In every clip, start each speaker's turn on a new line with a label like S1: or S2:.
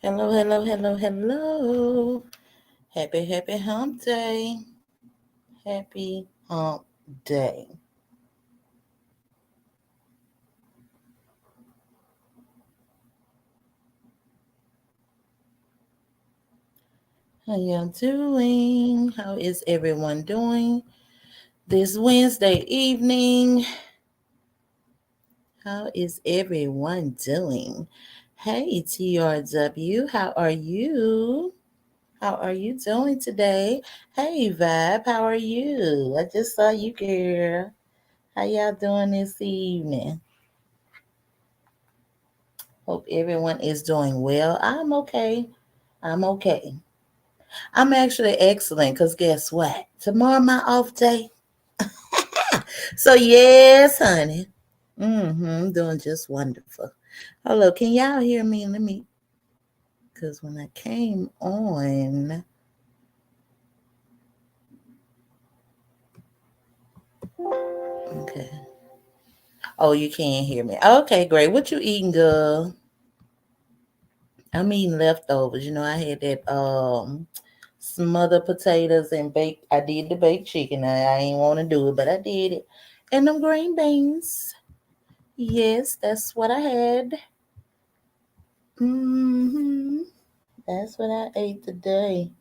S1: Hello, hello, hello, hello. Happy hump day. Happy hump day. How y'all doing? How is everyone doing this Wednesday evening? How is everyone doing? Hey, TRW, how are you? How are you doing today? Hey, Vibe, how are you? I just saw you, girl. How y'all doing this evening? Hope everyone is doing well. I'm okay. I'm okay. I'm actually excellent because guess what? Tomorrow my off day. So yes, honey. Doing just wonderful. Hello, can y'all hear me? Let me because when I came on, okay. Oh, you can't hear me. Okay, great. What you eating, girl? I'm eating leftovers. I had that smothered potatoes and baked. I did the baked chicken. I ain't want to do it, but I did it. And them green beans. Yes, that's what I had. hmm That's what I ate today.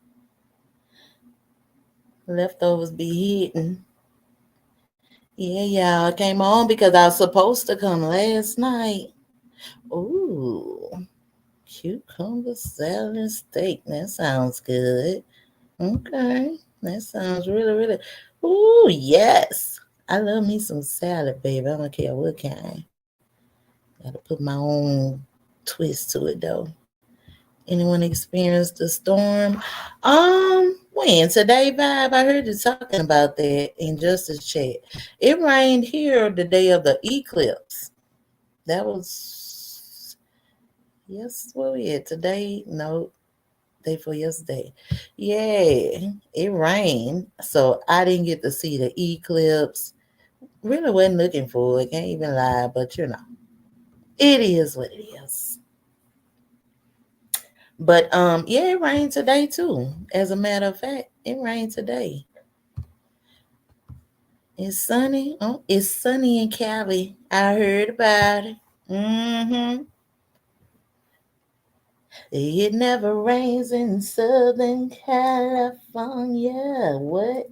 S1: Leftovers be hitting. Yeah, y'all. I came on because I was supposed to come last night. Ooh, cucumber salad and steak. That sounds good. Okay. That sounds really, really. Ooh, yes. I love me some salad, baby. I don't care what kind. Gotta put my own twist to it, though. Anyone experienced the storm? When? Today, Vibe? I heard you talking about that in Justice Chat. It rained here the day of the eclipse. That was, yes, what we had today? No, day for yesterday. Yeah, it rained. So I didn't get to see the eclipse. Really wasn't looking for it. Can't even lie, but it is what it is. But yeah, it rained today too. As a matter of fact, it rained today. It's sunny. Oh, it's sunny in Cali. I heard about it. Mm-hmm. It never rains in Southern California. What?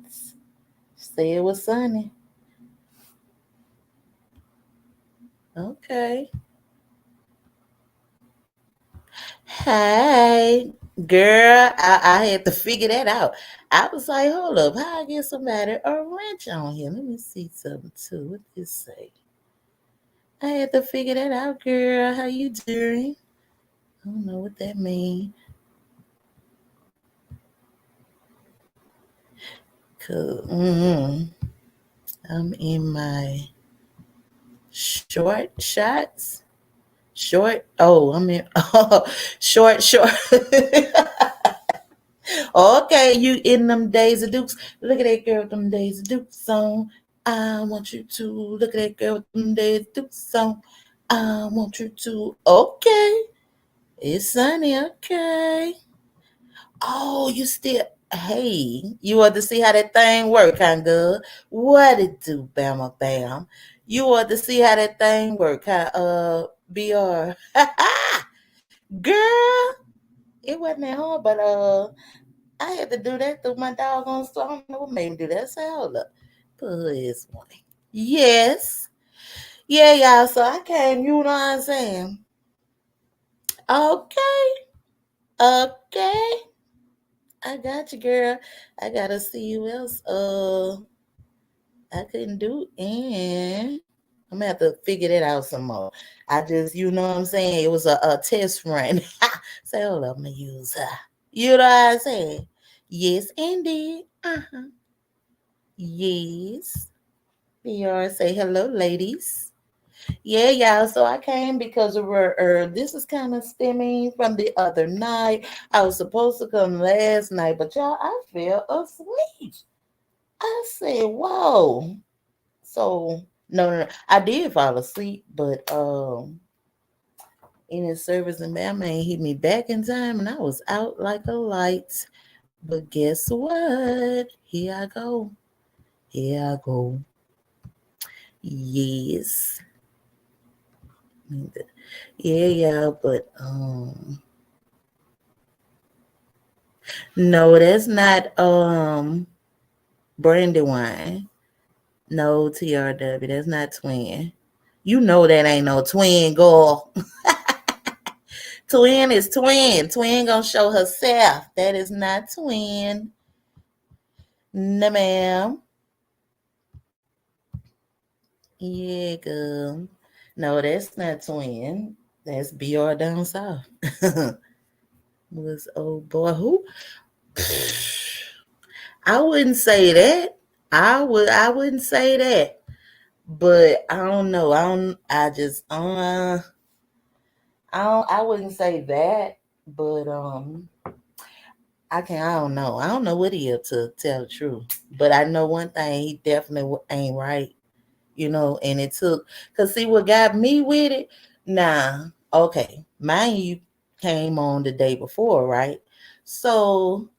S1: Say it was sunny. Okay. Hey, girl, I had to figure that out. I was like, hold up, how I get somebody a wrench on here? Let me see something too. What this say? I had to figure that out, girl. How you doing? I don't know what that means. Cause I'm in my short shots. Short. Oh, I'm in short. Okay, you in them days of Dukes. Look at that girl with them days of Dukes on. I want you to look at that girl with them days of Dukes on. I want you to. Okay, it's sunny. Okay. Oh, you still. Hey, you want to see how that thing work, huh, girl? What it do, Bama Bam? You want to see how that thing work, huh, BR? Girl, it wasn't that hard, but I had to do that through my doggone store. I don't know what made me do that. So hold up. Please, one. Yes. Yeah, y'all. So I came, you know what I'm saying? Okay. Okay. I got you, girl. I gotta see you else. I couldn't do and I'm gonna have to figure that out some more. I just, you know what I'm saying? It was a test run. So hold up, I'm gonna use her. You know what I'm saying? Yes, indeed. Uh-huh. Yes. PR say hello, ladies. Yeah, y'all. So I came because this is kind of stemming from the other night. I was supposed to come last night, but y'all, I fell asleep. I said, "Whoa!" So no, I did fall asleep, but in his service, and Batman hit me back in time, and I was out like a light. But guess what? Here I go. Here I go. Yes. Yeah, yeah, but no, that's not brandy wine. No, TRW, that's not twin. You know that ain't no twin, girl. Twin is twin. Twin gonna show herself. That is not twin. No, ma'am. Yeah, girl. No, that's not twin. That's BR down south. Was old boy who? I wouldn't say that. I wouldn't say that. But I don't know. I wouldn't say that, but I don't know. I don't know what he is, to tell the truth. But I know one thing, he definitely ain't right, and it took, cause see what got me with it. Nah, okay, mind you, came on the day before, right? So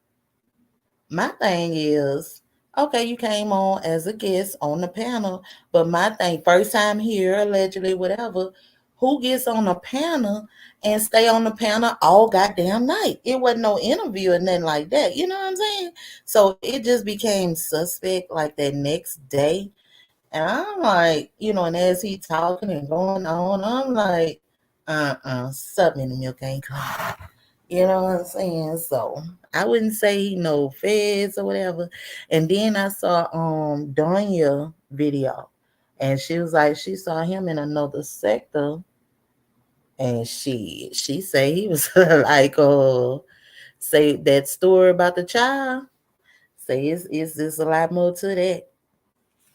S1: my thing is, okay, you came on as a guest on the panel, but my thing, first time here, allegedly, whatever, who gets on a panel and stay on the panel all goddamn night? It wasn't no interview or nothing like that. You know what I'm saying? So it just became suspect like that next day. And I'm like, and as he talking and going on, I'm like, something in the milk ain't coming. You know what I'm saying? So I wouldn't say he no feds or whatever. And then I saw Donya video, and she was like she saw him in another sector, and she say he was like say that story about the child. Say it's just a lot more to that.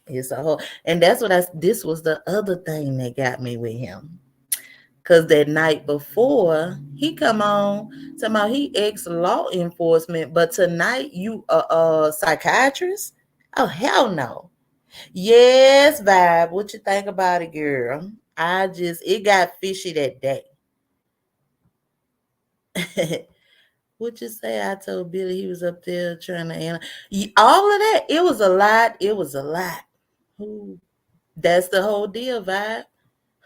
S1: It's a whole, and that's what this was the other thing that got me with him. Cause that night before he come on talking about he ex law enforcement, but tonight you a psychiatrist? Oh hell no. Yes, vibe. What you think about it, girl? It got fishy that day. What you say? I told Billy he was up there trying to all of that. It was a lot. It was a lot. Who? That's the whole deal, vibe.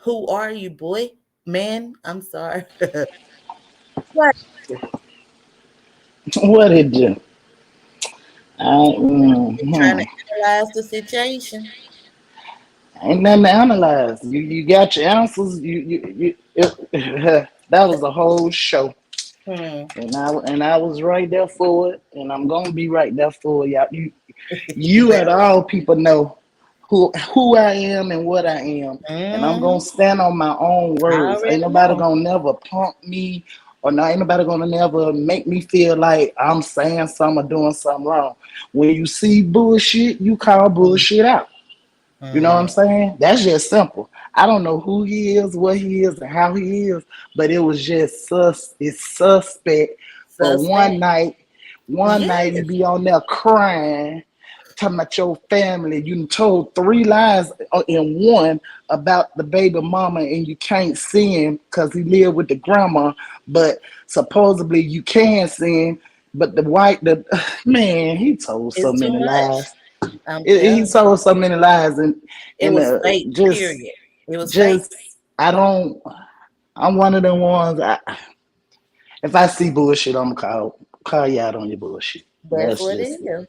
S1: Who are you, boy? Man, I'm sorry. What?
S2: What it do? I,
S1: Trying to
S2: mm-hmm.
S1: analyze the situation.
S2: Ain't nothing to analyze. You got your answers. That was a whole show,
S1: Hmm.
S2: and I was right there for it, and I'm gonna be right there for y'all. You and all people know who I am and what I am, and I'm gonna
S1: Mm-hmm.
S2: stand on my own
S1: I
S2: words. Ain't
S1: already
S2: nobody
S1: know.
S2: gonna never pump me, or not. Ain't nobody gonna never make me feel like I'm saying something or doing something wrong. When you see bullshit, you call bullshit out. You know what I'm
S1: Mm-hmm.
S2: saying? That's just simple. I don't know who he is, what he is, and how he is, but it was just it's suspect for one
S1: Suspect.
S2: night. One night you
S1: Yes.
S2: be on there crying, talking about your family. You told three lies in one about the baby mama, and you can't see him because he lived with the grandma, but supposedly you can see him. But the man, he told so
S1: It's too
S2: many
S1: much.
S2: lies.
S1: I'm
S2: He
S1: telling you.
S2: told so many lies, and
S1: It was fake,
S2: just
S1: period. It was fake.
S2: just I don't. I'm one of them ones. If I see bullshit, I'm gonna call you out on your bullshit.
S1: That's
S2: That's
S1: what
S2: just
S1: it
S2: it.
S1: is.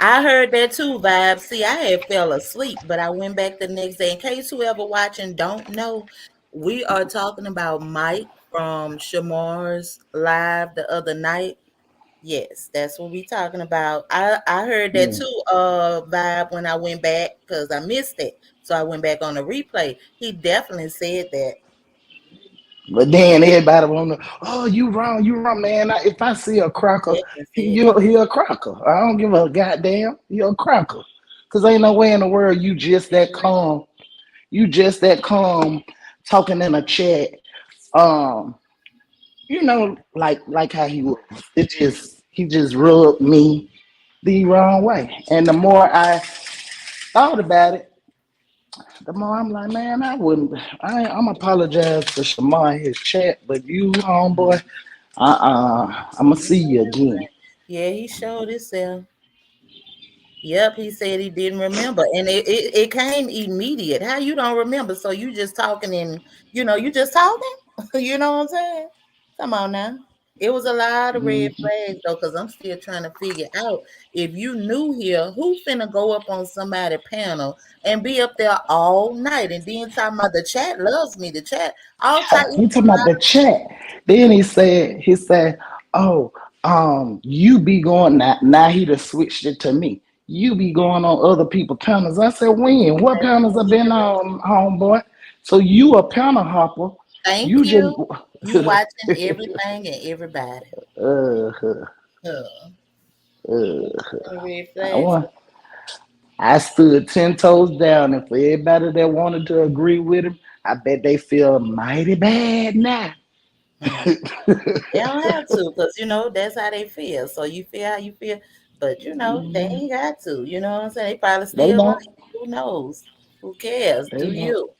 S1: I heard that too, Vibe. See, I had fell asleep, but I went back the next day. In case whoever watching don't know, we are talking about Mike from Shamar's live the other night. Yes, that's what we talking about. I heard that
S2: Yeah.
S1: too, Vibe, when I went back because I missed it. So I went back on the replay. He definitely said that.
S2: But then everybody wanna, oh, you wrong, man. If I see a
S1: He
S2: cracker,
S1: definitely said that.
S2: he a cracker. I don't give a goddamn. You a cracker. Cause ain't no way in the world you just that calm. You just that calm talking in a chat. Um, like how he was. He just rubbed me the wrong way. And the more I thought about it, The more I'm like, man, I wouldn't. I'm apologize to Shamar in his chat, but you, homeboy, I'm gonna see you again.
S1: Yeah, he showed himself. Yep, he said he didn't remember, and it came immediate. How you don't remember? So you just talking and you just talking. You know what I'm saying? Come on now. It was a lot of red
S2: Mhm.
S1: flags though, because I'm still trying to figure out if you new here, who finna go up on somebody panel and be up there all night and then talking about the chat loves me, the chat all type.
S2: He talking about the chat. Then he said, oh, you be going now. Now he just switched it to me. You be going on other people panels. I said, when? What panels have been on, homeboy? So you a panel hopper?
S1: Thank
S2: You just
S1: you. You watching everything and everybody.
S2: uh,
S1: Huh.
S2: uh,
S1: Red
S2: I
S1: flags.
S2: want. I stood 10 toes down, and for everybody that wanted to agree with him, I bet they feel mighty bad now.
S1: Hmm. They don't have to, because that's how they feel. So you feel how you feel, but they ain't got to. You know what I'm saying? They probably
S2: They
S1: still
S2: don't.
S1: right. Who knows? Who cares?
S2: They
S1: Do
S2: don't.
S1: you?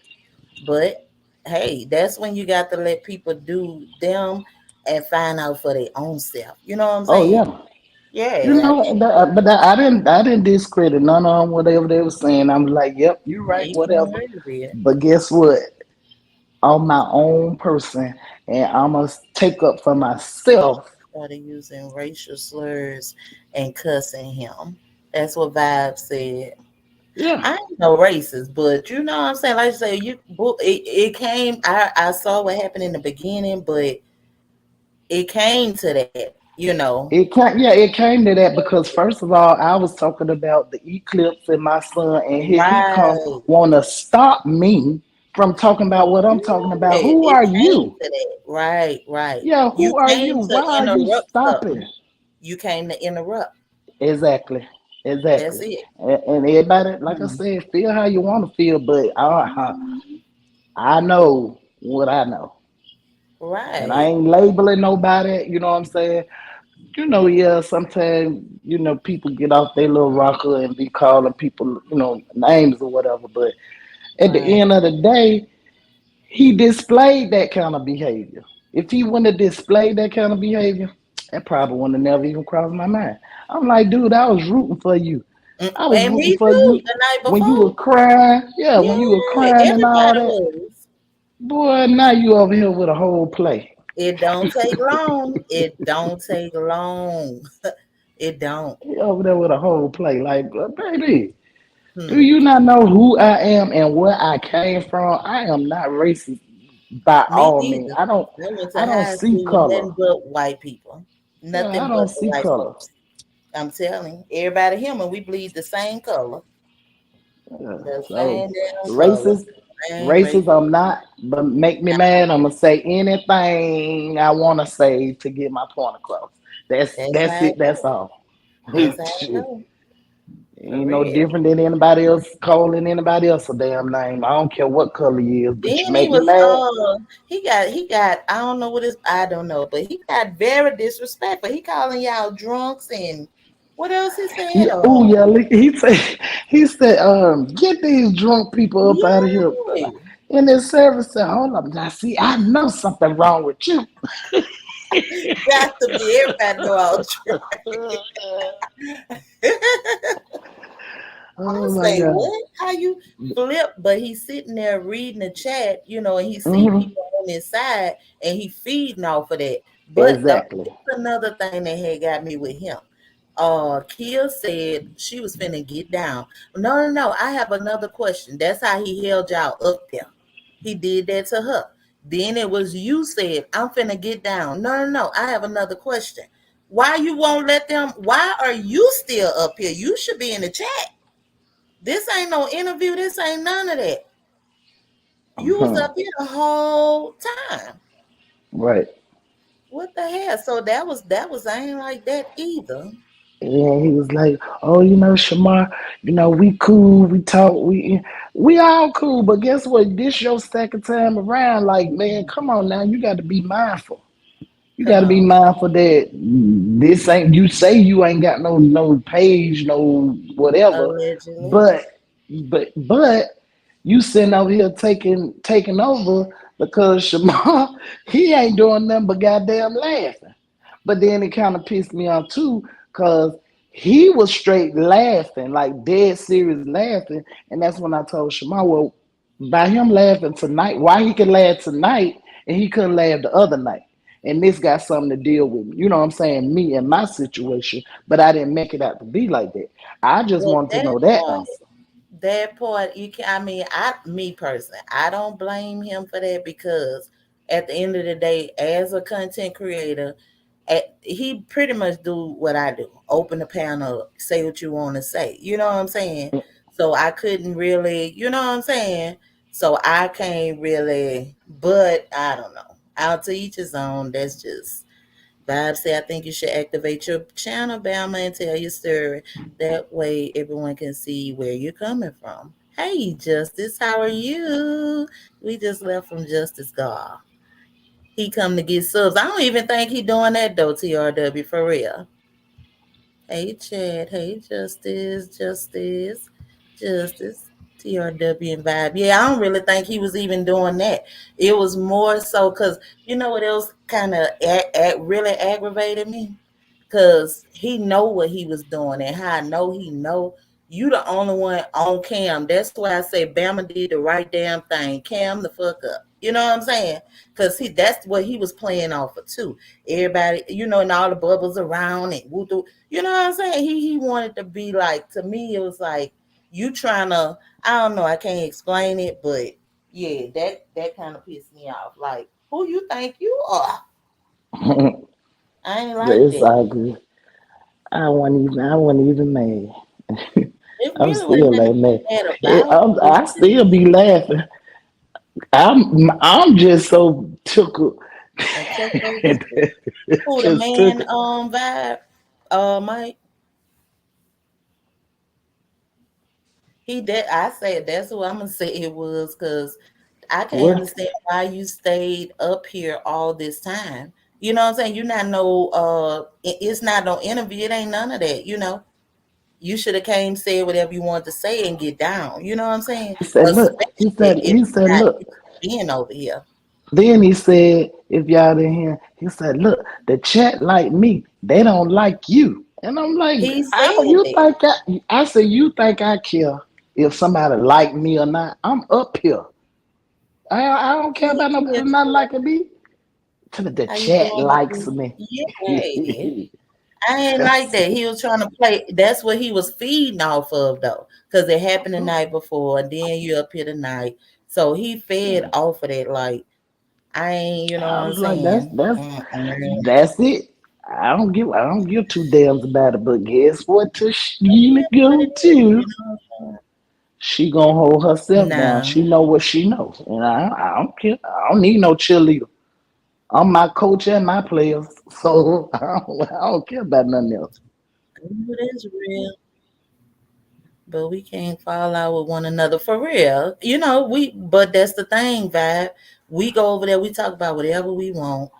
S1: But hey, that's when you got to let people do them and find out for their own self. You know what I'm
S2: Oh
S1: saying?
S2: yeah. You
S1: Yeah,
S2: know, I didn't discredit none of them, whatever they were saying. I'm like, yep, you're right,
S1: you can
S2: whatever.
S1: agree with it.
S2: But guess what? I'm my own person, and I must take up for myself.
S1: Started using racial slurs and cussing him. That's what Vibe said.
S2: Yeah,
S1: I ain't no racist, but you know what I'm saying. Like I say, it came. I saw what happened in the beginning, but it came to that.
S2: it came to that because first of all, I was talking about the eclipse and my son, and here he come
S1: Right.
S2: want to stop me from talking about what I'm talking about. Who
S1: It
S2: are
S1: came
S2: you?
S1: to that. Right. Right.
S2: Yeah,
S1: You
S2: who are
S1: came
S2: you?
S1: to
S2: Why are you
S1: interrupt
S2: stopping?
S1: something. You came to interrupt.
S2: Exactly,
S1: That's
S2: exactly.
S1: it.
S2: And everybody, like I
S1: Mhm.
S2: said, feel how you want to feel, but I know what I know, and I
S1: Right.
S2: ain't labeling nobody. You know what I'm saying? Yeah, sometimes people get off their little rocker and be calling people names or whatever, but at the
S1: Right.
S2: end of the day, he displayed that kind of behavior. If he wouldn't have displayed that kind of behavior, that probably wouldn't have never even crossed my mind. I'm like, dude, I was rooting for you. I was
S1: And
S2: rooting
S1: me
S2: for
S1: too.
S2: you
S1: The night
S2: when you were
S1: before.
S2: crying. Yeah, when you were
S1: Yeah.
S2: crying and all
S1: Everybody
S2: that.
S1: was.
S2: Boy, now you over here with a whole play.
S1: It don't take long. It don't take long. It don't.
S2: You over there with a whole play. Like, baby, do
S1: Hmm.
S2: you not know who I am and where I came from? I am not racist by
S1: Me
S2: all means.
S1: either.
S2: I don't
S1: I went to
S2: I don't
S1: high
S2: see
S1: school with
S2: color.
S1: nothing but white people.
S2: Yeah, I
S1: Nothing but
S2: don't
S1: the
S2: see
S1: white
S2: color.
S1: folks. I'm telling you, everybody human, we bleed the same color.
S2: Yeah.
S1: The
S2: So
S1: same damn color.
S2: racist,
S1: Same race.
S2: racist I'm not, but make me mad. I'm gonna say anything I wanna say to get my point across. That's
S1: That's
S2: that's
S1: how it
S2: it, that's
S1: go.
S2: all.
S1: That's how it
S2: Shit.
S1: go. For
S2: Ain't no
S1: real.
S2: different than anybody else calling anybody else a damn name. I don't care what color you is, but you
S1: Then he
S2: make me
S1: was
S2: mad.
S1: he got I don't know what his I don't know, but he got very disrespectful. He calling y'all drunks and what else he said?
S2: Yeah, oh yeah, look, he said, get these drunk people up out of here.
S1: Yeah.
S2: In his service said, hold up, now see, I know something wrong with you.
S1: Got to be everybody know all I
S2: Oh my
S1: say,
S2: god.
S1: what? How you flip? But he's sitting there reading the chat, and he see
S2: Hmm.
S1: people on his side and he feeding off of that. But
S2: Exactly.
S1: here's another thing that had got me with him. Kia said she was finna get down. No, no, no. I have another question. That's how he held y'all up there. He did that to her. Then it was you said, I'm finna get down. No, no, no. I have another question. Why you won't let them? Why are you still up here? You should be in the chat. This ain't no interview. This ain't none of that. You was
S2: Hmm.
S1: up here the whole time.
S2: Right.
S1: What the hell? So that was I ain't like that either.
S2: And he was like, "Oh, Shamar, we cool, we talk, we all cool, but guess what? This your second time around. Like, man, come on now, you got to be mindful. You got
S1: Come
S2: to be
S1: on.
S2: mindful that this ain't. You say you ain't got no page, no whatever,
S1: Allegedly.
S2: but You sitting over here taking over because Shamar, he ain't doing nothing but goddamn laughing. But then it kind of pissed me off too, because he was straight laughing, like dead serious laughing. And that's when I told Shamar, well, by him laughing tonight, why he could laugh tonight and he couldn't laugh the other night? And this got something to deal with, you know what I'm saying, me and my situation, but I didn't make it out to be like that. I just
S1: Well,
S2: wanted to know that answer.
S1: that part you can. I mean, me personally, I don't blame him for that because at the end of the day, as a content creator, he pretty much do what I do. Open the panel, say what you want to say. You know what I'm saying? So I couldn't really, you know what I'm saying? So I can't really, but I don't know. Out to each his own. That's just Vibe say, I think you should activate your channel, Bama, and tell your story. That way everyone can see where you're coming from. Hey, Justice, how are you? We just left from Justice God. He come to get subs. I don't even think he doing that though, TRW, for real. Hey, Chad. Hey, Justice. TRW and Vibe. Yeah, I don't really think he was even doing that. It was more so because you know what else kind of really aggravated me? Because he know what he was doing and how I know he know you the only one on cam. That's why I say Bama did the right damn thing. Cam the fuck up. You know what I'm saying? Because that's what he was playing off of too. Everybody, you know, and all the bubbles around and woo. You know what I'm saying? He wanted to be like, to me, it was like you trying to, I don't know, I can't explain it, but yeah, that kind of pissed me off. Like, who you think you are? I ain't like
S2: It's
S1: that.
S2: all good. I wasn't even mad.
S1: It
S2: I'm
S1: really wasn't
S2: still
S1: nothing
S2: like mad.
S1: bad about it. It's
S2: I still be laughing. I'm just so tickled.
S1: a took over. Who the
S2: Just took
S1: man
S2: it.
S1: vibe? Mike. He did. I said that's who I'm gonna say it was because I can't
S2: What?
S1: understand why you stayed up here all this time. You know what I'm saying? You're not no it's not no interview, it ain't none of that, you know. You should have came said whatever you wanted to say and get down. You know what I'm saying?
S2: He said, look. He
S1: Especially
S2: said.
S1: if
S2: He
S1: you're
S2: said,
S1: not
S2: look.
S1: used to being over here.
S2: Then he said, if y'all didn't hear, he said, look, the chat like me. They don't like you. And I'm like,
S1: He
S2: how
S1: said
S2: you
S1: that.
S2: think I said, you think I care if somebody like me or not? I'm up here. I don't care
S1: Hey
S2: about
S1: Kia,
S2: nobody not liking me. The
S1: how you
S2: chat
S1: doing,
S2: likes
S1: boo?
S2: me.
S1: Yeah. I ain't like
S2: That's
S1: that. He was trying to play. That's what he was feeding off of, though, because it happened the night before, and then you up here tonight. So he fed off of that. Like I ain't, you know what
S2: I
S1: I'm
S2: was like, that's
S1: saying?
S2: that's
S1: Mm-mm.
S2: that's it. I don't give two damns about it. But guess what?
S1: It
S2: Tashina
S1: is what
S2: go
S1: it is. You
S2: too.
S1: know what I'm
S2: She gonna hold herself
S1: saying?
S2: down. She
S1: Nah,
S2: know what she knows, and I don't care. I don't need no cheerleader. I'm my coach and my players, so I don't care about nothing else.
S1: it is real, but we can't fall out with one another for real. You know, but that's the thing, vibe. We go over there, we talk about whatever we want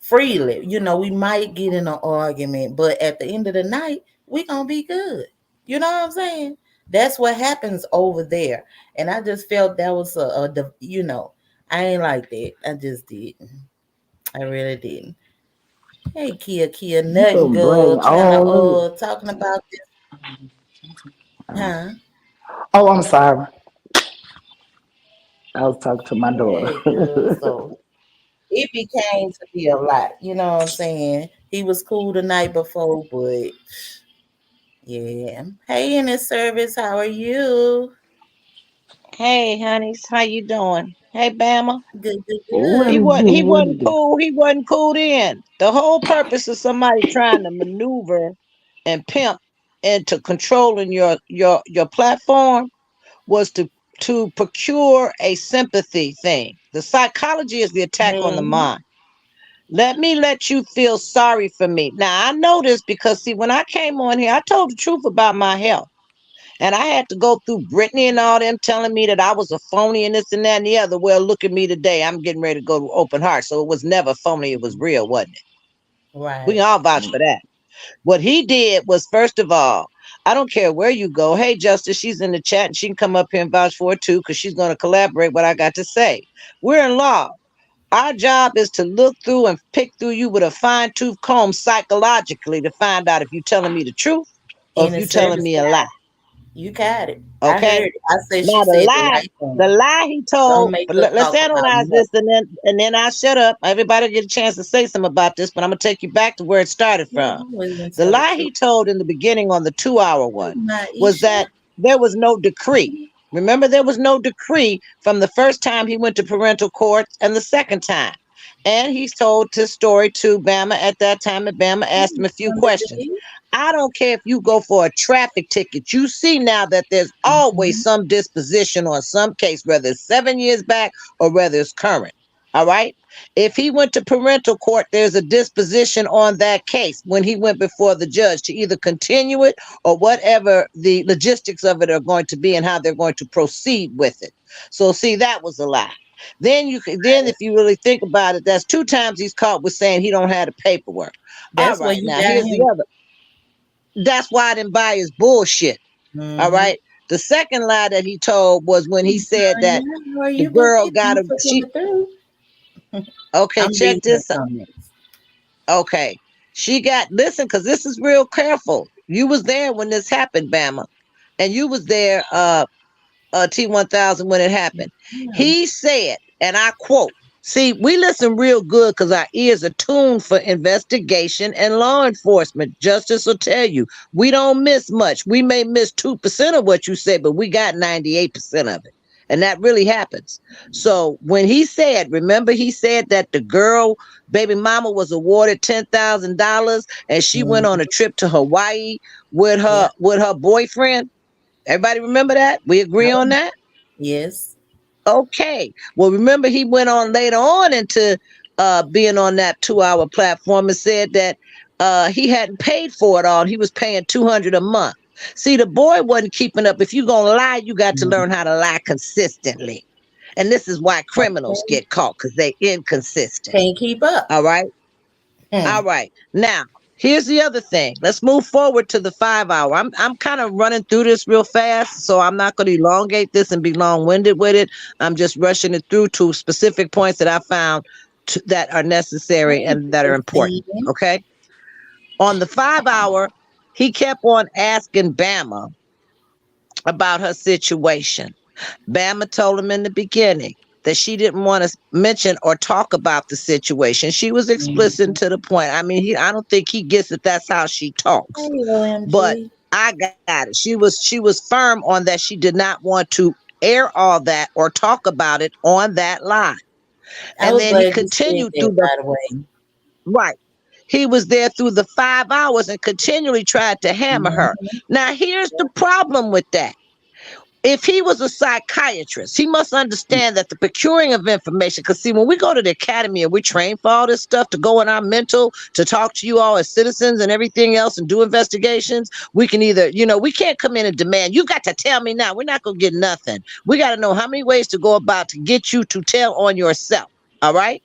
S1: freely. You know, we might get in an argument, but at the end of the night, we gonna be good. You know what I'm saying? That's what happens over there. And I just felt that was you know, I ain't like that. I just didn't. I really didn't. Hey, Kia,
S2: You
S1: nothing
S2: gonna bring
S1: good. Trying to
S2: all of it.
S1: talking about this, huh?
S2: Oh, I'm sorry. I was talking to my daughter.
S1: Yeah, girl. So it became to be a lot. You know what I'm saying? He was cool the night before, but yeah. Hey, in his service, how are you?
S3: Hey, honeys, how you doing? Hey, Bama.
S1: Good, good,
S2: What
S3: He
S1: good.
S2: it
S3: wasn't.
S2: do?
S3: He
S2: What
S3: wasn't
S2: it do?
S3: cool. He wasn't cooled in. The whole purpose of somebody trying to maneuver and pimp into controlling your platform was to procure a sympathy thing. The psychology is the attack on the
S1: Mm-hmm.
S3: mind. Let you feel sorry for me. Now I know this because see, when I came on here, I told the truth about my health. And I had to go through Brittany and all them telling me that I was a phony and this and that and the other. Well, look at me today. I'm getting ready to go to open heart. So it was never phony. It was real, wasn't it? We
S1: Right.
S3: can all vouch for that. What he did was, first of all, I don't care where you go. Hey, Justice, she's in the chat and she can come up here and vouch for it too, because she's going to collaborate what I got to say. We're in law. Our job is to look through and pick through you with a fine tooth comb psychologically to find out if you're telling me the truth or
S1: In
S3: if
S1: the
S3: you're telling
S1: service
S3: me a lie.
S1: line. You got it. I heard
S3: Okay.
S1: it. I said she
S3: Now
S1: said the right
S3: the
S1: thing.
S3: lie he
S1: Don't
S3: told,
S1: make
S3: but
S1: her
S3: let's
S1: talk about
S3: analyze this
S1: nothing.
S3: and then I'll shut up. Everybody get a chance to say something about this, but I'm gonna take you back to where it started
S1: You
S3: from.
S1: always gonna
S3: The
S1: tell the
S3: lie
S1: truth.
S3: he told in the beginning on the 2 hour one was
S1: Maisha.
S3: that there was no decree. Remember, there was no decree from the first time he went to parental court and the second time. And he told his story to Bama at that time, and Bama asked him a few
S1: Under the
S3: questions.
S1: bed.
S3: I don't care if you go for a traffic ticket. You see now that there's always
S1: Mhm.
S3: some disposition on some case, whether it's 7 years back or whether it's current. All right. If he went to parental court, there's a disposition on that case when he went before the judge to either continue it or whatever the logistics of it are going to be and how they're going to proceed with it. So, see, that was a lie. Then if you really think about it, that's 2 times he's caught with saying he don't have the paperwork. All
S1: That's where
S3: right,
S1: you
S3: now
S1: got
S3: here's the
S1: him.
S3: other. That's why I didn't buy his bullshit. All
S1: Mm-hmm.
S3: right. The second lie that he told was when he said that
S1: Are
S3: the
S1: you gonna
S3: girl
S1: get
S3: got
S1: them
S3: a
S1: for
S3: she.
S1: coming through?
S3: Okay,
S1: I'm
S3: check
S1: reading the
S3: this.
S1: comments.
S3: Okay, she got listen because this is real careful. You was there when this happened, Bama, and you was there. T1000 when it happened.
S1: Yeah.
S3: He said, and I quote, see, we listen real good because our ears are tuned for investigation and law enforcement. Justice will tell you, we don't miss much. We may miss 2% of what you say, but we got 98% of it. And that really happens. So when he said, remember, he said that the girl, baby mama, was awarded $10,000 and she went on a
S1: Mm-hmm.
S3: trip to Hawaii
S1: Yeah.
S3: with her boyfriend. Everybody remember that? We agree on
S1: Oh,
S3: that?
S1: yes.
S3: Okay. Well, remember he went on later on into being on that 2 hour platform and said that he hadn't paid for it all. He was paying 200 a month. See, the boy wasn't keeping up. If you're going to lie, you got to
S1: Mm.
S3: learn how to lie consistently. And this is why criminals
S1: Okay.
S3: get caught because they inconsistent.
S1: Can't keep up.
S3: All right.
S1: Hmm.
S3: All right. Now, here's the other thing. Let's move forward to the 5 hour. I'm kind of running through this real fast, so I'm not going to elongate this and be long-winded with it. I'm just rushing it through to specific points that I found that are necessary
S1: Hey,
S3: and that are important.
S1: Stephen.
S3: Okay. On the 5 hour, he kept on asking Bama about her situation. Bama told him in the beginning that she didn't want to mention or talk about the situation. She was explicit
S1: Mhm.
S3: to the point. I mean, I don't think he gets that that's how she talks.
S1: Hey,
S3: But
S1: OMG.
S3: I got it. She was firm on that. She did not want to air all that or talk about it on that line.
S1: I
S3: And
S1: was
S3: then he
S1: glad you said
S3: continued
S1: that,
S3: through the
S1: by the way.
S3: right. He was there through the 5 hours and continually tried to hammer her.
S1: Mhm.
S3: Now, here's the problem with that. If he was a psychiatrist, he must understand that the procuring of information, because see, when we go to the academy and we train for all this stuff to go in our mental, to talk to you all as citizens and everything else and do investigations, we can either, we can't come in and demand, you got to tell me now. We're not going to get nothing. We got to know how many ways to go about to get you to tell on yourself. All right.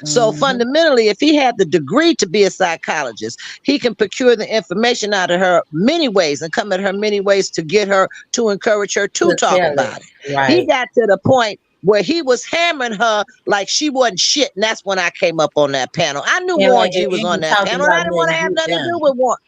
S3: So
S1: Mhm.
S3: fundamentally, if he had the degree to be a psychologist, he can procure the information out of her many ways and come at her many ways to get her to encourage her to
S1: To
S3: talk
S1: tell it.
S3: about it. He
S1: Right.
S3: got to the point where he was hammering her like she wasn't shit, and that's when I came up on that panel. I knew
S1: And
S3: Warren
S1: like,
S3: G
S1: you
S3: was on
S1: ain't
S3: that
S1: talking
S3: panel, and I
S1: about
S3: didn't want
S1: nothing
S3: to have
S1: you
S3: nothing to do
S1: done.
S3: with Warren.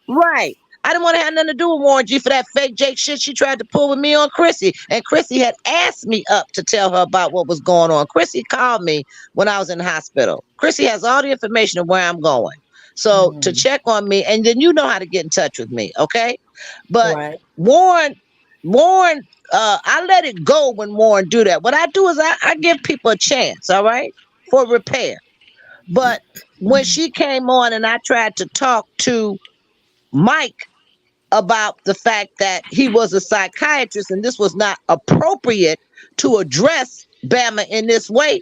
S3: Right. I didn't want to have nothing to do with Warren G for that fake Jake shit she tried to pull with me on Chrissy. And Chrissy had asked me up to tell her about what was going on. Chrissy called me when I was in the hospital. Chrissy has all the information of where I'm going. So to
S1: Mhm.
S3: check on me, and then you know how to get in touch with me, okay? But
S1: Right.
S3: Warren, Warren, I let it go when Warren do that. What I do is I give people a chance, all right, for repair. But when she came on and I tried to talk to Mike about the fact that he was a psychiatrist and this was not appropriate to address Bama in this way,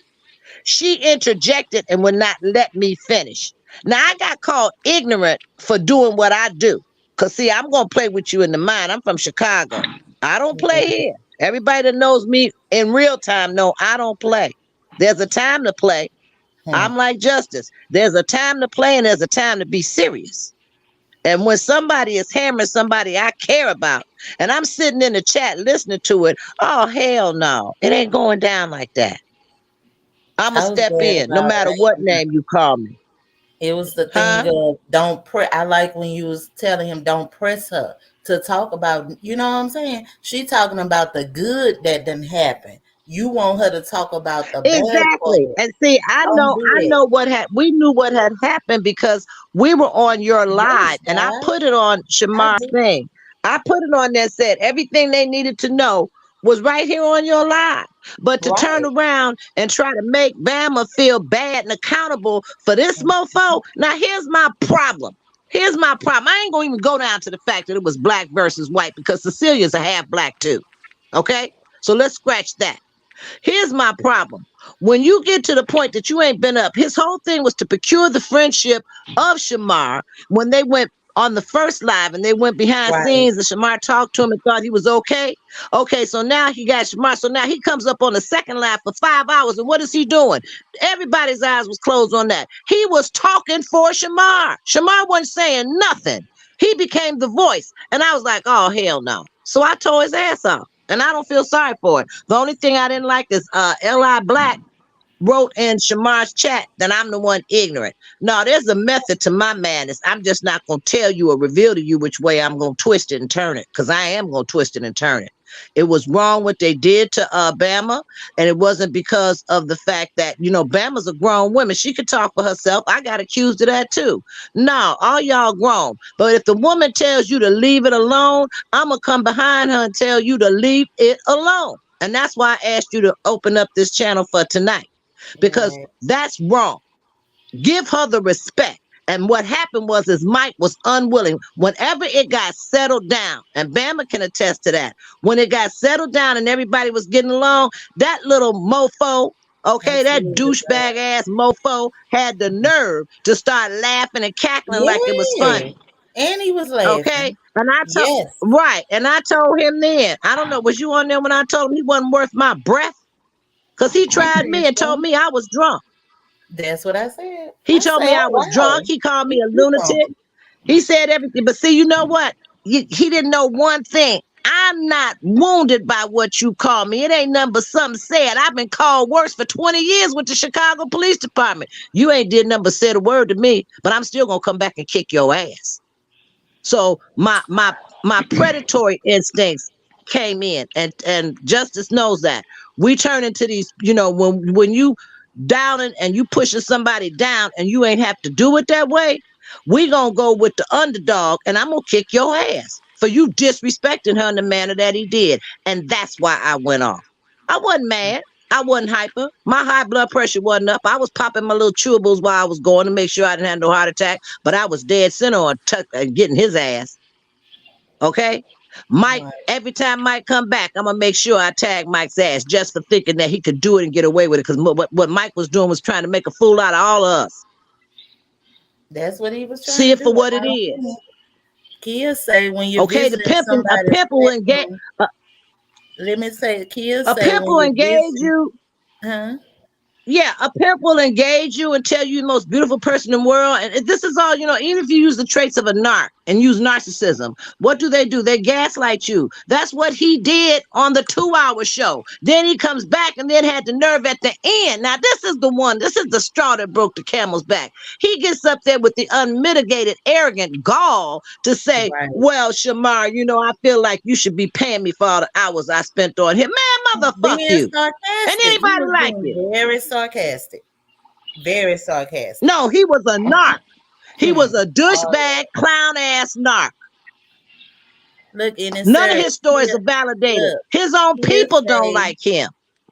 S3: she interjected and would not let me finish. Now I got called ignorant for doing what I do. Cause see, I'm gonna play with you in the mind. I'm from Chicago. I don't play
S1: Right.
S3: here. Everybody that knows me in real time know I don't play. There's a time to play.
S1: Hmm.
S3: I'm like Justice. There's a time to play and there's a time to be serious. And when somebody is hammering somebody I care about, and I'm sitting in the chat listening to it, oh hell no, it ain't going down like that. I'ma
S1: I was
S3: step
S1: glad
S3: in, no
S1: about
S3: matter what
S1: that.
S3: name you call me,
S1: It was the thing
S3: huh?
S1: of don't press. I like when you was telling him don't press her to talk about. You know what I'm saying? She talking about the good that didn't happen. You want her to talk about the bad
S3: Exactly.
S1: part.
S3: And see,
S1: Don't do
S3: I
S1: that.
S3: know what had we knew what had happened because we were on your live
S1: Yes,
S3: and I
S1: guys.
S3: put it on
S1: I
S3: Shamar's
S1: do.
S3: thing. I put it on there, said everything they needed to know was right here on your live. But to turn
S1: Right.
S3: around and try to make Bama feel bad and accountable for this mofo. Now here's my problem. Here's my problem. I ain't gonna even go down to the fact that it was black versus white because Cecilia's a half black too. Okay? So let's scratch that. Here's my problem. When you get to the point that you ain't been up, his whole thing was to procure the friendship of Shamar when they went on the first live and they went behind
S1: Right.
S3: scenes and Shamar talked to him and thought he was okay. Okay, so now he got Shamar. So now he comes up on the second live for 5 hours. And what is he doing? Everybody's eyes was closed on that. He was talking for Shamar. Shamar wasn't saying nothing. He became the voice. And I was like, oh, hell no. So I tore his ass off. And I don't feel sorry for it. The only thing I didn't like is Li Black wrote in Shamar's chat that I'm the one ignorant. No, there's a method to my madness. I'm just not going to tell you or reveal to you which way I'm going to twist it and turn it because I am going to twist it and turn it. It was wrong what they did to Bama, and it wasn't because of the fact that, Bama's a grown woman. She could talk for herself. I got accused of that too. No, all y'all grown. But if the woman tells you to leave it alone, I'm going to come behind her and tell you to leave it alone. And that's why I asked you to open up this channel for tonight because
S1: Right.
S3: that's wrong. Give her the respect. And what happened was is Mike was unwilling. Whenever it got settled down, and Bama can attest to that, when it got settled down and everybody was getting along, that little mofo, okay, that
S1: Absolutely.
S3: douchebag ass mofo had the nerve to start laughing and cackling like it was
S1: Yeah.
S3: funny.
S1: And he was
S3: Okay.
S1: laughing.
S3: And I told
S1: Yes.
S3: right. And I told him then, I don't know, was you on there when I told him he wasn't worth my breath? Because he
S1: You
S3: tried
S1: said
S3: me and told
S1: so.
S3: me I was drunk.
S1: That's what I said.
S3: He
S1: I
S3: told
S1: say,
S3: me I
S1: oh
S3: was drunk.
S1: wow.
S3: He called me
S1: He
S3: a
S1: too wrong.
S3: lunatic. He said everything. But see, you know what? He didn't know one thing. I'm not wounded by what you call me. It ain't nothing but something said. I've been called worse for 20 years with the Chicago Police Department. You ain't did nothing but said a word to me, but I'm still gonna come back and kick your ass. So my predatory instincts came in, and Justice knows that. We turn into these, when you downing and you pushing somebody down and you ain't have to do it that way, we gonna go with the underdog and I'm gonna kick your ass for you disrespecting her in the manner that he did. And that's why I went off. I wasn't mad. I wasn't hyper. My high blood pressure wasn't up. I was popping my little chewables while I was going to make sure I didn't have no heart attack, but I was dead center on getting his ass. Okay? Mike,
S1: Right.
S3: every time Mike come back, I'm gonna make sure I tag Mike's ass just for thinking that he could do it and get away with it. Because what Mike was doing was trying to make a fool out of all of us.
S1: That's what he was trying
S3: See
S1: to
S3: it
S1: do.
S3: for
S1: And
S3: what it
S1: I don't think
S3: is.
S1: Kia say when you're
S3: Okay,
S1: visiting
S3: a
S1: somebody's
S3: pimp will engage
S1: platform, let me say, Kia
S3: a
S1: say
S3: pimp
S1: when
S3: will
S1: you're
S3: engage
S1: visiting,
S3: you.
S1: huh?
S3: Yeah, a pimp will engage you and tell you the most beautiful person in the world. And this is all, even if you use the traits of a narc and use narcissism, what do? They gaslight you. That's what he did on the 2 hour show. Then he comes back and then had the nerve at the end. Now, this is the straw that broke the camel's back. He gets up there with the unmitigated, arrogant gall to say,
S1: Right.
S3: well, Shamar, I feel like you should be paying me for all the hours I spent on him. Man, motherfuck
S1: Being
S3: you. And
S1: sarcastic. He
S3: anybody
S1: was
S3: like
S1: being
S3: you.
S1: very sarcastic. Very sarcastic.
S3: No, he was a narc. He was
S1: Hmm.
S3: a
S1: Oh
S3: douchebag,
S1: yeah.
S3: clown ass narc.
S1: Look in his
S3: None of
S1: service.
S3: his stories
S1: Kia,
S3: are validated.
S1: look,
S3: His own
S1: Kia
S3: people don't
S1: say
S3: like him.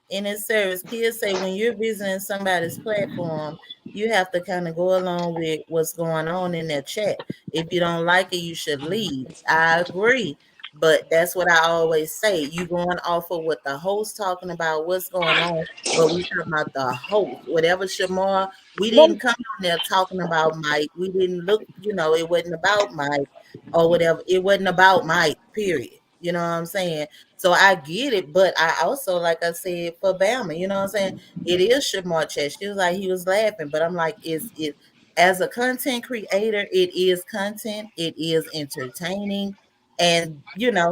S1: in his service, kids say when you're visiting somebody's platform, you have to kind of go along with what's going on in their chat. If you don't like it, you should leave. I agree. But that's what I always say. You going off of what the host talking about, what's going on, but we talking about the host. Whatever Shamar, we
S3: Well,
S1: didn't come on there talking about Mike. We didn't look, it wasn't about Mike or whatever. It wasn't about Mike, period. You know what I'm saying? So I get it, but I also, like I said, for Bama, you know what I'm saying? It is Shamar Chess. She was like, he was laughing, but I'm like, is it? as a content creator, it is content, it is entertaining. And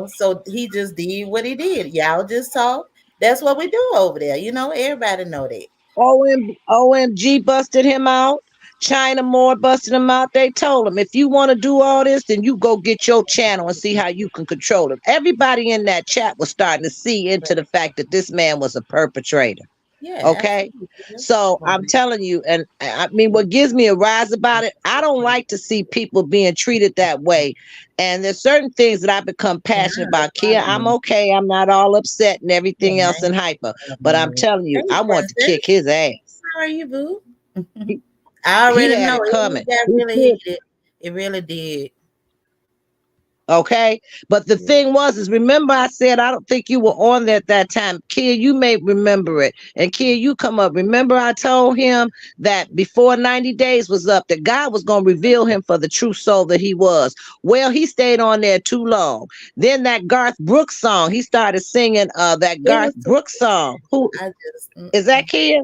S1: so he just did what he did. Y'all just talk. That's what we do over there. Everybody know that.
S3: OMG busted him out. China Moore busted him out. They told him, if you want to do all this, then you go get your channel and see how you can control it. Everybody in that chat was starting to see into the fact that this man was a perpetrator.
S1: Yeah,
S3: Okay.
S1: absolutely.
S3: So I'm telling you, and I mean, what gives me a rise about it, I don't like to see people being treated that way. And there's certain things that I become
S1: And
S3: passionate about. Kia, I'm okay. I'm not all upset and everything else and hyper. But I'm telling you,
S1: Hey,
S3: I want to kick
S1: princess.
S3: his ass.
S1: How are you, boo?
S3: He,
S1: I
S3: he
S1: already
S3: had
S1: know
S3: it
S1: it
S3: coming.
S1: got
S3: He
S1: really
S3: could.
S1: heated. It really did.
S3: Okay. But the thing was, is remember I said, I don't think you were on there at that time. Kia, you may remember it. And Kia, you come up. Remember I told him that before 90 days was up, that God was going to reveal him for the true soul that he was. Well, he stayed on there too long. Then that Garth Brooks song, he started singing that
S1: It
S3: Garth
S1: was too
S3: Brooks song. Who
S1: I just
S3: is that, Kia?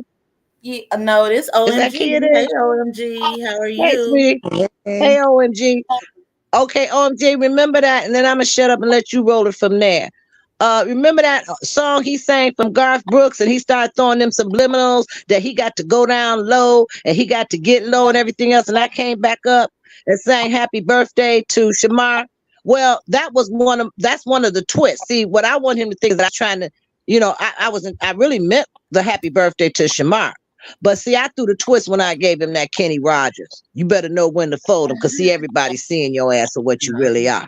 S1: yeah, no, this
S3: Is that
S1: OMG.
S3: Kia there?
S1: Hey OMG, how are
S3: Hey,
S1: you?
S3: sweetie. Hey,
S2: Hey,
S3: OMG. Okay, OMG, remember that, and then I'm gonna shut up and let you roll it from there. Remember that song he sang from Garth Brooks, and he started throwing them subliminals that he got to go down low and he got to get low and everything else. And I came back up and sang "Happy Birthday" to Shamar. Well, that's one of the twists. See, what I want him to think is that I was trying to, I really meant the "Happy Birthday" to Shamar. But see, I threw the twist when I gave him that Kenny Rogers. You better know when to fold him, because see, everybody's seeing your ass for what you really are.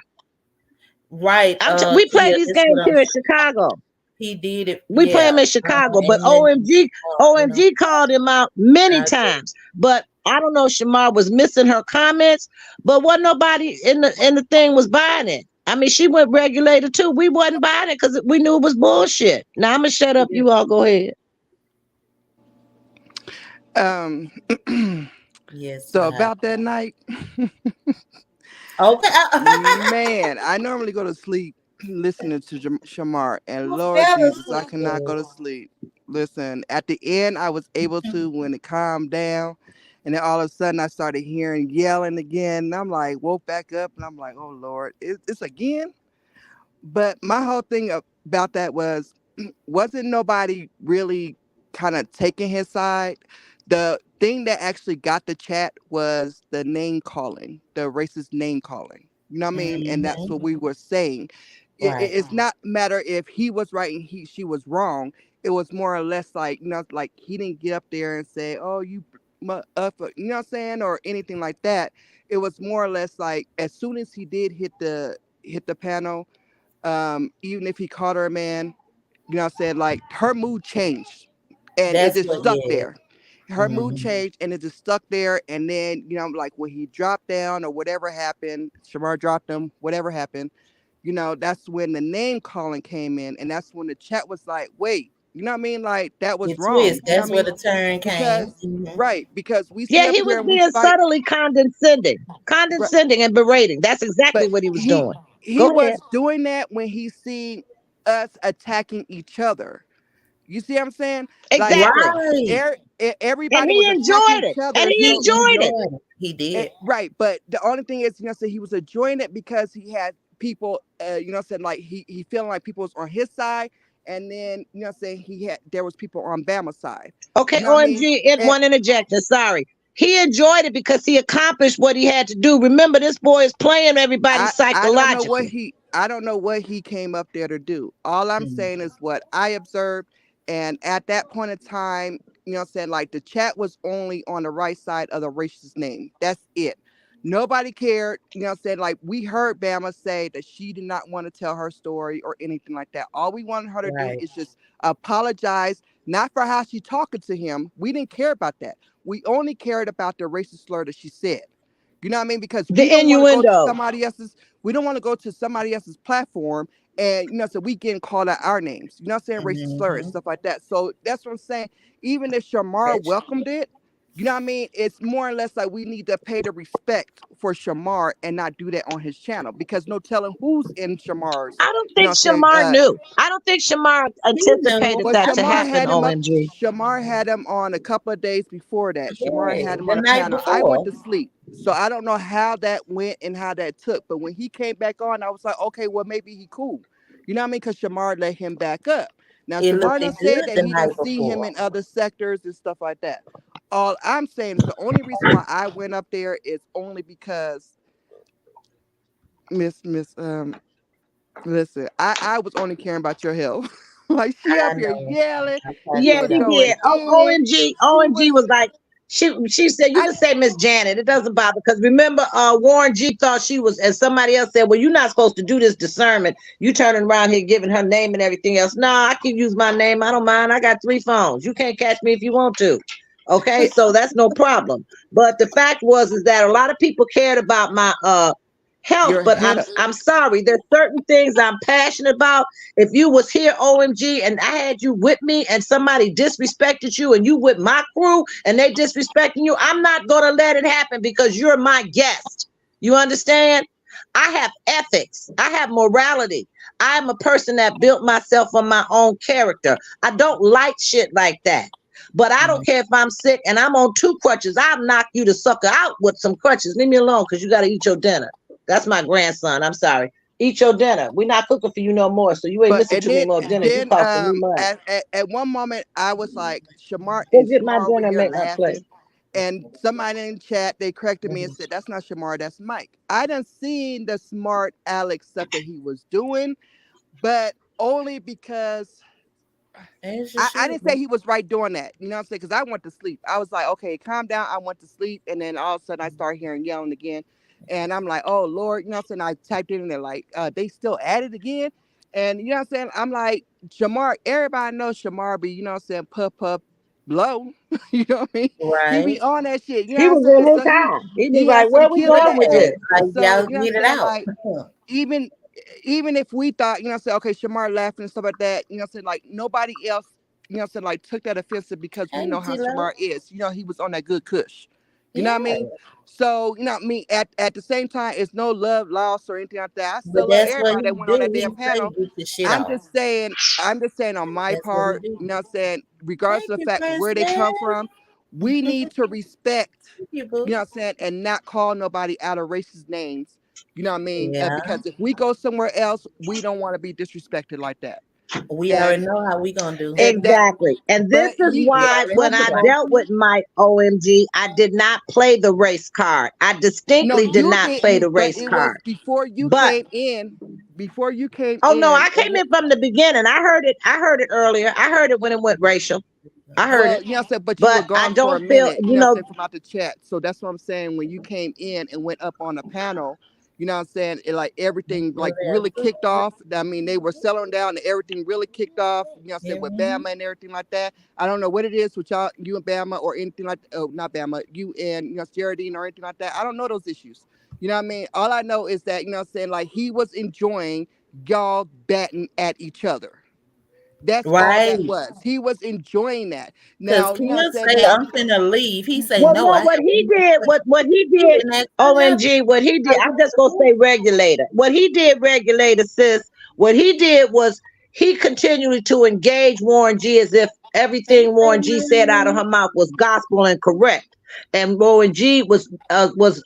S1: Right,
S3: We play
S1: Kia,
S3: these
S1: this what
S3: games
S1: I'm
S3: here in
S1: saying.
S3: Chicago.
S1: He did it,
S3: We play
S1: yeah.
S3: them in Chicago, but
S1: And then
S3: OMG called him out many
S1: I agree.
S3: times. But I don't know, Shamar was missing her comments, but wasn't nobody in the thing was buying it. I mean, she went regulated too. We wasn't buying it because we knew it was bullshit. Now I'm gonna shut up.
S1: Yeah.
S3: You all go ahead.
S2: um,
S1: Yes,
S2: so
S1: what happened?
S2: about that night,
S1: Okay.
S2: man, I normally go to sleep listening to Shamar, and
S1: You
S2: Lord
S1: fell
S2: Jesus, I
S1: asleep.
S2: cannot go to sleep. Listen, at the end, I was able to when it calmed down, and then all of a sudden, I started hearing yelling again, and I'm like, woke back up, and I'm like, oh Lord, it's again. But my whole thing about that was, wasn't nobody really kind of taking his side. The thing that actually got the chat was the name calling, the racist name calling. You know what I mean? And that's
S1: Hmm.
S2: what we were saying.
S1: Right.
S2: It's not matter if he was right and she was wrong. It was more or less like, like he didn't get up there and say, "Oh, you you know what I'm saying," or anything like that. It was more or less like as soon as he did hit the panel, even if he called her a man, you know what I'm saying? Like her mood changed and it
S1: That's
S2: just
S1: what.
S2: stuck
S1: Yeah.
S2: there. Her mood
S1: Hmm.
S2: changed and it just stuck there. And then, like when he dropped down or whatever happened, Shamar dropped him, whatever happened, that's when the name calling came in. And that's when the chat was like, wait, you know what I mean? Like that was
S1: It
S2: wrong.
S1: twist.
S2: You know what
S1: That's
S2: I
S1: where
S2: mean?
S1: the turn came.
S2: Because, right, because we sit
S3: Yeah,
S2: up
S3: he
S2: here
S3: was
S2: and we
S3: being
S2: fight.
S3: subtly condescending,
S2: Right,
S3: condescending and berating. That's exactly
S2: but
S3: what he was
S2: he
S3: doing.
S2: he
S3: Go ahead.
S2: was doing that when he seen us attacking each other. You see what I'm saying? Like
S3: Exactly.
S1: Right.
S3: And
S2: everybody
S3: he
S2: was attacking
S3: enjoyed it.
S2: each
S3: And
S2: other.
S3: he
S1: He
S2: So
S3: enjoyed it.
S1: enjoyed it. He did.
S2: right, but the only thing is, so he was enjoying it because he had people, said like he feeling like people was on his side, and then saying there was people on Bama's side.
S3: Okay,
S2: You know what I mean?
S3: OMG, it
S2: And
S3: one interjection. Sorry. He enjoyed it because he accomplished what he had to do. Remember, this boy is playing everybody
S2: I don't know what
S3: psychologically.
S2: he came up there to do. All I'm
S1: Mhm.
S2: saying is what I observed, and at that point in time, saying like the chat was only on the right side of the racist name. That's it. Nobody cared. Saying like we heard Bama say that she did not want to tell her story or anything like that. All we wanted her to do
S1: Right.
S2: is just apologize, not for how she talking to him. We didn't care about that. We only cared about the racist slur that she said. You know what I mean? Because
S3: The
S2: we don't want to go to
S3: innuendo.
S2: somebody else's platform and so we getting called out our names. You know what I'm saying? Racist slur and
S1: Hmm.
S2: stuff like that. So that's what I'm saying. Even if Shamar
S1: That's
S2: welcomed it,
S4: You know what I mean? It's more or less like we need to pay the respect for Shamar and not do that on his channel because no telling who's in Shamar's,
S3: I don't
S4: you know
S3: think
S4: what I'm saying?
S3: Shamar knew. I don't think Shamar
S1: He knew.
S3: anticipated
S4: Well,
S3: that to
S4: Shamar
S3: happen,
S4: had him up.
S3: OMG.
S4: Shamar had him on a couple of days before that. Shamar
S1: Yeah,
S4: had him
S1: the
S4: on a
S1: night
S4: panel. I went
S1: before.
S4: to sleep. So I don't know how that went and how that took. But when he came back on, I was like, okay, well, maybe he cool. You know what I mean? Because Shamar let him back up. Now,
S1: It looked
S4: Shamar done said
S1: good
S4: that
S1: the
S4: he done
S1: night
S4: see him
S1: before.
S4: in other sectors and stuff like that. All I'm saying is the only reason why I went up there is only because Miss listen, I was only caring about your health. Like she
S1: I
S4: up here
S1: know.
S4: yelling,
S1: I
S4: she
S1: typed
S3: Yeah,
S4: was
S1: it
S3: she
S1: out.
S4: going
S3: did.
S4: in, she
S3: OMG
S4: was
S3: was like, she said, you
S4: I
S3: can say Miss Janet. It doesn't bother. Because remember, Warren G thought she was, and somebody else said, well, you're not supposed to do this discernment. You turning around here giving her name and everything else. No, I can use my name. I don't mind. I got 3 phones. You can't catch me if you want to. Okay, so that's no problem. But the fact was is that a lot of people cared about my health,
S4: your
S3: but
S4: health.
S3: I'm sorry. There's certain things I'm passionate about. If you was here, OMG, and I had you with me and somebody disrespected you and you with my crew and they disrespecting you, I'm not gonna let it happen because you're my guest. You understand? I have ethics. I have morality. I'm a person that built myself on my own character. I don't like shit like that. But I don't
S1: Mm.
S3: care if I'm sick and I'm on 2 crutches. I'll knock you the sucker out with some crutches. Leave me alone because you got to eat your dinner. That's my grandson. I'm sorry. Eat your dinner. We're not cooking for you no more. So you ain't
S4: But
S3: missing too many more dinners. You
S4: then
S3: costing me money.
S4: at one moment I was like,
S3: Go
S4: Is
S3: get my
S4: Shamar over
S3: dinner and
S4: here
S3: make my plate.
S4: laughing? And somebody in the chat they corrected me and
S3: Mhm.
S4: said, that's not Shamar, that's Mike. I done seen the smart Alex stuff that he was doing, but only because
S1: As you
S4: I
S1: should
S4: didn't say
S1: be.
S4: he was right doing that. You know what I'm saying? Because I went to sleep. I was like, okay, calm down. I went to sleep. And then all of a sudden I started hearing yelling again. And I'm like, oh, Lord. You know what I'm saying? I typed it in there like, they still at it again. And you know what I'm saying? I'm like, Shamar, everybody knows Shamar be, you know what I'm saying, pup, blow. You know what I mean? He be
S1: Right.
S4: on that shit. You know
S3: He
S4: what I'm
S3: was
S4: saying?
S3: in his
S4: So
S3: high. He was
S4: he
S3: like,
S4: has some
S3: where we
S4: killing
S3: going
S4: that
S3: with
S1: Yeah.
S3: this?
S4: shit.
S1: Like
S4: So,
S1: y'all
S4: you know what
S1: get
S4: I'm
S1: it
S4: saying?
S1: out.
S4: Like, even even if we thought, you know what I'm saying, okay, Shamar laughing and stuff like that, you know what I'm saying, like nobody else, you know what I'm saying, like took that offensive because we
S1: Hey,
S4: know how
S1: Tilo.
S4: Shamar is. You know, he was on that good kush. You know what I
S1: Yeah.
S4: mean? So, you know what I mean? At the same time, it's no love lost or anything like that. I
S1: But
S4: still love
S1: that's what
S4: everybody
S1: he
S4: that went on that
S1: do.
S4: damn
S1: He say
S4: panel.
S1: get the shit off.
S4: I'm just saying on my
S1: That's what he
S4: part,
S1: do.
S4: you know what I'm saying, regardless
S1: Thank
S4: of the
S1: you,
S4: fact where they
S1: Princess.
S4: come from, we need to respect,
S1: Thank you,
S4: you know
S1: boo.
S4: what I'm saying, and not call nobody out of racist names. You know what I mean?
S1: Yeah.
S4: Because if we go somewhere else, we don't want to be disrespected like that.
S1: We already
S4: And
S1: know how we gonna do.
S4: that,
S3: Exactly. And this
S4: but
S3: is
S4: he,
S1: We
S3: why
S1: already
S3: when
S4: but the
S3: I
S1: know.
S3: dealt with
S4: only,
S3: Mike OMG, I did not play the race card. I
S4: no,
S3: distinctly did
S4: you
S3: not play
S4: didn't,
S3: the
S4: but
S3: race
S4: it was
S3: card.
S4: before you
S3: But
S4: came in, before you came
S3: oh no,
S4: in,
S3: I came in from the beginning. I heard it. I heard it earlier. I heard it when it went racial. I heard
S4: well,
S3: it.
S4: you know what I'm saying, but you were
S3: But I
S4: gone for a
S3: don't feel,
S4: minute, you know what I'm saying, from out the chat. So that's what I'm saying. When you came in and went up on the panel, you know what I'm saying, it like everything
S1: Still
S4: like
S1: there
S4: really
S1: too.
S4: kicked off. I mean, they were settling down and everything really kicked off, you know what I'm saying,
S1: Yeah.
S4: with Bama and everything like that. I don't know what it is with y'all, you and Bama or anything like oh not Bama, you and you know Geraldine or anything like that. I don't know those issues. You know what I mean? All I know is that, you know what I'm saying, like he was enjoying y'all batting at each other. That's all
S1: Right.
S4: that was. He was enjoying that.
S1: Cause
S4: Now, you know what I'm
S1: Kim
S4: saying?
S1: say
S4: Now,
S1: I'm finna leave. He say
S3: well,
S1: no.
S3: no,
S1: I
S3: what he
S1: haven't.
S3: did, what he
S1: He
S3: did,
S1: didn't ask for help.
S3: OMG, what he did, I'm just gonna say regulator. What he did, regulator, sis, what he did was he continued to engage Warren G as if
S1: Hey,
S3: everything Warren G said out of
S1: Raymond.
S3: her mouth was gospel and correct. And Warren G was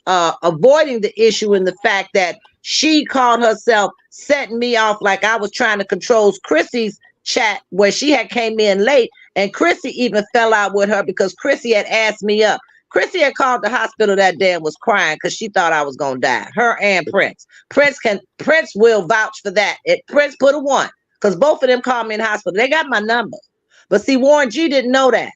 S3: avoiding the issue in the fact that she called herself setting me off like I was trying to control Chrissy's chat where she had came in late and Chrissy even fell out with her because Chrissy had asked me up. Chrissy had called the hospital that day and was crying because she thought I was gonna die. Her and Prince. Prince will vouch for that. Prince put a 1 because both of them called me in the hospital. They got my number. But see, Warren G didn't know that.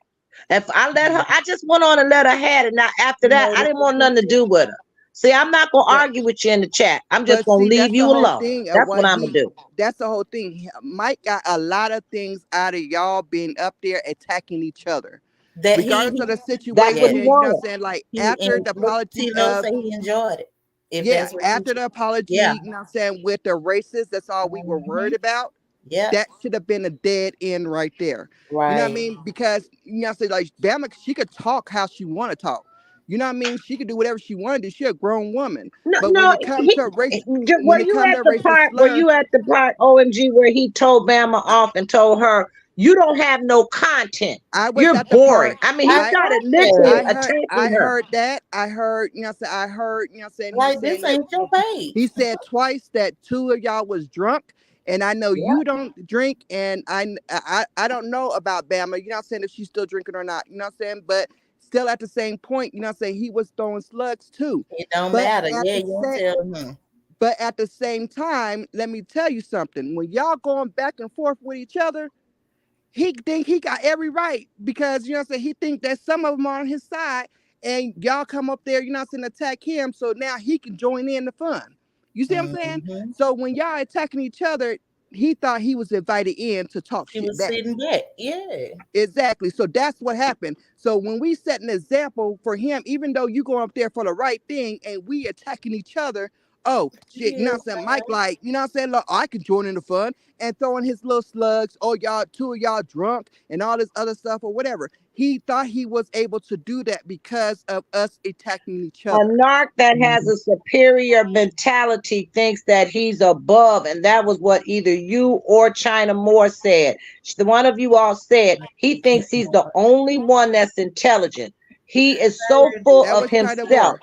S3: If I let her, I just went on and let her have it. Now after
S1: You
S3: that,
S1: know
S3: I
S1: this
S3: didn't
S1: is
S3: want
S1: his
S3: nothing to do with her. See, I'm not gonna
S4: but
S3: argue with you in the chat. I'm just
S4: but
S3: gonna
S4: see,
S3: leave
S4: that's the
S3: you
S4: whole
S3: alone.
S4: thing of
S3: That's what
S4: what
S3: I'm gonna
S4: he.
S3: do.
S4: That's the whole thing. Mike got a lot of things out of y'all being up there attacking each other,
S1: that
S4: regardless of the
S3: That's what he
S1: yes.
S4: situation. You know what I'm
S3: wanted.
S4: saying? Like
S1: He
S4: after
S1: and
S4: the apology
S1: Tilo
S4: of
S1: say he enjoyed it. If
S4: yeah,
S1: that's what he
S4: after the
S1: yeah.
S4: apology, you know what I'm saying, with the racists, that's all we were
S1: Hmm.
S4: worried about.
S1: Yep.
S4: That should have been a dead end right there. You know what I
S1: Right.
S4: mean? Because say like Bama, she could talk how she want to talk. You know what I mean? She could do whatever she wanted to. She a grown woman.
S3: No,
S4: But when
S3: no.
S4: it comes to race, when
S3: Were
S4: it
S3: you
S4: comes
S3: at
S4: to
S3: the
S4: racial
S3: part? Were
S4: slur,
S3: you at the part? OMG, where he told Bama off and told her, "You don't have no content.
S4: I was
S3: You're
S4: at the
S3: boring."
S4: part.
S3: I mean, he
S1: I
S4: I
S3: started literally
S1: know.
S4: I
S3: attacking her.
S4: heard that. I heard, I heard, he
S1: Like this
S4: saying that
S1: ain't your
S4: he
S1: page.
S4: said twice that two of y'all was drunk. And I know
S3: Yeah.
S4: you don't drink, and I don't know about Bama. You know what I'm saying, if she's still drinking or not. You know what I'm saying? But still at the same point, you know what I'm saying, he was throwing slugs too.
S1: It don't
S4: But
S1: matter.
S4: at
S1: Yeah,
S4: the
S1: you don't
S4: same
S1: tell him.
S4: but at the same time, let me tell you something. When y'all going back and forth with each other, he think he got every right because you know what I'm saying, he think that some of them are on his side and y'all come up there, you know what I'm saying, attack him so now he can join in the fun. You see what I'm saying?
S1: Hmm.
S4: So when y'all attacking each other, he thought he was invited in to talk
S1: She
S4: shit
S1: was
S4: back.
S1: sitting back. Yeah.
S4: Exactly. So that's what happened. So when we set an example for him, even though you go up there for the right thing and we attacking each other, oh shit, you know
S1: Yeah.
S4: what I'm saying? Mike, like, you know what I'm saying? Look, I can join in the fun and throwing his little slugs, oh y'all, two of y'all drunk and all this other stuff or whatever. He thought he was able to do that because of us attacking each
S3: A
S4: other.
S3: narc that has
S1: Mhm.
S3: a superior mentality thinks that he's above, and that was what either you or China Moore said. The one of you all said he thinks he's the only one that's intelligent. He is so full
S4: That
S3: of
S4: was China
S3: himself
S4: Moore.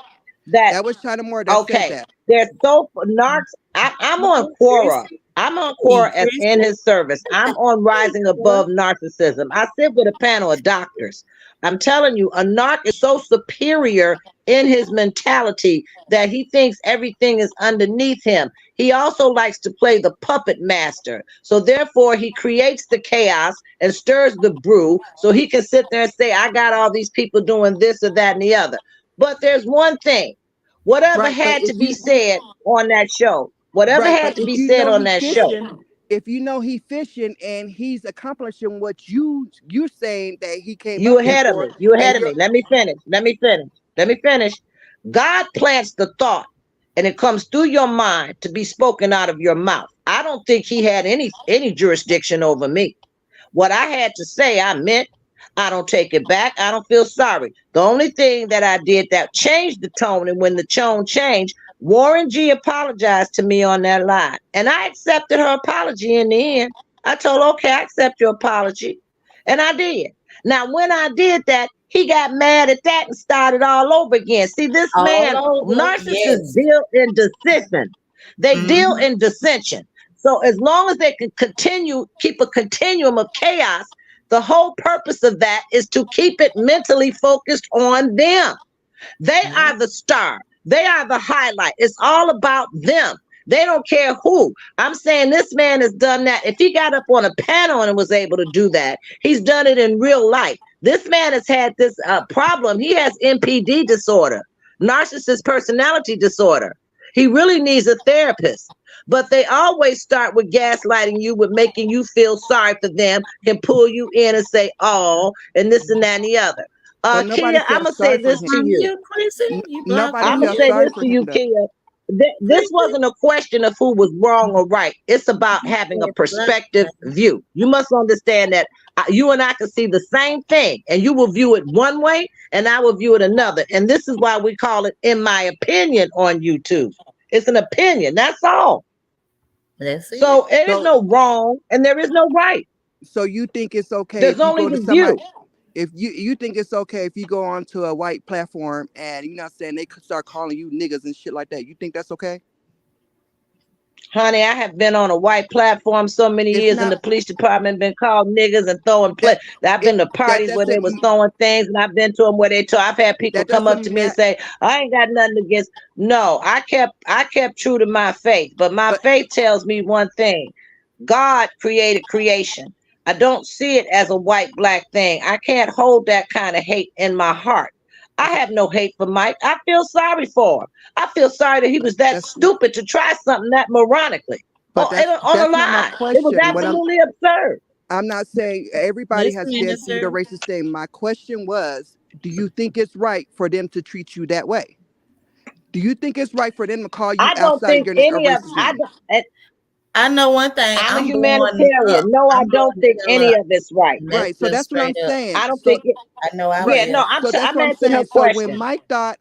S3: that
S4: That was China Moore that said
S3: okay,
S4: that.
S3: they're so narcs. I'm on Quora. I'm on Quora as in
S1: Chrissy.
S3: his service. I'm on Rising Above Narcissism. I sit with a panel of doctors. I'm telling you, a narc is so superior in his mentality that he thinks everything is underneath him. He also likes to play the puppet master. So therefore, he creates the chaos and stirs the brew so he can sit there and say, I got all these people doing this or that and the other. But there's one thing. Whatever
S4: Right. But
S3: had to
S4: if
S3: be
S4: you
S3: said on that show, whatever
S4: Right, but
S3: had to
S4: if
S3: be
S4: you
S3: said
S4: know
S3: on
S4: he
S3: that show,
S4: fishing, if you know he fishing and he's accomplishing what you're saying that he came
S3: you
S4: up there
S3: ahead of
S4: for,
S3: me. You ahead
S4: and
S3: of
S4: you're
S3: me. Let me finish. Let me finish. Let me finish. God plants the thought and it comes through your mind to be spoken out of your mouth. I don't think he had any jurisdiction over me. What I had to say, I meant. I don't take it back. I don't feel sorry. The only thing that I did that changed the tone, and when the tone changed, Warren G apologized to me on that line. And I accepted her apology in the end. I told her, okay, I accept your apology. And I did. Now, when I did that, he got mad at that and started all over again. See, this
S1: All
S3: man,
S1: over.
S3: narcissists
S1: Yes.
S3: deal in decision. They deal
S1: Hmm.
S3: in dissension. So as long as they can continue, keep a continuum of chaos, the whole purpose of that is to keep it mentally focused on them. They
S1: Yeah.
S3: are the star. They are the highlight. It's all about them. They don't care who. I'm saying this man has done that. If he got up on a panel and was able to do that, he's done it in real life. This man has had this problem. He has NPD disorder, narcissist personality disorder. He really needs a therapist. But they always start with gaslighting you, with making you feel sorry for them, can pull you in and say, oh, and this and that and the other.
S4: but nobody
S3: Kia, I'm
S4: felt
S3: gonna say
S4: sorry for
S3: this to
S4: him.
S3: you.
S1: You, Chrissy? You blocked
S4: Nobody
S3: I'm
S1: him
S3: gonna
S4: felt
S3: say
S1: yet?
S4: sorry
S3: this
S4: for
S3: to
S4: him
S3: you,
S4: though.
S3: Kia. This
S1: Chrissy?
S3: wasn't a question of who was wrong or right. It's about having a
S1: Yes, blocked
S3: perspective
S1: him.
S3: view. You must understand that you and I can see the same thing, and you will view it one way, and I will view it another. And this is why we call it, in my opinion, on YouTube. It's an opinion. That's all.
S1: That's it.
S3: So there is
S4: So
S3: no wrong, and there is no right.
S4: so you think it's okay
S3: There's
S4: if you
S3: only
S4: go to
S3: the
S4: somebody,
S3: view.
S4: if you think it's okay if you go onto a white platform and you know what I'm saying, they could start calling you niggas and shit like that. You think that's okay?
S3: Honey, I have been on a white platform so many
S4: It's
S3: years in
S4: not
S3: the police department, been called niggas and throwing play.
S4: that
S3: I've
S4: it
S3: been to
S4: that
S3: parties where they
S4: doesn't
S3: was throwing things, and I've been to them where they told. I've had people
S4: that
S3: come up
S4: doesn't
S3: to
S4: mean
S3: me and
S4: that.
S3: say, "I ain't got nothing against." No, I kept true to my faith, but my
S4: But
S3: faith tells me one thing: God created creation. I don't see it as a white black thing. I can't hold that kind of hate in my heart. I have no hate for Mike. I feel sorry for him. I feel sorry that he was that
S4: that's
S3: stupid to try something that moronically
S4: but
S3: on a
S4: that's not my
S3: lie. It was
S4: question.
S3: absolutely absurd.
S4: I'm not saying everybody has been
S1: Listening,
S4: through the
S1: sir.
S4: racist thing. My question was, do you think it's right for them to treat you that way? Do you think it's right for them to call you
S3: I don't
S4: outside
S3: think
S4: your a
S3: any of
S4: racist
S3: I
S4: name?
S3: don't.
S1: I know one thing.
S3: I'm a
S1: I'm blowing
S3: humanitarian.
S1: up.
S3: No, I
S1: I'm blowing
S3: don't think
S1: the hell
S3: any
S1: up.
S3: of it's right.
S1: And that's
S4: Right. So
S1: just
S4: that's what I'm
S1: straight up.
S4: saying.
S3: I don't
S4: So
S3: think it.
S1: I know I
S3: Yeah,
S4: right.
S3: no,
S1: will.
S4: So that's
S3: I'm
S4: what I'm
S3: answering her
S4: saying. So
S3: question.
S4: When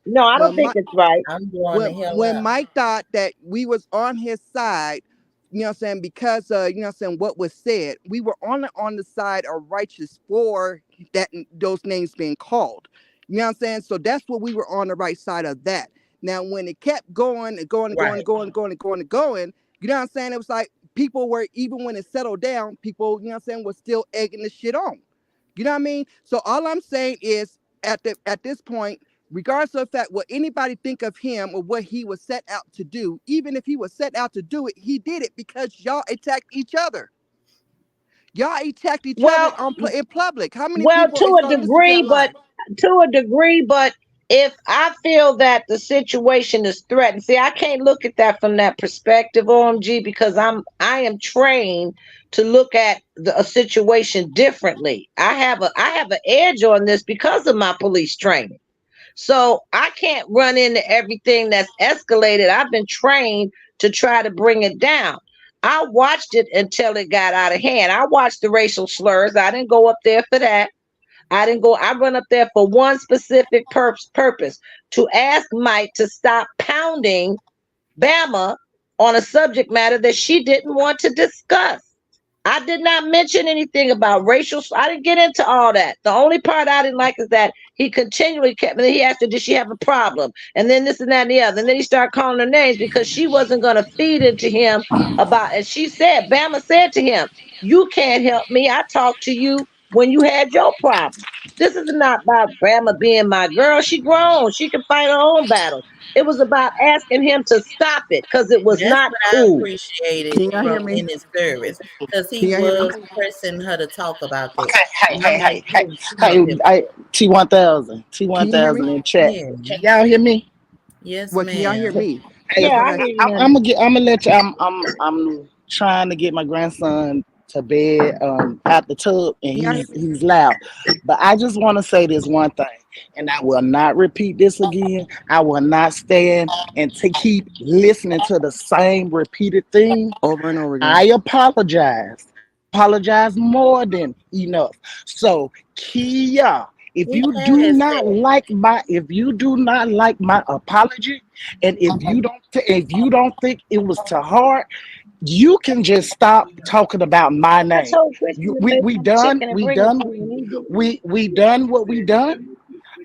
S3: No, I don't think
S4: Mike
S3: it's right.
S1: I'm blowing the hell up.
S4: Mike thought that we was on his side, you know what I'm saying, because you know what I'm saying, what was said, we were on the side of righteous for that those names being called. You know what I'm saying? So that's what we were on the right side of that. Now when it kept going and going and going and
S1: Right.
S4: going and going and going and going, you know what I'm saying? It was like people were, even when it settled down, people, you know what I'm saying, was still egging the shit on. You know what I mean? So all I'm saying is at this point, regardless of the fact what anybody think of him or what he was set out to do, even if he was set out to do it, he did it because y'all attacked each other. Y'all attacked each other
S3: Well,
S4: in public. How many
S3: well,
S4: people is gonna listen to that lie?
S3: to a degree, but if I feel that the situation is threatened, see, I can't look at that from that perspective, OMG, because I am trained to look at a situation differently. I have an edge on this because of my police training. So I can't run into everything that's escalated. I've been trained to try to bring it down. I watched it until it got out of hand. I watched the racial slurs. I didn't go up there for that. I run up there for one specific purpose, to ask Mike to stop pounding Bama on a subject matter that she didn't want to discuss. I did not mention anything about racial. I didn't get into all that. The only part I didn't like is that he continually kept. And then he asked her, "Did she have a problem?" And then this and that and the other. And then he started calling her names because she wasn't going to feed into him about. And she said, Bama said to him, "You can't help me. I talked to you when you had your problem. This is not about Bama being my girl. She grown. She can fight her own battles. It was about asking him to stop it because it was
S1: That's
S3: not
S1: what I
S3: cool."
S1: appreciated
S4: Can y'all
S1: from
S4: hear me?
S1: in his service because he
S4: Can y'all hear me?
S1: was pressing her to talk about that.
S2: Okay, hey,
S1: And I'm
S2: hey,
S1: like,
S2: hey, hey,
S1: oh, she know
S2: hey,
S1: different.
S2: I, T1000,
S4: Can you hear
S2: T1000
S4: me?
S2: in chat.
S1: Yeah.
S2: Can y'all hear me?
S1: Yes,
S4: Well, can y'all hear
S1: ma'am.
S4: me?
S3: Yeah,
S4: That's
S2: Hey,
S4: what
S3: I
S4: I.
S3: hear you, honey.
S2: I'm gonna let you. I'm trying to get my grandson to bed out the tub, and
S4: Can y'all hear me?
S2: he's loud. But I just want to say this one thing, and I will not repeat this again. I will not stand and to keep listening to the same repeated thing.
S4: Over and over again.
S2: I apologize. Apologize more than enough. So, Kia,
S1: He has that.
S2: if you do not like my apology, and if you don't think it was too hard, you can just stop talking about my
S3: I
S2: name.
S3: told Christian to make
S2: We
S3: some chicken and
S2: we
S3: bring it
S2: done
S3: to me.
S2: we done what we done.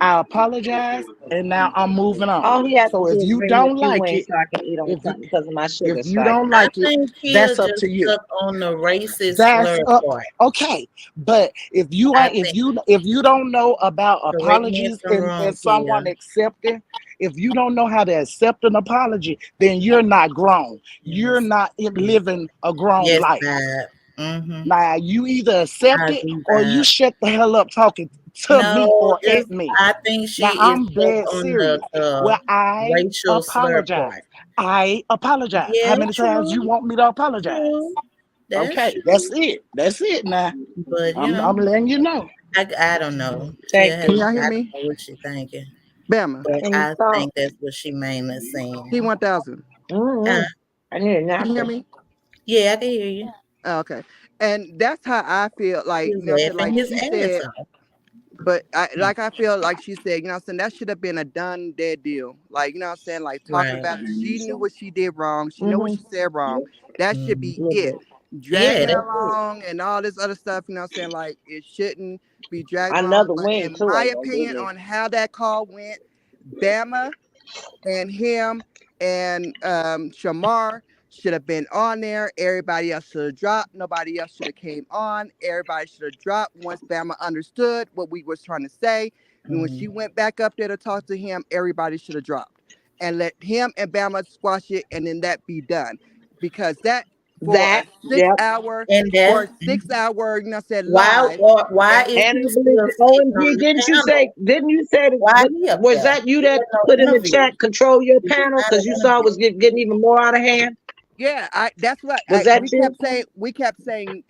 S2: I apologize, and now I'm moving on.
S3: All he has to
S2: So
S3: do
S2: if
S3: is
S2: you
S3: bring me a
S2: don't
S3: few
S2: like
S3: wings
S2: it,
S3: so I can eat on
S2: if you
S3: something because of my
S2: if
S3: sugar
S2: you
S3: spike.
S2: don't
S1: I
S2: like it,
S1: think Kia
S2: that's up
S1: just
S2: to you.
S1: stuck on the racist
S2: That's
S1: slur
S2: up.
S1: part.
S2: Okay, but
S1: I think,
S2: if you don't know about
S1: correct me if
S2: apologies
S1: I'm wrong,
S2: and
S1: Kia.
S2: someone accepting, if you don't know how to accept an apology, then you're not grown. You're
S1: Yes.
S2: not
S1: Yes.
S2: living a grown
S1: Yes,
S2: life.
S1: Bab. Mm-hmm.
S2: Now you either accept
S1: I
S2: it
S1: agree,
S2: or you
S1: Bab.
S2: shut the hell up talking to me
S1: No,
S2: or
S1: just
S2: at me.
S1: I think
S2: Now
S1: she is
S2: I'm
S1: stuck
S2: dead
S1: on the
S2: serious. Well, I
S1: racial slur
S2: apologize.
S1: part.
S2: I apologize.
S1: Yeah,
S2: How many times you
S1: true,
S2: want me to apologize?
S1: true. That's
S2: Okay, that's
S1: true.
S2: it. That's it now.
S1: But
S2: I'm letting you know.
S1: I don't know. Kia
S3: Thank
S1: has
S4: Can
S3: you.
S4: y'all hear
S1: I
S4: me?
S1: don't know what she's thinking,
S4: Bama.
S1: but
S3: And you
S1: I
S3: saw.
S1: think that's what she mainly saying.
S4: T1000.
S1: Uh,
S3: I need a
S4: Can you hear
S3: napkin.
S4: me?
S1: yeah, I can hear you.
S4: Oh, okay. And that's how I feel.
S1: He
S4: Like,
S1: was
S4: you know, what I'm saying,
S1: laughing
S4: like
S1: his
S4: she
S1: ass
S4: said,
S1: off.
S4: but I feel like she said, you know what I'm saying, that should have been a done dead deal. Like, you know what I'm saying, like talking
S1: Right.
S4: about it. She knew what she did wrong. She know what
S3: Mm-hmm.
S4: she said wrong. That should
S1: Mm.
S4: be it.
S1: Yeah,
S4: Dragging
S1: that's it.
S4: along and all this other stuff, you know what I'm saying, like it shouldn't be dragged along.
S3: Another
S4: But
S3: wing
S4: in
S3: too.
S4: my
S3: I'm gonna
S4: opinion
S3: get it.
S4: on how that call went, Bama and him and Shamar should have been on there. Everybody else should have dropped. Nobody else should have came on. Everybody should have dropped once Bama understood what we was trying to say. And when
S1: Mm.
S4: she went back up there to talk to him, everybody should have dropped and let him and Bama squash it, and then that be done. Because that for a
S3: That,
S4: six
S3: yep.
S4: hour
S1: And
S4: for
S1: that's
S4: a 6 hour, you know, said
S1: why.
S4: live.
S1: Why
S4: And
S1: is
S3: And
S1: he
S3: I believe
S1: still sitting
S3: OMG,
S1: on the panel?
S3: didn't you say
S1: Why
S3: that,
S1: he up
S3: was
S1: there?
S3: that you
S1: He
S3: that
S1: had no
S3: put in the
S1: interview.
S3: chat, control your
S1: It was
S3: panel?
S1: not
S3: Because you
S1: an
S3: saw it
S1: interview.
S3: was getting even more out of hand.
S4: yeah, I that's what
S3: Was that
S4: we
S3: you?
S4: kept saying. We kept saying,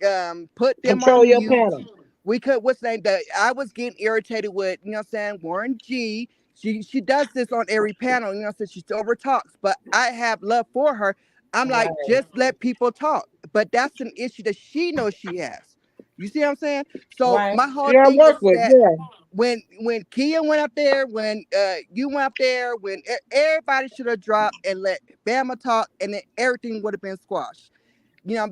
S4: put them
S3: Control
S4: on
S3: your
S4: mute.
S3: panel.
S4: We could what's the name that I was getting irritated with, you know what I'm saying, Warren G. She does this on every panel, you know what I'm saying? She over talks, but I have love for her. I'm like,
S1: Right.
S4: just let people talk. But that's an issue that she knows she has. You see what I'm saying? So
S1: Right.
S4: my whole
S3: Yeah, I
S4: thing
S3: work
S4: is
S3: with.
S4: that
S3: Yeah.
S4: when Kia went up there, when you went up there, when everybody should have dropped and let Bama talk, and then everything would have been squashed.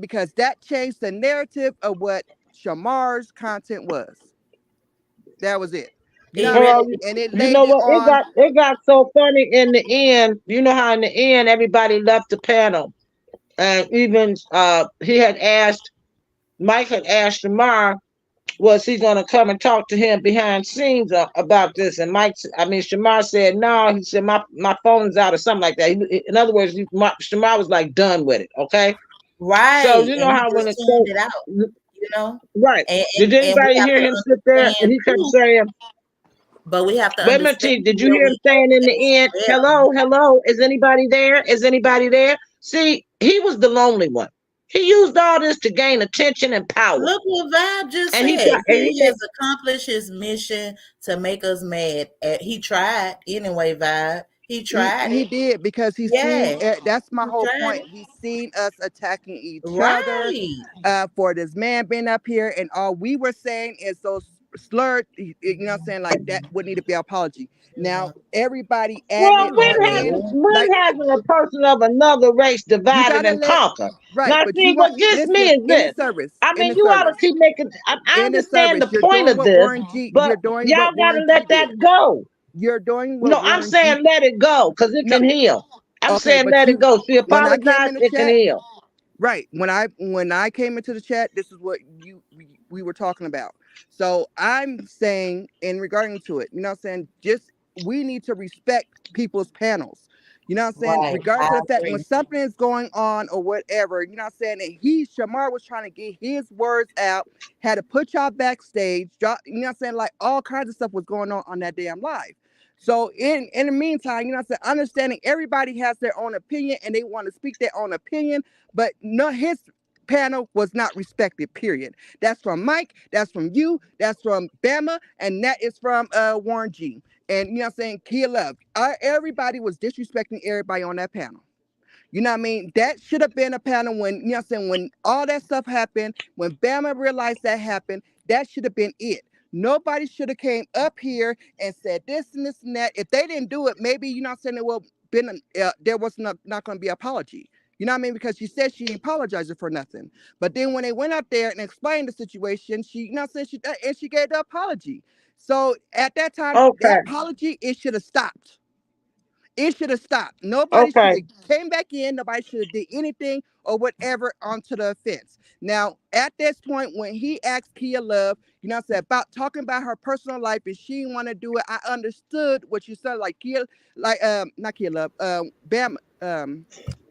S4: Because that changed the narrative of what Shamar's content was. That was it. You know
S1: It
S4: what I mean?
S1: really
S3: Well,
S4: And it
S3: you
S4: laid
S3: know
S4: it
S3: what? It
S4: on.
S3: got it got so funny in the end. You know how in the end everybody left the panel, and even he had asked Mike had asked Shamar, was he going to come and talk to him behind scenes about this? And Shamar said no. He said my phone's out or something like that. In other words, Shamar was like done with it. Okay, so
S1: right.
S3: you know
S1: And he
S3: how when
S1: just
S3: it's
S1: tuned
S3: so
S1: it out, you know?
S3: right.
S1: And
S3: Did
S1: we
S3: anybody
S1: have
S3: hear
S1: to
S3: him sit there and
S1: understand
S3: he kept
S1: too,
S3: saying,
S1: but we have to
S3: wait a minute,
S1: understand
S3: T, did you
S1: where
S3: hear him
S1: we
S3: saying in
S1: at
S3: the end,
S1: as well.
S3: hello, hello, is anybody there? Is anybody there? See, he was the lonely one. He used all this to gain attention and power.
S1: Look what Vibe just
S3: And he
S1: said.
S3: got and he
S1: He
S3: made
S1: has accomplished his mission to make us mad. He tried anyway, Vibe. He tried
S4: He
S1: it.
S4: did because he's seen.
S1: Yeah,
S4: That's my
S1: he
S4: whole
S1: tried
S4: point.
S1: it.
S4: He's seen us attacking each other
S1: Right.
S4: for this man being up here, and all we were saying is those slurred. You know what I'm saying? Like that would need to be an apology. Now everybody adding
S3: well,
S4: it on in.
S3: when
S4: Like
S3: hasn't a person of another race
S4: you
S3: divided
S4: gotta
S3: and
S4: let
S3: conquered?
S4: right,
S3: Now,
S4: but
S3: see,
S4: you gon'
S3: what gets me
S4: listen
S3: is
S4: in the
S3: this.
S4: service.
S3: I
S4: In
S3: mean,
S4: the
S3: you ought to
S4: service.
S3: keep making. I
S4: In the
S3: understand
S4: service.
S3: the
S4: You're
S3: point
S4: doing
S3: of
S4: what
S3: this,
S4: Warren G.
S3: but
S4: You're doing
S3: y'all
S4: what
S3: got to
S4: Warren G.
S3: let that
S4: did.
S3: go.
S4: You're doing
S3: No,
S4: what
S3: I'm
S4: Warren G.
S3: saying let it go because it
S4: No,
S3: can heal. I'm
S4: okay,
S3: saying
S4: but
S3: let it
S4: you.
S3: go. She
S4: When I came
S3: apologized,
S4: in the
S3: it can
S4: chat,
S3: heal.
S4: right. When I came into the chat, this is what we were talking about. So I'm saying in regarding to it, you know what I'm saying, just we need to respect people's panels. You know what I'm saying?
S1: Right.
S4: Regardless
S1: I
S4: of the fact when
S1: agree.
S4: something is going on or whatever, you know what I'm saying? And Shamar was trying to get his words out, had to put y'all backstage, you know what I'm saying? Like all kinds of stuff was going on that damn live. So in the meantime, you know what I'm saying, understanding everybody has their own opinion and they want to speak their own opinion, but no, his panel was not respected, period. That's from Mike, that's from you, that's from Bama, and that is from Warren G. And you know what I'm saying, Kia Love. Everybody was disrespecting everybody on that panel. You know what I mean? That should have been a panel when, you know what I'm saying, when all that stuff happened, when Bama realized that happened, that should have been it. Nobody should have came up here and said this and this and that. If they didn't do it, maybe, you know what I'm saying, it will been there was not going to be an apology. You know what I mean? Because she said she ain't apologizing for nothing. But then when they went up there and explained the situation, she, you know what I'm saying, she gave the apology. So at that time, that
S3: Okay,
S4: apology, it should have stopped. It should have stopped. Nobody should
S3: okay,
S4: have came back in. Nobody should have did anything or whatever onto the offense. Now, at this point, when he asked Kia Love, you know what I'm saying, about talking about her personal life and she didn't want to do it, I understood what you said, like Kia, like not Kia Love, Bama,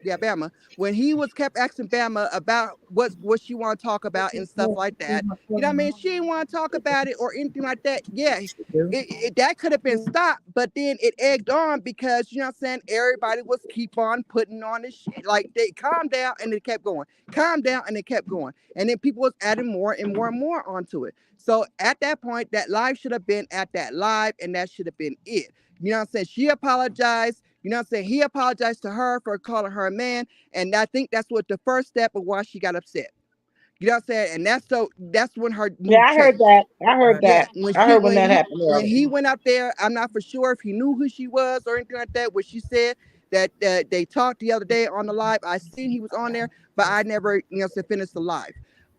S4: yeah, Bama. When he was kept asking Bama about what she want to talk about and stuff like that, you know what I mean? She didn't want to talk about it or anything like that. Yeah, that could have been stopped, but then it egged on because you know what I'm saying, everybody was keep on putting on this shit. Like they calmed down and it kept going. Calm down and it kept going. And then people was adding more and more and more onto it. So at that point, that live should have been at that live, and that should have been it. You know what I'm saying? She apologized. You know what I'm saying? He apologized to her for calling her a man. And I think that's what the first step of why she got upset. You know what I'm saying? And that's when her
S3: yeah,
S4: mood
S3: I heard
S4: changed.
S3: that. I heard
S4: Yeah,
S3: that. I heard when that happened
S4: when
S3: earlier.
S4: he went out there, I'm not for sure if he knew who she was or anything like that. What she said that they talked the other day on the live. I seen he was on there, but I never, you know, said finish the live.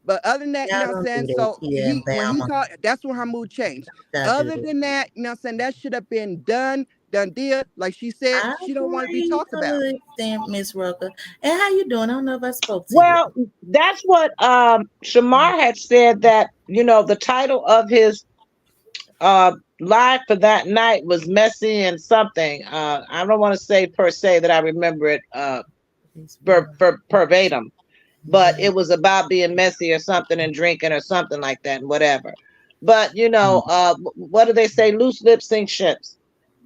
S4: But other than that, you
S1: Y'all
S4: know what I'm
S1: don't do
S4: saying?
S1: that,
S4: So
S1: Kia and
S4: when he
S1: Bama.
S4: called, that's when her mood changed.
S1: Y'all do
S4: Other
S1: that.
S4: than that, you know what I'm saying, that should have been done deal. Like she said,
S1: I
S4: she don't want to be
S1: agree
S4: talked
S1: to
S4: about.
S1: the extent, Miss Rucker. And how you doing? I don't know if I spoke to you.
S3: Well, that's what Shamar had said that, the title of his uh live for that night was messy and something. I don't want to say per se that I remember it verbatim, but it was about being messy or something and drinking or something like that and whatever. But what do they say? Loose lips sink ships.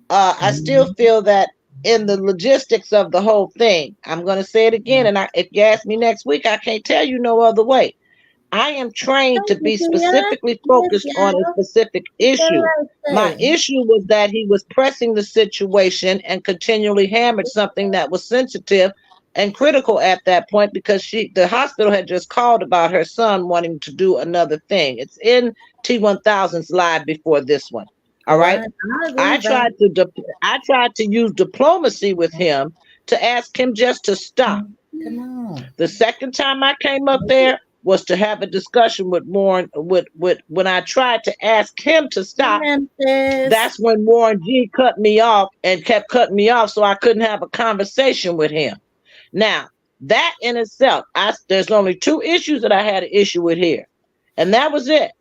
S3: I still feel that in the logistics of the whole thing, I'm going to say it again. And if you ask me next week, I can't tell you no other way. I am trained to
S1: Thank you,
S3: be
S1: Kia.
S3: specifically
S1: Yes,
S3: focused on a
S1: y'all.
S3: specific issue.
S1: What
S3: My
S1: did I
S3: issue was that he was pressing the situation and continually hammered something that was sensitive and critical at that point because the hospital had just called about her son wanting to do another thing. It's in T1000's live before this one. All right.
S1: Right. I agree,
S3: I
S1: baby.
S3: tried to I tried to use diplomacy with him to ask him just to stop.
S1: Come on.
S3: The second time I came up
S1: Make it
S3: there was to have a discussion with Warren. With when I tried to ask him to stop,
S1: manifest.
S3: that's when Warren G cut me off and kept cutting me off, so I couldn't have a conversation with him. Now, that in itself, there's only two issues that I had an issue with here, and that was it.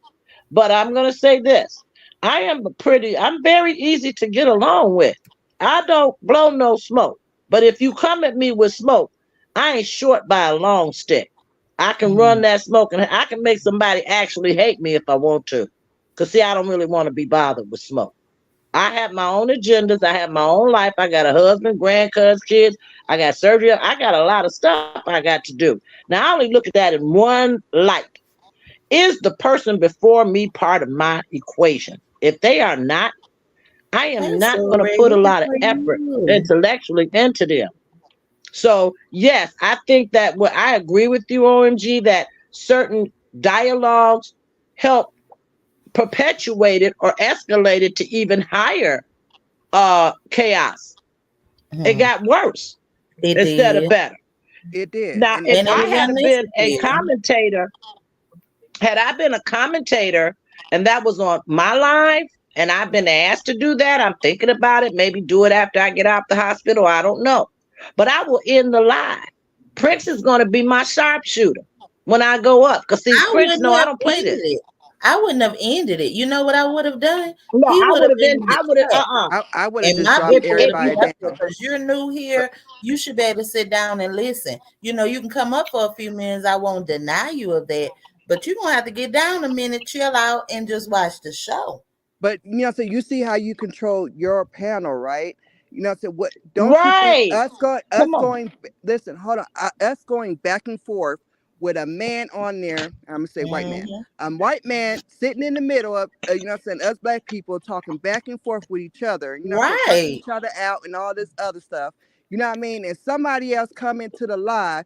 S3: But I'm going to say this. I'm very easy to get along with. I don't blow no smoke. But if you come at me with smoke, I ain't short by a long stick. I can run
S1: Mm.
S3: that smoke and I can make somebody actually hate me if I want to. Because, see, I don't really want to be bothered with smoke. I have my own agendas. I have my own life. I got a husband, grandkids, kids. I got surgery. I got a lot of stuff I got to do. Now, I only look at that in one light. Is the person before me part of my equation? If they are not, I am
S1: That's
S3: not
S1: so
S3: going to put a
S1: ready
S3: lot of
S1: for
S3: effort
S1: you.
S3: intellectually into them. So, yes, I think that what I agree with you, OMG, that certain dialogues help perpetuate it or escalate it to even higher chaos. It
S1: Hmm.
S3: got worse
S1: It
S3: instead of
S1: did.
S3: better.
S4: It did.
S3: Now, if
S4: And
S1: And it
S3: I
S1: was
S4: and
S3: had been a
S1: unnecessary.
S3: commentator, had I been a commentator and that was on my live and I've been asked to do that, I'm thinking about it, maybe do it after I get out the hospital. I don't know. But I will end the live. Prince is going to be my sharpshooter when I go up. Because, see,
S1: I
S3: Prince, no,
S1: wouldn't
S3: I
S1: have
S3: don't play
S1: ended
S3: this.
S1: it. I wouldn't have ended it. You know what I would have done?
S3: No,
S1: He
S3: I
S1: would
S3: would
S1: have
S3: have
S1: been
S3: been,
S1: in the
S3: I would have,
S1: chat.
S4: I would have
S1: And
S4: just
S1: my
S4: dropped
S1: people, if
S4: everybody
S1: you up there,
S4: down.
S1: because you're new
S4: But
S1: here, you should be able to sit down and listen. You know, you can come up for a few minutes. I won't deny you of that. But you're gonna have to get down a minute, chill out, and just watch the show.
S4: so you see how you control your panel, right? So what? Don't you think
S3: right. Come on.
S4: listen, hold on, us going back and forth with a man on there? I'm gonna say white man,
S1: Mhm.
S4: a white man sitting in the middle of, us black people talking back and forth with each other. Cussing
S1: Right.
S4: each other out and all this other stuff. You know what I mean? And somebody else come into the live.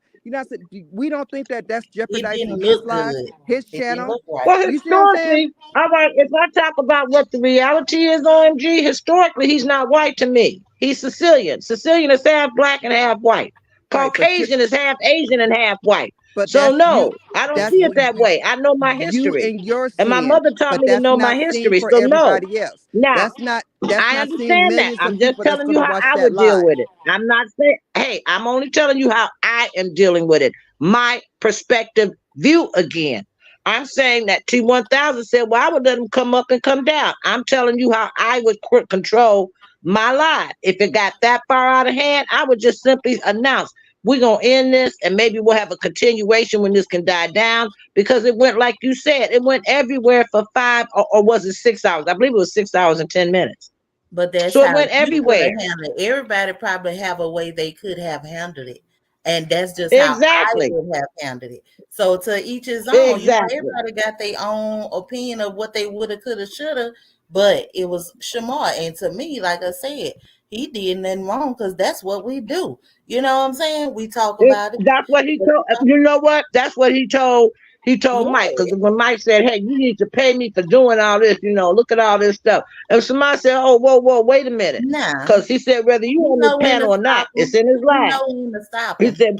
S4: We don't think that that's
S1: It
S4: jeopardizing
S1: didn't
S4: his
S1: look
S4: life,
S1: good.
S4: his
S1: It didn't
S4: channel.
S1: look right.
S3: Well,
S4: You see what I'm saying?
S3: historically, all right, if I talk about what the reality is, OMG, historically, he's not white to me. He's Sicilian. Sicilian is half black and half white.
S4: Right, but you
S3: Caucasian is half Asian and half white.
S4: but
S3: So,
S4: that's you.
S3: no, I don't
S4: That's
S3: see it that way. I know my
S4: you
S3: history.
S4: and your
S3: And my
S4: sin,
S3: mother taught
S4: but
S3: me to
S4: that's
S3: know my
S4: not seen
S3: history.
S4: for
S3: So, no.
S4: everybody else.
S3: Now,
S4: That's
S3: I
S4: not seeing
S3: understand that.
S4: millions of
S3: I'm just
S4: people that's
S3: telling you
S4: gonna
S3: how
S4: watch
S3: I
S4: that
S3: would deal
S4: live.
S3: with it. I'm not saying, hey, I'm only telling you how I am dealing with it. My perspective view again. I'm saying that T1000 said, well, I would let him come up and come down. I'm telling you how I would control my life. If it got that far out of hand, I would just simply announce, we're going to end this and maybe we'll have a continuation when this can die down because it went, like you said, it went everywhere for 5 or was it 6 hours? I believe it was 6 hours and 10 minutes.
S1: But that's
S3: So it
S1: how
S3: went
S1: you could
S3: everywhere.
S1: have handled it. Everybody probably have a way they could have handled it. And that's just how I
S3: Exactly.
S1: would have handled it. So to each his own,
S3: Exactly.
S1: everybody got their own opinion of what they woulda, coulda, shoulda. But it was Shamar. And to me, like I said, he did nothing wrong because that's what we do. You know what I'm saying? We talk about it.
S3: That's what he
S1: But,
S3: told. You know what? That's what he told. He told Mike because
S1: right.
S3: when Mike said, "Hey, you need to pay me for doing all this," look at all this stuff. And somebody said, "Oh, whoa, whoa, wait a minute,"
S1: Now,
S3: because he said whether you
S1: you
S3: on this
S1: know when to
S3: panel or not,
S1: stop
S3: it's
S1: him.
S3: in his
S1: You
S3: life.
S1: know when to stop
S3: He
S1: him.
S3: said,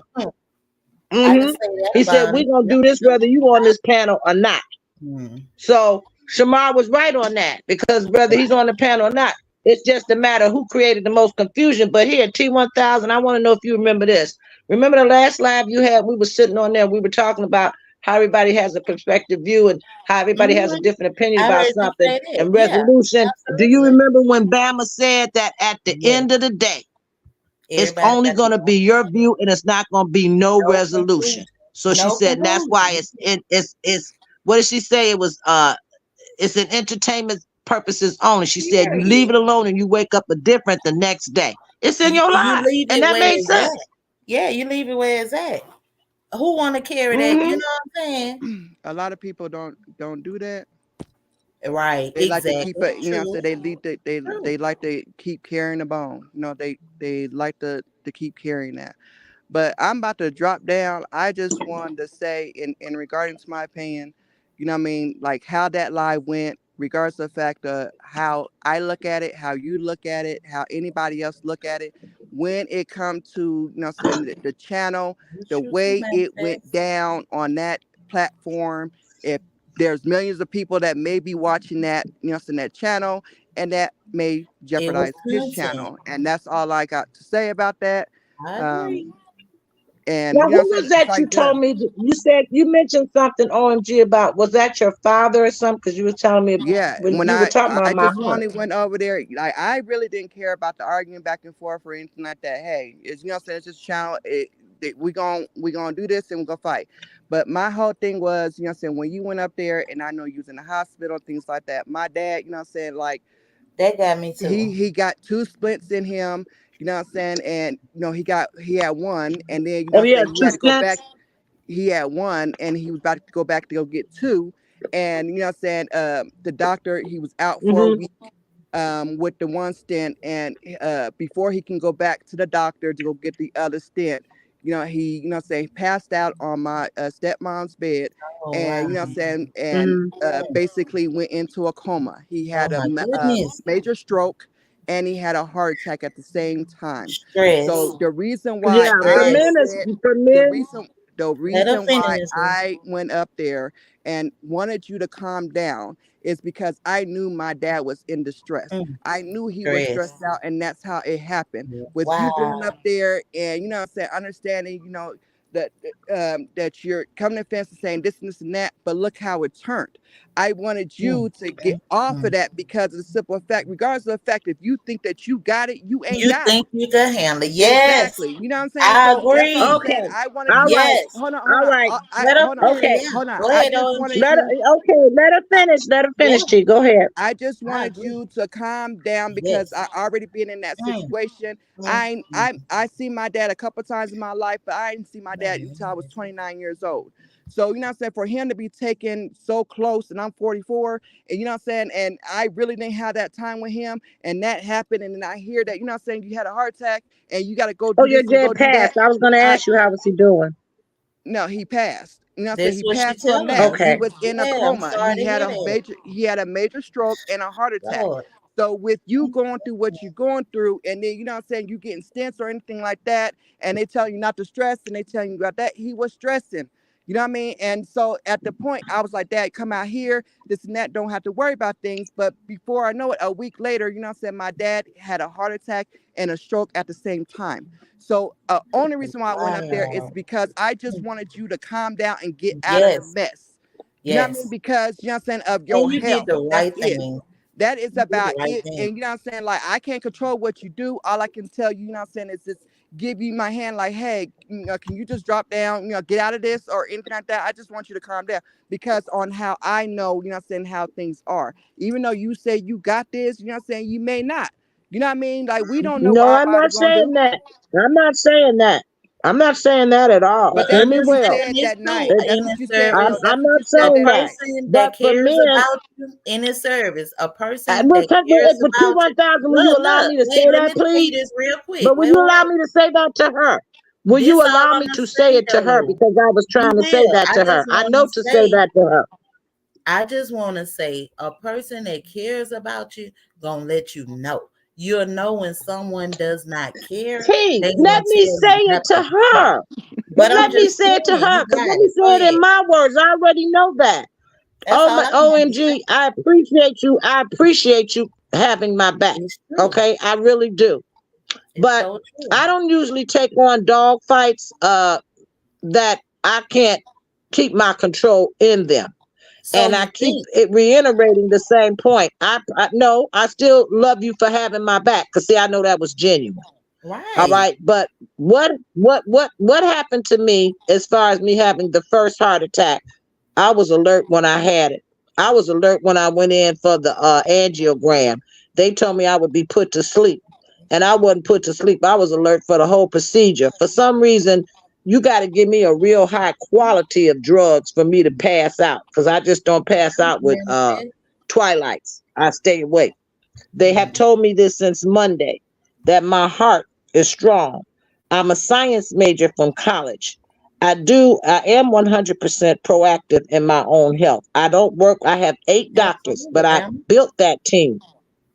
S1: I can
S3: mm-hmm.
S1: say that
S3: He said
S1: about
S3: we're
S1: him.
S3: gonna
S1: Yep,
S3: do this
S1: you know
S3: whether
S1: when
S3: you
S1: to
S3: on
S1: stop
S3: this panel or not.
S1: him.
S3: So Shamar was right on that because whether he's on the panel or not, it's just a matter who created the most confusion. But here, T1000, I want to know if you remember this. Remember the last live you had? We were sitting on there. We were talking about how everybody has a perspective view and how everybody has a
S1: Mhm.
S3: different opinion
S1: I
S3: about
S1: heard you
S3: something
S1: say that.
S3: and
S1: Yeah,
S3: resolution. Do you
S1: absolutely.
S3: remember when Bama said that at the
S1: Yes.
S3: end of the day, it's
S1: Everybody
S3: only
S1: got
S3: going
S1: their
S3: to be your view and it's not going to be no
S1: no
S3: resolution?
S1: conclusion.
S3: So she
S1: No
S3: said, and that's why
S1: conclusion.
S3: it's what did she say? It was it's an entertainment purposes only. She said you leave
S1: Period.
S3: it alone and you wake up a different the next day. It's in your
S1: You
S3: life.
S1: leave
S3: And
S1: it
S3: that
S1: where
S3: made
S1: it's
S3: sense.
S1: at. Yeah, you leave it where it's at. Who want to carry that? You
S3: Hmm.
S1: know what I'm saying?
S4: A lot of people don't do that.
S1: Right.
S4: They like to keep
S1: Exactly.
S4: it. So
S1: True.
S4: they
S1: True.
S4: like to keep carrying the bone. They like to keep carrying that. But I'm about to drop down. I just wanted to say, in regarding to my opinion, you know what I mean, like how that lie went, regardless of the fact of how I look at it, how you look at it, how anybody else look at it. When it comes to, you know what I'm saying, the channel,
S1: You
S4: the
S1: truth to
S4: way it went
S1: manifest.
S4: down on that platform, if there's millions of people that may be watching that, you know what I'm saying, that channel, and that may
S1: It was
S4: jeopardize his
S1: content.
S4: channel. And that's all I got to say about that.
S1: I agree.
S4: Um, and
S3: Now,
S4: you know
S3: who
S4: what I'm
S3: was
S4: saying? It's
S3: that you
S4: like
S3: told me? You said you mentioned something OMG about. Was that your father or something? Because you were telling me
S4: yeah,
S3: when
S4: when
S3: you were talking
S4: I
S3: about my
S4: just
S3: heart.
S4: only went over there, like I really didn't care about the arguing back and forth or anything like that. Hey, it's, you know what I'm saying, it's just channel we gonna do this and we're gonna fight. But my whole thing was, you know what I'm saying, when you went up there and I know you was in the hospital, things like that. My dad, you know what I'm saying, like
S1: That got me too.
S4: he got two splints in him, you know what I'm saying, and you know he had one, and then you know
S3: Oh,
S4: what I'm
S3: yeah,
S4: saying he
S3: two
S4: had to go back.
S3: stents.
S4: He had one, and he was about to go back to go get two, and you know what I'm saying, the doctor, he was out for a
S3: Mm-hmm.
S4: week with the one stent, and before he can go back to the doctor to go get the other stent, you know, he, you know, say passed out on my stepmom's bed,
S1: Oh
S4: and
S1: wow.
S4: you know, saying, and
S3: Mm-hmm.
S4: basically went into a coma. He
S1: Oh
S4: had
S1: my
S4: a
S1: goodness.
S4: major stroke, and he had a heart attack at the same time.
S1: Stress.
S4: So the reason why
S3: Yeah, for
S4: I
S1: Stress.
S3: men,
S4: said
S3: for
S4: the
S3: men.
S4: reason the
S1: Let her
S4: reason why
S1: finish.
S4: I went up there and wanted you to calm down is because I knew my dad was in distress.
S1: Mm,
S4: I knew he was
S1: stress.
S4: stressed out, and that's how it happened. With you going
S1: Wow.
S4: up there and, you know what I'm saying, understanding, you know, that that you're coming to fence and saying this and this and that, but look how it turned. I wanted
S1: Mm,
S4: you to get
S1: mm,
S4: off of
S1: mm.
S4: that because of the simple fact, regardless of the fact, if you think that you got it, you ain't
S1: You
S4: got it.
S1: think you can handle it. Yes.
S4: Exactly. You know what I'm saying?
S1: I
S4: So that's all I'm
S1: agree.
S4: saying.
S3: Okay.
S4: I wanted
S3: All
S4: you to
S3: right.
S1: Yes.
S4: hold on, hold
S3: All
S4: on.
S3: right.
S1: Let her
S4: Hold on,
S1: finish.
S3: Okay.
S1: Yeah.
S4: hold on.
S1: Go
S4: I
S1: ahead,
S4: just wanted
S1: OMG.
S3: Let her.
S4: you.
S3: Okay. Let her
S4: I,
S3: finish. Let her
S1: Yeah.
S3: finish. T. Go ahead.
S4: I just
S1: I
S4: wanted
S1: agree.
S4: you to calm down because I
S1: Yes.
S4: already been in that
S1: Mm,
S4: situation.
S1: mm, mm,
S4: I see my dad a couple times in my life, but I didn't see my dad until I was 29 years old. So you know what I'm saying, for him to be taken so close, and I'm 44, and you know what I'm saying, and I really didn't have that time with him, and that happened, and then I hear that, you know what I'm saying, you had a heart attack, and you got to go
S3: Oh,
S4: do
S3: your
S4: this and
S3: dad
S4: go do that.
S3: passed. I was going to
S4: I
S3: ask you how was he doing.
S4: No, he passed. You know what I'm saying?
S1: That's
S4: He
S1: what she
S4: passed from
S1: telling
S4: that.
S1: us.
S4: He
S3: Okay.
S4: was in a
S1: Yeah, I'm
S4: coma.
S1: sorry to hear that.
S4: He had a major stroke and a heart attack.
S1: Lord.
S4: So with you going through what you're going through, and then you know what I'm saying, you getting stents or anything like that, and they tell you not to stress, and they tell you about that, he was stressing. You know what I mean? And so at the point, I was like, Dad, come out here, this and that, don't have to worry about things. But before I know it, a week later, you know what I'm saying, my dad had a heart attack and a stroke at the same time. So only reason why I went up there is
S1: Wow.
S4: because I just wanted you to calm down and get out of the
S1: Yes.
S4: mess. You know what I mean?
S1: Yes.
S4: Because you know what I'm saying, of
S1: And
S4: your
S1: you did
S4: health.
S1: the
S4: That's
S1: right
S4: it.
S1: thing.
S4: That is
S1: You did the
S4: about
S1: right
S4: it.
S1: thing.
S4: And you know what I'm saying? Like I can't control what you do. All I can tell you, you know what I'm saying, is just give you my hand like, hey, you know, can you just drop down, you know, get out of this or anything like that. I just want you to calm down because on how I know, you know what I'm saying, how things are. Even though you say you got this, you know what I'm saying, you may not. You know what I mean? Like we don't know what
S3: No,
S4: our
S3: I'm
S4: body
S3: not
S4: gonna
S3: saying
S4: do.
S3: that. I'm not saying that. I'm not saying that at all.
S1: But
S4: But
S3: Hear
S4: that's
S3: me
S4: what you
S3: well.
S1: understand
S4: said
S1: this
S4: that
S1: too,
S4: night. That's
S1: in
S4: what
S1: a
S4: you said.
S3: I'm,
S4: No,
S1: service,
S4: that's
S3: I'm
S4: what
S3: not
S4: you
S1: a
S4: said
S3: saying
S4: that
S3: that.
S4: night.
S1: person
S3: But
S1: that
S3: for
S1: cares
S3: men,
S1: about you in a service, a person
S3: well,
S1: that cares
S3: but
S1: about you.
S3: T1000, will you
S1: Look,
S3: allow
S1: look,
S3: me to
S1: wait,
S3: say
S1: let
S3: that,
S1: me tell
S3: please?
S1: you this real quick.
S3: But will you allow me to say that to her? Will
S1: This
S3: you
S1: all
S3: allow
S1: I'm
S3: me
S1: gonna
S3: to say
S1: say
S3: it to her?
S1: though.
S3: Because I was
S1: You
S3: trying to say
S1: will.
S3: that to her. I know to say that to her.
S1: I just want to say a person that cares about you gonna let you know. You'll know when someone does not care.
S3: T,
S1: They
S3: let
S1: gonna
S3: me
S1: tell
S3: say
S1: you
S3: it to
S1: nothing.
S3: her. But
S1: But I'm
S3: let me
S1: just
S3: say it to
S1: saying,
S3: her.
S1: you
S3: Because
S1: got
S3: let me
S1: it. Go
S3: say it in
S1: ahead.
S3: my words. I already know that.
S1: That's
S3: Oh
S1: all
S3: my
S1: I wanted to say.
S3: OMG, I appreciate you. I appreciate you having my back.
S1: It's true.
S3: Okay, I really do.
S1: It's
S3: But
S1: so true.
S3: I don't usually take on dog fights that I can't keep my control in them.
S1: So
S3: And I
S1: you
S3: keep
S1: think,
S3: it reiterating the same point. I no, I still love you for having my back. Cause see, I know that was genuine. All
S1: right?
S3: right. But what happened to me as far as me having the first heart attack? I was alert when I had it. I was alert when I went in for the angiogram. They told me I would be put to sleep. And I wasn't put to sleep. I was alert for the whole procedure. For some reason, you got to give me a real high quality of drugs for me to pass out. Because I just don't pass out with
S1: Manifest.
S3: twilights. I stay awake. They have
S1: Mhm.
S3: told me this since Monday that my heart is strong. I'm a science major from college. I am 100% proactive in my own health. I don't work, I have 8 doctors,
S1: Absolutely,
S3: but I
S1: ma'am.
S3: built that team.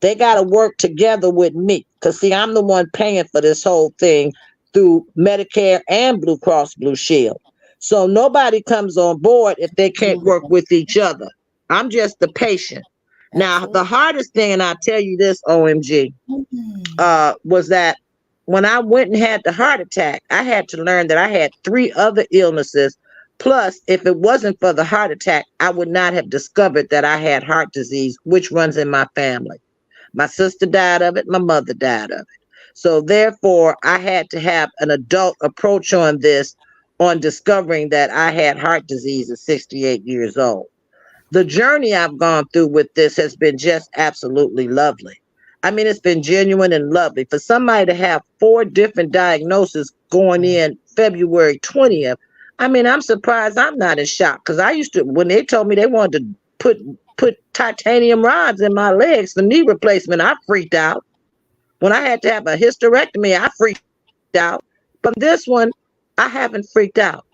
S3: They got to work together with me. Because, see, I'm the one paying for this whole thing through Medicare and Blue Cross Blue Shield. So nobody comes on board if they can't work
S1: Absolutely.
S3: with each other. I'm just the patient. Now, the
S1: Absolutely.
S3: hardest thing, and I'll tell you this, OMG,
S1: Mhm.
S3: was that when I went and had the heart attack, I had to learn that I had 3 other illnesses. Plus, if it wasn't for the heart attack, I would not have discovered that I had heart disease, which runs in my family. My sister died of it, my mother died of it. So, therefore, I had to have an adult approach on this, on discovering that I had heart disease at 68 years old. The journey I've gone through with this has been just absolutely lovely. I mean, it's been genuine and lovely. For somebody to have 4 different diagnoses going in February 20th, I mean, I'm surprised I'm not in shock because I used to, when they told me they wanted to put titanium rods in my legs for knee replacement, I freaked out. When I had to have a hysterectomy, I freaked out. But this one, I haven't freaked out.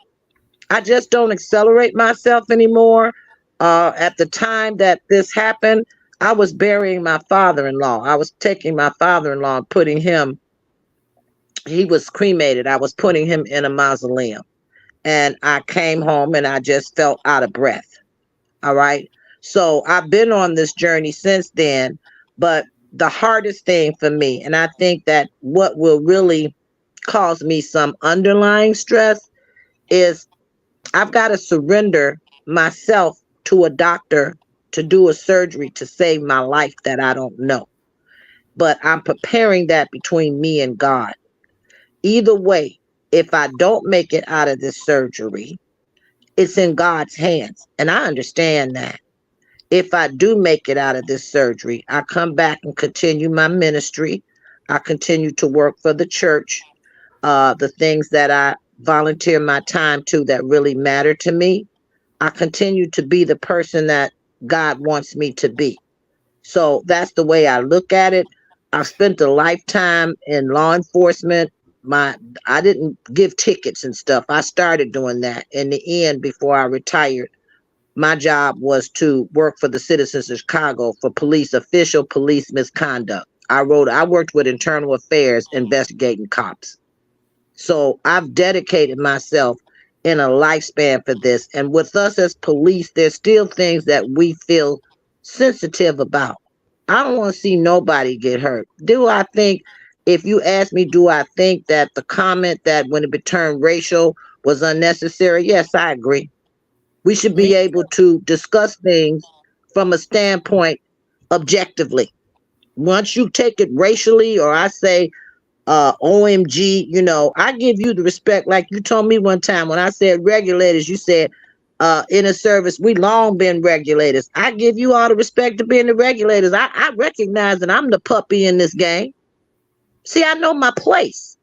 S3: I just don't accelerate myself anymore. At the time that this happened, I was burying my father-in-law. I was taking my father-in-law and putting him, he was cremated. I was putting him in a mausoleum. And I came home and I just felt out of breath. All right. So I've been on this journey since then. But the hardest thing for me, and I think that what will really cause me some underlying stress, is I've got to surrender myself to a doctor to do a surgery to save my life that I don't know. But I'm preparing that between me and God. Either way, if I don't make it out of this surgery, it's in God's hands. And I understand that. If I do make it out of this surgery, I come back and continue my ministry. I continue to work for the church, the things that I volunteer my time to that really matter to me. I continue to be the person that God wants me to be. So that's the way I look at it. I've spent a lifetime in law enforcement. My I didn't give tickets and stuff. I started doing that. In the end, before I retired, my job was to work for the citizens of Chicago for official police misconduct. I worked with internal affairs investigating cops. So I've dedicated myself in a lifespan for this. And with us as police, there's still things that we feel sensitive about. I don't want to see nobody get hurt. If you ask me, do I think that the comment that when it turned racial was unnecessary? Yes, I agree. We should
S1: Me
S3: be able
S1: too.
S3: to discuss things from a standpoint objectively. Once you take it racially, or I say OMG, I give you the respect like you told me one time when I said regulators, you said in a service, we long been regulators. I give you all the respect to being the regulators. I recognize that I'm the puppy in this game. See, I know my place.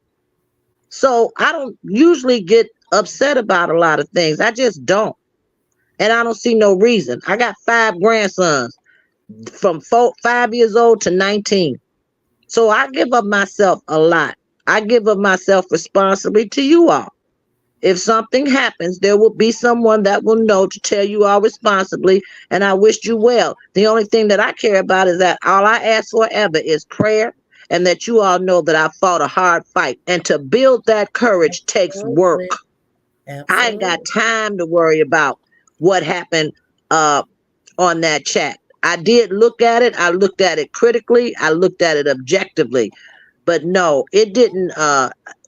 S3: So I don't usually get upset about a lot of things. I just don't. And I don't see no reason. I got 5 grandsons from 5 years old to 19. So I give up myself a lot. I give up myself responsibly to you all. If something happens, there will be someone that will know to tell you all responsibly, and I wish you well. The only thing that I care about is that all I ask for ever is prayer, and that you all know that I fought a hard fight. And to build that courage takes work.
S1: Absolutely.
S3: I ain't got
S1: Absolutely.
S3: time to worry about what happened uh, on that chat. I did look at it. I looked at it critically. I looked at it objectively. But no, it didn't.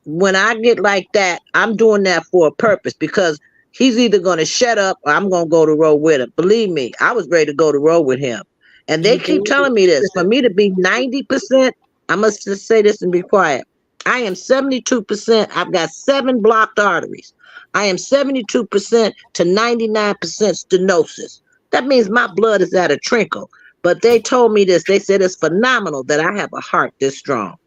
S3: When I get like that, I'm doing that for a purpose because he's either going to shut up or I'm going to go to row with him. Believe me, I was ready to go to row with him. And they
S1: You
S3: keep
S1: did.
S3: telling me this. For me to be 90%, I must just say this and be quiet. I am 72%. I've got 7 blocked arteries. I am 72% to 99% stenosis. That means my blood is at a trickle. But they told me this. They said it's phenomenal that I have a heart this strong.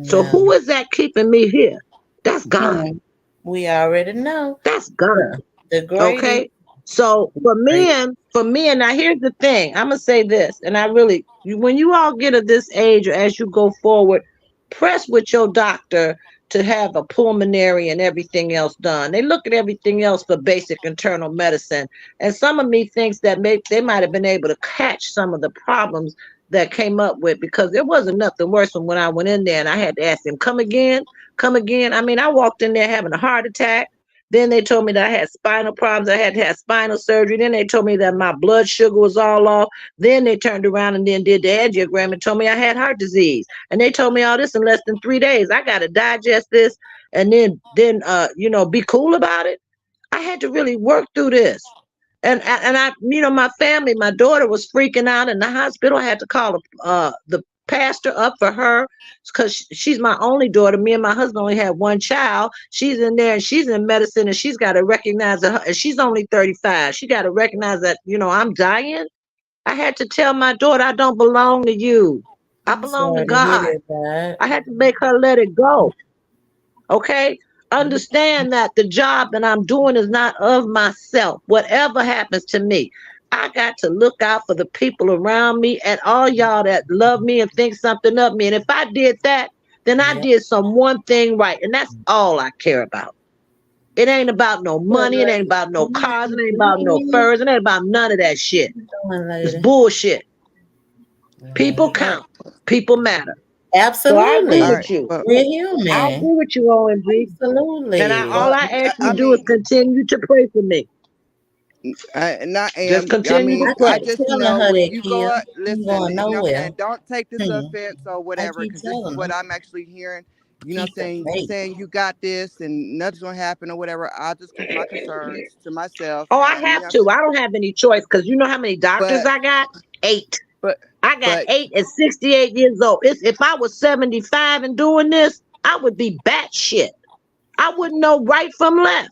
S3: So
S1: No.
S3: who is that keeping me here? That's God.
S1: Hmm. We already know.
S3: That's God.
S1: The greatest.
S3: Okay. So
S1: Great.
S3: for men, now here's the thing. I'm gonna say this, and when you all get to this age or as you go forward, press with your doctor to have a pulmonary and everything else done. They look at everything else for basic internal medicine. And some of me thinks that they might have been able to catch some of the problems that came up with, because there wasn't nothing worse than when I went in there and I had to ask them, come again, come again. I mean, I walked in there having a heart attack. Then they told me that I had spinal problems. I had to have spinal surgery. Then they told me that my blood sugar was all off. Then they turned around and then did the angiogram and told me I had heart disease. And they told me all this in less than 3 days. I got to digest this and then be cool about it. I had to really work through this. And I, my family, my daughter was freaking out in the hospital. I had to call the pastor up for her because she's my only daughter. Me and my husband only had one child. She's in there and she's in medicine, and she's got to recognize that she's only 35. She got to recognize that, I'm dying. I had to tell my daughter, I don't belong to you. I
S1: I'm
S3: belong to
S1: sorry to hear
S3: God.
S1: that.
S3: I had to make her let it go. Okay? Understand that the job that I'm doing is not of myself. Whatever happens to me, I got to look out for the people around me and all y'all that love me and think something of me. And if I did that, then I
S1: Yeah.
S3: did some one thing right. And that's all I care about. It ain't about no
S1: What,
S3: money. It ain't
S1: lady?
S3: about no
S1: What
S3: cars. It
S1: you
S3: ain't about no
S1: doing?
S3: furs. It ain't about none of that shit.
S1: What you doing,
S3: It's
S1: lady?
S3: bullshit. People
S1: Right.
S3: count. People matter. So I agree
S4: All
S1: Absolutely.
S4: right,
S3: with you.
S4: but
S1: We're
S3: I
S1: human.
S3: agree with you, OMG. And all
S1: Absolutely.
S3: I ask you
S4: I
S3: to do is
S4: mean,
S3: continue to pray for me.
S4: and I
S3: Just
S4: am. I
S3: continue to
S4: mean,
S1: I
S3: pray.
S4: I
S1: keep
S4: just
S1: telling
S4: know
S1: her
S4: when
S1: that,
S4: you go
S1: Kia.
S4: up,
S1: You ain't
S4: listen.
S1: going
S4: You know what I'm
S1: nowhere.
S4: saying? Don't take this
S1: Hmm.
S4: offense or
S1: I
S4: whatever,
S1: keep
S4: because this is
S1: telling
S4: what
S1: her.
S4: I'm actually hearing. You know what I'm
S1: Keep the
S4: saying? You
S1: faith.
S4: saying you got this and nothing's gonna happen or whatever. I'll just keep my concerns to myself,
S3: Oh, I
S4: and you
S3: have
S4: know what I'm
S3: to.
S4: saying.
S3: I don't have any choice because you know how many doctors
S4: But
S3: I got? 8.
S4: but
S3: I got
S4: but
S3: 8 at 68 years old. If I was 75 and doing this, I would be batshit. I wouldn't know right from left.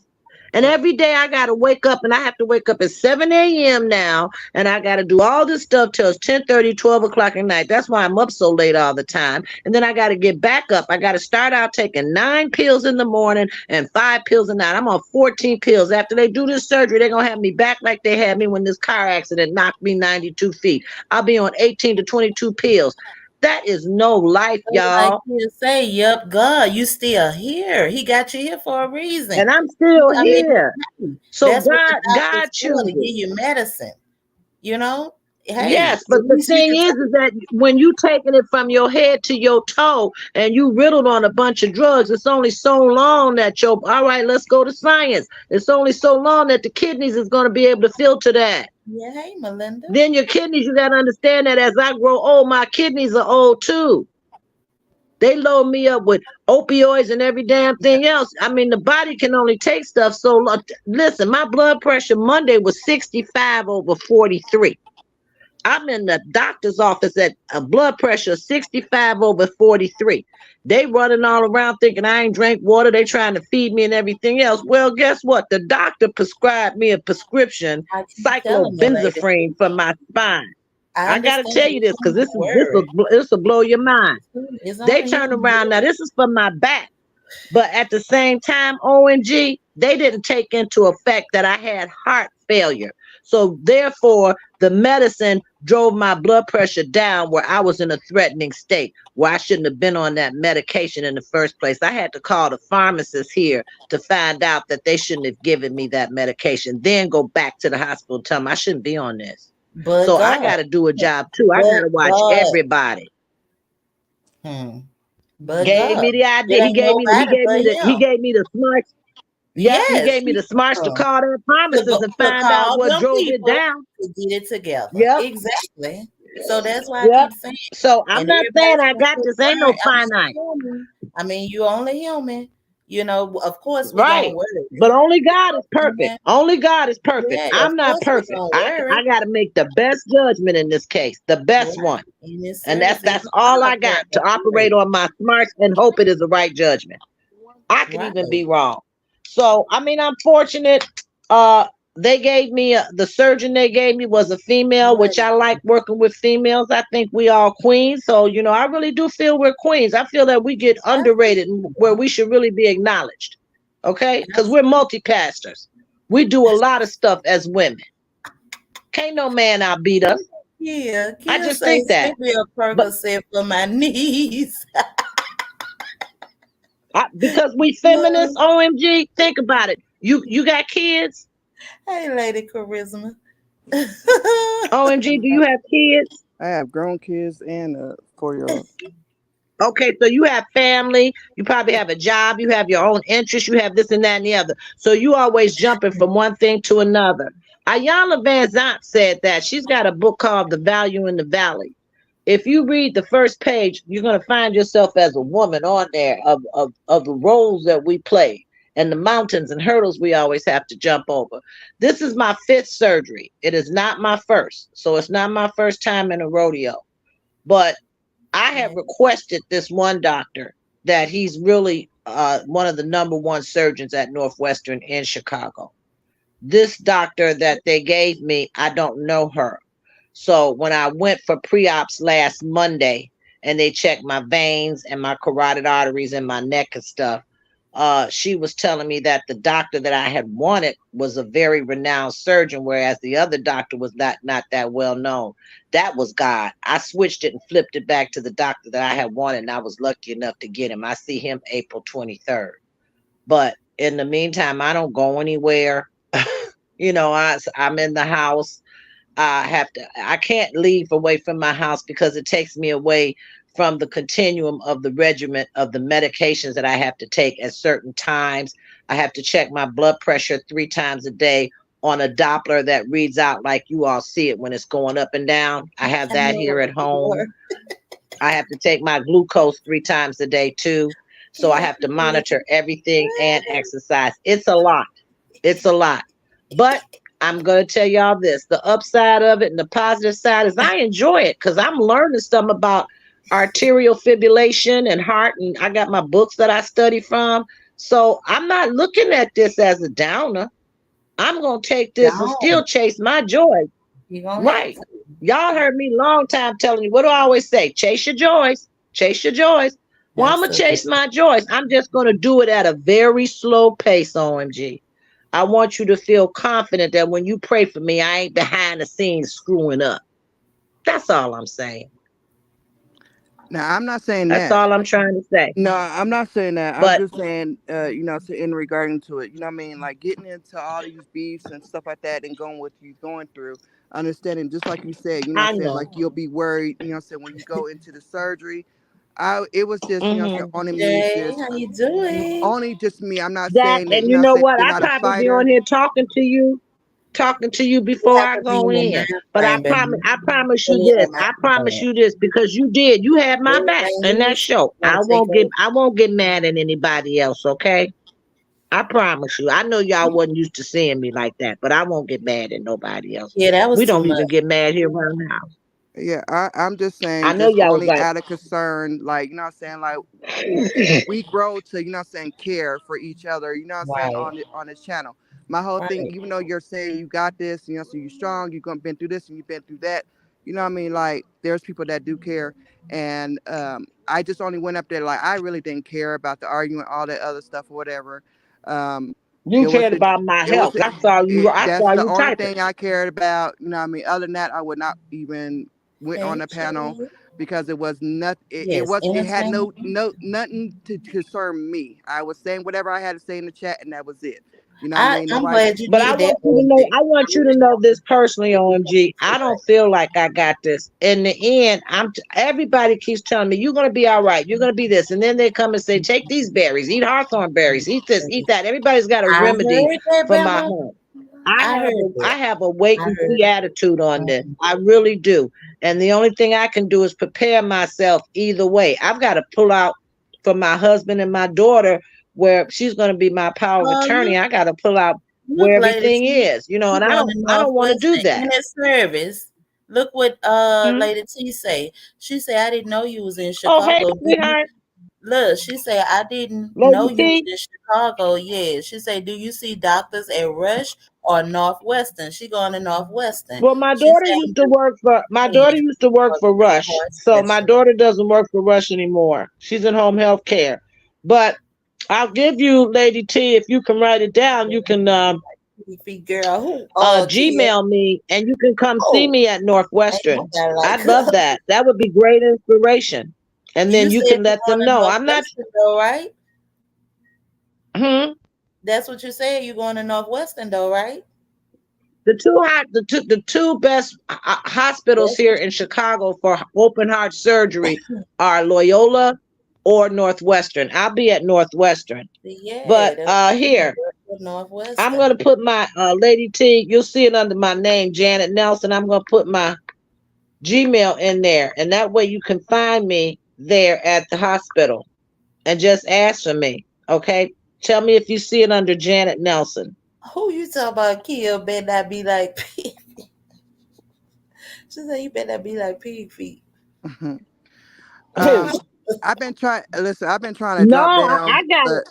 S3: And
S4: but
S3: every day I got to wake up, and I have to wake up at 7 a.m. now, and I got to do all this stuff till it's 10:30, 12 o'clock at night. That's why I'm up so late all the time. And then I got to get back up. I got to start out taking 9 pills in the morning and 5 pills at night. I'm on 14 pills. After they do this surgery, they're going to have me back like they had me when this car accident knocked me 92 feet. I'll be on 18 to 22 pills. That is no life,
S1: So like
S3: y'all.
S1: you say, yep, God, you still here. He got you here for a reason.
S3: And I'm still
S1: I mean,
S3: here.
S1: hey,
S3: So
S1: that's what the
S3: God
S1: doctor's for, to
S3: chooses.
S1: give you medicine. You know? Hey,
S3: Yes,
S1: at
S3: but the
S1: least you
S3: thing
S1: can
S3: is that when you taking it from your head to your toe and you riddled on a bunch of drugs, it's only so long that all right, let's go to science. It's only so long that the kidneys is going to be able to filter that.
S1: yeah, hey, Melinda.
S3: Then your kidneys, you got to understand that as I grow old, my kidneys are old too. They load me up with opioids and every damn thing else. I mean, the body can only take stuff so long. Listen, my blood pressure Monday was 65 over 43. I'm in the doctor's office at a blood pressure of 65 over 43. They running all around thinking I ain't drank water. They trying to feed me and everything else. Well, guess what? The doctor prescribed me a prescription
S1: I keep telling you, lady.
S3: cyclobenzaprine for my spine.
S1: I
S3: I gotta
S1: understand
S3: tell you
S1: you
S3: this because
S1: don't worry.
S3: this will blow your mind.
S1: It's
S3: They
S1: only
S3: turn
S1: him.
S3: around now. This is for my back. But at the same time, ONG, they didn't take into effect that I had heart failure. So therefore, the medicine drove my blood pressure down where I was in a threatening state, where I shouldn't have been on that medication in the first place. I had to call the pharmacist here to find out that they shouldn't have given me that medication, then go back to the hospital and tell them I shouldn't be on this.
S1: But
S3: So I
S1: God.
S3: got to do a job too. I got
S1: But
S3: to watch
S1: God.
S3: everybody.
S1: Hmm. But
S3: Gave
S1: God.
S3: me the
S1: It
S3: idea. He
S1: ain't
S3: gave me he
S1: nobody
S3: gave
S1: but
S3: me the he
S1: him.
S3: gave me the smarts. Yep, he
S1: Yes,
S3: gave me
S1: he
S3: the smarts to
S1: will.
S3: call that
S1: To
S3: pharmacist
S1: go
S3: and
S1: to
S3: find out
S1: call
S3: what
S1: them
S3: drove it
S1: people
S3: down.
S1: to get it together.
S3: Yep,
S1: Exactly. So that's why I
S3: yep.
S1: keep saying,
S3: So I'm
S1: and
S3: not saying
S1: everybody's
S3: I
S1: so
S3: got
S1: quick
S3: this. Ain't no
S1: worry. I'm
S3: finite.
S1: only human. I mean, you're only human. You know, of course we're gonna
S3: Right.
S1: worry.
S3: But only
S1: You
S3: God
S1: know
S3: is
S1: what I'm
S3: perfect.
S1: saying?
S3: Only God is perfect.
S1: Yeah,
S3: I'm
S1: of
S3: not
S1: course we're
S3: perfect.
S1: gonna
S3: I
S1: worry.
S3: got to make the best judgment in this case, the best
S1: Right.
S3: one.
S1: And it
S3: And
S1: serves even
S3: that's all
S1: God
S3: I
S1: for
S3: got
S1: us,
S3: to operate
S1: right.
S3: on my smarts and hope it is the right judgment. I could
S1: Right.
S3: even be wrong. So I mean, I'm fortunate. Uh, they gave me the surgeon they gave me was a female, which
S1: Right.
S3: I like working with females. I think we all queens. So I really do feel we're queens. I feel that we get underrated where
S1: Absolutely.
S3: we should really be acknowledged. Okay, because we're
S1: Absolutely.
S3: multicasters. We do a lot of stuff as women. Can't no man outbeat us.
S1: Yeah,
S3: I
S1: Kia
S3: just
S1: say
S3: think that.
S1: send me a
S3: But
S1: Percocet for my knees.
S3: Because we feminists,
S1: No.
S3: OMG, think about it. You got kids?
S1: Hey, Lady Charisma.
S3: OMG, do you have kids?
S4: I have grown kids and a 4-year-old.
S3: Okay, so you have family, you probably have a job, you have your own interests, you have this and that and the other. So you always jumping from one thing to another. Ayala Van Zant said that she's got a book called The Value in the Valley. If you read the first page, you're going to find yourself as a woman on there of the roles that we play and the mountains and hurdles we always have to jump over. This is my fifth surgery. It is not my first. So it's not my first time in a rodeo. But I have
S1: Yeah.
S3: requested this one doctor that he's really one of the number one surgeons at Northwestern in Chicago. This doctor that they gave me, I don't know her. So when I went for pre-ops last Monday and they checked my veins and my carotid arteries and my neck and stuff, she was telling me that the doctor that I had wanted was a very renowned surgeon, whereas the other doctor was not that well known. That was God. I switched it and flipped it back to the doctor that I had wanted, and I was lucky enough to get him. I see him April 23rd. But in the meantime, I don't go anywhere. I'm in the house. I can't leave away from my house because it takes me away from the continuum of the regimen of the medications that I have to take at certain times. I have to check my blood pressure 3 times a day on a Doppler that reads out like you all see it when it's going up and down. I have
S1: I
S3: that here
S1: know.
S3: at home. I have to take my glucose 3 times a day too. So I have to monitor everything and exercise. It's a lot. It's a lot. But I'm going to tell y'all this, the upside of it and the positive side is I enjoy it because I'm learning something about arterial fibrillation and heart. And I got my books that I study from. So I'm not looking at this as a downer. I'm going to take this and still
S1: Don't.
S3: chase my joy.
S1: You're going to have
S3: Right.
S1: to.
S3: Y'all heard me long time telling you, what do I always say? Chase your joys. Chase your joys. Well, I'm going to chase
S1: Absolutely.
S3: my joys. I'm just going to do it at a very slow pace, OMG. I want you to feel confident that when you pray for me, I ain't behind the scenes screwing up. That's all I'm saying.
S4: Now, I'm not saying
S3: That's
S4: that.
S3: all I'm trying to say.
S4: No, I'm not saying that. I'm
S3: But
S4: just saying, in regarding to it, like getting into all these beefs and stuff like that and going what you're going through, understanding, just like you said,
S3: I know.
S4: like you'll be worried, when you go into the surgery. It was just,
S3: Hmm.
S4: only me,
S1: Jay,
S4: just
S1: how you doing?
S4: only just me. I'm not
S3: That,
S4: saying that,
S3: and you know what?
S4: you're
S3: I
S4: not a
S3: probably be on
S4: fighter.
S3: here talking to you
S1: You
S3: before
S1: have
S3: I
S1: to be
S3: go
S1: in the
S3: in.
S1: mind
S3: But
S1: frame, baby.
S3: I promise you
S1: Stay in the
S3: this.
S1: mind
S3: I promise
S1: frame.
S3: you this because you did. You had my back
S1: Everything
S3: in
S1: you
S3: that
S1: need to
S3: show.
S1: gonna take over.
S3: I won't get mad at anybody else, okay? I promise you. I know y'all wasn't used to seeing me like that, but I won't get mad at nobody else.
S1: Yeah, that
S3: We
S1: was too
S3: don't
S1: much.
S3: even get mad here around the house.
S4: Yeah, I'm just
S3: I
S4: saying,
S3: know
S4: just
S3: y'all was
S4: only
S3: like,
S4: out of concern, like, like we grow to, care for each other,
S1: Right.
S4: on this channel. My whole thing,
S1: Right.
S4: even though you're saying you got this, so you're strong, you've been through this and you've been through that, like there's people that do care. And I just only went up there, like, I really didn't care about the argument, all that other stuff or whatever. Um,
S3: you
S4: it was
S3: cared
S4: the
S3: about my
S4: it was
S3: health.
S4: the,
S3: I
S4: that's
S3: saw
S4: the
S3: you
S4: only
S3: typing.
S4: thing I cared about. Other than that, I would not even went on
S1: Hey,
S4: the panel
S1: Jay.
S4: because it was not
S1: Yes,
S4: it had
S1: entertainment.
S4: nothing to concern me. I was saying whatever I had to say in the chat, and that was it.
S1: I'm
S4: Nobody.
S1: glad you
S3: But
S1: did that,
S3: I
S1: OJ.
S3: want you to know this personally, OMG. I don't feel like I got this. In the end, everybody keeps telling me, you're going to be all right. You're going to be this. And then they come and say, take these berries, eat hawthorn berries, eat this, eat that. Everybody's got a
S1: I
S3: remedy
S1: heard that,
S3: for my
S1: Bella.
S3: heart.
S1: I heard
S3: I
S1: it.
S3: have a wait
S1: I
S3: and
S1: heard
S3: see
S1: it.
S3: attitude on this. I really do. And the only thing I can do is prepare myself either way. I've got to pull out for my husband and my daughter where she's going to be my power of attorney.
S1: Look,
S3: I got to pull out
S1: look,
S3: where
S1: Lady
S3: everything
S1: T.
S3: is,
S1: You
S3: and
S1: going to
S3: I don't want to do
S1: Northwestern
S3: that.
S1: in that service. Look what
S3: Hmm?
S1: Lady T say. She say I didn't know you was in
S3: Oh, hey,
S1: Chicago. Do you
S3: sweetheart.
S1: look? She say I didn't know
S3: Lady
S1: you was
S3: T.
S1: in Chicago. Yeah. She say, do you see doctors at Rush or Northwestern? She going to Northwestern.
S3: Well, my
S1: She
S3: daughter
S1: said
S3: used to work for Rush.
S1: heart
S3: So my
S1: specialist.
S3: daughter doesn't work for Rush anymore. She's in home health care. But I'll give you, Lady T, if you can write it down, you can
S1: Feet girl, who Tia?
S3: Gmail me and you can come see
S1: Oh,
S3: me at
S1: ain't
S3: Northwestern.
S1: nobody like
S3: I'd love
S1: her.
S3: that. That would be great inspiration. And
S1: You
S3: then you
S1: said
S3: can
S1: you
S3: let
S1: going
S3: them
S1: to
S3: know. I'm not
S1: Northwestern though, right?
S3: Hmm?
S1: That's what you said. You going to Northwestern though, right?
S3: The two best hospitals
S1: That's
S3: here
S1: what
S3: in Chicago for open heart surgery are Loyola or Northwestern. I'll be at Northwestern.
S1: yeah,
S3: But
S1: that's what you
S3: here,
S1: said,
S3: I'm
S1: Northwestern.
S3: gonna put my Lady T. You'll see it under my name, Janet Nelson. I'm gonna put my Gmail in there, and that way you can find me there at the hospital and just ask for me. Okay? Tell me if you see it under Janet Nelson.
S1: Who you talking about? Kill better not be like pig. She said you better not be like pig feet.
S3: Who?
S4: um, I've been trying. Listen, I've been trying to
S3: No,
S4: drop
S3: I,
S4: down,
S3: I got
S4: but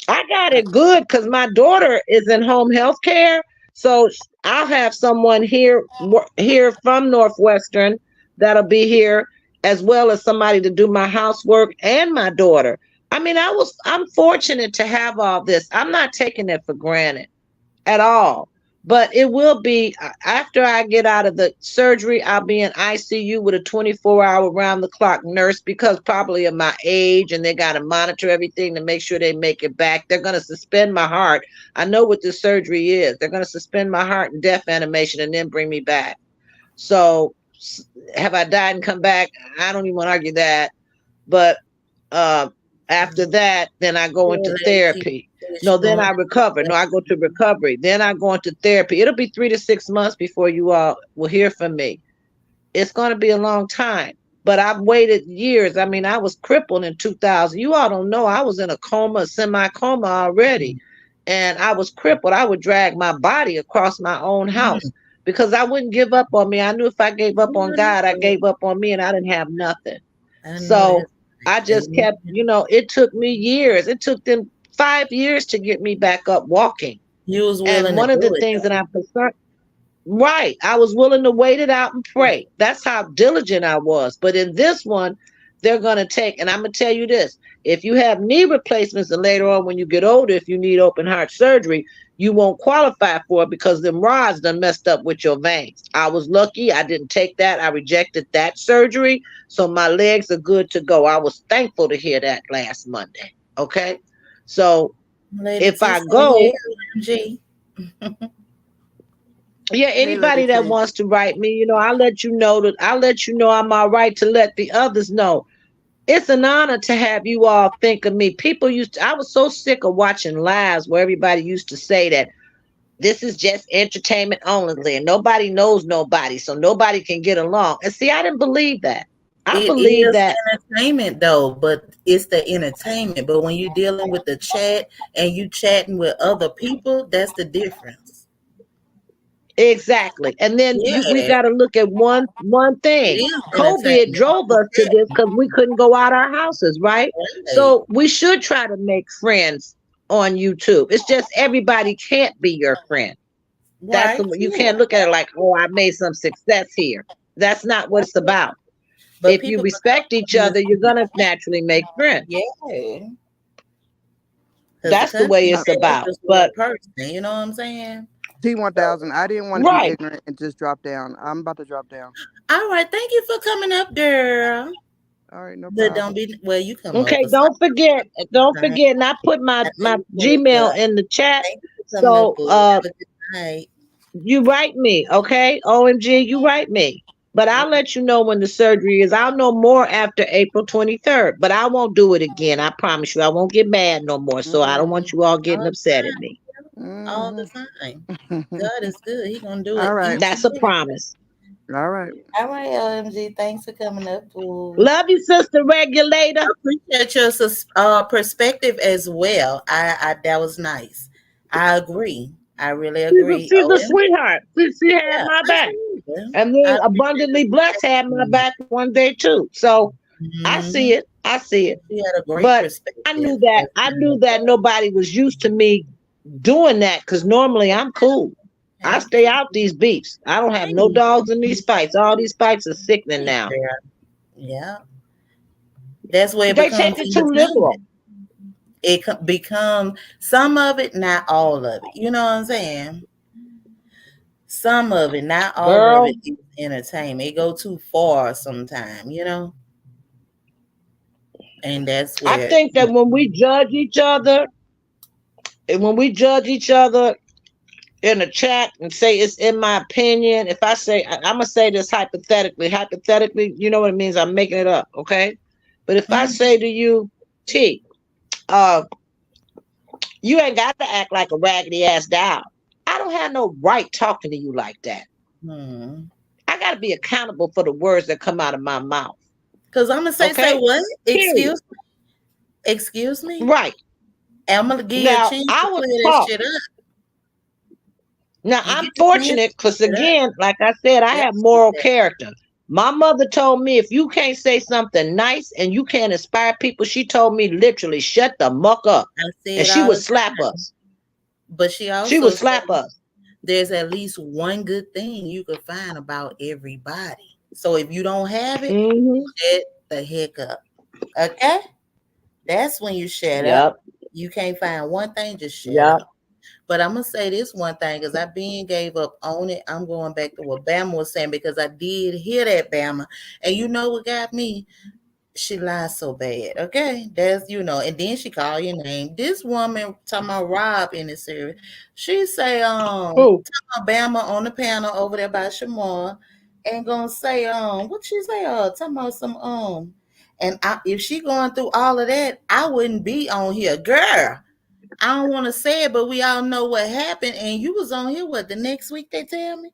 S3: I got it good because my daughter is in home health care. So I'll have someone here here from Northwestern that'll be here, as well as somebody to do my housework and my daughter. I mean, I'm fortunate to have all this. I'm not taking it for granted at all. But it will be after I get out of the surgery, I'll be in ICU with a 24-hour round the clock nurse because probably of my age, and they got to monitor everything to make sure they make it back. They're going to suspend my heart. I know what this surgery is. They're going to suspend my heart and death animation and then bring me back. So have I died and come back? I don't even want to argue that. But uh, after that, then I go
S1: Yeah,
S3: into
S1: Lady T
S3: therapy.
S1: said
S3: No,
S1: she
S3: then
S1: going
S3: I recover. No, I go to recovery. Then I go into therapy. It'll be 3 to 6 months before you all will hear from me. It's going to be a long time. But I've waited years. I mean, I was crippled in 2000. You all don't know. I was in a coma, semi coma already. And I was crippled. I would drag my body across my own house because I wouldn't give up on me. I knew if I gave up on God, I gave up on me and I didn't have nothing.
S1: I know
S3: So
S1: that's
S3: I
S1: right.
S3: just
S1: Amen.
S3: kept, it took me years. It took them 5 years to get me back up walking.
S1: You was
S3: And
S1: willing to
S3: one of
S1: do
S3: the
S1: it
S3: things that
S1: though.
S3: I'm concerned, right, I was willing to wait it out and pray. That's how diligent I was. But in this one, they're going to take, and I'm going to tell you this, if you have knee replacements and later on when you get older, if you need open heart surgery, you won't qualify for it because them rods done messed up with your veins. I was lucky. I didn't take that. I rejected that surgery. So my legs are good to go. I was thankful to hear that last Monday. Okay. So
S1: Lady
S3: if
S1: T
S3: I
S1: said, yeah,
S3: go,
S1: OMG.
S3: yeah,
S4: hey, Lady
S3: anybody that
S4: T.
S3: wants to write me, I'll let you know I'm all right to let the others know. It's an honor to have you all think of me. I was so sick of watching lives where everybody used to say that this is just entertainment only and nobody knows nobody, so nobody can get along. And see, I didn't believe that. I
S1: It
S3: believe
S1: is
S3: that
S1: entertainment though, but it's the entertainment. But when you're dealing with the chat and you chatting with other people, that's the difference.
S3: exactly. And then we
S1: Yeah,
S3: got to look at one
S1: it
S3: thing.
S1: is
S3: COVID
S1: entertainment.
S3: drove us to this because we couldn't go out our houses, right?
S1: Right,
S3: So we should try to make friends on YouTube. It's just everybody can't be your friend.
S1: right,
S3: You
S1: true.
S3: can't look at it like, oh, I made some success here. That's not what it's about.
S1: But
S3: If you
S1: people become
S3: respect each
S1: friends.
S3: other, you're gonna naturally make friends.
S1: Yeah, because the
S3: That's the
S1: country
S3: way
S4: Uh,
S3: it's
S1: ain't
S3: about.
S1: just with a
S3: But
S1: person. You know what I'm saying? So,
S4: T1000. I didn't want to be
S3: right.
S4: ignorant and just drop down. I'm about to drop down.
S1: all right. Thank you for coming up, girl.
S4: All right, no
S1: But don't
S4: problem.
S1: be well. You come
S3: Okay,
S1: over sometime.
S3: don't
S1: Right?
S3: forget, and I put
S1: I know
S3: my
S1: you would,
S3: Gmail
S1: but
S3: in the chat.
S1: thank you for coming up,
S3: So
S1: boo. Have a good night.
S3: you write me, okay? OMG, you write me. But I'll
S1: Okay.
S3: let you know when the surgery is. I'll know more after April 23rd. But I won't do it again. I promise you. I won't get mad no more. So I don't want you all getting
S1: All
S3: upset at me.
S1: all
S4: Hmm.
S1: the time. God is good. He gonna do
S4: All
S1: it
S4: right.
S1: each
S3: That's
S1: and
S3: a
S1: every
S3: promise.
S4: All right.
S1: day. All right, OMG. Thanks for coming up, boo.
S3: Love you, sister regulator.
S1: I appreciate your perspective as well. I that was nice. I agree. I really agree.
S3: She's a
S1: OMG.
S3: sweethart. She had
S1: Yeah,
S3: my back.
S1: absolutely.
S3: And
S1: I
S3: then
S1: appreciate the
S3: abundantly blessed had my
S1: perspective.
S3: back one day too. So I see
S1: Mm-hmm.
S3: it. I see it.
S1: She had a great
S3: But
S1: perspective. As a
S3: I
S1: matter
S3: knew
S1: of
S3: that
S1: fact.
S3: nobody was used to me doing that because normally I'm cool. I stay
S1: Absolutely.
S3: out these beefs. I don't have no
S1: Hey,
S3: dogs in these fights. All these fights are sickening
S1: hey,
S3: now.
S1: girl. Yeah, that's where it
S3: They take
S1: becomes
S3: it too literal.
S1: entertainment. It becomes some of it, not all of it. You know what I'm saying? Some of it, not all of
S3: Girl,
S1: it, is entertainment. It go too far sometime, and that's
S3: I
S1: where.
S3: think that when we judge each other And when we judge each other in a chat and say it's in my opinion, if I say I'm gonna say this hypothetically, you know what it means. I'm making it up, okay? But if I
S1: Mhm.
S3: say to you, T, uh, you ain't got to act like a raggedy ass doll. I don't have no right talking to you like that.
S1: Hmm.
S3: I got to be accountable for the words that come out of my mouth.
S1: Cause I'm gonna say
S3: Okay?
S1: what?
S3: Period.
S1: Excuse me.
S3: Right.
S1: I'm gonna give you a
S3: Now,
S1: chance to
S3: I was
S1: clear that
S3: taught.
S1: shit up.
S3: Now,
S1: You
S3: I'm
S1: get the chance
S3: fortunate
S1: to
S3: because,
S1: clear it up.
S3: again, like I said, I have
S1: Definitely
S3: moral
S1: that.
S3: character. My mother told me if you can't say something nice and you can't inspire people, she told me literally, shut the muck up.
S1: I say
S3: And
S1: it
S3: she
S1: all
S3: would
S1: the
S3: slap
S1: time.
S3: us.
S1: But she
S3: She would
S1: also
S3: slap
S1: said
S3: us.
S1: there's at least one good thing you could find about everybody. So if you don't have it,
S3: Hmm.
S1: shut the heck up. Okay? That's when you shut up.
S3: Yep.
S1: You can't find one thing, just shut
S3: Yep.
S1: up. But I'm gonna say this one thing because I been gave up on it. I'm going back to what Bama was saying because I did hear that Bama. And you know what got me? She lies so bad. Okay, that's and then she call your name. This woman talking about Rob in this series. She say
S3: Who?
S1: talking about Bama on the panel over there by Shamar, and gonna say what she say talking about some and if she going through all of that, I wouldn't be on here, girl. I don't want to say it, but we all know what happened, and you was on here. What the next week? They tell me.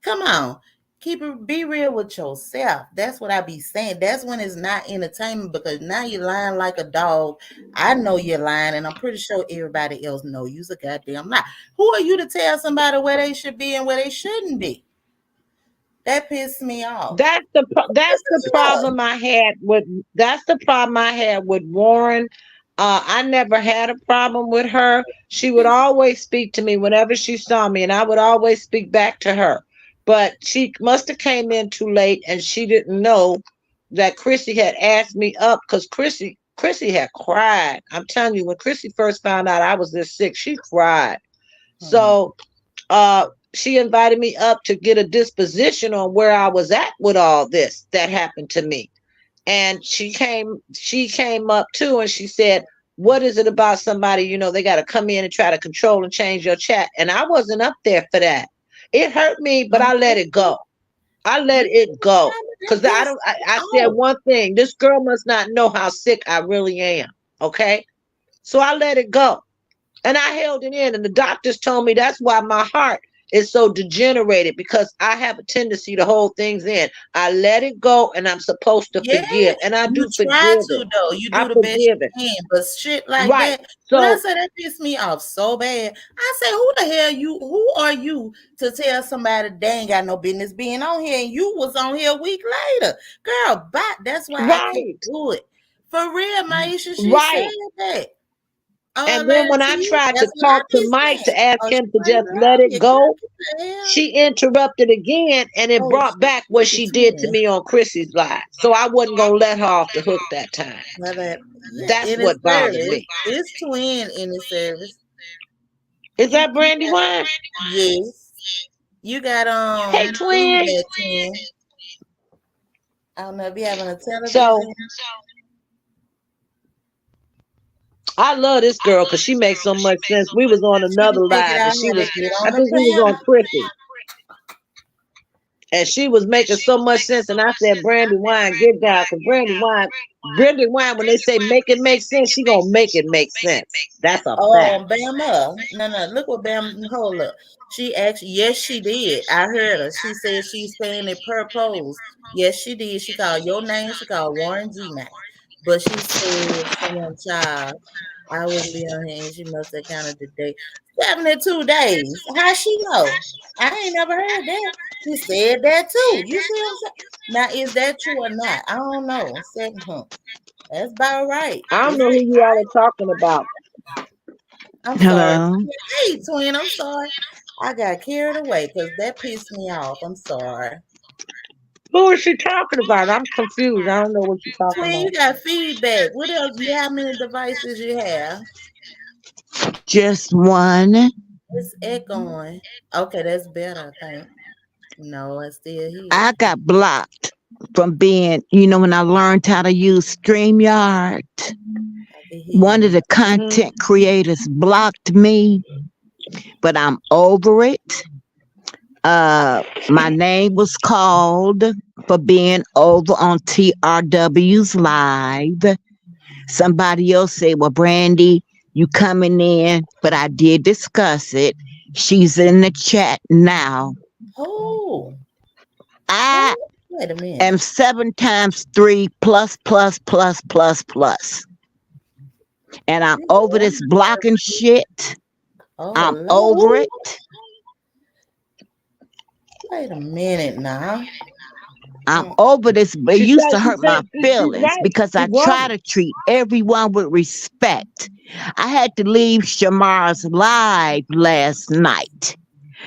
S1: Come on. Keep it be real with yourself. That's what I be saying. That's when it's not entertainment because now you're lying like a dog. I know you're lying, and I'm pretty sure everybody else know you's a goddamn lie. Who are you to tell somebody where they should be and where they shouldn't be? That pissed me off.
S3: That's
S1: This
S3: the
S1: is love.
S3: problem I had with Warren. I never had a problem with her. She would always speak to me whenever she saw me, and I would always speak back to her. But she must have came in too late, and she didn't know that Chrissy had asked me up because Chrissy had cried. I'm telling you, when Chrissy first found out I was this sick, she cried.
S1: Hmm.
S3: So she invited me up to get a disposition on where I was at with all this that happened to me. And she came up too and she said, what is it about somebody, they got to come in and try to control and change your chat? And I wasn't up there for that. It hurt me, but I let it go. I let it go.
S1: That
S3: Because I
S1: pissed
S3: don't I,
S1: me
S3: I said
S1: off.
S3: one thing, this girl must not know how sick I really am. Okay. So I let it go. And I held it in. And the doctors told me that's why my heart is so degenerated because I have a tendency to hold things in. I let it go and I'm supposed to
S1: Yeah,
S3: forgive. And I
S1: you
S3: do
S1: try
S3: forgive it.
S1: to though. You
S3: I
S1: do the best
S3: forgive it.
S1: you can, but shit like
S3: Right.
S1: that. When I
S3: So,
S1: say that pissed me off so bad, I say, who the hell you? Who are you to tell somebody they ain't got no business being on here? And you was on here a week later, girl. But that's why I can't
S3: right.
S1: do it. For real, Maisha, she said
S3: Right.
S1: that.
S3: And then
S1: Later
S3: when
S1: to
S3: I
S1: you,
S3: tried to
S1: that's what I
S3: talk to
S1: be
S3: Mike
S1: saying.
S3: to ask
S1: Oh, she
S3: him to
S1: ain't
S3: just
S1: love
S3: let it
S1: you, girl.
S3: go,
S1: Get the hell.
S3: she interrupted again and it
S1: Oh,
S3: brought
S1: shit,
S3: back what
S1: look at
S3: she did to
S1: twin.
S3: me on Chrissy's live. So I wasn't going to let her off the hook that time.
S1: Well, that yeah,
S3: That's
S1: in his
S3: what bothered
S1: service.
S3: me.
S1: It's twin in his service.
S3: Is
S1: You
S3: that
S1: you
S3: Brandy
S1: got
S3: Wine?
S1: yes. You got
S3: Hey, twin.
S1: feedback twin. I don't know if you having a
S3: So
S1: television.
S3: I love this girl because she makes so much sense. We was on
S1: She can
S3: another
S1: take it
S3: live and
S1: out
S3: she
S1: here to
S3: was,
S1: get
S3: I
S1: on the
S3: think we was on
S1: panel.
S3: Chrissy, and she was making so much sense. And I said, Brandy Wine, get down, because Brandy Wine, when they say make it make sense, she gonna make it make sense. That's a fact.
S1: Bama. No, no. Look what Bam. Hold up. She actually, yes, she did. I heard her. She said she's saying it purpose. Yes, she did. She called your name. She called Warren G name. But she said, someone child, I wouldn't be on here and she must have counted the day. 72 days. How she know? I ain't never heard that. She said that too. You see what I'm saying? Now, is that true or not? I don't know. Second, that's about right.
S3: I don't know who you all are talking about.
S1: I'm sorry.
S5: Hello.
S1: Hey, twin, I'm sorry. I got carried away because that pissed me off. I'm sorry.
S3: Who is she talking about? I'm confused. I don't know what you're talking
S1: Twin, you
S3: about.
S1: got feedback. What else? How many devices you have?
S5: Just one.
S1: It's echoing. Okay, that's better, I think. No, I still hear
S5: I
S1: it.
S5: got blocked from being, when I learned how to use StreamYard. One of the
S3: Mm-hmm.
S5: content creators blocked me, but I'm over it. My name was called for being over on TRW's live. Somebody else said, well, Brandy, you coming in, but I did discuss it. She's in the chat now.
S1: Oh,
S5: I
S1: wait a
S5: am
S1: minute.
S5: 7 times 3 plus plus plus plus plus. And I'm over this blocking shit.
S1: Oh,
S5: I'm over
S1: Lord.
S5: it.
S1: Wait a minute now.
S5: I'm over this. It
S3: She
S5: used
S3: said,
S5: to
S3: she
S5: hurt
S3: said,
S5: my
S3: she's
S5: feelings
S3: right.
S5: because
S3: She's
S5: I try
S3: wrong.
S5: to treat everyone with respect. I had to leave Shamar's live last night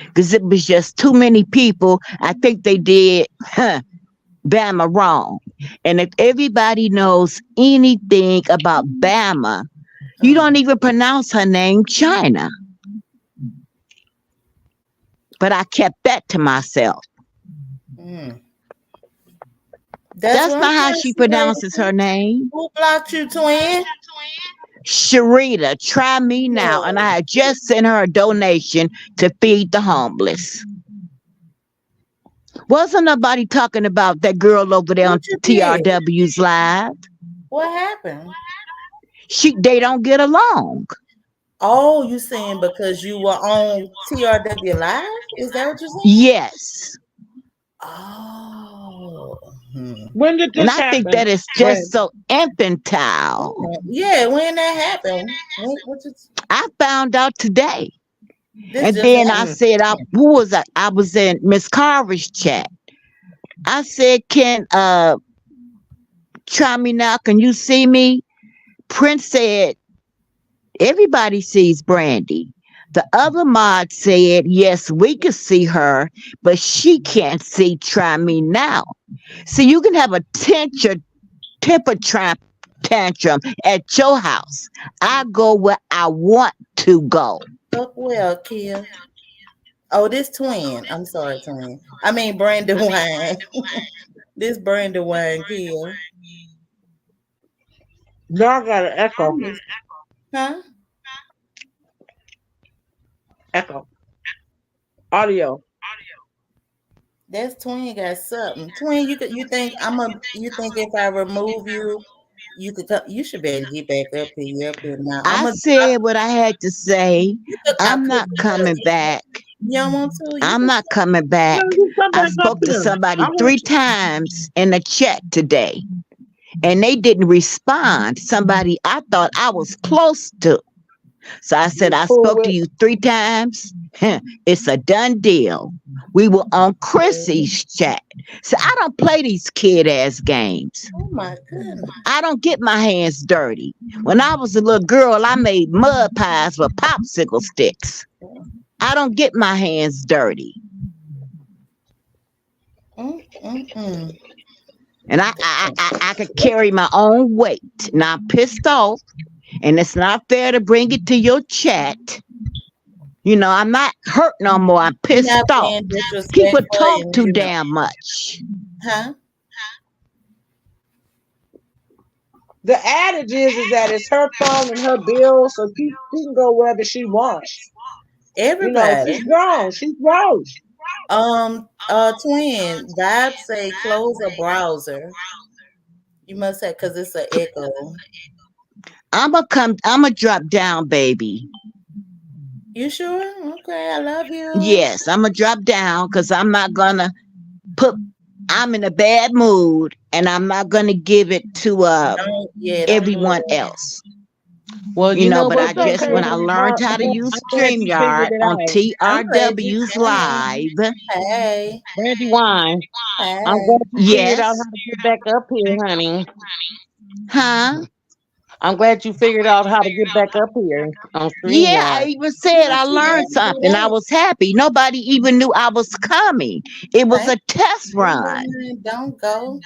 S5: because it was just too many people. I think they did Bama wrong. And if everybody knows anything about Bama, you don't even pronounce her name China. But I kept that to myself.
S1: Mm. That's
S5: That's
S1: what I'm
S5: not how
S1: trying to
S5: she
S1: see,
S5: pronounces her
S1: baby.
S5: name.
S1: Who blocked you, twin?
S5: Sharita, try me now. And
S1: Oh,
S5: I had just sent her a donation to feed the homeless. Wasn't nobody talking about that girl over there on
S1: what you did?
S5: TRW's live?
S1: What happened?
S5: They don't get along.
S1: Oh, you saying because you were on TRW Live? Is that what you're saying?
S5: Yes.
S1: Oh.
S3: When did
S5: And
S3: this
S5: I think
S3: happen,
S5: that is just
S3: Brandy?
S5: so infantile.
S1: Yeah, when that happened. What you,
S5: I found out today.
S1: this
S5: And
S1: just
S5: then I
S3: Mm.
S5: said, who was I? I was in Miss Carver's chat. I said, can try me now? Can you see me? Prince said, everybody sees Brandy. The other mod said, yes, we can see her, but she can't see try me now. So you can have a temper tantrum at your house. I go where I want to go.
S1: up well, Kia? Oh, this twin. I'm sorry, twin. I mean Brandon Wine. This Brandon Wine, Kia.
S3: Y'all got an
S1: I
S3: echo.
S1: miss, huh?
S3: Echo. Audio.
S1: That's twin got something. Twin, you think you think if I remove you, you could come, you should better get back up here. You up here now.
S5: I said what I had to say.
S1: You could I
S5: I'm
S1: put
S5: not coming back.
S1: you don't want to, you
S5: I'm
S1: could
S5: not coming
S3: No,
S5: back.
S3: you come
S5: I
S3: back up
S5: spoke to
S3: here.
S5: somebody
S3: I want
S5: 3
S3: you.
S5: times in the chat today, and they didn't respond. Somebody I thought I was close to. So I said,
S3: You
S5: I
S3: cool
S5: spoke to
S3: with?
S5: you 3 times. It's a done deal. We were on Chrissy's chat. So I don't play these kid ass games.
S1: oh my goodness.
S5: I don't get my hands dirty. When I was a little girl, I made mud pies with popsicle sticks. I don't get my hands dirty.
S1: Mm.
S5: And I could carry my own weight. Now I'm pissed off, and it's not fair to bring it to your chat. You know, I'm not hurt no more. I'm
S1: You're not
S5: pissed off.
S1: being
S5: People
S1: disrespectful
S5: talk
S1: and
S5: too
S1: you know.
S5: damn much.
S1: Huh?
S3: The adage is that it's her phone and her bill, so she can go wherever she wants. You know,
S1: Everybody.
S3: she's grown. She's grown.
S1: Twin, Vibe say close a browser. You must have because it's an echo.
S5: I'ma drop down, baby.
S1: You sure? Okay, I love you.
S5: Yes, I'ma drop down because I'm not gonna put I'm in a bad mood and I'm not gonna give it to
S1: Don't do
S5: everyone
S1: it.
S5: else.
S3: Well,
S5: You
S3: you
S5: know,
S3: know
S5: but
S3: what,
S5: I just
S3: though,
S5: when I
S3: Karen?
S5: learned how to use
S3: I'm glad you figured
S5: StreamYard
S3: it
S5: on
S3: out.
S1: I'm glad you
S5: TRW's
S1: came.
S5: live,
S1: Hey,
S3: Brandy Wine, I'm
S1: hey.
S3: glad you figured out
S5: yes,
S3: how to get back up here, honey.
S5: huh?
S3: I'm glad you figured out how to get back up here on
S5: Yeah, I
S3: StreamYard.
S5: even said
S1: What
S5: I
S1: you
S5: learned
S1: gotta do
S5: something. I
S1: that?
S5: was happy. Nobody even knew I was coming. It was
S1: Thank
S5: a test run.
S1: you. Don't go.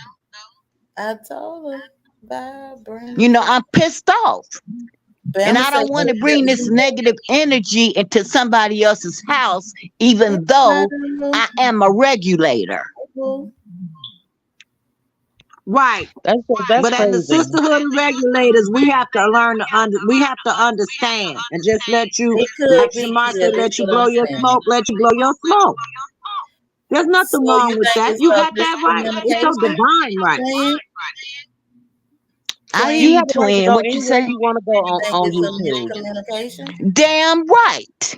S1: I told her. Bye, Brenda.
S5: You know, I'm pissed off.
S1: But I'm
S5: And
S1: gonna
S5: I
S1: say,
S5: don't want to bring this negative energy into somebody else's house,
S1: hey,
S5: even though
S1: Badu.
S5: I am a regulator.
S1: Boo.
S3: Right.
S6: That's
S3: But as the
S6: crazy.
S3: sisterhood of regulators, we have to learn to we have to understand and just let you,
S1: It could
S3: like
S1: be
S3: Shamar said,
S1: killed. That's
S3: let you
S1: what
S3: blow
S1: I'm
S3: your
S1: saying.
S3: smoke, let you blow your smoke. There's nothing
S1: So
S3: wrong
S1: you
S3: with
S1: think
S3: that.
S1: it's
S3: You
S1: for
S3: got that right. It's your
S1: miscommunication?
S3: divine right.
S1: Twin,
S5: I hear
S6: You
S1: twin.
S5: you,
S6: have the right to
S5: twin.
S6: go
S5: What you
S6: anywhere
S5: say?
S6: you want to go
S1: You think
S6: on
S1: it's a
S6: YouTube.
S1: miscommunication?
S5: Damn right.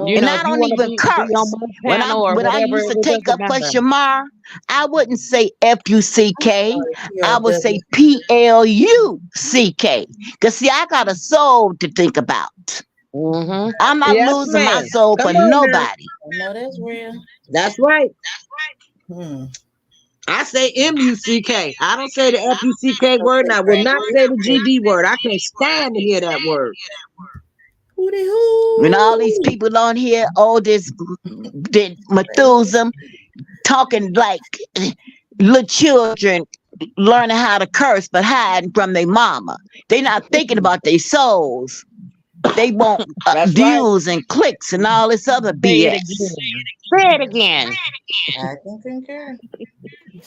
S6: You
S5: And
S6: know,
S1: Oh,
S6: if
S5: I
S6: you
S5: don't
S6: want to
S5: even
S6: be on
S5: curse.
S6: my
S5: When
S6: channel or
S5: I
S6: whatever,
S5: used to
S6: it
S5: take
S6: doesn't
S5: up for
S6: matter.
S5: Shamar, I wouldn't say
S1: I'm
S5: FUCK.
S1: sorry,
S5: I would
S1: POW.
S5: say PLUCK. Cause see, I got a soul to think about.
S6: Mm-hmm.
S5: I'm not
S3: Yes,
S5: losing my
S3: ma'am.
S5: soul
S3: Come
S5: for
S3: on now.
S5: nobody.
S1: I know that's real.
S3: That's right.
S1: Hmm.
S3: I say MUCK. I don't say the FUCK word, and
S1: Okay,
S3: I will not
S1: Brandy.
S3: say the GD word. I can't stand to hear that word.
S1: Hootie
S5: When all these
S1: hoo.
S5: people on here, all this Methuselah talking like little children learning how to curse but hiding from their mama. They not thinking about their souls. They want
S3: That's right.
S5: views and clicks and all this other
S6: Say it
S5: BS.
S6: again. Say it again.
S1: I can concur.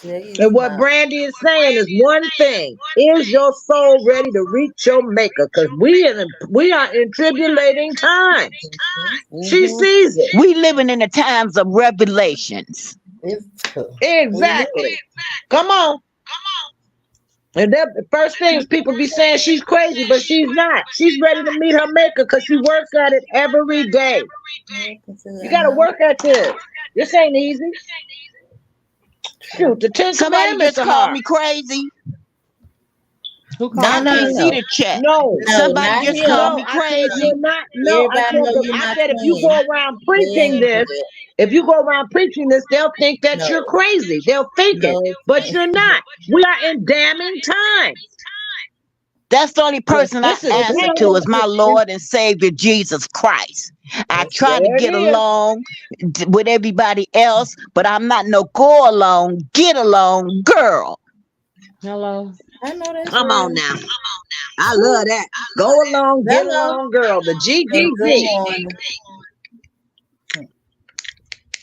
S1: Jay
S3: And what
S1: smile.
S3: Brandy is saying is one thing: is your soul ready to reach your Maker? Because we are in tribulating times. She
S6: Mm-hmm.
S3: sees it
S5: We living in the times of revelations.
S1: It's tough. We
S3: exactly. Come on. And that the first thing is people be saying she's crazy, but she's not. She's ready to meet her Maker because she works at it every day.
S1: welcome to
S3: You
S1: the
S3: got to
S1: house.
S3: work at this. This ain't easy.
S1: True.
S3: Shoot, the Ten
S5: Somebody
S3: Commandments
S5: just
S3: are
S5: called
S3: hard.
S5: me crazy.
S6: Who
S5: I
S6: called
S1: No,
S6: you?
S5: can't
S1: no,
S5: see
S1: no.
S5: the chat.
S3: No,
S1: No,
S5: Somebody
S1: not
S5: just
S1: him.
S5: called
S3: no,
S5: me
S3: I said
S5: crazy.
S3: you're not. No,
S1: Everybody know you're
S3: I
S1: not
S3: said if you
S1: twin.
S3: go around
S1: They
S3: preaching
S1: ain't do
S3: this,
S1: that.
S3: if you go around preaching this, they'll think that
S1: No,
S3: you're crazy. They'll think it,
S1: no
S3: but
S1: twin.
S3: you're not. We are in damning times.
S5: That's the only
S3: Yes,
S5: person I
S3: this is
S5: answer to is my
S3: pain.
S5: Lord and Savior Jesus Christ. I
S1: That's
S5: try to
S3: There it
S5: get
S3: is.
S5: along with everybody else, but I'm not no go along, get along girl.
S6: Hello.
S1: I know that's
S3: Come
S1: real.
S3: on now. I love that. Go along, get
S1: Hello
S3: along, girl. The
S1: and good
S3: GGG.
S1: morning.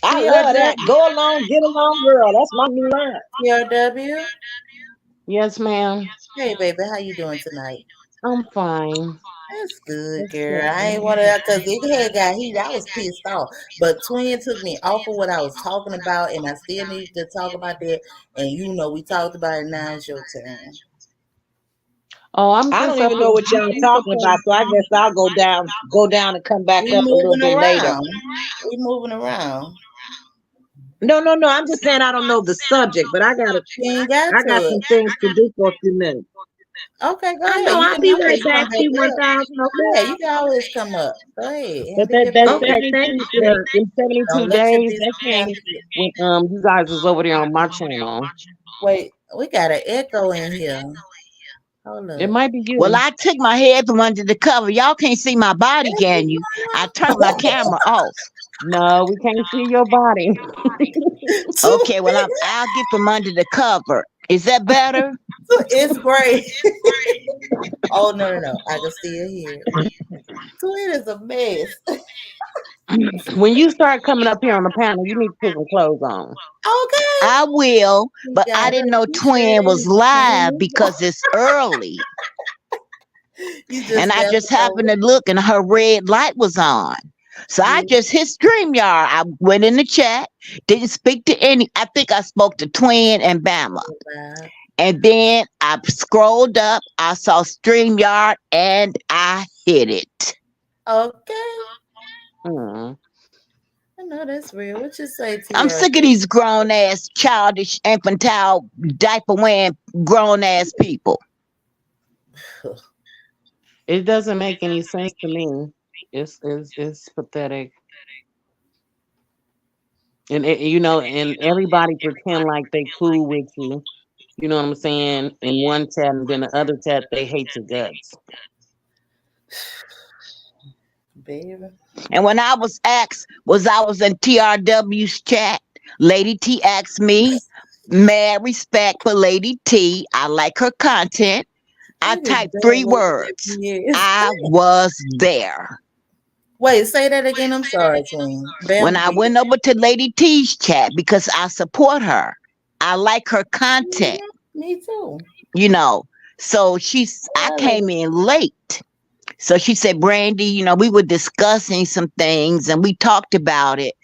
S3: I love that.
S1: PRW.
S3: Go along, get along, girl. That's my new line.
S1: PRW.
S6: Yes, ma'am.
S1: Hey, baby, how you doing tonight?
S6: I'm fine.
S1: That's good,
S6: That's
S1: girl. I ain't
S6: good.
S1: want to, because it had got heat. I was pissed off. But Twin took me off of what I was talking about, and I still need to talk about that. And you know, we talked about it. Now it's your turn.
S6: Oh, I'm
S3: I
S6: just
S3: don't
S6: up
S3: even
S6: here.
S3: know what y'all
S6: You
S3: talking
S6: supposed
S3: about, so I guess I'll go down and come back
S1: We
S3: up a little
S1: moving
S3: bit later.
S1: around. We moving around.
S3: No, no, no. I'm just saying I don't know the subject, but
S1: You ain't got
S3: I
S1: to
S3: got
S1: it.
S3: some things to do for a few minutes.
S1: Okay, go
S3: I
S1: ahead.
S3: know
S1: You
S3: I'll
S1: can
S3: be right
S1: always
S3: back.
S1: come back up.
S3: T 1000.
S1: Yeah,
S3: Okay.
S1: you can always come up. Go ahead.
S6: but
S1: Handle your
S6: that
S3: Okay.
S1: business.
S6: 72
S3: Thank you, sir.
S6: them
S1: Don't
S6: 72
S1: let your
S6: days
S1: business
S6: that came
S1: happen.
S6: when you guys was over there on my channel.
S1: Wait, we got an echo in here. Hold
S6: It
S1: up.
S6: might be
S5: Well,
S6: you.
S5: I took my head from under the cover. Y'all can't see my body, can you? I turned my camera off.
S6: No, we can't see your body.
S5: Okay, well I'll get from under the cover. Is that better?
S1: It's great. Oh no, no, no! I can still hear it. Twin is a mess.
S6: When you start coming up here on the panel, you need to put some clothes on.
S1: Okay.
S5: I will,
S1: You
S5: but I
S1: got
S5: didn't
S1: it.
S5: know
S1: You
S5: Twin
S1: said
S5: was
S1: it. Let me
S5: live
S1: move on.
S5: because it's early.
S1: You
S5: And
S1: just
S5: I
S1: never
S5: just
S1: know.
S5: happened to look and her red light was on. So I
S1: Yeah.
S5: just hit StreamYard. I went in the chat, didn't speak to any. I think I spoke to Twin and Bama.
S1: Bye.
S5: And then I scrolled up, I saw StreamYard, and I hit it.
S1: Okay.
S6: Hmm.
S1: I know that's real. What you say,
S5: I'm
S1: TR?
S5: sick of these grown ass, childish, infantile, diaper wearing grown ass people.
S6: It doesn't make any sense to me. It's pathetic. And and everybody pretend like they cool with you. You know what I'm saying? In one chat, and then the other chat, they hate your guts.
S1: Baby.
S5: And when I was asked, I was in TRW's chat, Lady T asked me, mad respect for Lady T. I like her content. I
S1: It is
S5: typed
S1: bad
S5: 3
S1: work with
S5: words.
S1: years.
S5: I was there.
S1: Wait, say that again. I'm sorry, Twin.
S5: When
S1: Bam,
S5: I went over to Lady T's chat because I support her, I like her content.
S1: Me too.
S5: you know. So I
S1: Early.
S5: came in late. So she said, Brandy, we were discussing some things and we talked about it.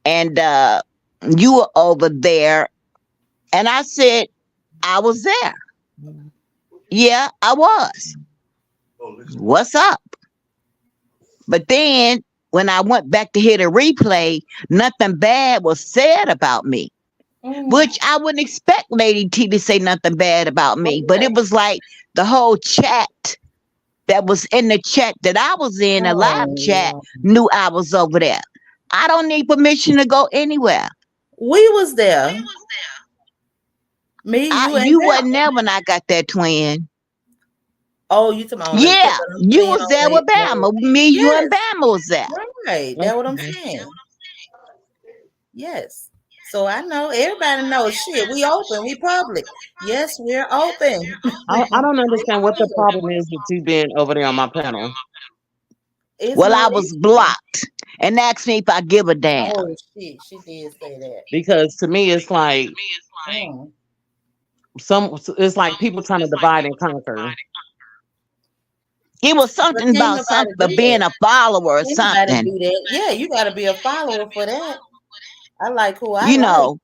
S5: And you were over there. And I said, I was there.
S1: Mhm.
S5: Yeah, I was. What's up? But then when I went back to hear the replay, nothing bad was said about me,
S1: Mm,
S5: which I wouldn't expect Lady T to say nothing bad about me. But
S1: okay.
S5: it was like the whole chat that was in the chat that I was in, a live chat,
S1: Oh,
S5: knew I was over there. I don't need permission to go anywhere.
S1: we was there. Me, you, and
S5: You
S1: them.
S5: wasn't there when I got that twin.
S1: Oh, you talking about like
S5: Yeah,
S1: picking them
S5: you
S1: twin
S5: was
S1: on
S5: there with
S1: they
S5: Bama. Me, you, and
S1: yes,
S5: Bama was there.
S1: right. That's what I'm
S6: Okay.
S1: saying. Yes. So I know everybody knows shit. We open, we public. Yes, we're open.
S6: I don't understand what the problem is with you being over there on my panel.
S1: It's
S5: Well,
S1: no
S5: I was
S1: issue.
S5: blocked and asked me if I give a damn.
S1: Oh shit, she did say that.
S6: Because to me it's like
S1: Mm.
S6: it's like people trying to divide and conquer.
S5: It was
S1: But
S5: something
S1: can't
S5: about
S1: nobody
S5: something
S1: do
S5: of
S1: that.
S5: being a follower or
S1: Can't nobody
S5: something,
S1: do that. Yeah, you gotta be a follower for that. I like who I
S5: you
S1: like.
S5: know.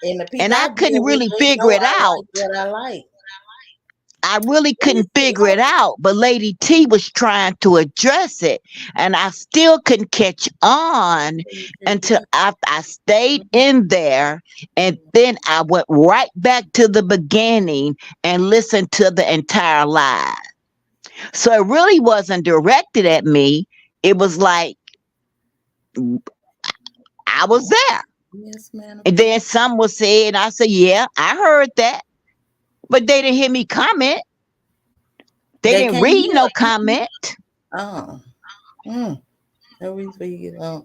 S1: And the people
S5: And I
S1: I
S5: couldn't
S1: deal with,
S5: really
S1: they
S5: figure
S1: know
S5: it
S1: I
S5: out.
S1: like what I like.
S5: I really
S1: Let
S5: couldn't figure it out, but Lady T was trying to address it, and I still couldn't catch on until after I stayed in there, and then I went right back to the beginning and listened to the entire live. So it really wasn't directed at me. It was like I was there.
S1: Yes,
S5: And
S1: manifest.
S5: then some was said, I said, yeah, I heard that. But they didn't hear me comment. They
S1: They
S5: didn't
S1: can't
S5: read
S1: hear.
S5: no comment.
S1: Oh. Mm. No reason for you to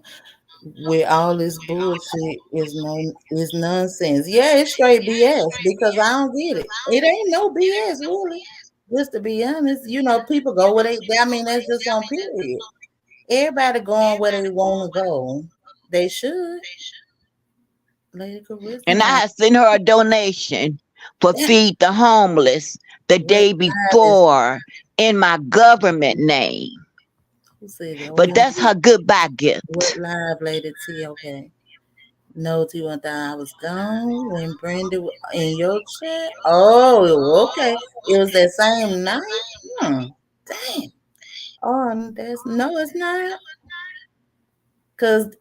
S1: with all this bullshit is nonsense. Yeah, it's straight BS because I don't get it. It ain't no BS really. Just to be honest, people go where they I mean, that's just on period. Everybody going where they want to go. They should. Lady
S5: And I
S1: Charisma.
S5: had sent her a donation for Feed the Homeless the
S1: What
S5: day
S1: live is
S5: before in my government name.
S1: who said that?
S5: But that's her goodbye
S1: What
S5: gift.
S1: live, Lady T? Okay. No, T 1000. I was gone when Brenda in your chat. Oh, okay. It was that same night. Hmm. Damn. Oh, that's no, it's not. Cause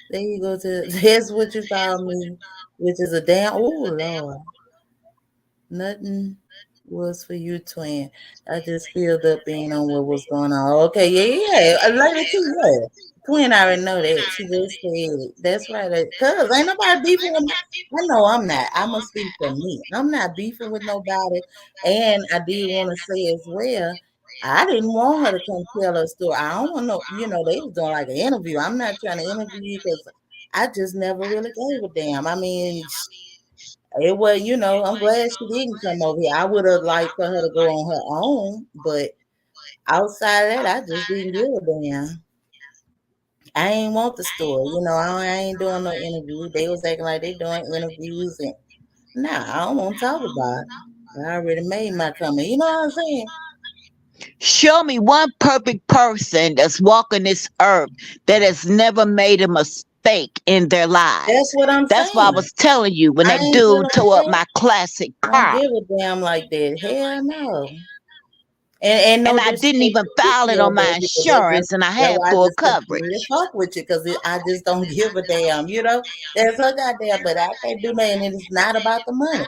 S1: there you go to that's what you call me, which is a damn. Oh Lord, nothing was for you, twin. I just filled up being on what was going on. Okay, yeah. Lady T, yeah. Twin already know that. She just said it. That's right. Cause ain't nobody beefing with me. I know I'm not. I'm gonna speak for me. I'm not beefing with nobody. And I did want to say as well, I didn't want her to come tell her story. I don't want no, they was doing like an interview. I'm not trying to interview you because I just never really gave a damn. I mean, it was, I'm glad she didn't come over here. I would have liked for her to go on her own, but outside of that, I just didn't give a damn. I ain't want the story, I ain't doing no interview. They was acting like they doing interviews, and nah, I don't want to talk about it. I already made my comment. You know what I'm saying?
S5: Show me one perfect person that's walking this earth that has never made a mistake in their
S1: That's
S5: lives.
S1: what I'm
S5: That's why I
S1: saying.
S5: was telling you when
S1: I
S5: that
S1: ain't
S5: dude
S1: dealing with
S5: tore up
S1: that.
S5: my classic
S1: I don't
S5: car.
S1: give a damn like that. Hell no. And no
S5: And I didn't
S1: disrespect
S5: even
S1: to you,
S5: file it on my
S1: TLW, but
S5: insurance and I
S1: that's
S5: had
S1: why I
S5: full
S1: just
S5: coverage.
S1: continue to fuck with you because I just don't give a damn. That's her goddamn, but I can't do nothing. And it's not about the money.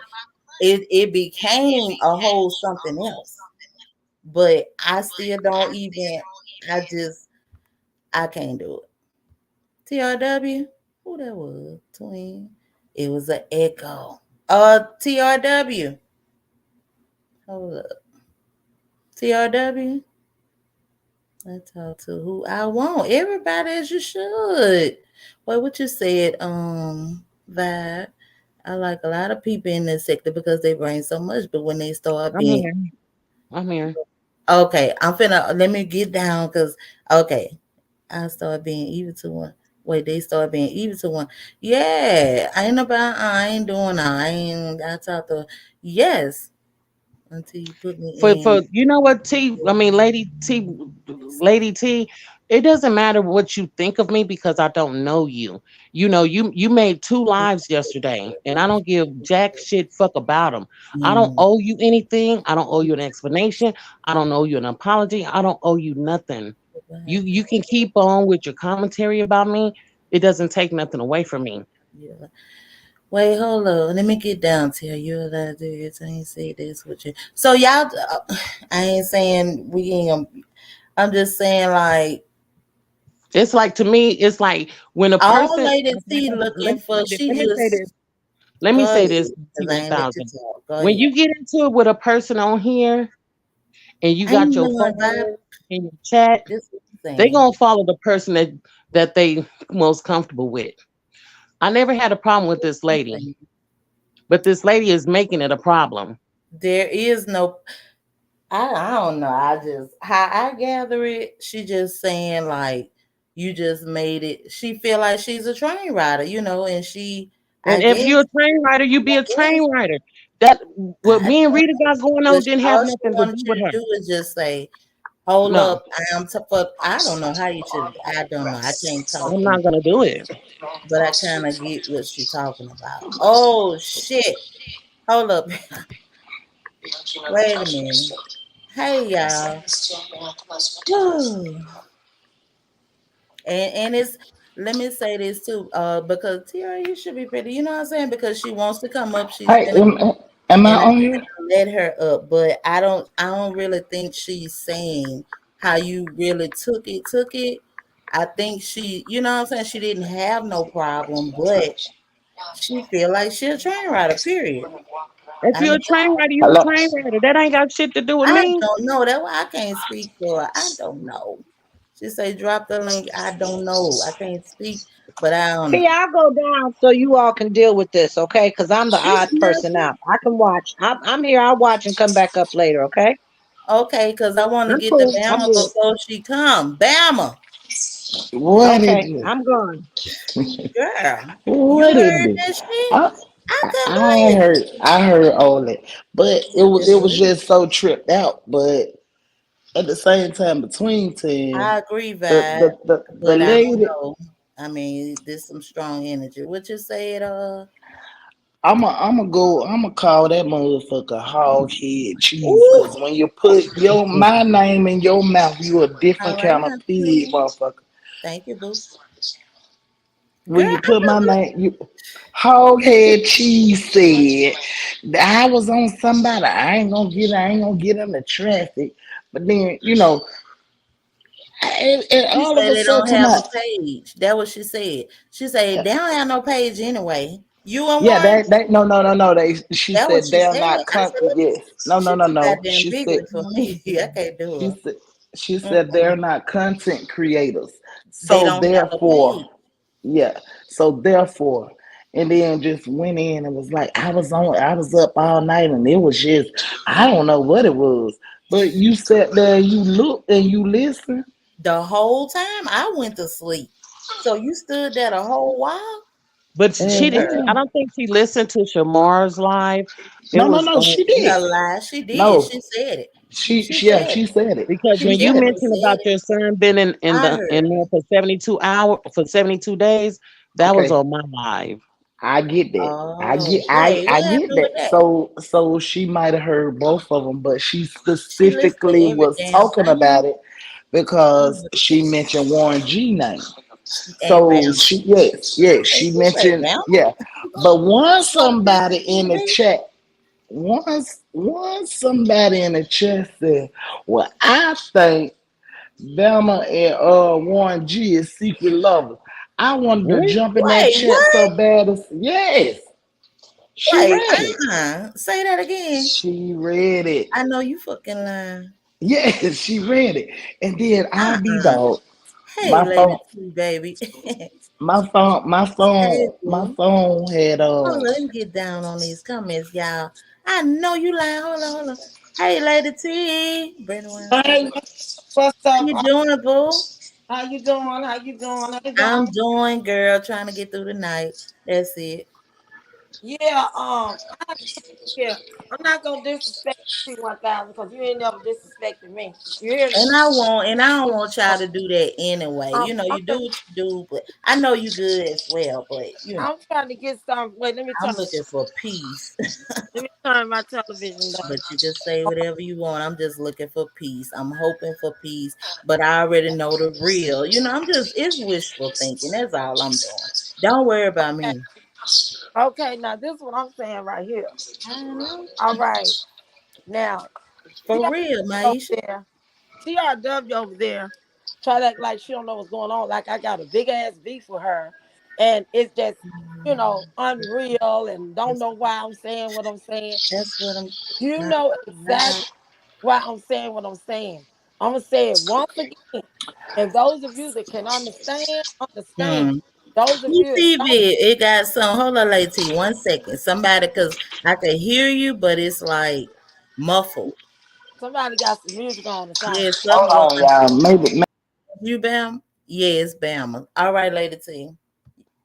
S1: It became a whole something else, but I still don't even. I can't do it. TRW, who that was? Twin. It was an echo. TRW. Hold up. TRW. I talk to who I want. Everybody as you should. Well, what you said, Vibe. I like a lot of people in this sector because they bring so much, but when they start
S6: I'm
S1: being
S6: here. I'm here.
S1: okay, I'm finna let me get down because okay, I start being evil to one Wait, they start being evil to one. Yeah, I ain't doing that. I talk to yes until you put me
S6: For
S1: in.
S6: you know what, T, I mean, Lady T, it doesn't matter what you think of me because I don't know you. You know, you made two lives yesterday, and I don't give jack shit fuck about them. I don't
S1: Mm,
S6: owe you anything. I don't owe you an explanation. I don't owe you an apology. I don't owe you nothing.
S1: what
S6: You
S1: happened?
S6: can keep on with your commentary about me. It doesn't take nothing away from me.
S1: Yeah. Wait, hold on. Let me get down to you. Allowed to do it. I ain't say this with you. So y'all, I ain't saying we ain't. I'm just saying like
S6: It's like to me, it's like when a
S1: all
S6: person.
S1: lady T
S6: Let
S1: looking
S6: me
S1: for.
S6: say this.
S1: She
S6: Let me say
S1: just
S6: this. Let me
S1: go ahead
S6: say this,
S1: because I ain't let you
S6: T1000.
S1: talk. Go
S6: When
S1: ahead.
S6: you get into it with a person on here and you
S1: I ain't
S6: got your
S1: doing vibe.
S6: followers in your chat,
S1: This is what I'm
S6: they
S1: saying.
S6: gonna follow the person that they most comfortable with. I never had a problem with this
S1: I'm
S6: lady,
S1: saying.
S6: but this lady is making it a problem.
S1: There is no. I don't know. I just how I gather it. She just saying like you just made it. She feel like she's a train rider, and she. I
S6: And if you're
S1: guess.
S6: a train rider, you be
S1: I
S6: a
S1: guess.
S6: train rider. That what
S1: I
S6: me and
S1: don't
S6: Rita
S1: know.
S6: got going
S1: But
S6: on didn't have
S1: all she
S6: nothing to
S1: wanted
S6: do
S1: you
S6: with
S1: to
S6: her.
S1: do is just say, "Hold
S6: No,
S1: up, I am." But I don't know how you should. I don't know. I can't talk
S6: I'm
S1: for
S6: not gonna do it.
S1: but I kind of get what she's talking about. Oh shit! Hold up. Wait a minute. Hey y'all. and it's let me say this too. Because Tiara, you should be pretty. You know what I'm saying? Because she wants to come up. She's
S2: Hey,
S1: been
S2: am I
S1: and I
S2: on here?
S1: let her up, but I don't really think she's saying how you really took it. I think she, you know what I'm saying, she didn't have no problem, but she feel like she a train rider, period.
S6: If
S1: I
S6: you're
S1: mean,
S6: a train rider, you're a
S2: Hello.
S6: train rider. That ain't got shit to do with
S1: I
S6: me.
S1: don't know. That's why I can't speak for her. I don't know. She say drop the link. I don't know. I can't speak, but I don't
S3: See,
S1: know.
S3: I'll go down so you all can deal with this, okay? Because I'm the
S1: She's
S3: odd person
S1: nothing.
S3: out. I can watch. I'm here. I'll watch and come back up later, okay?
S1: Okay, because I want to
S3: I'm
S1: get the
S3: cool. I'm
S1: Bama
S3: good.
S1: before she come. Bama.
S2: What is
S3: Okay,
S2: it?
S3: I'm gone.
S1: Girl, you
S2: What is
S1: heard
S2: it?
S1: that shit?
S2: I,
S1: I couldn't
S2: I
S1: believe
S2: heard, I heard all that, but
S1: it. You didn't
S2: it was
S1: believe it.
S2: just so tripped out. But at the same time, between ten,
S1: I agree, vibe,
S2: the
S1: but I don't
S2: lady,
S1: know. I mean, there's some strong energy. What you said,
S2: I'm gonna call that motherfucker hog head cheese.
S1: ooh,
S2: Cause when you put my name in your mouth, you a
S1: all
S2: different
S1: right
S2: kind of
S1: now,
S2: pig,
S1: T.
S2: motherfucker.
S1: Thank you, boo.
S2: When
S1: Girl,
S2: you
S1: I
S2: put my
S1: know
S2: name, you Hoghead Cheese said that I was on somebody. I ain't gonna get in the traffic. But then, and
S1: she
S2: all of
S1: said
S2: a
S1: they don't
S2: sudden,
S1: have a page. That what she said. She said they don't have no page anyway. You and
S2: yeah,
S1: one?
S2: no. She
S1: That what
S2: said
S1: she
S2: they're
S1: said.
S2: not
S1: I said, what?
S2: yes. No,
S1: She too
S2: no.
S1: goddamn bigly for me. I can't do
S2: She
S1: her.
S2: said she said they're
S1: Mm-mm.
S2: not content creators.
S1: They
S2: So
S1: don't have a
S2: therefore,
S1: page.
S2: yeah. So therefore, and then just went in and was like, I was up all night and it was just, I don't know what it was. But you sat there, you looked and you listened.
S1: The whole time I went to sleep. So you stood there the whole while?
S6: But she didn't.
S1: Girl,
S6: I
S2: Mm-hmm.
S6: don't think she listened to Shamar's live. It was
S2: No, she
S1: she a
S2: did.
S1: lie. She did.
S2: No,
S1: She said it. She
S2: yeah,
S1: said
S2: she
S1: it.
S2: said it.
S6: because
S1: She
S6: when you
S1: definitely
S6: mentioned
S1: said
S6: about
S1: it.
S6: your son being
S1: I heard
S6: in
S1: her.
S6: there for 72 days, that was
S2: Okay.
S6: on my live.
S2: I get that.
S1: Oh, wait,
S2: I
S1: what
S2: get
S1: happened with
S2: that.
S1: that?
S2: So she might have heard both of them, but she
S1: She listened to
S2: specifically
S1: every
S2: was
S1: damn
S2: talking
S1: thing.
S2: about it
S1: Oh,
S2: because
S1: but
S2: she mentioned Warren G name.
S1: and
S2: So
S1: Bama.
S2: she yes,
S1: And
S2: she
S1: she say
S2: mentioned
S1: Bama?
S2: yeah. But
S1: Fuck this TV.
S2: once somebody in the chat said, "Well, I think Velma and Warren G is secret lovers." I wanted to
S6: Really?
S2: jump in that
S1: Wait,
S2: chat
S1: what?
S2: so bad as yes. She
S1: Wait,
S2: read it.
S1: say that again.
S2: She read it.
S1: I know you fucking lying.
S2: Yes, she read it. And then I be
S1: Uh-uh.
S2: dog.
S1: Hey,
S2: My
S1: Lady
S2: phone,
S1: T, baby. Hey,
S2: my
S1: boo.
S2: phone had
S1: Hold on, let me get down on these comments, y'all. I know you lying. Hold on. Hey, Lady T. Brandon Wayne.
S4: Hey, what's
S1: How
S4: up?
S1: you doing, boo?
S7: How you doing? How you doing? Hey,
S1: I'm
S7: Dom.
S1: doing, girl, trying to get through the night. That's it.
S7: Yeah, yeah. I'm not gonna disrespect you 1000 because you ain't never disrespected me. You hear me?
S1: And I don't want y'all to do that anyway.
S7: Um, I'm,
S1: You do what you do, but I know you good as well. But
S7: I'm trying to get some. Wait,
S1: I'm looking for peace.
S7: let me turn my television down.
S1: But you can say whatever you want. I'm just looking for peace. I'm hoping for peace, but I already know the real. It's wishful thinking. That's all I'm doing. Don't worry about
S7: Okay,
S1: me.
S7: okay. Now this is what I'm saying right here.
S1: I know.
S7: All right. Now,
S1: For
S7: TRW
S1: real,
S7: over
S1: Maisha.
S7: there. TRW over there. Try to act like she don't know what's going on. Like I got a big ass beef with her, and it's just unreal, and don't
S1: That's,
S7: know why I'm saying what I'm saying.
S1: that's what I'm
S7: You
S1: trying to
S7: know
S1: find
S7: exactly
S1: out.
S7: why I'm saying what I'm saying. I'm gonna say it once again. And those of you that can understand, understand.
S1: Hmm.
S7: Those of
S1: Who
S7: you that
S1: TV?
S7: don't,
S1: It got some. Hold on, lady. 1 second. Somebody, cause I can hear you, but it's like muffled.
S7: somebody got some music on or something.
S1: Yeah, something
S2: Hold on,
S1: going.
S2: y'all. Maybe
S1: You Bam? Yeah, it's Bama. All right, lady T. You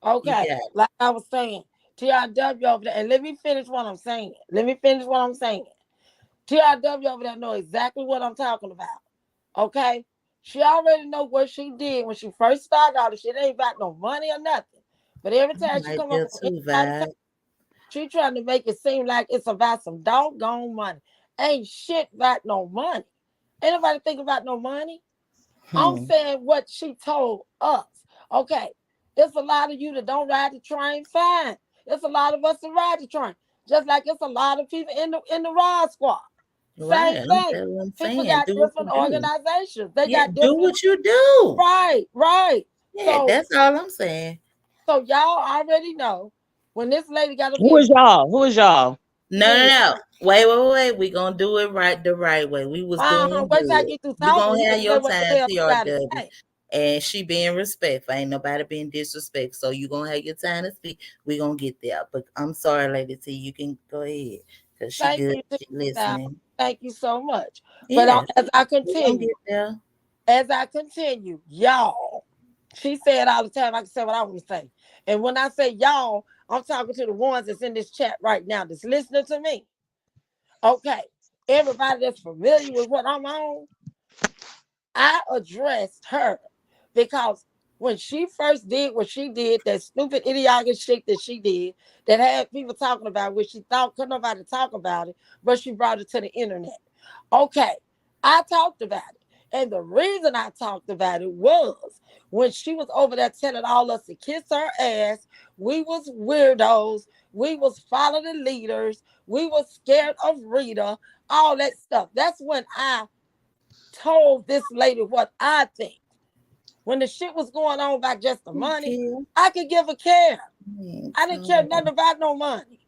S7: Okay,
S1: got it.
S7: like I was saying, TRW over there, and let me finish what I'm saying. Let me finish what I'm saying. TRW over there know exactly what I'm talking about. Okay, she already know what she did when she first started out. She ain't about no money or nothing. But every time she
S1: Right
S7: come up
S1: there
S7: on
S1: too,
S7: anybody's
S1: vibe.
S7: she trying to make it seem like it's about some doggone money. Ain't shit about no money. Ain't nobody think about no money. I'm
S1: Hmm.
S7: saying what she told us. Okay, it's a lot of you that don't ride the train. Fine. It's a lot of us that ride the train. Just like it's a lot of people in the ride squad.
S1: Right.
S7: Same thing.
S1: That's what I'm
S7: People
S1: saying.
S7: got
S1: Do what you
S7: different
S1: do.
S7: organizations. They
S1: Yeah,
S7: got
S1: do
S7: different.
S1: what you do.
S7: Right, right.
S1: Yeah,
S7: So,
S1: that's all I'm saying.
S7: so y'all already know when this lady got up
S6: Who
S7: here.
S6: is y'all? Who is y'all?
S1: No, no,
S7: Yeah.
S1: no. Wait. We gonna do it right the right way. We was doing
S7: Wait till I
S1: good.
S7: get through
S1: You
S7: talking.
S1: gonna
S7: You can
S1: have
S7: say
S1: your
S7: what the
S1: time,
S7: hell you gotta
S1: TRW.
S7: say.
S1: And she being respectful. Ain't nobody being disrespectful. So you gonna have your time to speak. We gonna get there. But I'm sorry, Lady T. You can go ahead. Cause she
S7: Thank
S1: good.
S7: you,
S1: She
S7: now.
S1: listening.
S7: Thank you so much. But
S1: Yeah. We gonna
S7: continue,
S1: get there.
S7: y'all. She said all the time. I can say what I want to say. And when I say y'all, I'm talking to the ones that's in this chat right now that's listening to me. Okay, everybody that's familiar with what I'm on, I addressed her because when she first did what she did, that stupid idiotic shit that she did, that had people talking about, which she thought couldn't nobody talk about it, but she brought it to the internet. Okay, I talked about it. And the reason I talked about it was when she was over there telling all us to kiss her ass, we was weirdos, we was follow the leaders, we was scared of Rita, all that stuff. That's when I told this lady what I think. When the shit was going on about just the
S1: Thank
S7: money,
S1: you.
S7: I could give a care. I didn't care
S1: So,
S7: nothing about no money.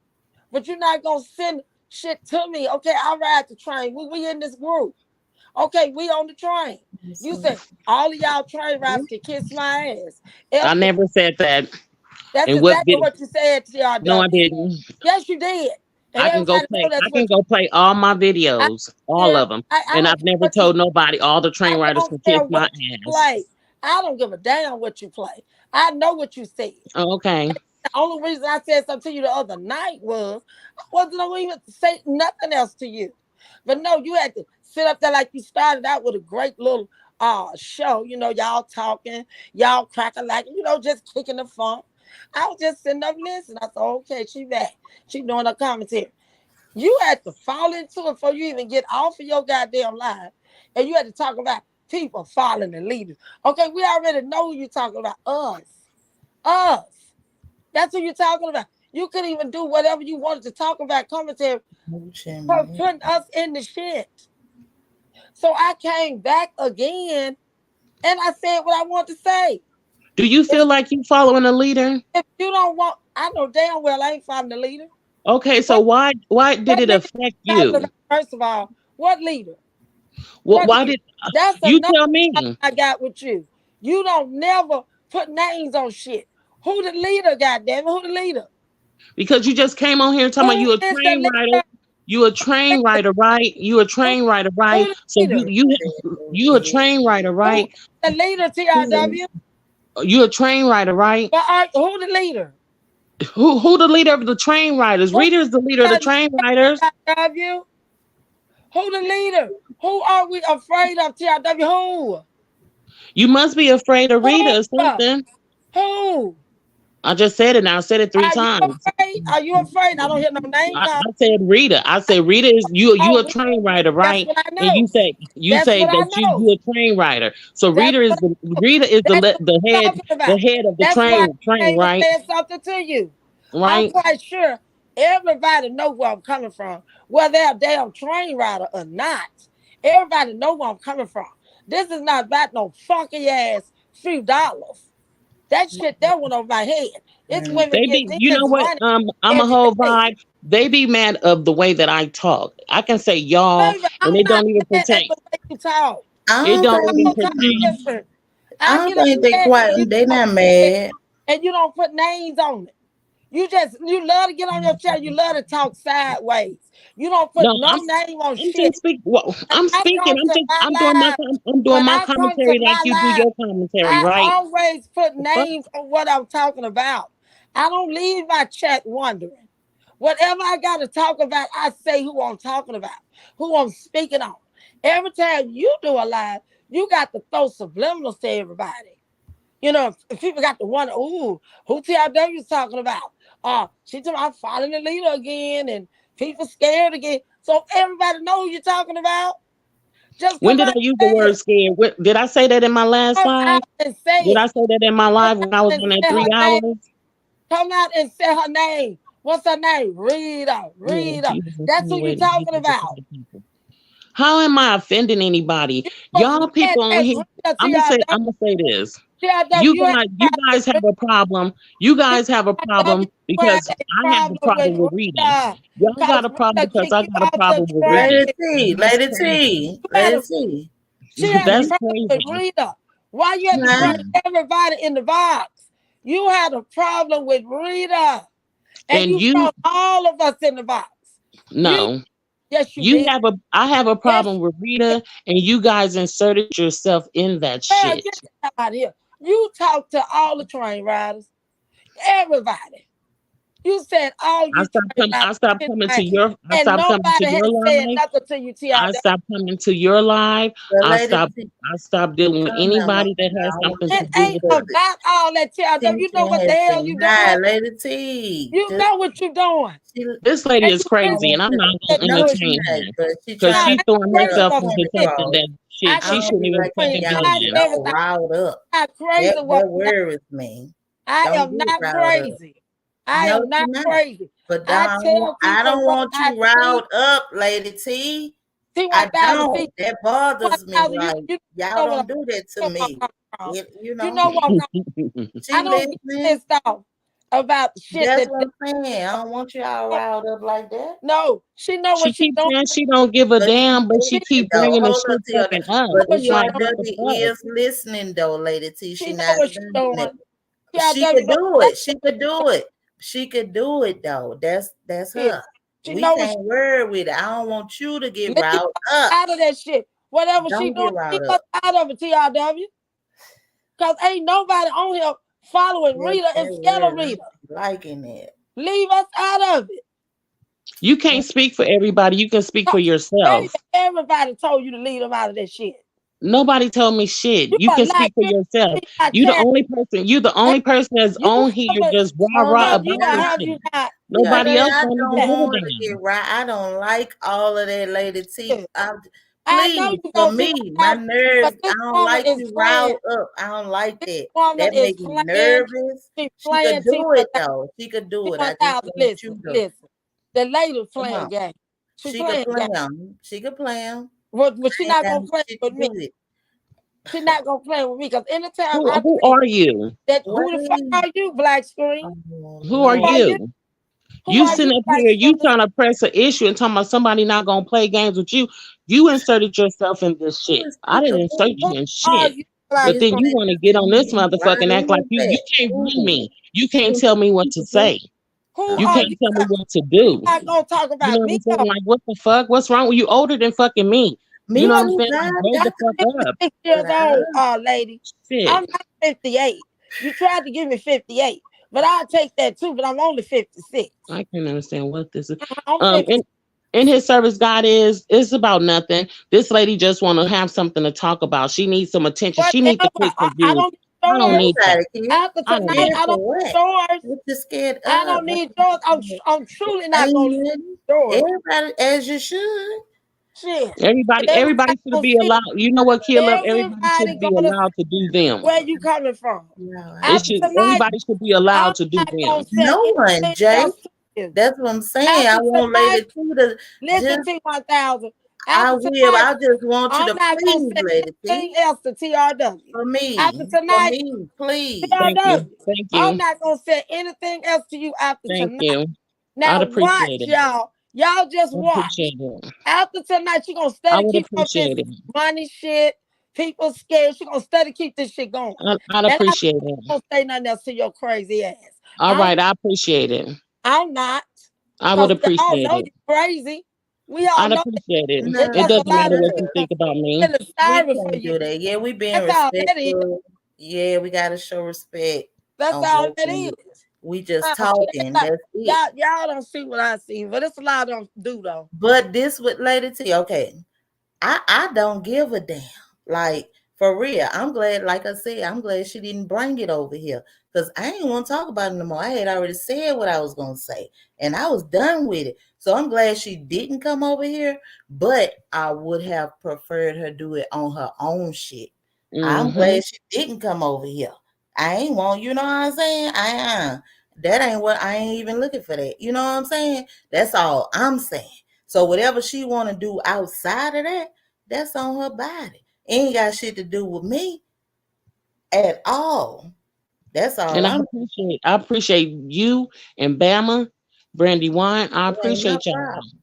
S7: But you're not gonna send shit to me. Okay, I ride the train. We in this group. Okay, we on the train. You said all of y'all train rides can kiss my ass.
S6: I
S7: F
S6: never said that.
S7: That's
S6: And what
S7: exactly
S6: video?
S7: what you said,
S6: No, I
S7: TRW.
S6: didn't.
S7: Yes, you did. And
S6: I can go
S7: everybody
S6: play.
S7: know
S6: I
S7: that's
S6: can
S7: what you
S6: go play all my
S7: I
S6: videos,
S7: don't
S6: all
S7: care.
S6: of them,
S7: I
S6: and
S7: don't
S6: I've
S7: care
S6: never
S7: what you
S6: told nobody all the
S7: I
S6: train riders
S7: don't
S6: can kiss
S7: care
S6: my
S7: what you
S6: ass.
S7: play. I don't give a damn what you play. I know what you said.
S6: Oh, okay.
S7: The only reason I said something to you the other night was I wasn't gonna even say nothing else to you. But no, you had to sit up there like you started out with a great little show. Y'all talking, y'all cracking like just kicking the funk. I was just sitting up listening. I said, okay, she back. She doing her commentary. You had to fall into it before you even get off of your goddamn line. And you had to talk about people following the leaders. Okay, we already know who you're talking about. Us. Us. That's who you're talking about. You couldn't even do whatever you wanted to talk about commentary for
S1: motion.
S7: putting us in the shit. So I came back again and I said what I want to say.
S6: Do you
S7: If,
S6: feel like you following a leader?
S7: if you don't want, I know damn well I ain't following the leader.
S6: Okay, so
S7: What
S6: why did
S7: what
S6: it
S7: leader
S6: affect
S7: you talking
S6: you?
S7: about? First of all, what leader?
S6: What?
S7: What
S6: Why
S7: leader?
S6: did
S7: That's
S6: you
S7: another
S6: tell
S7: problem
S6: me?
S7: I got with you. You don't never put names on shit. Who the leader, goddamn it? Who the leader?
S6: Because you just came on here talking about
S7: Who
S6: you a
S7: is the
S6: train rider.
S7: leader?
S6: You a train rider, right? You a
S7: Who,
S6: train rider,
S7: who
S6: right?
S7: the
S6: So
S7: leader?
S6: you a train rider,
S7: Who
S6: right?
S7: the leader, TRW?
S6: You a train rider, right?
S7: Who the leader?
S6: Who the leader of the train riders?
S7: Who
S6: Rita is the leader of the
S7: the
S6: train riders.
S7: TRW? Who the leader? Who are we afraid of, TRW? Who?
S6: You must be afraid of Rita or
S7: Who?
S6: something.
S7: Who?
S6: I just said it now. I said it three
S7: Are you
S6: times.
S7: afraid? Are you afraid? I don't hear no name
S6: I
S7: call.
S6: said Rita. I said Rita is you
S7: Oh,
S6: a train rider,
S7: that's
S6: right?
S7: what I
S6: And
S7: know.
S6: you
S7: That's
S6: say
S7: what I
S6: that
S7: know.
S6: you a train rider. So
S7: That's what
S6: Rita is
S7: That's what I'm talking
S6: the
S7: about.
S6: head of the
S7: That's why I
S6: train,
S7: came and
S6: right?
S7: said something to you. I'm
S6: Right?
S7: quite sure everybody know where I'm coming from, whether they're a damn train rider or not. Everybody know where I'm coming from. This is not about no funky ass few dollars. That shit that went over my head. It's women
S6: They
S7: get
S6: be, you know
S7: this
S6: what?
S7: money
S6: I'm a
S7: every
S6: whole
S7: day.
S6: vibe. They be mad of the way that I talk. I can say y'all,
S7: Baby,
S6: and
S7: I'm
S6: it
S7: not
S6: don't even
S7: mad at
S6: pertain.
S7: the way you talk.
S1: I
S6: It
S1: don't
S6: don't even
S1: think
S7: Don't talk
S6: pertain.
S7: different.
S1: I
S7: I
S1: don't
S7: get
S1: think they
S7: upset
S1: quite
S7: when you
S1: they
S7: talk
S1: not
S7: shit
S1: mad.
S7: and you don't put names on it. You love to get on your chair. You love to talk sideways. You don't put
S6: No,
S7: no name on
S6: I'm
S7: shit.
S6: just speaking. Well,
S7: When
S6: I'm
S7: I
S6: speaking.
S7: come to my live,
S6: I'm doing
S7: when
S6: my
S7: I come to
S6: commentary like
S7: my
S6: you do
S7: live,
S6: your commentary,
S7: I
S6: right?
S7: always put
S6: The fuck?
S7: names on what I'm talking about. I don't leave my chat wondering. Whatever I got to talk about, I say who I'm talking about, who I'm speaking on. Every time you do a live, you got to throw subliminals to everybody. You know, if people got to wonder, ooh, who TRW is talking about? She talking about following the leader again and people scared again. So everybody know who you're talking about. Just
S6: When
S7: come
S6: did
S7: out
S6: I use the
S7: and say
S6: word
S7: it.
S6: scared? Did I say that in my last
S7: Come out
S6: live?
S7: and say
S6: Did I
S7: it.
S6: say that in my
S7: Come
S6: live
S7: out
S6: when I was
S7: and
S6: on that
S7: say her
S6: 3 hours?
S7: name. Come out and say her name. What's her name? Rita.
S6: Yeah,
S7: Rita.
S6: Jesus
S7: That's who you
S6: insinuated
S7: talking
S6: Jesus
S7: about.
S6: upon the people. How am I offending anybody?
S7: Oh,
S6: Y'all
S7: man,
S6: people on
S7: that's
S6: here.
S7: Rita,
S6: I'm gonna say.
S7: TRW.
S6: I'm gonna say this.
S7: TRW, you have
S6: You guys
S7: a
S6: have a problem. You guys have a
S7: W
S6: problem
S7: had
S6: because
S7: a
S6: I have a
S7: problem with
S6: problem with Rita.
S7: Rita
S6: Y'all got
S7: because
S6: a problem
S7: Rita
S6: because
S7: kicked
S6: I
S7: you
S6: got a
S7: off the
S6: problem with Rita.
S1: Lady
S7: train.
S1: T,
S6: That's
S1: Lady
S6: crazy.
S1: T,
S7: You had
S1: Lady
S7: a,
S1: T.
S7: she had a
S6: That's
S7: problem with
S6: crazy.
S7: Rita. Why you had to bring
S1: Huh?
S6: Mm.
S7: everybody in the box? You had a problem with Rita. And
S6: And
S7: you brought all of us in the box. You,
S6: no,
S7: yes, you did.
S6: I have a
S7: Yes,
S6: problem with Rita, and you guys inserted yourself in that
S7: girl,
S6: shit.
S7: get the hell out of here. You talked to all the train riders, everybody. You said all you train riders, did right.
S6: I
S7: And
S6: stopped coming to
S7: nobody
S6: your
S7: has said
S6: live.
S7: nothing to you,
S6: I
S7: TRW.
S6: stopped coming to your live.
S1: But Lady T,
S6: I stopped dealing with
S1: calm down, Mama.
S6: anybody that
S1: I
S6: has
S1: don't want
S6: something
S1: you
S6: to
S7: It
S1: to
S6: do
S1: get
S7: ain't
S6: with her.
S1: started.
S7: about all that, TRW. You know
S1: Tension
S7: what the
S1: has
S7: hell
S1: been
S7: you
S1: high,
S7: doing?
S1: Lady T.
S7: You
S1: Just
S7: know what you doing.
S1: she,
S6: This lady
S7: And
S6: is
S7: you
S1: I
S7: pretty
S1: don't
S6: crazy, and
S1: want
S6: I'm
S1: you
S6: not
S1: to.
S7: that
S6: going to
S7: do
S1: No,
S7: it.
S1: she
S6: entertain
S1: not.
S6: her
S1: But she
S6: because
S7: Now,
S1: trying
S6: she
S1: to
S7: I
S6: throwing
S1: get
S7: crazy
S1: her
S6: herself
S7: for
S6: into
S1: point
S7: shit.
S6: something
S1: across.
S6: that
S7: I
S1: I
S6: she
S7: crazy
S1: don't be
S6: shouldn't even
S1: like that.
S6: fucking
S7: when
S6: be
S1: Y'all
S7: God
S1: get
S6: in.
S7: never
S1: all riled up.
S7: not crazy what
S1: That worries me.
S7: I
S1: Don't
S7: am
S1: get
S7: not
S1: riled up.
S7: crazy. I
S1: No,
S7: am
S1: she
S7: not
S1: not.
S7: crazy.
S1: But
S7: I tell
S1: I
S7: people
S1: don't
S7: what
S1: want
S7: I
S1: you
S7: see.
S1: riled up, Lady T.
S7: See
S1: I
S7: 1,000
S1: don't.
S7: feet.
S1: That bothers me.
S7: 1,000.
S1: Like y'all
S7: Know what
S1: don't do that to
S7: I'm
S1: me.
S7: coming from.
S1: It, you
S7: You
S1: know,
S7: know what I'm coming.
S1: she
S7: I don't get
S1: listening.
S7: pissed off about shit
S1: That's
S7: that.
S1: what I'm saying. I don't want y'all riled up like that.
S7: No, she know
S6: She
S7: what she
S6: keeps
S7: doing.
S6: saying she don't give a
S1: But she
S6: damn, but she
S1: listening
S6: keep
S1: though.
S6: bringing the
S1: Hold up
S6: shit
S1: to your.
S6: fucking up.
S1: But
S7: What
S6: It's
S7: she
S6: like
S7: doing.
S6: what the
S1: TRW
S6: fuck?
S1: is listening though, Lady T.
S7: She
S1: She
S7: know
S1: not
S7: what she
S1: saying
S7: doing.
S1: it. She
S7: TRW
S1: could
S7: know
S1: do it. She could do it. She could do it though. That's
S7: shit.
S1: her.
S7: She
S1: We
S7: know what she
S1: can't worry with it. I don't want you to get
S7: leave us
S1: riled up.
S7: out of that shit. Whatever she
S1: Don't
S7: doing,
S1: get
S7: leave
S1: riled
S7: us
S1: up.
S7: out of it, TRW. Cause ain't nobody on here following Rita and
S1: That
S7: scared of
S1: word, I
S7: Rita.
S1: be liking it.
S7: Leave us out of it.
S6: You can't speak for everybody. You can speak for
S7: Baby,
S6: yourself.
S7: everybody told you to leave them out of that shit.
S6: Nobody told me shit.
S7: You
S6: You
S7: are
S6: can
S7: not
S6: speak for
S7: you
S6: yourself.
S7: not
S6: You the
S7: telling.
S6: only person. You the only person that's
S7: You
S6: on here
S7: haven't
S6: just rah
S1: Hold
S6: rah
S1: up
S7: have you
S6: about
S7: or
S1: now.
S6: this
S7: have
S6: shit.
S7: you not?
S1: Yeah,
S6: Nobody else
S1: I
S6: don't even
S1: don't
S6: give
S7: That
S6: a
S1: want her to
S6: damn.
S1: get right. I don't like all of that, Lady T.
S7: shit. I know
S1: Please,
S7: you
S1: for
S7: gonna see
S1: me,
S7: what
S1: my
S7: I but
S1: nerves. I
S7: this
S1: don't
S7: woman
S1: like
S7: is
S1: you
S7: playing.
S1: riled up. I don't like
S7: This
S1: that.
S7: woman
S1: That
S7: is
S1: make me
S7: playing.
S1: nervous.
S7: She's
S1: She could
S7: playing
S1: do it
S7: T1000.
S1: though. She could do it. I just
S7: T1000.
S1: want
S7: Listen,
S1: you to
S7: listen. The lady
S1: come
S7: playing
S1: on.
S7: game. She
S1: She could
S7: playing
S1: play
S7: game.
S1: them. She could play them.
S7: But she
S1: I ain't
S7: not
S1: got
S7: gonna
S1: no
S7: play
S1: shit to
S7: with
S1: do
S7: me.
S1: with it.
S7: She not gonna play with me because anytime I
S6: Who
S7: see
S6: are you?
S7: that who the fuck
S1: Wait.
S7: are you, Black Screen?
S1: Oh
S6: Who are
S7: Who are
S1: Lord.
S7: you?
S6: you?
S7: Who
S6: You
S7: are you,
S6: sitting up
S7: Black
S6: here, you
S7: Screen?
S6: trying to press an issue and talking about somebody not gonna play games with you. You inserted yourself in this
S1: Who
S6: shit.
S1: is
S6: I didn't insert
S1: peekaboo?
S7: Who
S6: you in
S7: are
S6: shit.
S7: you, Black
S6: But
S1: This
S6: then you
S7: Screen?
S1: man
S6: want to
S1: is
S6: get on this
S1: right
S6: motherfucking act like
S1: in the
S6: you
S1: back.
S6: can't run
S1: Ooh.
S6: me. You can't
S1: Who is
S6: tell me what to
S1: peekaboo?
S6: say.
S7: Who
S6: You
S7: are
S6: can't
S7: you?
S6: tell me what to
S7: You're
S6: do.
S7: not gonna talk
S6: You know
S7: about
S6: what I'm
S7: me
S6: saying?
S7: though.
S6: Like, what the fuck? What's wrong with you? Older than fucking me. You
S1: Me
S6: know what I'm
S1: too,
S6: saying? Like,
S1: God.
S6: grow the fuck
S7: I'm
S6: up.
S7: 56 years
S1: But
S7: old, lady. I'm
S6: Shit.
S7: not 58. You tried to give me 58, but I'll take that too. But I'm only 56.
S6: I can't understand what this is.
S7: I'm
S6: Um,
S7: 50.
S6: in in his service, God is it's about nothing. This lady just want to have something to talk about. She needs some attention. She needs to
S7: Whatever.
S6: quit
S7: I
S6: confused.
S7: don't need
S6: I don't
S7: yours.
S6: need that.
S1: nobody care.
S7: After
S6: I don't
S7: tonight,
S6: need
S1: Scared
S7: I
S6: that.
S7: don't
S1: for what?
S7: need yours.
S1: What you scared
S7: I
S1: of?
S7: don't need yours. I'm truly not
S1: Ain't
S7: gonna need
S1: nothing.
S7: yours.
S1: Everybody as you should.
S7: Shit.
S6: Everybody
S7: Everybody
S6: should
S7: gonna
S6: be
S7: see.
S6: allowed. You know what, Kill Up? Everybody
S7: Everybody
S6: should be
S7: gonna
S6: allowed
S7: see
S6: to do them.
S7: where you coming from.
S1: No, I
S6: It
S7: After
S6: should.
S1: ain't.
S7: tonight,
S6: Everybody should be
S7: I'm
S6: allowed to do
S7: not gonna
S6: them.
S7: say
S1: No one,
S7: anything
S1: Jay.
S7: else to you.
S1: That's what I'm saying. I
S7: After
S1: want
S7: tonight,
S1: Lady T to
S7: listen
S1: just,
S7: to 1,000.
S1: I
S7: After
S1: will.
S7: tonight,
S1: I just want you
S7: I'm
S1: to
S7: not gonna
S1: please,
S7: say
S1: Lady T,
S7: anything else to TRW.
S1: for
S7: After
S1: me, for
S7: tonight,
S1: me, please.
S6: Thank you.
S7: TRW,
S6: Thank
S7: I'm
S6: you.
S7: not gonna say anything else to you after
S6: Thank
S7: tonight.
S6: you. I'd
S7: Now watch
S6: appreciate it.
S7: y'all. Y'all just
S6: I'd
S7: watch.
S6: appreciate it.
S7: After tonight, she gonna
S6: I
S7: study
S6: would
S7: keep up this
S6: appreciate it.
S7: money shit. People scared. She gonna study keep this shit going.
S6: I'd
S7: And I'm
S6: appreciate
S7: not
S6: it.
S7: gonna say nothing else to your crazy ass.
S6: All
S7: I'm
S6: right, I appreciate it.
S7: I'm not.
S6: I would
S7: Cause we all
S6: appreciate
S7: know
S6: it.
S7: you crazy. We all
S6: I'd
S7: know
S6: appreciate it.
S1: No,
S7: it
S6: It
S7: takes a
S6: doesn't
S7: lot
S6: matter
S7: of
S6: what you
S1: no,
S6: think
S7: people
S6: about me.
S7: feeling
S1: we
S7: sorry for
S1: can't
S7: you.
S1: do that. Yeah, we being
S7: That's all that is.
S1: respectful. Yeah, we gotta show respect
S7: That's
S1: on
S7: all
S1: both
S7: that
S1: of
S7: is.
S1: you. We just
S7: It ain't
S1: talking.
S7: like,
S1: That's it.
S7: y'all don't see what I see, but it's a lot of them do though.
S1: But this with Lady T, okay. I don't give a damn. Like for real. I'm glad, like I said, I'm glad she didn't bring it over here. Because I ain't want to talk about it no more. I had already said what I was gonna say. And I was done with it. So I'm glad she didn't come over here. But I would have preferred her do it on her own shit. I'm
S6: Mm-hmm.
S1: glad she didn't come over here. I ain't want, you know what I'm saying? That ain't what I ain't even looking for that. You know what I'm saying? That's all I'm saying. So whatever she want to do outside of that, that's on her body. Ain't got shit to do with me at all. That's all
S6: And
S1: I'm.
S6: I appreciate you and Bama, Brandy Wine. I
S1: It ain't no
S6: appreciate y'all.
S1: problem.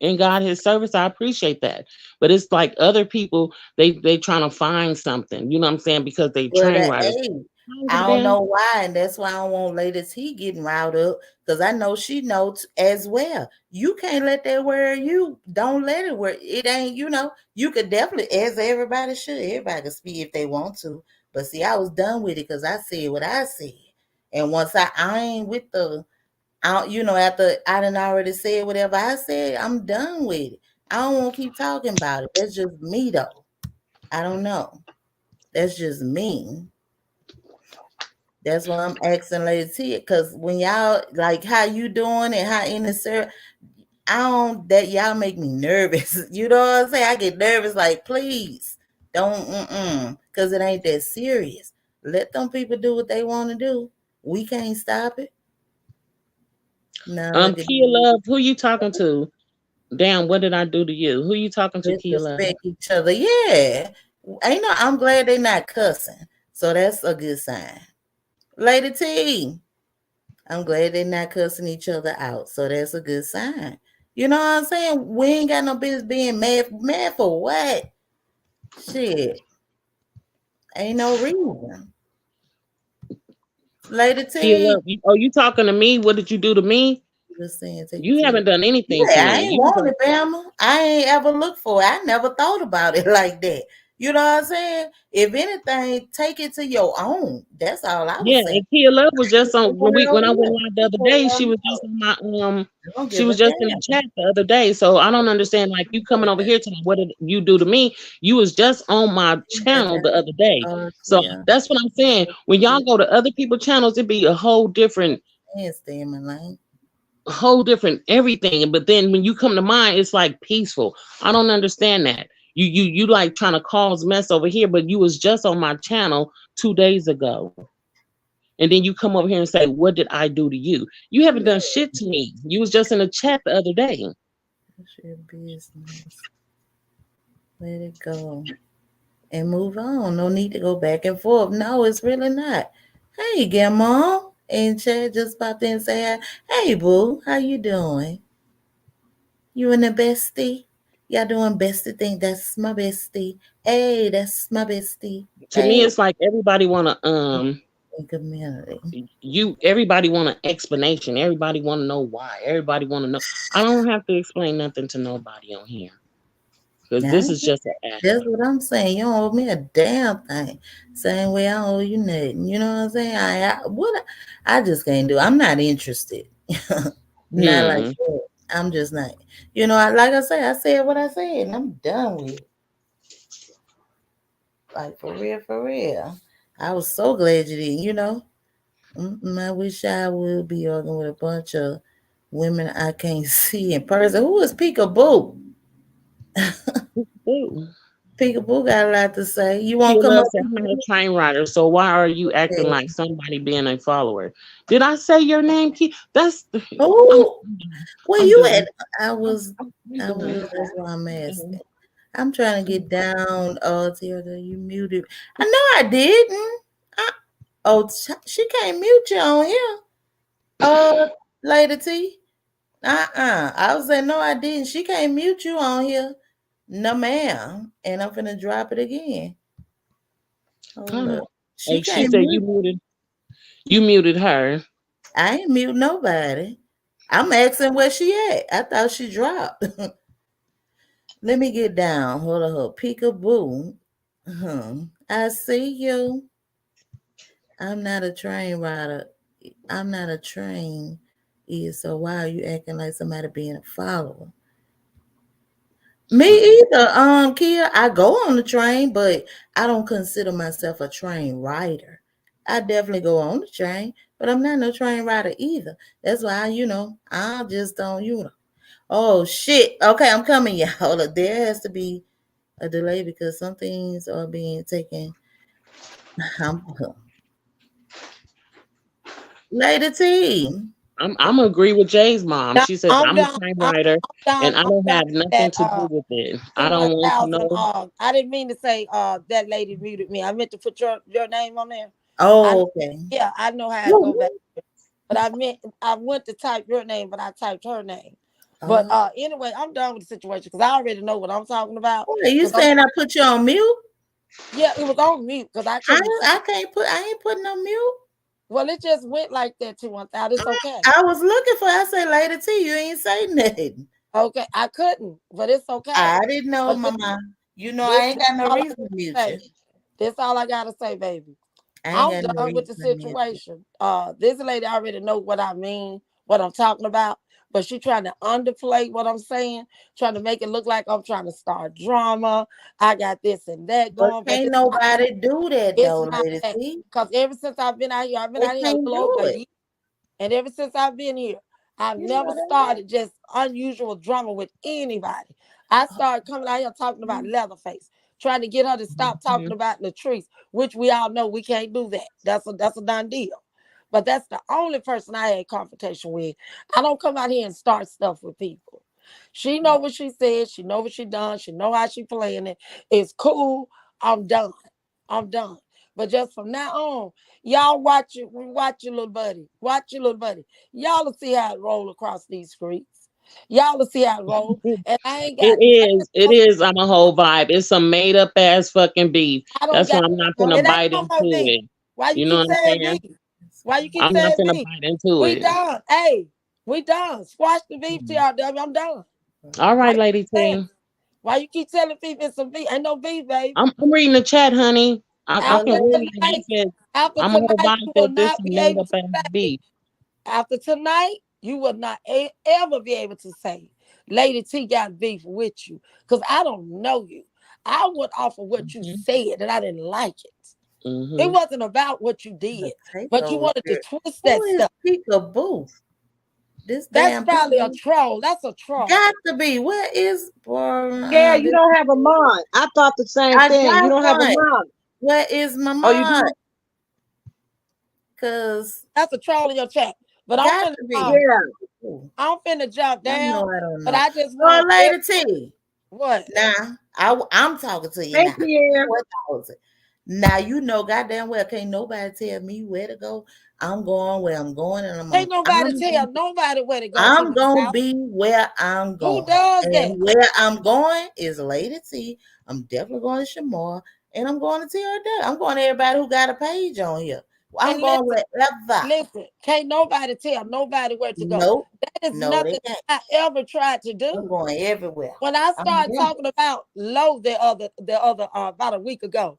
S6: In God His service, I appreciate that. But it's like other people, they trying to find something. You know what I'm saying? Because they
S1: But
S6: train riders.
S1: hey,
S6: I don't give
S1: I
S6: a
S1: don't
S6: damn.
S1: know why, and that's why I don't want Lady T getting riled up because I know she knows as well. You can't let that worry you. Don't let it worry. It ain't. You could definitely, as everybody should. Everybody can speak if they want to. But see, I was done with it because I said what I said, and once I ain't with the, after I done already said whatever I said, I'm done with it. I don't want to keep talking about it. That's just me though. I don't know. That's just me. That's why I'm asking Lady T, because when y'all like how you doing and how innocent, I don't that y'all make me nervous. You know what I'm saying? I get nervous. Like, please don't, because it ain't that serious. Let them people do what they want to do. We can't stop it. No,
S6: Kia Love, who you talking to? Damn, what did I do to you? Who you talking to,
S1: let's
S6: Kia Love?
S1: respect each other. Yeah, ain't no. I'm glad they not cussing, so that's a good sign. Lady T, I'm glad they're not cussing each other out. So that's a good sign. You know what I'm saying? We ain't got no business being mad. Mad for what? Shit. Ain't no reason. Lady
S6: Kia
S1: T,
S6: Love, you talking to me? What did you do to me?
S1: just saying, take it
S6: You
S1: to the.
S6: haven't done anything to
S1: Yeah, I
S6: me.
S1: ain't
S6: You
S1: want
S6: don't.
S1: it, Bama. I ain't ever looked for it. I never thought about it like that. You know what I'm saying? If anything, take it to your own. That's all I
S6: Yeah,
S1: was saying.
S6: and Kia Love was just on
S1: Want it
S6: when
S1: over
S6: I went
S1: here.
S6: live the other
S1: People
S6: day.
S1: want
S6: She
S1: to
S6: was
S1: know.
S6: just on my
S1: I don't
S6: she
S1: give a
S6: was just in the
S1: damn.
S6: chat the other day. So I don't understand like you coming over here to me. What did you do to me? You was just on my channel the other day. So
S1: Yeah.
S6: that's what I'm saying. When y'all go to other people's channels, it be a
S1: And stay in my lane.
S6: whole different everything. But then when you come to mine, it's like peaceful. I don't understand that. You like trying to cause mess over here, but you was just on my channel 2 days ago. And then you come over here and say, what did I do to you? You haven't done shit to me. You was just in a chat the other day.
S1: It's your business. Let it go and move on. No need to go back and forth. No, it's really not. Hey, Grandma. And Chad just popped in and say, hey, boo, how you doing? You and the bestie? Y'all doing bestie thing? That's my bestie. Hey, that's my bestie.
S6: To me,
S1: Hey.
S6: it's like everybody wanna
S1: in community.
S6: Everybody want an explanation. Everybody want to know why. Everybody want to know. I don't have to explain nothing to nobody on here because
S1: Now,
S6: this is just an app.
S1: that's what I'm saying. You don't owe me a damn thing. Same way I don't owe you nothing. You know what I'm saying? I just can't do. I'm not interested. Not like
S6: Hmm.
S1: that. I'm just not. You know, like I said what I said, and I'm done with it. Like for real, for real. I was so glad you didn't. You know, I wish I would be arguing with a bunch of women I can't see in person. Who is Peekaboo?
S6: Ooh.
S1: Peekaboo got a lot to say. You won't
S6: Kia
S1: come
S6: Love
S1: up?
S6: said, I'm not a train rider, so why are you acting like somebody being a follower? Did I say your name, Kia? I'm,
S1: Oh, where
S6: I'm
S1: you
S6: done.
S1: at? I was,
S6: I'm done.
S1: that's why I'm asking. I'm trying to get down. Oh, Tilda, you muted. I know I didn't. She can't mute you on here. Lady T. I was saying, no, I didn't. She can't mute you on here. No, ma'am. And I'm finna drop it again. Hold
S6: Oh.
S1: up. She
S6: Oh, she
S1: can't
S6: said
S1: mute.
S6: you muted her.
S1: I ain't mute nobody. I'm asking where she at. I thought she dropped. Let me get down. Hold up. Peekaboo. I see you. I'm not a train rider. I'm not a train. So why are you acting like somebody being a follower? Me either. Kia, I go on the train, but I don't consider myself a train rider. I definitely go on the train, but I'm not no train rider either. That's why, I just don't. Oh shit. Okay, I'm coming, y'all. There has to be a delay because some things are being taken. I'm Lady T.
S6: I'm agree with Jay's mom.
S7: Now,
S6: She says
S7: I'm
S6: I'm a
S7: done.
S6: train rider and I
S7: I'm
S6: don't
S7: done
S6: have
S7: with
S6: nothing
S7: that.
S6: to do with it. I don't want to
S7: 21,000.
S6: know.
S7: I didn't mean to say that lady muted me. I meant to put your name on there. I
S1: Oh, okay.
S7: Yeah, I know how to go back. But I went to type your name, but I typed her name. But
S1: Oh,
S7: anyway, I'm done with the situation because I already know what I'm talking about.
S1: are you saying I put you on mute?
S7: Yeah, it was on mute because I couldn't say.
S1: I can't put. I ain't putting on mute.
S7: Well, it just went like that to 1,000. It's okay.
S1: I was looking for. I say Lady T. You ain't say nothing.
S7: Okay, I couldn't, but it's okay.
S1: I didn't know,
S7: But
S1: Mama.
S7: this
S1: I ain't got no
S7: all I
S1: reason to
S7: gotta
S1: mute you.
S7: say. This all I gotta say, baby.
S1: I ain't
S7: I'm
S1: got no
S7: done with
S1: reason
S7: the
S1: to mute you.
S7: situation. This lady already know what I mean, what I'm talking about, but she trying to underplay what I'm saying, trying to make it look like I'm trying to start drama. I got this and that
S1: But
S7: going, but
S1: can't nobody do that
S7: it's
S1: though,
S7: not
S1: Lady
S7: that.
S1: T.
S7: Because ever since I've been
S1: They
S7: out here a
S1: can't
S7: little
S1: do
S7: over a
S1: it.
S7: year. And ever since I've been here, I've
S1: You
S7: never
S1: know that.
S7: started just unusual drama with anybody. I started coming out here talking about Leatherface, trying to get her to stop talking
S6: Mhm.
S7: about Latrice, which we all know we can't do that. That's a done deal. But that's the only person I had confrontation with. I don't come out here and start stuff with people. She know what she said. She know what she done. She know how she playing it. It's cool. I'm done. I'm done. But just from now on, y'all watch your little buddy. Watch your little buddy. Y'all will see how it roll across these streets. Y'all will see how it roll. And I ain't
S6: It
S7: got nothing
S6: is. It
S7: else.
S6: is on a whole vibe. It's some made up ass fucking beef.
S7: I don't
S6: That's why
S7: got
S6: I'm not
S7: no,
S6: gonna
S7: it ain't
S6: bite
S7: no
S6: into
S7: more beef.
S6: it.
S7: Why you
S6: You know
S7: keep
S6: what I'm
S7: saying
S6: saying?
S7: beef? Why you keep
S6: I'm not
S7: saying
S6: gonna
S7: beef?
S6: bite into
S7: We
S6: it.
S7: done. Hey, we done. Squash the beef TRW. I'm done.
S6: All
S7: Why
S6: right,
S7: you
S6: Lady
S7: keep saying
S6: T.
S7: it? Why you keep telling people it's some beef? Ain't no beef, baby.
S6: I'm reading the chat, honey. I
S1: But
S7: After
S6: can read it.
S1: Lady
S6: He
S7: tonight,
S1: T.
S6: said,
S7: after
S6: I'm a whole
S7: tonight,
S6: vibe
S7: you will
S6: that this
S7: not
S6: some
S7: be
S6: made
S7: able
S6: up
S7: to
S6: ass
S7: say.
S6: beef.
S7: After tonight, you will not ever be able to say, Lady T got beef with you. Because I don't know you. I went off of what you
S6: Hmm.
S7: said and I didn't like it. It
S6: Hmm.
S7: wasn't about what you
S1: The
S7: did, but you
S1: takeover
S7: wanted to
S1: girl.
S7: twist
S1: Who
S7: that
S1: is
S7: stuff.
S1: Peekaboo? This
S7: That's
S1: damn
S7: probably a
S1: Peekaboo
S7: troll. That's a troll.
S1: got to be. Where is
S5: Yeah, you
S1: this?
S5: don't have a mod. I thought the same
S1: I
S5: thing. You
S1: got
S5: don't have a
S1: one.
S5: mod.
S1: Where is my
S5: Oh, you
S1: mod?
S5: do?
S1: Cause
S7: That's a troll in your chat. But
S1: got to be.
S5: Yeah.
S7: I'm finna jump
S1: I know
S7: down.
S1: I don't
S7: But
S1: know.
S7: I just
S1: Well,
S7: want
S1: Lady T.
S7: what?
S1: Now, I'm talking to you
S5: Hey,
S1: now.
S5: Pierre.
S1: What was it? Now you know goddamn well can't nobody tell me where to go. I'm going where I'm going, and
S7: Ain't nobody tell nobody where to go to
S1: I'm
S7: this
S1: gonna
S7: house.
S1: be where I'm
S7: Who
S1: going,
S7: does that?
S1: and where I'm going is Lady T. I'm definitely going to Shamar, and I'm going to TRW. I'm going to everybody who got a page on here. I'm
S7: And
S1: going
S7: listen,
S1: wherever.
S7: listen, can't nobody tell nobody where to go.
S1: Nope.
S7: That is
S1: No, they
S7: nothing
S1: can't.
S7: I ever tried to
S1: I'm
S7: do.
S1: going everywhere.
S7: When I
S1: I'm
S7: started
S1: them.
S7: talking about Low the other about a week ago,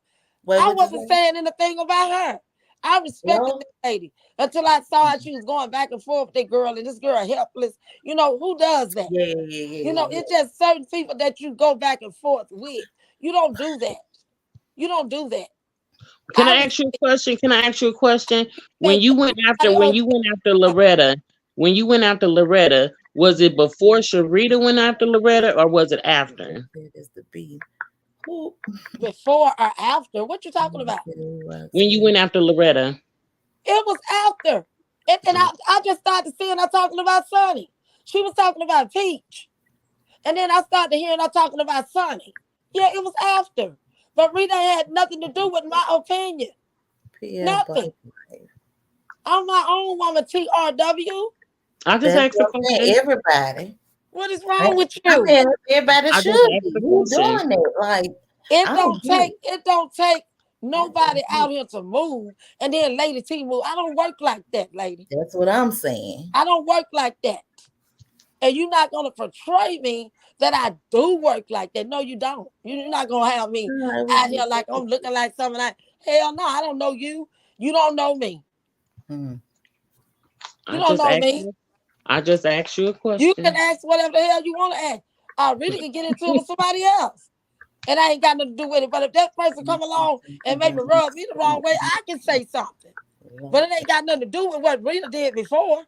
S7: I
S1: What you
S7: wasn't
S1: say?
S7: saying anything about her. I respected
S1: Hello?
S7: this lady until I saw how she was going back and forth with that girl, and this girl helpless. You know, who does that?
S1: Yeah, yeah, yeah,
S7: You
S1: yeah,
S7: know,
S1: yeah.
S7: it's just certain people that you go back and forth with. You don't do that. You don't do that.
S6: Can
S7: I
S6: I ask you a question? Can I ask you a question? When
S7: respect
S6: you went after
S7: everybody
S6: when
S7: else.
S6: you went after Loretta, when you went after Loretta, was it before Sharita went after Loretta or was it after?
S1: That is the beat. Who?
S7: Before or after. What you talking about?
S6: When you went after Loretta.
S7: It was after. And I just started seeing her talking about Sonny. She was talking about Peach. And then I started hearing her talking about Sonny. Yeah, it was after. But Rita had nothing to do with my opinion.
S1: Pierre
S7: Nothing.
S1: Bike.
S7: I'm my own woman, TRW.
S6: I just
S1: That's
S6: asked a
S1: what I'm saying.
S6: question.
S1: Everybody.
S7: What is
S1: I,
S7: wrong with
S1: I
S7: you?
S1: mean, everybody
S6: I just
S1: should
S6: asked
S1: be.
S6: a
S1: Who
S6: question.
S1: doing it? Like,
S7: It
S1: I don't
S7: don't
S1: get
S7: take
S1: it.
S7: it don't take
S1: I don't
S7: nobody
S1: get
S7: out
S1: it.
S7: here to move and then Lady T move. I don't work like that, lady.
S1: That's what I'm saying.
S7: I don't work like that. And you're not gonna portray me that I do work like that. No, you don't. You're not gonna have me
S1: All right,
S7: out here like I'm looking like something like hell no, I don't know you. You don't know me.
S1: Hmm.
S7: You
S6: I
S7: don't
S6: just
S7: know
S6: asked
S7: me.
S6: you. I just asked you a
S7: You can
S6: question.
S7: ask whatever the hell you want to ask. I really can get into it with somebody else. And I ain't got nothing to do with it. But if that person come along and maybe rub me the wrong way, I can say something. But it ain't got nothing to do with what Rita did before.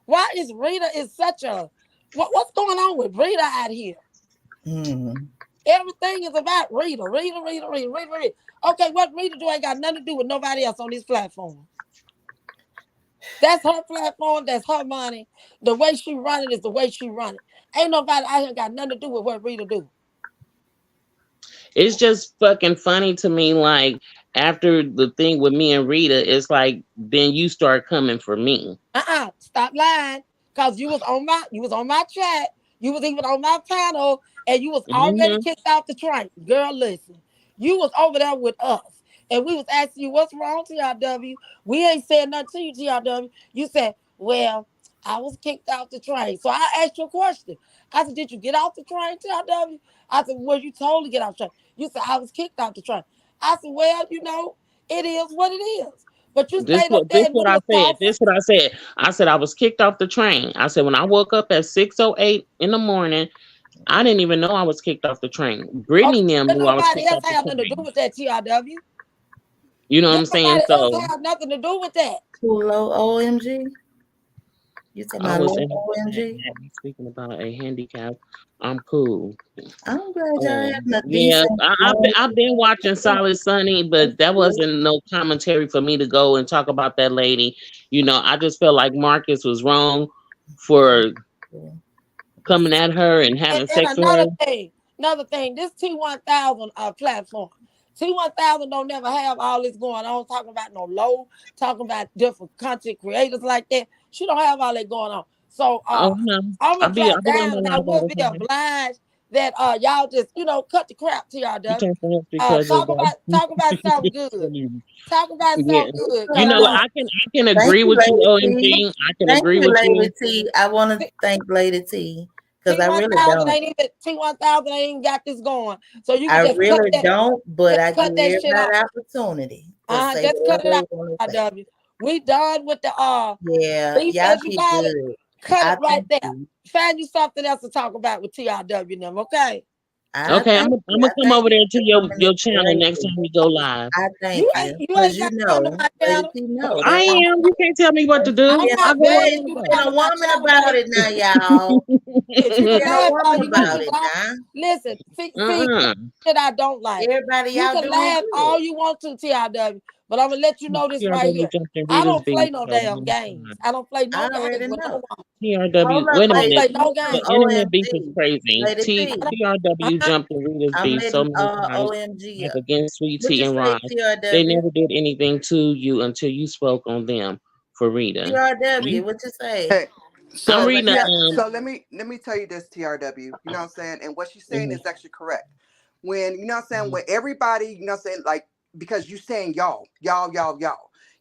S7: Why is Rita is such a what's going on with Rita out here?
S1: Hmm.
S7: Everything is about Rita. Rita. Okay, what Rita do ain't got nothing to do with nobody else on this platform. That's her platform. That's her money. The way she run it is the way she run it. Ain't nobody out here got nothing to do with what Rita do.
S6: It's just fucking funny to me. Like after the thing with me and Rita, it's like then you start coming for me.
S7: Stop lying. Cause you was on my chat. You was even on my panel, and you was already
S6: Hmm.
S7: kicked off the train. Girl, listen. You was over there with us. And we was asking you what's wrong, TRW. We ain't said nothing to you, TRW. You said, well, I was kicked off the train. So I asked you a question. I said, did you get off the train, TRW? I said, were you told to get off the train? You said, I was kicked off the train. I said, well, it is what it is. But you
S6: This
S7: stayed up
S6: what
S7: there
S6: this
S7: and we
S6: what I
S7: was
S6: said.
S7: talking.
S6: This what I said. I said I was kicked off the train. I said when I woke up at 6:08 in the morning, I didn't even know I was kicked off the train.
S7: Okay,
S6: Brittany and them
S7: but
S6: knew I was
S7: nobody
S6: kicked
S7: else
S6: off the
S7: have nothing to do
S6: train.
S7: with that, TRW.
S6: You know what I'm
S7: Didn't
S6: saying?
S7: nobody else
S6: So
S7: have nothing to do with that.
S1: Low OMG. You talking
S6: I
S1: about
S6: was
S1: low
S6: in
S1: OMG?
S6: speaking about a handicap. I'm cool.
S1: I'm glad y'all having a
S6: Yeah,
S1: decent
S6: I've been watching Solid Sunny, but that wasn't no commentary for me to go and talk about that lady. You know, I just felt like Marcus was wrong for coming at her and having
S7: And
S6: sex with her.
S7: another thing, this T1000 platform. T1000 don't never have all this going on, talking about no low, talking about different content creators like that. She don't have all that going on. So
S6: Oh no,
S7: I'm gonna
S6: I
S7: drop
S6: be on
S7: down
S6: my
S7: and I
S6: live all
S7: would
S6: the
S7: be
S6: time.
S7: obliged that y'all just, cut the crap,
S6: You
S7: TRW.
S6: turn for him because of
S7: Talk about something good. Talk about
S6: yeah.
S7: something good.
S6: You
S7: Cause
S6: know what? I can
S1: Thank
S6: agree
S1: you,
S6: with you,
S1: Lady T.
S6: OMG. I can
S1: Thank
S6: agree
S1: you,
S6: with
S1: Lady
S6: you.
S1: T. I want to thank Lady T because I really don't.
S7: T1000 ain't even got this going. So you can
S1: I
S7: just
S1: really don't, but I give
S7: cut that shit
S1: everybody
S7: off.
S1: opportunity to say
S7: Just cut
S1: whatever
S7: it
S1: they
S7: out,
S1: want to say.
S7: RW. We done with the
S1: Yeah,
S7: beef
S1: y'all
S7: as you
S1: did
S7: call it.
S1: good.
S7: Cut
S1: I
S7: it right
S1: thank
S7: there.
S1: you.
S7: Find you something else to talk about with TRW them, okay?
S1: I
S6: Okay,
S1: thank
S6: I'm
S1: you.
S6: gonna
S1: I
S6: come
S1: thank
S6: over
S1: you
S6: there to
S1: for
S6: your
S1: coming
S6: your
S1: in
S6: channel next
S1: crazy.
S6: time we go live.
S1: I thank you
S7: You
S1: because
S7: ain't
S1: you
S7: got to come to
S1: know,
S7: my
S1: Lady
S7: channel.
S1: T know
S6: I
S1: that
S6: am. You can't tell me what to
S7: I'm
S6: do.
S1: yeah,
S6: I
S7: not
S6: go
S1: yeah,
S7: paying
S6: wherever
S7: you
S6: I
S1: you
S7: to
S1: being
S7: come
S6: go.
S1: a
S7: to my
S1: woman
S7: channel,
S1: about
S7: baby.
S1: it now, y'all.
S7: Shit,
S1: You
S7: you can
S1: being a
S7: laugh all
S1: woman
S7: you want
S1: about
S7: to.
S1: it now.
S7: Listen, see
S6: Uh-uh.
S7: that I don't like.
S1: Everybody,
S7: You
S1: y'all
S7: can
S1: doing
S7: laugh
S1: good.
S7: all you want to, TRW, but I'm gonna let you know this right
S6: TRW
S7: here.
S6: jumped in
S7: I
S6: Rita's
S7: don't play
S6: beef.
S7: no
S6: So
S7: damn games. I don't play
S1: I
S7: no games
S1: already
S7: with no
S1: know.
S7: one.
S1: Hold
S6: TRW,
S1: up,
S6: wait a
S7: I don't
S1: Lady
S6: minute.
S7: play
S1: T.
S7: no
S6: The
S7: games.
S6: internet beef is
S1: OMG.
S6: crazy.
S1: Lady T.
S6: TRW
S7: Uh-huh.
S6: jumped in Rita's
S1: I'm
S6: beef
S1: letting
S6: so many times,
S1: OMG
S6: like
S1: up.
S6: against Sweet
S1: What
S6: Tea
S1: you
S6: and
S1: say,
S6: Rod. They
S1: TRW?
S6: never did anything to you until you spoke on them for Rita.
S1: TRW, what you say?
S4: Hey,
S6: I'm
S4: so
S1: Cause I
S6: reading
S1: got
S4: so let me tell you this, TRW. You know what I'm saying? And what she's saying
S6: mhm.
S4: is actually correct. When you know what I'm saying, when everybody, you know what I'm saying, like because you saying y'all.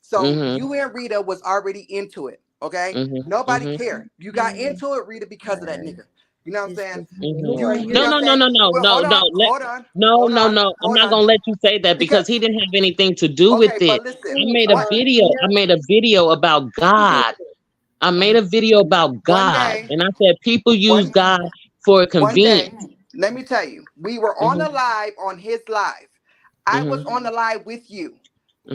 S4: So
S6: Mhm.
S4: you and Rita was already into it. Okay,
S6: Mhm.
S4: nobody
S6: Mhm.
S4: cared. You got into it, Rita, because of that nigga. You know what I'm
S1: It's
S4: saying?
S1: just
S6: Mhm.
S1: who are
S4: You
S6: No,
S4: know
S1: you?
S6: no,
S4: what I'm
S6: no,
S4: saying?
S6: no, no,
S4: Well,
S6: no, no.
S4: hold on,
S6: I'm
S4: hold
S6: not
S4: on.
S6: gonna let you say that
S4: Because
S6: because he didn't have anything to do with
S4: okay,
S6: it.
S4: but listen,
S6: I made a
S4: what
S6: video. I made a video about God. I made a video about
S4: one
S6: God,
S4: day,
S6: and I said people use
S4: one
S6: God for
S4: one day,
S6: convenience.
S4: let me tell you, we were on the
S6: Mhm.
S4: live on his live. I was
S6: Mhm.
S4: on the live with you.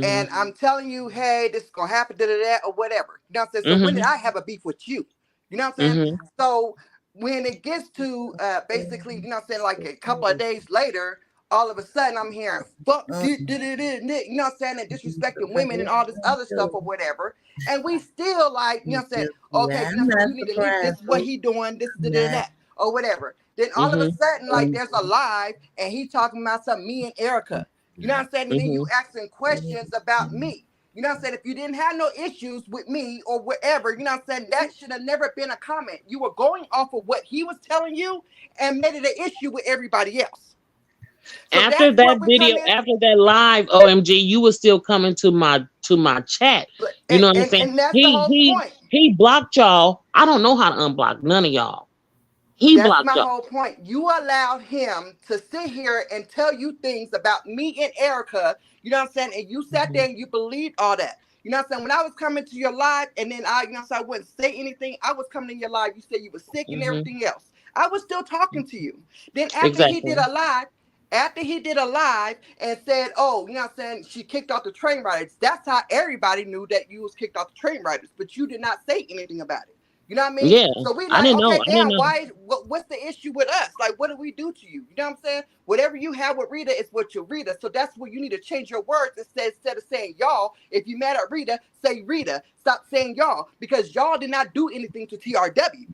S4: And
S6: Mhm.
S4: I'm telling you, hey, this is gonna happen, da da da, or whatever. You know what I'm saying? So when did
S6: Mhm.
S4: I have a beef with you? You know what I'm saying?
S6: Mhm.
S4: So when it gets to basically, you know what I'm saying, like a couple of days later, all of a sudden I'm hearing fuck this, you know what I'm saying, and disrespecting women and all this other stuff or whatever. And we still like, you know what I'm saying, okay,
S1: Yeah,
S4: you know
S1: I'm
S4: what I'm saying,
S1: not
S4: you need to leave this
S1: surprised.
S4: what he doing, this, da da and
S1: Not.
S4: that, or whatever. Then all of a
S6: Mhm.
S4: sudden, like there's a live and he talking about something, me and Erica. You know what I'm saying? And then you
S6: Mhm.
S4: asking questions about me. You know what I'm saying? If you didn't have no issues with me or whatever, you know what I'm saying? That should have never been a comment. You were going off of what he was telling you and made it an issue with everybody else. So
S6: After
S4: that's
S6: that
S4: what we
S6: video,
S4: come in.
S6: after that live, OMG, you was still coming to my chat.
S4: But
S6: You know what I'm
S4: and,
S6: saying?
S4: and that's the whole point.
S6: He blocked y'all. I don't know how to unblock none of y'all. He
S4: That's
S6: blocked
S4: my
S6: y'all.
S4: whole point. You allowed him to sit here and tell you things about me and Erica. You know what I'm saying? And you sat
S6: Mhm.
S4: there and you believed all that. You know what I'm saying? When I was coming to your live and then I, you know, so I wouldn't say anything. I was coming to your live. You said you were sick and
S6: Mhm.
S4: everything else. I was still talking to you. Then
S6: Exactly.
S4: after he did a live and said, oh, you know what I'm saying? She kicked off the train riders. That's how everybody knew that you was kicked off the train riders. But you did not say anything about it. You know what I mean?
S6: Yeah.
S4: So we
S6: I
S4: like,
S6: didn't know.
S4: okay,
S6: I didn't
S4: damn,
S6: know.
S4: what's the issue with us? Like, what did we do to you? You know what I'm saying? Whatever you have with Rita is what you Rita. So that's where you need to change your words instead of saying y'all. If you mad at Rita, say Rita. Stop saying y'all because y'all did not do anything to TRW.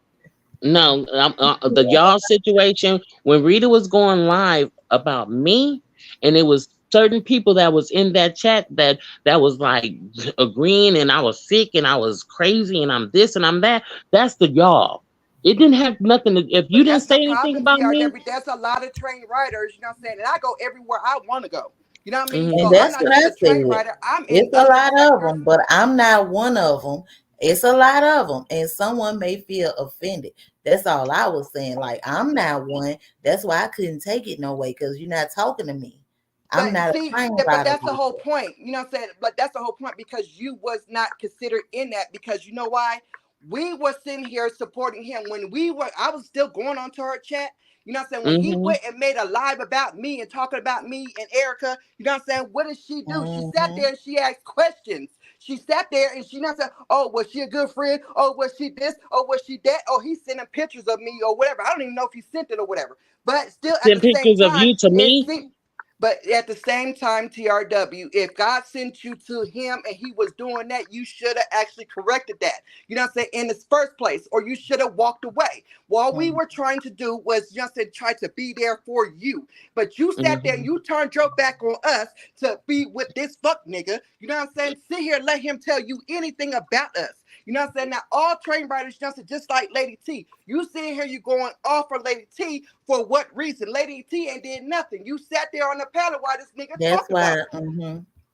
S6: No, the y'all situation when Rita was going live about me, and it was certain people that was in that chat that was like agreeing, and I was sick, and I was crazy, and I'm this, and I'm that. That's the y'all. It didn't have nothing to. If you
S4: But
S6: didn't
S4: that's
S6: say
S4: the
S6: anything
S4: problem,
S6: about me,
S4: TRW. There's a lot of train riders, you know what I'm saying? And I go everywhere I want to go. You know what I mean?
S6: hmm
S1: And
S4: So I'm
S1: that's
S4: not
S1: what I
S4: just a train
S1: said.
S4: rider. I'm in
S1: It's a
S4: other
S1: lot of
S4: sectors.
S1: them, but I'm not one of them. It's a lot of them, and someone may feel offended. That's all I was saying. Like, I'm not one. That's why I couldn't take it no way because you're not talking to me. I'm
S4: But
S1: not a
S4: see,
S1: train
S4: but
S1: rider
S4: that's the
S1: like
S4: whole
S1: that.
S4: point. You know what I'm saying? But that's the whole point because you was not considered in that because you know why? We were sitting here supporting him when I was still going on to her chat. You know what I'm saying? When he
S6: hmm
S4: went and made a live about me and talking about me and Erica, you know what I'm saying? What did she do? She sat
S1: Mm-hmm.
S4: there and she asked questions. She sat there and she not said, oh, was she a good friend? Oh, was she this? Oh, was she that? Oh, he's sending pictures of me or whatever. I don't even know if he sent it or whatever. But still at
S6: send
S4: the same
S6: pictures of
S4: time,
S6: you to
S4: it
S6: me.
S4: seemed but at the same time, TRW, if God sent you to him and he was doing that, you should have actually corrected that. You know what I'm saying? In the first place, or you should have walked away. What we were trying to do was just to try to be there for you. But you sat there and
S6: hmm
S4: you turned your back on us to be with this fuck nigga. You know what I'm saying? Sit here and let him tell you anything about us. You know what I'm saying? Now, all train riders, just like Lady T. You sitting here, you going off for Lady T for what reason? Lady T ain't did nothing. You sat there on the panel while this nigga
S1: That's
S4: talked
S1: why
S4: about her.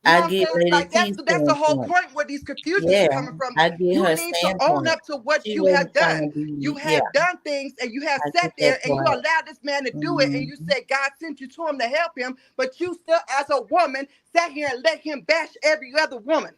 S4: You know
S1: I
S4: what I'm
S1: get
S4: saying?
S1: Lady
S4: Like
S1: T
S4: that's the whole
S1: standpoint.
S4: point where these confusions is
S1: Yeah,
S4: coming from.
S1: I get
S4: You
S1: her
S4: need to own
S1: standpoint.
S4: up to what
S1: She
S4: you
S1: wasn't
S4: have
S1: trying
S4: done.
S1: to
S4: You
S1: be, yeah,
S4: have done things and you have
S1: I
S4: sat
S1: get that
S4: there and you
S1: part.
S4: allowed this man to do it and you
S1: Mm-hmm.
S4: said God sent you to him to help him, but you still as a woman sat here and let him bash every other woman.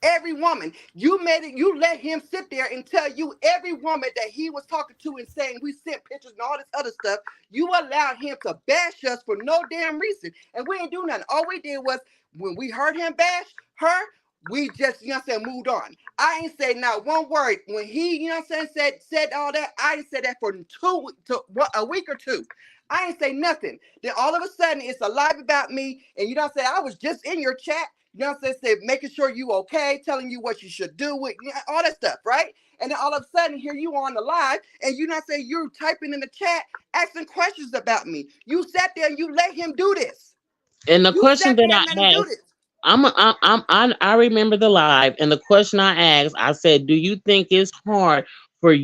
S4: Every woman. You made it, you let him sit there and tell you every woman that he was talking to and saying we sent pictures and all this other stuff. You allowed him to bash us for no damn reason. And we ain't do nothing. All we did was when we heard him bash her, we just, you know what I'm saying, moved on. I ain't say not one word. When he, you know what I'm saying, said all that, I ain't said that for a week or two. I ain't say nothing. Then all of a sudden it's a live about me. And you know what I'm saying? I was just in your chat. You know what I'm saying? Making sure you okay, telling you what you should do with all that stuff, right? And then all of a sudden, here you on the live, and you know what I'm saying? You're typing in the chat, asking questions about me. You sat there and you let him do this.
S6: And the
S4: You
S6: question
S4: sat
S6: that
S4: there and let him
S6: I
S4: do
S6: asked,
S4: this.
S6: I remember the live, and the question I asked, I said, "Do you think it's hard for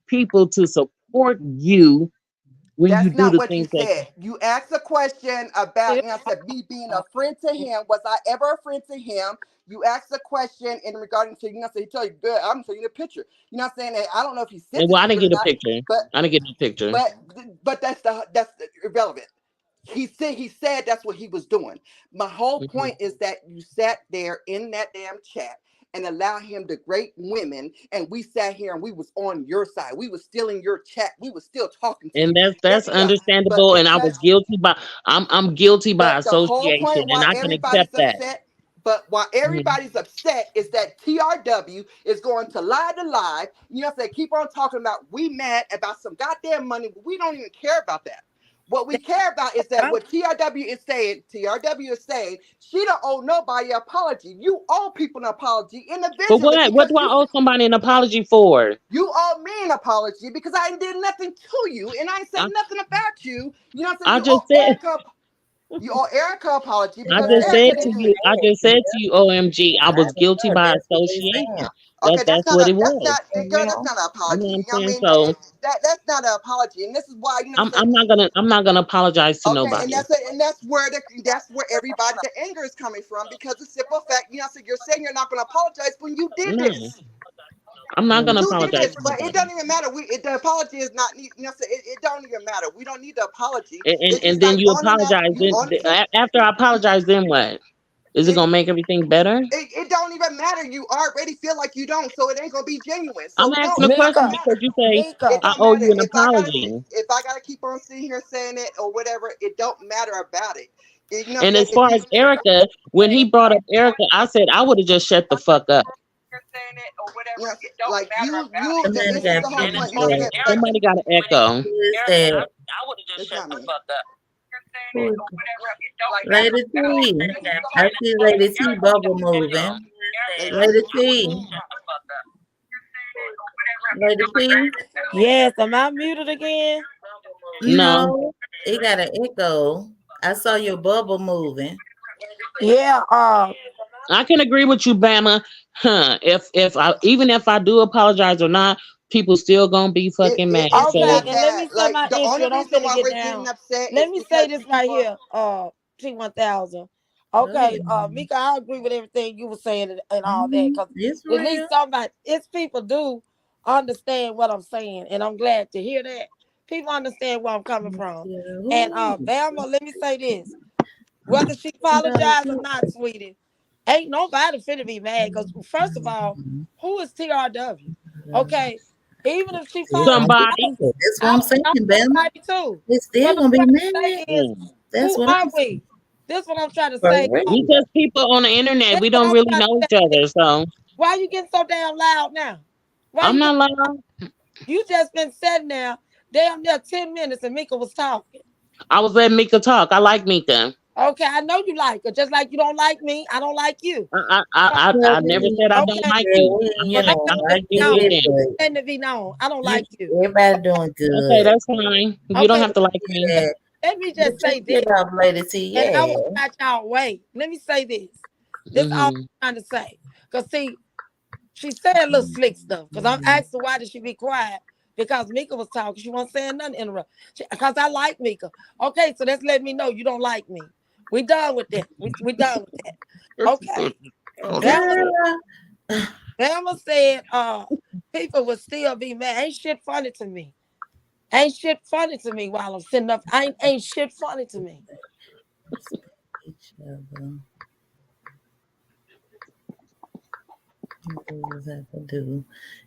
S6: people to support you when you
S4: That's
S6: do
S4: not
S6: the
S4: what you
S6: things that
S4: said. You asked a question about, you know, I said me being a friend to him. Was I ever a friend to him? You asked a question in regarding to, you know, so he tell you, good, I'm showing you the picture. You know what I'm saying? And I don't know if he sent it
S6: well,
S4: to
S6: I didn't
S4: you or
S6: get a
S4: not,
S6: picture.
S4: but
S6: I didn't get a picture.
S4: but but that's irrelevant. He said that's what he was doing. My whole
S6: Mhm.
S4: point is that you sat there in that damn chat and allowed him to degrade women, and we sat here and we was on your side. We was still in your chat. We was still talking to
S6: And
S4: you.
S6: that's
S4: Yes, we are. But
S6: understandable. And I was
S4: because
S6: guilty by I'm guilty by
S4: but the whole
S6: association,
S4: point
S6: and
S4: why
S6: I can accept
S4: everybody's
S6: that.
S4: upset, but why
S6: Mhm.
S4: everybody's upset is that TRW is going to lie. You know, they keep on talking about we mad about some goddamn money. We don't even care about that. What we care about is that what TRW is saying, she don't owe nobody an apology. You owe people an apology
S6: For
S4: individually
S6: what? What
S4: because
S6: do I owe somebody an apology for?
S4: you owe me an apology because I did nothing to you and I ain't said
S6: I,
S4: nothing about you. You know what I'm saying?
S6: I just said
S4: You owe Erica apology
S6: I
S4: because
S6: just said
S4: Erica
S6: to
S4: didn't do
S6: you,
S4: it.
S6: I just said to you, OMG, I
S1: I
S6: was guilty
S1: know.
S6: by
S1: That's what they
S6: association.
S1: saying.
S4: Okay,
S6: That's what it
S4: that's
S6: was.
S4: not girl, that's not an
S6: You know
S4: apology.
S6: what
S4: You
S6: I'm
S4: know what I
S6: saying?
S4: mean?
S6: So
S4: That's not an apology. And this is why, you know what I'm saying?
S6: I'm not gonna apologize to
S4: Okay, and
S6: nobody.
S4: that's where everybody the anger is coming from because the simple fact, you know, so you're saying you're not gonna apologize when you did
S6: No,
S4: this.
S6: I'm not gonna
S4: You did
S6: apologize
S4: this,
S6: to
S4: but it
S6: nobody.
S4: doesn't even matter. The apology is not need. You know, so it don't even matter. We don't need the apology.
S6: And
S4: It's just
S6: then
S4: like
S6: you
S4: owning up.
S6: apologize.
S4: You
S6: Then
S4: own
S6: after I apologize, then what? Is it
S4: it.
S6: gonna make everything better?
S4: It don't even matter. You already feel like you don't, so it ain't gonna be genuine.
S6: I'm
S4: So no,
S6: asking a
S4: it
S6: question
S4: doesn't
S7: Mika,
S6: because
S4: matter.
S6: you say
S4: It
S7: Mika.
S6: I
S4: don't
S6: owe
S4: matter
S6: you an
S4: if I gotta
S6: apology.
S4: keep on sitting here saying it or whatever. It don't matter about it. You know what I'm
S6: And
S4: saying?
S6: as
S4: If
S6: far
S4: you
S6: as Erica, when he brought up Erica, I said I would have just shut the fuck up.
S4: you know, like you,
S1: The man
S4: this is
S1: got
S4: the whole
S1: too much
S4: point. You know what I'm saying? But
S6: Somebody got an echo.
S1: Who is that?
S4: it's not me.
S1: Who is Lady T? I see Lady T bubble moving.
S4: Lady T.
S1: Lady T. Lady T.
S7: Yes, am I muted again?
S6: No,
S1: No, it got an echo. I saw your bubble moving.
S7: Yeah,
S6: I can agree with you, Bama. Huh? If I even if I do apologize or not, people still gonna be fucking mad.
S4: It's
S7: okay,
S6: So
S4: not
S7: and let
S4: that.
S7: me say
S4: Like
S7: my
S4: the
S7: issue,
S4: only
S7: and I'm
S4: reason
S7: finna
S4: why
S7: get
S4: we're getting
S7: down.
S4: upset is
S7: Let me say
S4: because
S7: this right
S4: people.
S7: here, T1000.
S1: Go
S7: Okay,
S1: ahead.
S7: Mika, I agree with everything you were saying and all that, because
S1: It's
S7: at least
S1: real.
S7: somebody, it's people do understand what I'm saying, and I'm glad to hear that. People understand where I'm coming from.
S1: Yeah,
S7: And
S1: who?
S7: Bama, let me say this. Whether she
S1: Somebody
S7: apologized or
S1: too.
S7: not, sweetie, ain't nobody finna be mad. Because first of all, who is TRW? Okay, even if she
S1: They gonna be
S7: apologized,
S6: somebody.
S1: mad. That's what
S7: I
S1: I'm
S7: would
S1: saying,
S7: know
S1: Bama.
S7: somebody too.
S1: They
S7: What
S1: still
S7: I'm
S1: gonna be
S7: trying to
S1: mad.
S7: say is,
S6: Mm.
S1: That's
S7: who
S1: what
S7: are
S1: I'm saying.
S7: we? This what I'm trying to
S1: For
S7: say.
S1: real.
S6: Because people on the internet,
S7: This
S6: we
S7: what
S6: don't
S7: I'm
S6: really
S7: trying to
S6: know each
S7: say.
S6: other. So
S7: Why you getting so damn loud now? Why
S6: I'm
S7: you
S6: not
S7: get?
S6: loud.
S7: You just been sitting there damn near 10 minutes and Mika was talking.
S6: I was letting Mika talk. I like Mika.
S7: Okay, I know you like her, just like you don't like me. I don't like you.
S1: Well,
S6: I never said I don't
S7: Okay,
S6: like
S1: girl,
S6: you.
S7: well that
S6: I
S1: I
S7: let
S6: like
S7: me
S6: you
S1: get
S7: know.
S1: it,
S6: again.
S1: but
S7: Letting it be known. I don't like you.
S1: everybody doing
S6: Okay,
S1: good.
S6: that's fine. You don't
S7: Okay,
S6: have to like me.
S1: Yeah.
S7: let me
S1: Get
S7: just
S1: your
S7: say this,
S1: shit off, Lady T.
S7: and I
S1: Yeah.
S7: want out y'all way. Let me say this. This all
S6: Hmm.
S7: I'm trying to say. Cause see, she said a little slick stuff. Cause I'm asking why did she be quiet? Because Mika was talking. She wasn't saying nothing. Interrupt. Because I like Mika. Okay, so that's letting me know you don't like me. We done with that. We done with that. Okay.
S6: Oh
S7: Bama,
S6: Lord.
S1: Girl.
S7: Bama said people would still be mad. Ain't shit funny to me. Ain't shit funny to me while I'm sitting up. Ain't shit funny to me.
S1: Each other. What does this have to do?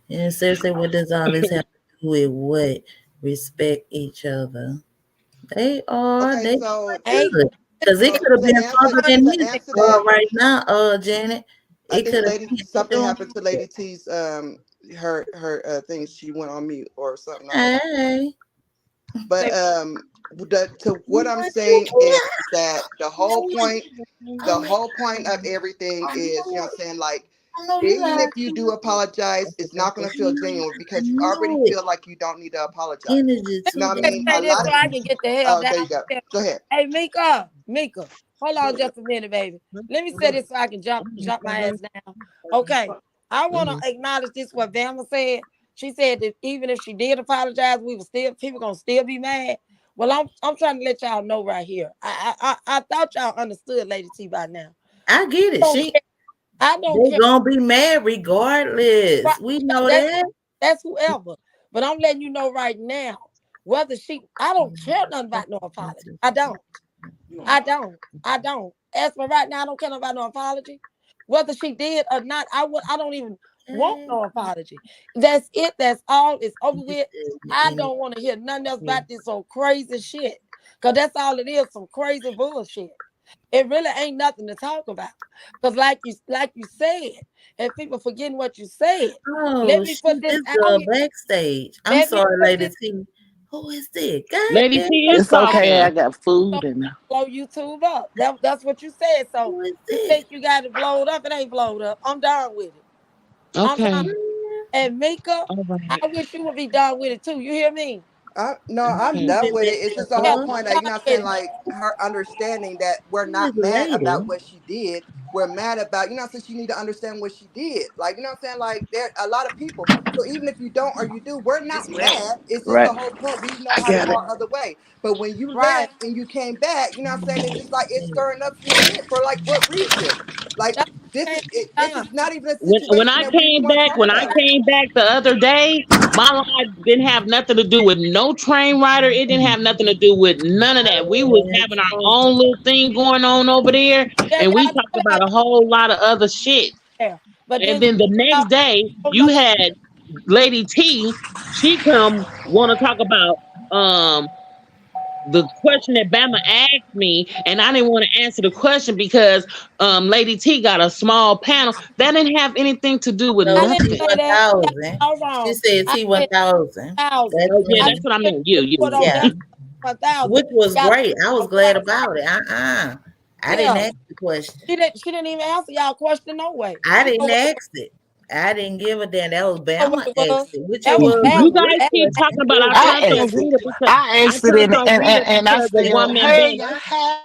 S1: And seriously, what does all this have to do with what? Respect each other. They are.
S4: Okay,
S1: They
S4: so
S7: Ain't
S1: good. Because it
S4: so
S1: could have
S4: to
S1: been
S4: answer
S1: further
S7: funny
S1: than
S4: to
S1: this
S4: answer that,
S1: right now, Janet.
S4: I
S1: It
S4: think
S1: could have
S4: Lady
S1: been. They
S4: something
S1: doing
S4: happened to
S1: good.
S4: Lady T's her thing. She went on mute or something. I don't know.
S1: Hey.
S4: But
S7: say
S4: to what I'm
S1: What you
S4: saying is that the whole point of everything is, you know what I'm saying, like
S1: I know you
S4: even
S1: like
S4: if you do apologize, it's not gonna feel genuine
S1: I
S4: because you already
S1: know it.
S4: feel like you don't need to apologize.
S1: Energy
S7: let
S4: You know
S1: too
S4: what I
S7: me
S1: damn
S4: mean?
S7: say
S4: A
S7: this
S4: lot of
S7: so I
S1: much.
S7: can get the hell
S4: oh
S7: down.
S4: there you go. Go ahead.
S7: Hey, Mika, hold on just a minute, baby. Let me say this so I can jump my ass down. Okay, I want
S6: Mhm.
S7: to acknowledge this what Bama said. She said that even if she did apologize, we were still people gonna still be mad. Well, I'm trying to let y'all know right here. I thought y'all understood Lady T by now.
S1: I get it.
S7: Don't
S1: She
S7: care. I don't
S1: they
S7: care.
S1: gonna be mad regardless.
S7: Right,
S1: We
S7: yeah,
S1: know that.
S7: that's whoever. But I'm letting you know right now, whether I don't care nothing about no apology. I don't. I don't. I don't. As for right now, I don't care about no apology. Whether she did or not, I don't even want no apology. That's it. That's all. It's over with. I don't want to hear nothing else about this old crazy shit. Cause that's all it is, some crazy bullshit. It really ain't nothing to talk about. Cause like you said, and people forgetting what you said. Let
S1: Oh,
S7: me put
S1: shoot,
S7: this
S1: this
S7: out
S1: girl
S7: here.
S1: backstage. I'm
S7: Let me
S1: sorry,
S7: put
S1: Lady
S7: this
S1: T. Who is this? God
S6: Lady
S1: damn,
S6: T, it's
S2: It's
S7: out
S2: okay.
S6: talking.
S2: I got
S7: so
S2: food and
S7: blow YouTube up. That's what you said. So
S1: who is
S7: you
S1: this?
S7: think you got it blowed up? It ain't blowed up. I'm done with it. I'm done.
S6: Okay.
S7: And Mika,
S6: All
S7: I
S6: right.
S7: wish you would be done with it too. You hear me?
S4: No, I'm
S6: Okay.
S1: Who's
S4: done
S1: been
S4: with it.
S1: back
S4: It's
S1: there
S4: just the
S7: Yeah,
S4: whole
S1: for?
S4: point of,
S7: done with
S4: saying,
S7: it.
S4: like, her understanding that we're
S1: Who is
S4: not
S1: the
S4: mad
S1: lady?
S4: about what she did. We're mad about, saying, she need to understand what she did. Like, saying, like, there are a lot of people. So even if you don't or you do, we're not mad. It's just
S2: right.
S4: the whole point. We know
S2: I
S4: how to
S2: got
S4: go
S2: it.
S4: our other way. But when you
S7: Right.
S4: left and you came back, it's just like it's stirring up some shit for like what reason? Like
S7: That's
S4: this
S7: what
S4: is it,
S7: I'm
S4: this
S7: saying.
S4: is not even a
S6: When
S4: situation
S6: I
S4: that we even
S6: came
S4: want to
S6: back,
S4: talk
S6: when I
S4: about.
S6: came back the other day, my life didn't have nothing to do with no train rider. It didn't have nothing to do with none of that. We was having our own little thing going on over there,
S7: Yeah,
S6: and we
S7: y'all
S6: talked
S7: know
S6: about
S7: that
S6: a whole lot of other shit.
S7: there. But
S6: And
S7: then
S6: then the
S7: y'all
S6: next day,
S7: don't
S6: you
S7: know.
S6: had Lady T. She come want to talk about the question that Bama asked me, and I didn't want to answer the question because Lady T got a small panel. That didn't have anything to do with
S1: No,
S7: I didn't
S6: nothing.
S7: say that. You got
S1: T1000.
S7: it all
S1: She
S7: wrong.
S1: said
S7: I said
S1: T1000.
S7: 1,000.
S1: That's
S6: Oh yeah,
S7: I
S6: that's
S1: me.
S6: what I
S7: said
S6: meant.
S7: you
S6: You.
S7: put on
S1: Yeah,
S7: there 1,000.
S1: which was
S7: Got
S1: great. I was glad
S7: 1,000.
S1: about it. I didn't
S7: Yeah.
S1: ask the question.
S7: She didn't even answer y'all question no way.
S1: I
S7: You know
S1: didn't
S7: what
S1: ask it. I didn't give a damn. That was Bama
S7: it
S1: asked
S7: was?
S1: it, which it
S7: That was
S1: was
S6: You
S7: Bama.
S6: guys
S1: great
S6: keep talking
S1: question.
S6: about
S1: It
S6: I
S1: was a
S2: I
S1: good
S6: turned on
S2: asked it.
S1: question.
S6: Rita because
S2: I
S6: I
S2: asked it
S6: turned
S2: in,
S6: on Rita
S2: and I
S6: because of
S2: still,
S6: one man
S2: hey,
S6: band.
S2: I have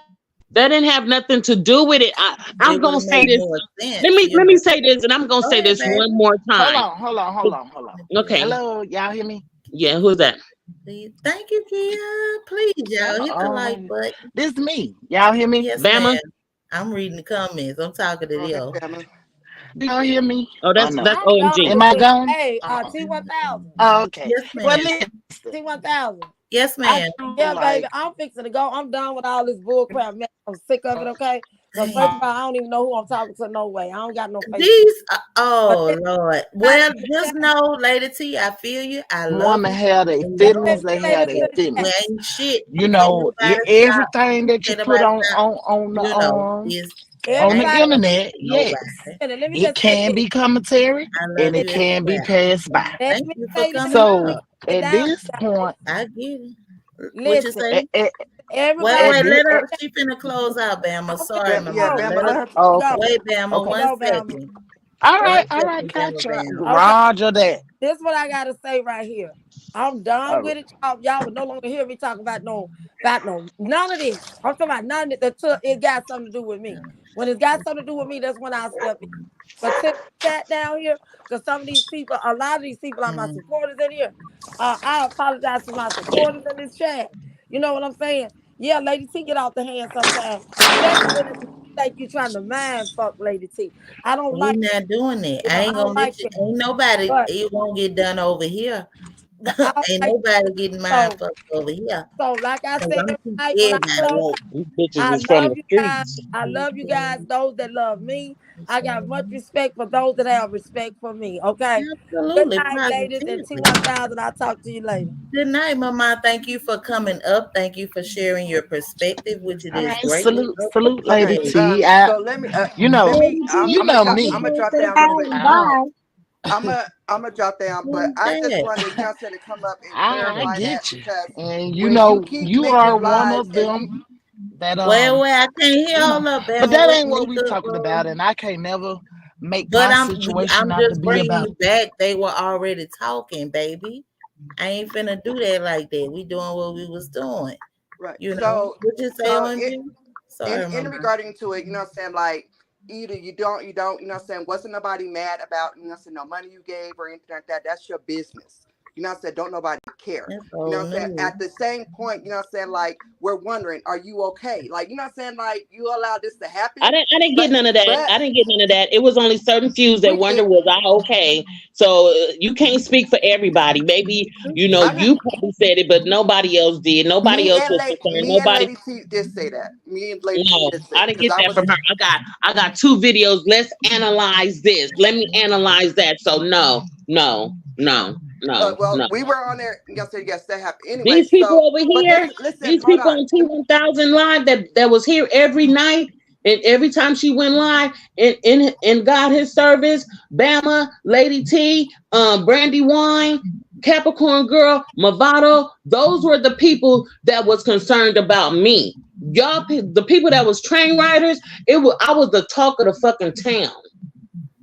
S6: That didn't have nothing to do with it. I'm
S1: It would
S6: gonna
S1: have
S6: say
S1: made
S6: this.
S1: more
S6: Let
S1: sense,
S6: me
S1: you
S6: let me
S1: know.
S6: say this, and I'm gonna
S1: Go
S6: say
S1: ahead,
S6: this
S1: baby.
S6: one more
S2: hold
S6: time.
S2: on, hold on, hold on, hold on.
S6: Okay.
S2: Hello, y'all hear me?
S6: Yeah. Who's that?
S1: Please. Thank you, Kia. Please, y'all, hit the like
S2: Wait.
S1: button.
S2: This me. Y'all hear me?
S1: Yes,
S6: Bama.
S1: ma'am. I'm reading the comments. I'm talking to
S4: Go ahead,
S1: them.
S4: family.
S2: Do y'all hear me?
S6: Oh,
S2: Or
S6: that's
S2: no?
S7: I'm done
S6: OMG.
S2: Am
S7: with
S2: I
S7: this.
S2: gone?
S7: Hey, T1000.
S2: Okay.
S1: Yes,
S2: Well,
S1: ma'am.
S2: listen,
S7: T1000.
S1: Yes,
S2: I
S1: ma'am.
S2: do
S7: Yeah, baby,
S2: like,
S7: I'm fixing to go. I'm done with all this bull crap, man. I'm sick of it, okay? Because
S1: Dang.
S7: first of all, I don't even know who I'm talking to, no way. I don't got no Facebook.
S1: These,
S7: But
S1: oh
S7: this
S1: Lord.
S7: guy
S1: Well,
S7: in the
S1: just
S7: chat,
S1: know, Lady T, I feel you. I love
S2: woman
S1: you.
S2: have their
S1: And you
S7: let,
S1: know
S2: feelings,
S7: let me
S2: they
S7: say
S2: have
S7: this
S2: their
S7: to
S1: that
S7: the chat.
S1: we
S2: feelings.
S1: ain't shit.
S2: You
S1: Can't
S2: know,
S1: nobody stop.
S2: everything that you
S1: Can't
S2: put
S1: nobody
S2: on
S1: stop. You know, is
S2: on the
S1: ain't
S7: Everybody,
S2: internet, yes,
S1: nobody.
S7: let me
S2: it
S7: just say
S2: can
S7: this.
S2: be commentary
S1: I
S2: and
S1: love
S7: Let,
S2: it
S1: you as
S2: can be
S1: well.
S2: passed by.
S7: let
S1: Thank
S7: me
S1: you for
S7: say this.
S1: coming
S2: So
S1: up.
S7: Sit
S2: at
S7: down.
S2: this point,
S1: I get it. What you
S7: Listen,
S1: say? Wait,
S7: everybody,
S2: at
S1: wait,
S2: this,
S1: let her. She finna close out, Bama.
S7: I'm finna
S1: Sorry,
S4: Yeah,
S1: Mama.
S7: go.
S4: Bama,
S1: Let her.
S4: let her.
S2: oh,
S7: Go.
S2: okay,
S1: Wait, Bama.
S2: okay,
S1: One
S7: Go, Bama.
S1: second.
S7: Okay.
S1: One
S2: all right,
S1: second, Bama.
S2: gotcha.
S1: Bama.
S7: Okay.
S2: Roger that.
S7: This is what I gotta say right here. I'm
S2: All
S7: done
S2: right.
S7: with it. Y'all would no longer hear me talk about none of this. I'm talking about none of it until it got something to do with me. When it's got something to do with me, that's when I step in. But since that down here, because some of these people, a lot of these people are my
S1: Mm.
S7: supporters in here. I apologize to my supporters in this chat. You know what I'm saying? Yeah, Lady T get off the hand sometimes, especially when it's like you trying to mind fuck Lady T. I don't
S1: We
S7: like,
S1: not doing that. I
S7: I
S1: ain't
S7: don't
S1: gonna
S7: like
S1: let you.
S7: that.
S1: Ain't nobody.
S7: But
S1: It won't get done over here.
S7: I don't
S1: Ain't
S7: like that.
S1: nobody getting mine
S7: So
S1: fucked over here.
S7: So, like I
S1: Cause
S7: said
S1: I'm
S7: every
S1: keep
S7: night when I
S1: everybody
S7: close
S1: woke.
S7: out,
S6: These bitches
S7: I
S6: is from
S7: love
S6: the
S7: you guys.
S6: streets.
S7: I love you guys, those that love me. I got much respect for those that have respect for me. Okay. Good
S1: Absolutely,
S7: night, ladies, and
S1: positively.
S7: T1000. I'll talk to you later.
S1: Good night, Mama. Thank you for coming up. Thank you for sharing your perspective, which it
S2: All
S1: is
S2: right,
S1: greatly
S2: salute, Lady
S4: Okay.
S1: appreciated.
S2: T.
S4: So let me.
S2: You know,
S4: I'm.
S2: you
S4: I'm gonna
S2: know
S4: drop.
S2: me.
S4: I'm gonna drop down real quick.
S2: I,
S4: I'm gonna drop down, but
S1: Who's
S4: I just
S1: that?
S4: wanted, to come up and
S2: I
S4: clarify that
S2: get you,
S4: because
S2: and you
S4: when you
S2: know,
S4: keep
S2: you are
S4: making
S2: one
S4: lies
S2: of
S4: and you,
S2: them that
S1: Well, I can't hear
S2: you know.
S1: all of
S2: But
S1: Bama.
S2: that
S1: What
S2: ain't what we
S1: Mika?
S2: talking about, and I can't never make
S1: But
S2: my
S1: I'm
S2: situation out to
S1: just
S2: be
S1: bringing
S2: about.
S1: you back. They were already talking, baby. I ain't finna do that like that. We doing what we was doing.
S4: right.
S1: You know.
S4: So
S1: What you say,
S4: so
S1: OMG?
S4: it
S1: Sorry,
S4: in
S1: Mama.
S4: regarding to it, like either you don't, wasn't nobody mad about, no money you gave or anything like that. That's your business. You know what I'm saying? Don't nobody care.
S1: It's
S4: You know
S1: old
S4: what I'm saying?
S1: news.
S4: At the same point, you know what I'm saying? Like, we're wondering, are you okay? Like, you know what I'm saying? Like, you allow this to happen,
S6: I didn't get
S4: but
S6: none of that.
S4: but
S6: I didn't get none of that. It was only certain few that
S4: we
S6: wonder
S4: did.
S6: was I okay. So you can't speak for everybody. Maybe
S4: I know
S6: you probably said it, but nobody else did. Nobody else was concerned.
S4: Me and
S6: Nobody.
S4: Lady T did say that. Me and Lady T
S6: No,
S4: did say
S6: I
S4: it
S6: didn't
S4: because
S6: get
S4: I
S6: that
S4: was.
S6: from her. I got two videos. Let's analyze this. Let me analyze that. So no, no, no, no,
S4: Well,
S6: no.
S4: we were on there. You know, say yes, that happened anyway.
S6: These people
S4: So,
S6: over
S4: but
S6: here,
S4: listen,
S6: these
S4: hold
S6: people
S4: on.
S6: on T1000 Live that was here every night and every time she went live in God His service, Bama, Lady T, Brandy Wine, Capricorn Girl, Movado, those were the people that was concerned about me. The people that was train riders, I was the talk of the fucking town.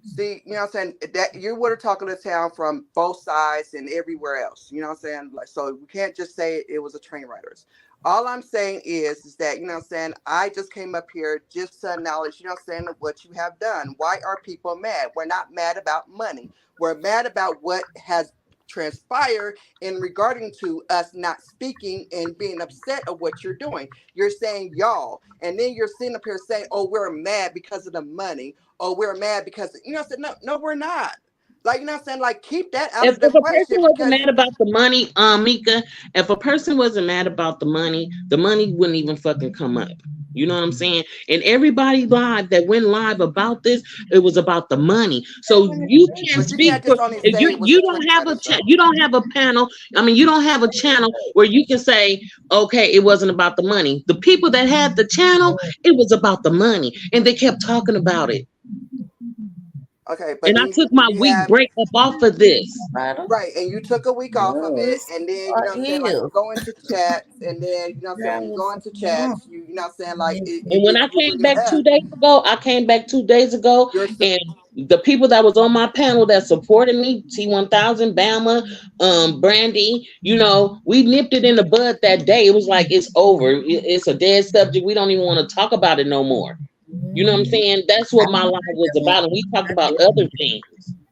S4: See, you know what I'm saying? That you were talking to town from both sides and everywhere else. You know what I'm saying? Like, so we can't just say it was a train riders. All I'm saying is that, you know what I'm saying, I just came up here just to acknowledge, you know what I'm saying, what you have done. Why are people mad? We're not mad about money. We're mad about what has transpired in regarding to us not speaking and being upset of what you're doing. You're saying y'all, and then you're sitting up here saying, oh, we're mad because of the money. Oh, we're mad because, you know what I'm saying? No, we're not. Like, you know what I'm saying? Like, keep that out of the
S6: If a person
S4: question
S6: wasn't
S4: because
S6: mad about the money, Mika, if a person wasn't mad about the money wouldn't even fucking come up. You know what I'm saying? And everybody live that went live about this, it was about the money. So you can
S4: but you
S6: speak
S4: can't
S6: for
S4: just only
S6: if
S4: say it was
S6: you
S4: a train
S6: don't have
S4: wreck
S6: a
S4: or so.
S6: you don't have a panel. I mean, you don't have a channel where you can say, okay, it wasn't about the money. The people that had the channel, it was about the money, and they kept talking about it.
S4: Okay, but
S6: And I
S4: then
S6: took my
S4: you
S6: week
S4: have
S6: break up off of this.
S1: Bottle.
S4: right, and you took a week off of it,
S1: Yes.
S4: and then you
S1: Or
S4: know what I'm saying, like you
S1: is.
S4: go into chats, and then you know what I'm saying, when you go
S1: Travels.
S4: into chats, you know what I'm saying, like it
S6: And when
S4: gets
S6: I
S4: you
S6: came
S4: really
S6: back
S4: mad.
S6: 2 days ago,
S4: You're so,
S6: and the people that was on my panel that supported me, T1000, Bama, Brandy, we nipped it in the bud that day. It was like, it's over. It's a dead subject. We don't even want to talk about it no more. You know what I'm saying? That's
S1: I
S6: what my life was about. And we talked about other things.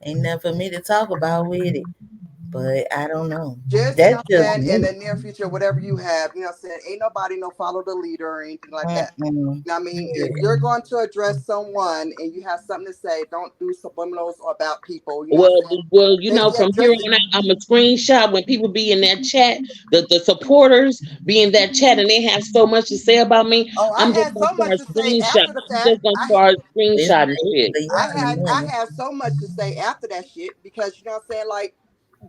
S1: ain't nothing for me to talk about with it. But I don't know.
S4: just, you know
S1: That's
S4: what I'm
S1: just
S4: saying, in
S1: me.
S4: the near future, whatever you have, you know what I'm saying, ain't nobody no follow the leader or anything like that.
S1: Mm-mm.
S4: You know what I mean? If you're going to address someone and you have something to say, don't do subliminals about people. You know what
S6: Well,
S4: I'm saying?
S6: well,
S4: Maybe
S6: from here
S4: address it.
S6: on out, I'm a screenshot when people be in that chat, the supporters be in that chat, and they have so much to say about me.
S4: Oh, I
S6: I'm just
S4: had
S6: gonna
S4: so much
S6: start
S4: to say after
S6: screenshot.
S4: the
S6: I'm
S4: fact.
S6: just gonna start
S1: It's
S6: screenshotting shit.
S1: basically y'all
S4: I
S1: money.
S4: had so much to say after that shit because you know what I'm saying, like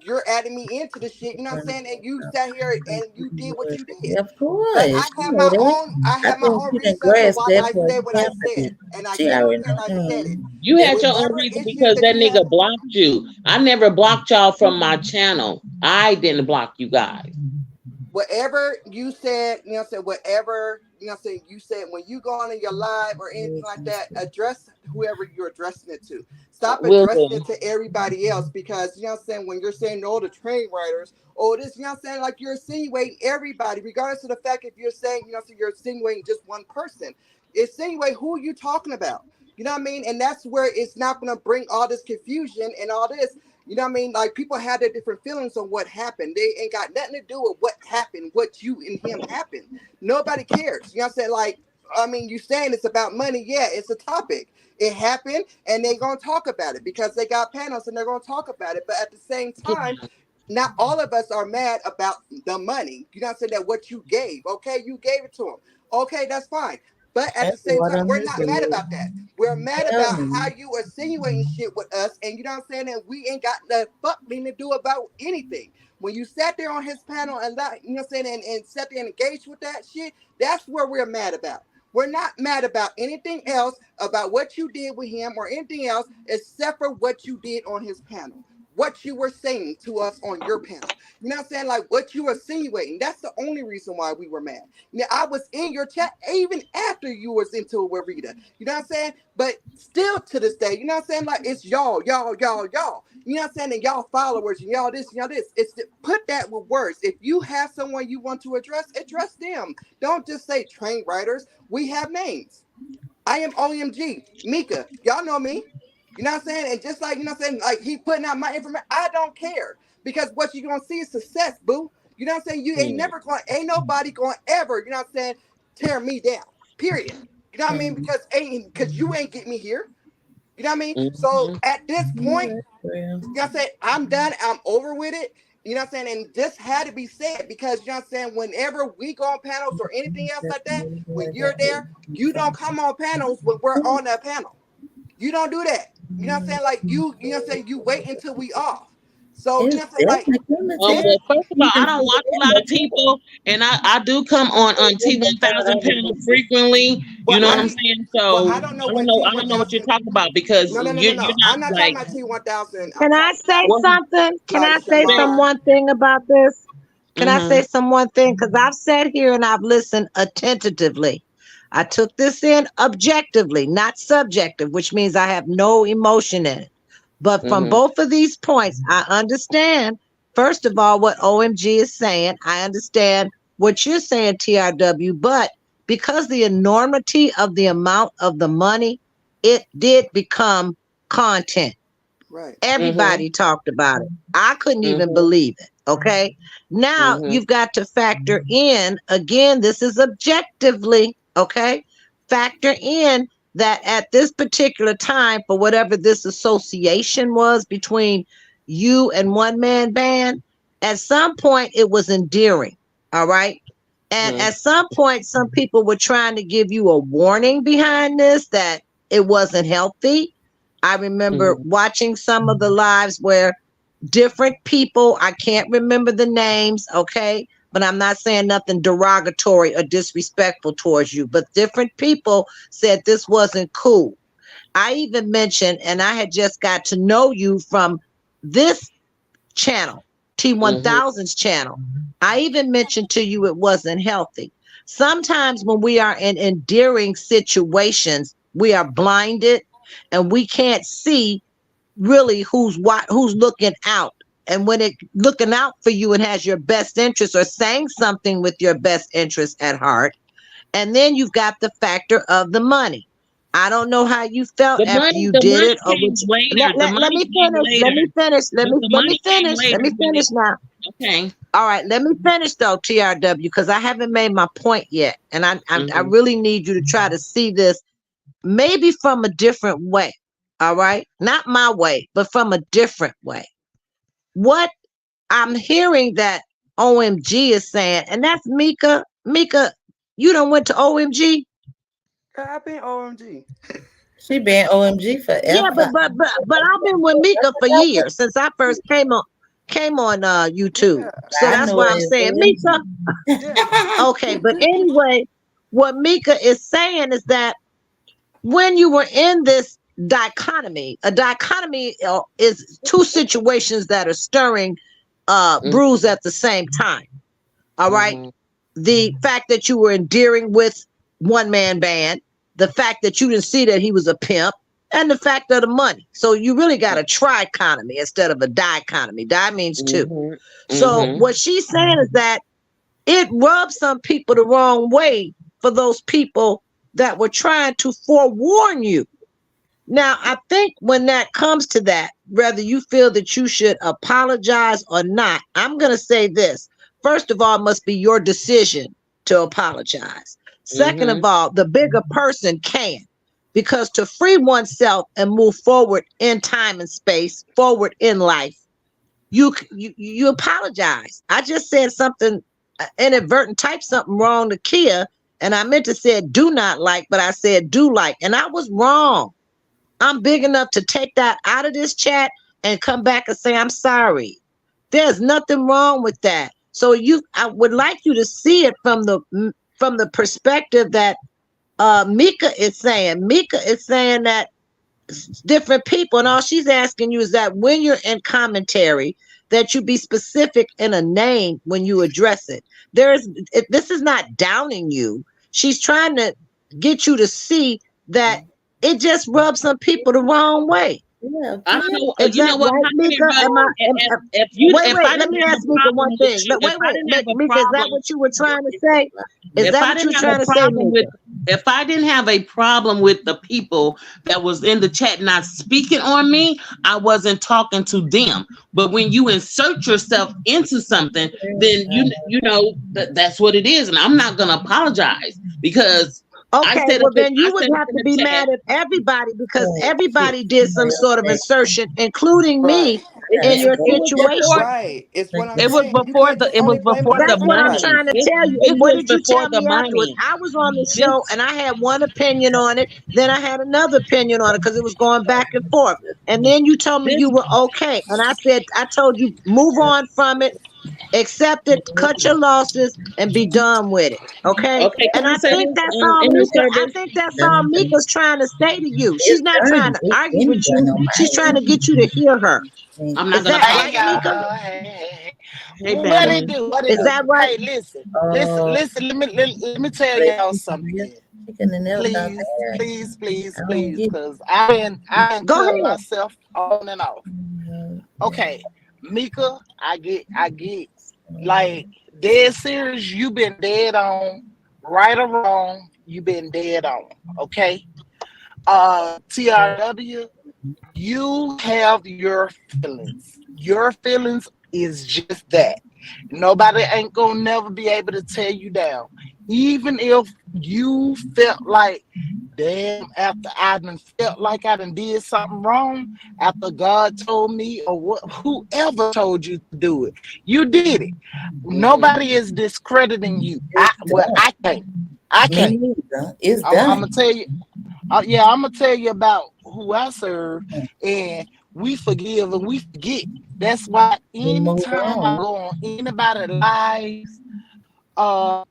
S4: you're adding me into the shit, you know what I'm saying, and you sat here and you did what you did.
S1: Yeah, of
S4: But
S1: course.
S4: I
S1: She
S4: have
S1: know
S4: my
S1: that.
S4: own I
S1: I
S4: have my
S1: think
S4: own
S1: she done
S4: reason as to
S1: grasped
S4: why
S1: that
S4: I
S1: point.
S4: said what I said. And I
S1: She
S4: came up
S1: already
S4: here and I said it.
S1: know.
S6: You
S4: And
S6: had your own
S4: whatever
S6: reason
S4: issues
S6: because
S4: that
S6: that
S4: you have,
S6: nigga blocked you. I never blocked y'all from my channel. I didn't block you guys.
S4: whatever you said, you know what I'm saying, whatever, you know what I'm saying, you said when you go on in your live or anything like that, address whoever you're addressing it to. Stop
S6: Will
S4: addressing
S6: do.
S4: it to everybody else because, you know what I'm saying, when you're saying, oh, the train riders, oh, this, you know what I'm saying, like you're insinuating everybody, regardless of the fact if you're saying, you know what I'm saying, you're insinuating just one person. Insinuate who you talking about. You know what I mean? And that's where it's not going to bring all this confusion and all this. You know what I mean? Like people have their different feelings on what happened. They ain't got nothing to do with what happened, what you and him happened. Nobody cares. You know what I'm saying? Like, I mean, you saying it's about money. Yeah, it's a topic. It happened and they're gonna talk about it because they got panels and they're gonna talk about it. But at the same time, not all of us are mad about the money. You know what I'm saying? That what you gave. Okay, you gave it to him. Okay, that's fine. But at the
S1: That's
S4: same
S1: what
S4: time,
S1: I'm
S4: we're not mad
S1: saying.
S4: about that. We're mad
S1: Tell
S4: about how
S1: me.
S4: you insinuating shit with us, and you know what I'm saying? And we ain't got the fucking to do about anything. When you sat there on his panel and you know what I'm saying, and sat there and engaged with that shit, that's where we're mad about. We're not mad about anything else about what you did with him or anything else except for what you did on his panel. What you were saying to us on your panel. You know what I'm saying? Like what you were insinuating. That's the only reason why we were mad. Now, I was in your chat even after you was into it with Rita. You know what I'm saying? But still to this day, you know what I'm saying? Like it's y'all. You know what I'm saying? And y'all followers and y'all this, y'all this. It's to put that with words. If you have someone you want to address them. Don't just say train writers. We have names. I am OMG. Mika. Y'all know me. You know what I'm saying? And just like, you know what I'm saying? Like he putting out my information. I don't care. because what you're gonna see is success, boo. You know what I'm saying? You ain't never going, ain't nobody going ever, you know what I'm saying, tear me down. Period. You know what I mean? Because you ain't get me here. You know what I mean? So at this point, you know what I'm saying, I'm done. I'm over with it. You know what I'm saying? And this had to be said because you know what I'm saying, whenever we go on panels or anything else like that, when you're there, you don't come on panels when we're on that panel. You don't do that. You know what I'm saying? Like you know what I'm saying, you wait until we off. So you know what I'm saying? Like
S6: well, first of all, I don't watch a lot of people, and I do come on T1000 panel frequently. You
S4: well,
S6: know what I'm saying? So
S4: I don't know what
S6: I don't know what you're
S4: T1000.
S6: talking about because
S4: No,
S6: you're
S4: I'm
S6: not
S4: not talking
S6: like
S4: about T1000. I'm
S3: Can I
S4: talking
S3: say
S4: about
S6: what.
S3: something? Can I say some
S4: Shamar.
S3: one thing about this? Can I
S6: Mm-hmm.
S3: say some one thing? Because I've sat here and I've listened attentively. I took this in objectively, not subjective, which means I have no emotion in it. But from
S6: Mm-hmm.
S3: both of these points, I understand, first of all, what OMG is saying. I understand what you're saying, TRW. But because the enormity of the amount of the money, it did become content.
S4: Right.
S6: Mm-hmm.
S3: Everybody talked about it. I couldn't even
S6: Mm-hmm.
S3: believe it. Okay. Now
S6: Mm-hmm.
S3: you've got to factor in, again, this is objectively, okay? Factor in that at this particular time, for whatever this association was between you and one man band, at some point it was endearing. All right. And
S6: Mm-hmm.
S3: at some point, some people were trying to give you a warning behind this that it wasn't healthy. I remember
S6: Mm-hmm.
S3: watching some of the lives where different people, I can't remember the names, okay? But I'm not saying nothing derogatory or disrespectful towards you, but different people said this wasn't cool. I even mentioned, and I had just got to know you from this channel,
S6: Mm-hmm.
S3: T1000's channel. I even mentioned to you it wasn't healthy. Sometimes when we are in endearing situations, we are blinded and we can't see really who's looking out. And when it looking out for you and has your best interest or saying something with your best interest at heart, and then you've got the factor of the money. I don't know how you felt after you
S6: The
S3: did
S6: money
S3: it, or
S6: came later. The
S3: let
S6: money
S3: me
S6: came
S3: finish. Let
S6: later.
S3: me finish.
S6: The
S3: Let me
S6: money came
S3: finish. Let
S6: later
S3: me
S6: when
S3: finish
S6: it.
S3: now.
S6: Okay.
S3: All right, let me finish though, TRW, because I haven't made my point yet, and I
S6: Mm-hmm.
S3: really need you to try to see this maybe from a different way. All right, not my way, but from a different way. What I'm hearing that OMG is saying, and that's Mika. Mika, you done went to OMG?
S4: I've been OMG.
S1: She been OMG
S3: Yeah,
S1: forever.
S3: but I've been with Mika for years since I first came on YouTube.
S4: Yeah,
S3: So
S1: I
S3: that's
S1: know
S3: why
S1: it
S3: I'm
S1: is
S3: saying Mika.
S4: yeah.
S1: OMG.
S3: Okay, but anyway, what Mika is saying is that when you were in this dichotomy, a dichotomy is two situations that are stirring brews at the same time. All right.
S6: Mm-hmm.
S3: The fact that you were endearing with one man band, the fact that you didn't see that he was a pimp, and the fact of the money. So you really got a trichotomy instead of a dichotomy. Di means two.
S6: Mm-hmm.
S3: So
S6: Mm-hmm.
S3: what she's saying is that it rubs some people the wrong way for those people that were trying to forewarn you. Now, I think when that comes to that, whether you feel that you should apologize or not, I'm going to say this. First of all, it must be your decision to apologize. Second
S6: Mm-hmm.
S3: of all, the bigger person can, because to free oneself and move forward in time and space, forward in life, you apologize. I just said something inadvertent, typed something wrong to Kia, and I meant to say do not like, but I said do like, and I was wrong. I'm big enough to take that out of this chat and come back and say, I'm sorry. There's nothing wrong with that. So I would like you to see it from the perspective that Mika is saying. Mika is saying that different people, and all she's asking you is that when you're in commentary, that you be specific in a name when you address it. This is not downing you. She's trying to get you to see that it just rubs some people the wrong way.
S1: Yeah,
S6: I don't
S1: Kim.
S6: know.
S3: Is
S6: You
S3: that
S6: know what?
S3: right,
S6: My thing
S3: Mika?
S6: about
S3: Wait,
S6: if I
S3: let
S6: didn't
S3: me
S6: have
S3: ask
S6: a
S3: Mika
S6: problem
S3: one
S6: with
S3: thing.
S6: you, if
S3: Wait,
S6: I didn't have a
S3: Mika, is that
S6: problem,
S3: what you were trying to say? Is
S6: if
S3: that
S6: I
S3: what you
S6: didn't
S3: were
S6: have a
S3: trying to say,
S6: problem with
S3: Mika?
S6: If I didn't have a problem with the people that was in the chat not speaking on me, I wasn't talking to them. But when you insert yourself into something, then you know that's what it is, and I'm not gonna apologize because I
S3: Okay,
S6: said
S3: well
S6: it.
S3: then you
S6: I
S3: would
S6: said it
S3: have
S6: in
S3: to
S6: the
S3: be
S6: chat.
S3: mad at everybody because
S1: Right.
S3: everybody did some sort of insertion, including me,
S4: Right.
S3: in your
S6: It was before.
S3: situation.
S4: Right. It's what I'm
S6: It was
S4: saying. You
S6: before
S4: can't
S6: the.
S4: just
S6: It was
S4: only blame it
S6: before
S4: on
S6: the
S3: That's what I'm
S4: everybody.
S6: money.
S3: trying to tell you.
S6: This
S3: What
S6: was
S3: did you
S6: before
S3: tell
S6: the
S3: me afterwards?
S6: money.
S3: I was on the
S6: This.
S3: show and I had one opinion on it. Then I had another opinion on it because it was going back and forth. And then you told me
S6: This.
S3: you were okay. And I said, I told you, move on from it, accept it, cut your losses, and be done with it. Okay.
S6: Okay. Can
S3: And
S6: I
S3: I
S6: say
S3: think
S6: this
S3: that's all
S6: in the
S3: Mika. I
S6: service?
S3: think that's all Mika's trying to say to you. She's
S1: It's
S3: not trying
S1: done.
S3: to
S1: It's
S3: argue
S1: been
S3: with you.
S1: done on
S3: She's
S1: my
S3: trying to
S1: end.
S3: get you to hear her.
S6: I'm not
S3: Is
S6: gonna
S3: that
S2: Hey
S3: right,
S6: apologize.
S3: Mika?
S2: y'all, hey.
S3: Hey,
S2: What
S3: Bama.
S2: it do? What it
S3: Is
S2: do?
S3: that right?
S2: Hey, listen, listen,
S1: Oh,
S2: listen. Let me tell
S1: let
S2: y'all
S1: me come here.
S2: something.
S1: Chicken and them not
S2: Please,
S1: bad.
S2: please, please,
S1: I don't
S2: please,
S1: get
S2: because I been
S3: Go
S2: cutting
S3: ahead.
S2: myself on and off. Okay, Mika, I get like dead serious. You been dead on, right or wrong. You been dead on. Okay, TRW, you have your feelings. Your feelings is just that. Nobody ain't gonna never be able to tear you down. Even if you felt like, damn, after I done felt like I done did something wrong, after God told me or whoever told you to do it, you did it. Nobody is discrediting you.
S1: It's done.
S2: I can't. I
S1: Me
S2: can't.
S1: neither. It's
S2: I'm
S1: done.
S2: gonna tell you. Yeah, I'm gonna tell you about who I serve, and we forgive and we forget. That's why
S1: We move
S2: anytime I
S1: on.
S2: go on anybody lives,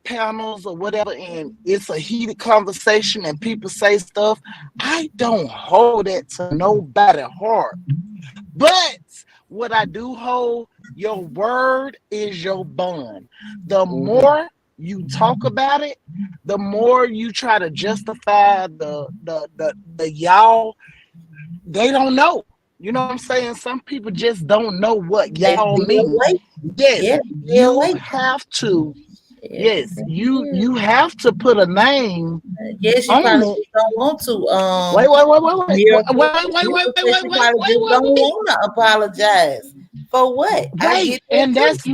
S2: panels or whatever, and it's a heated conversation and people say stuff, I don't hold that to nobody heart. But what I do hold, your word is your bond. The more you talk about it, the more you try to justify the y'all, they don't know. You know what I'm saying? Some people just don't know what
S1: They
S2: y'all
S1: still
S2: mean.
S1: wait.
S2: Yes,
S1: Yeah, still
S2: you
S1: wait.
S2: have to.
S1: Yeah,
S2: Yes, you have to put a name
S1: yes, you
S2: on
S1: probably
S2: it.
S1: just don't want to.
S2: Miracle,
S1: Miracle said she probably just don't want to apologize. For what? I
S2: wait,
S1: get that too.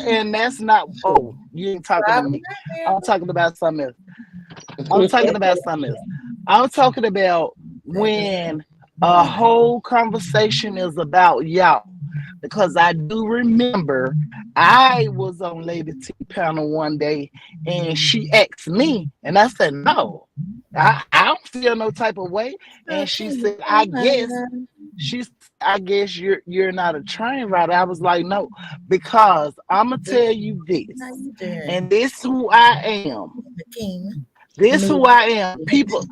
S2: and that's not. Oh, you ain't talking to
S1: Probably
S2: me.
S1: not,
S2: I'm
S1: Miracle.
S2: talking about something else. I'm talking about something else. I'm talking about when a whole conversation is about y'all. Because I do remember I was on Lady T panel one day and she asked me, and I said, no, I don't feel no type of way. And she said, I guess you're not a train rider. I was like, no, because I'm gonna tell you
S1: How
S2: this,
S1: you doing,
S2: and this who I am.
S1: King? Let
S2: This
S1: me.
S2: who I am. People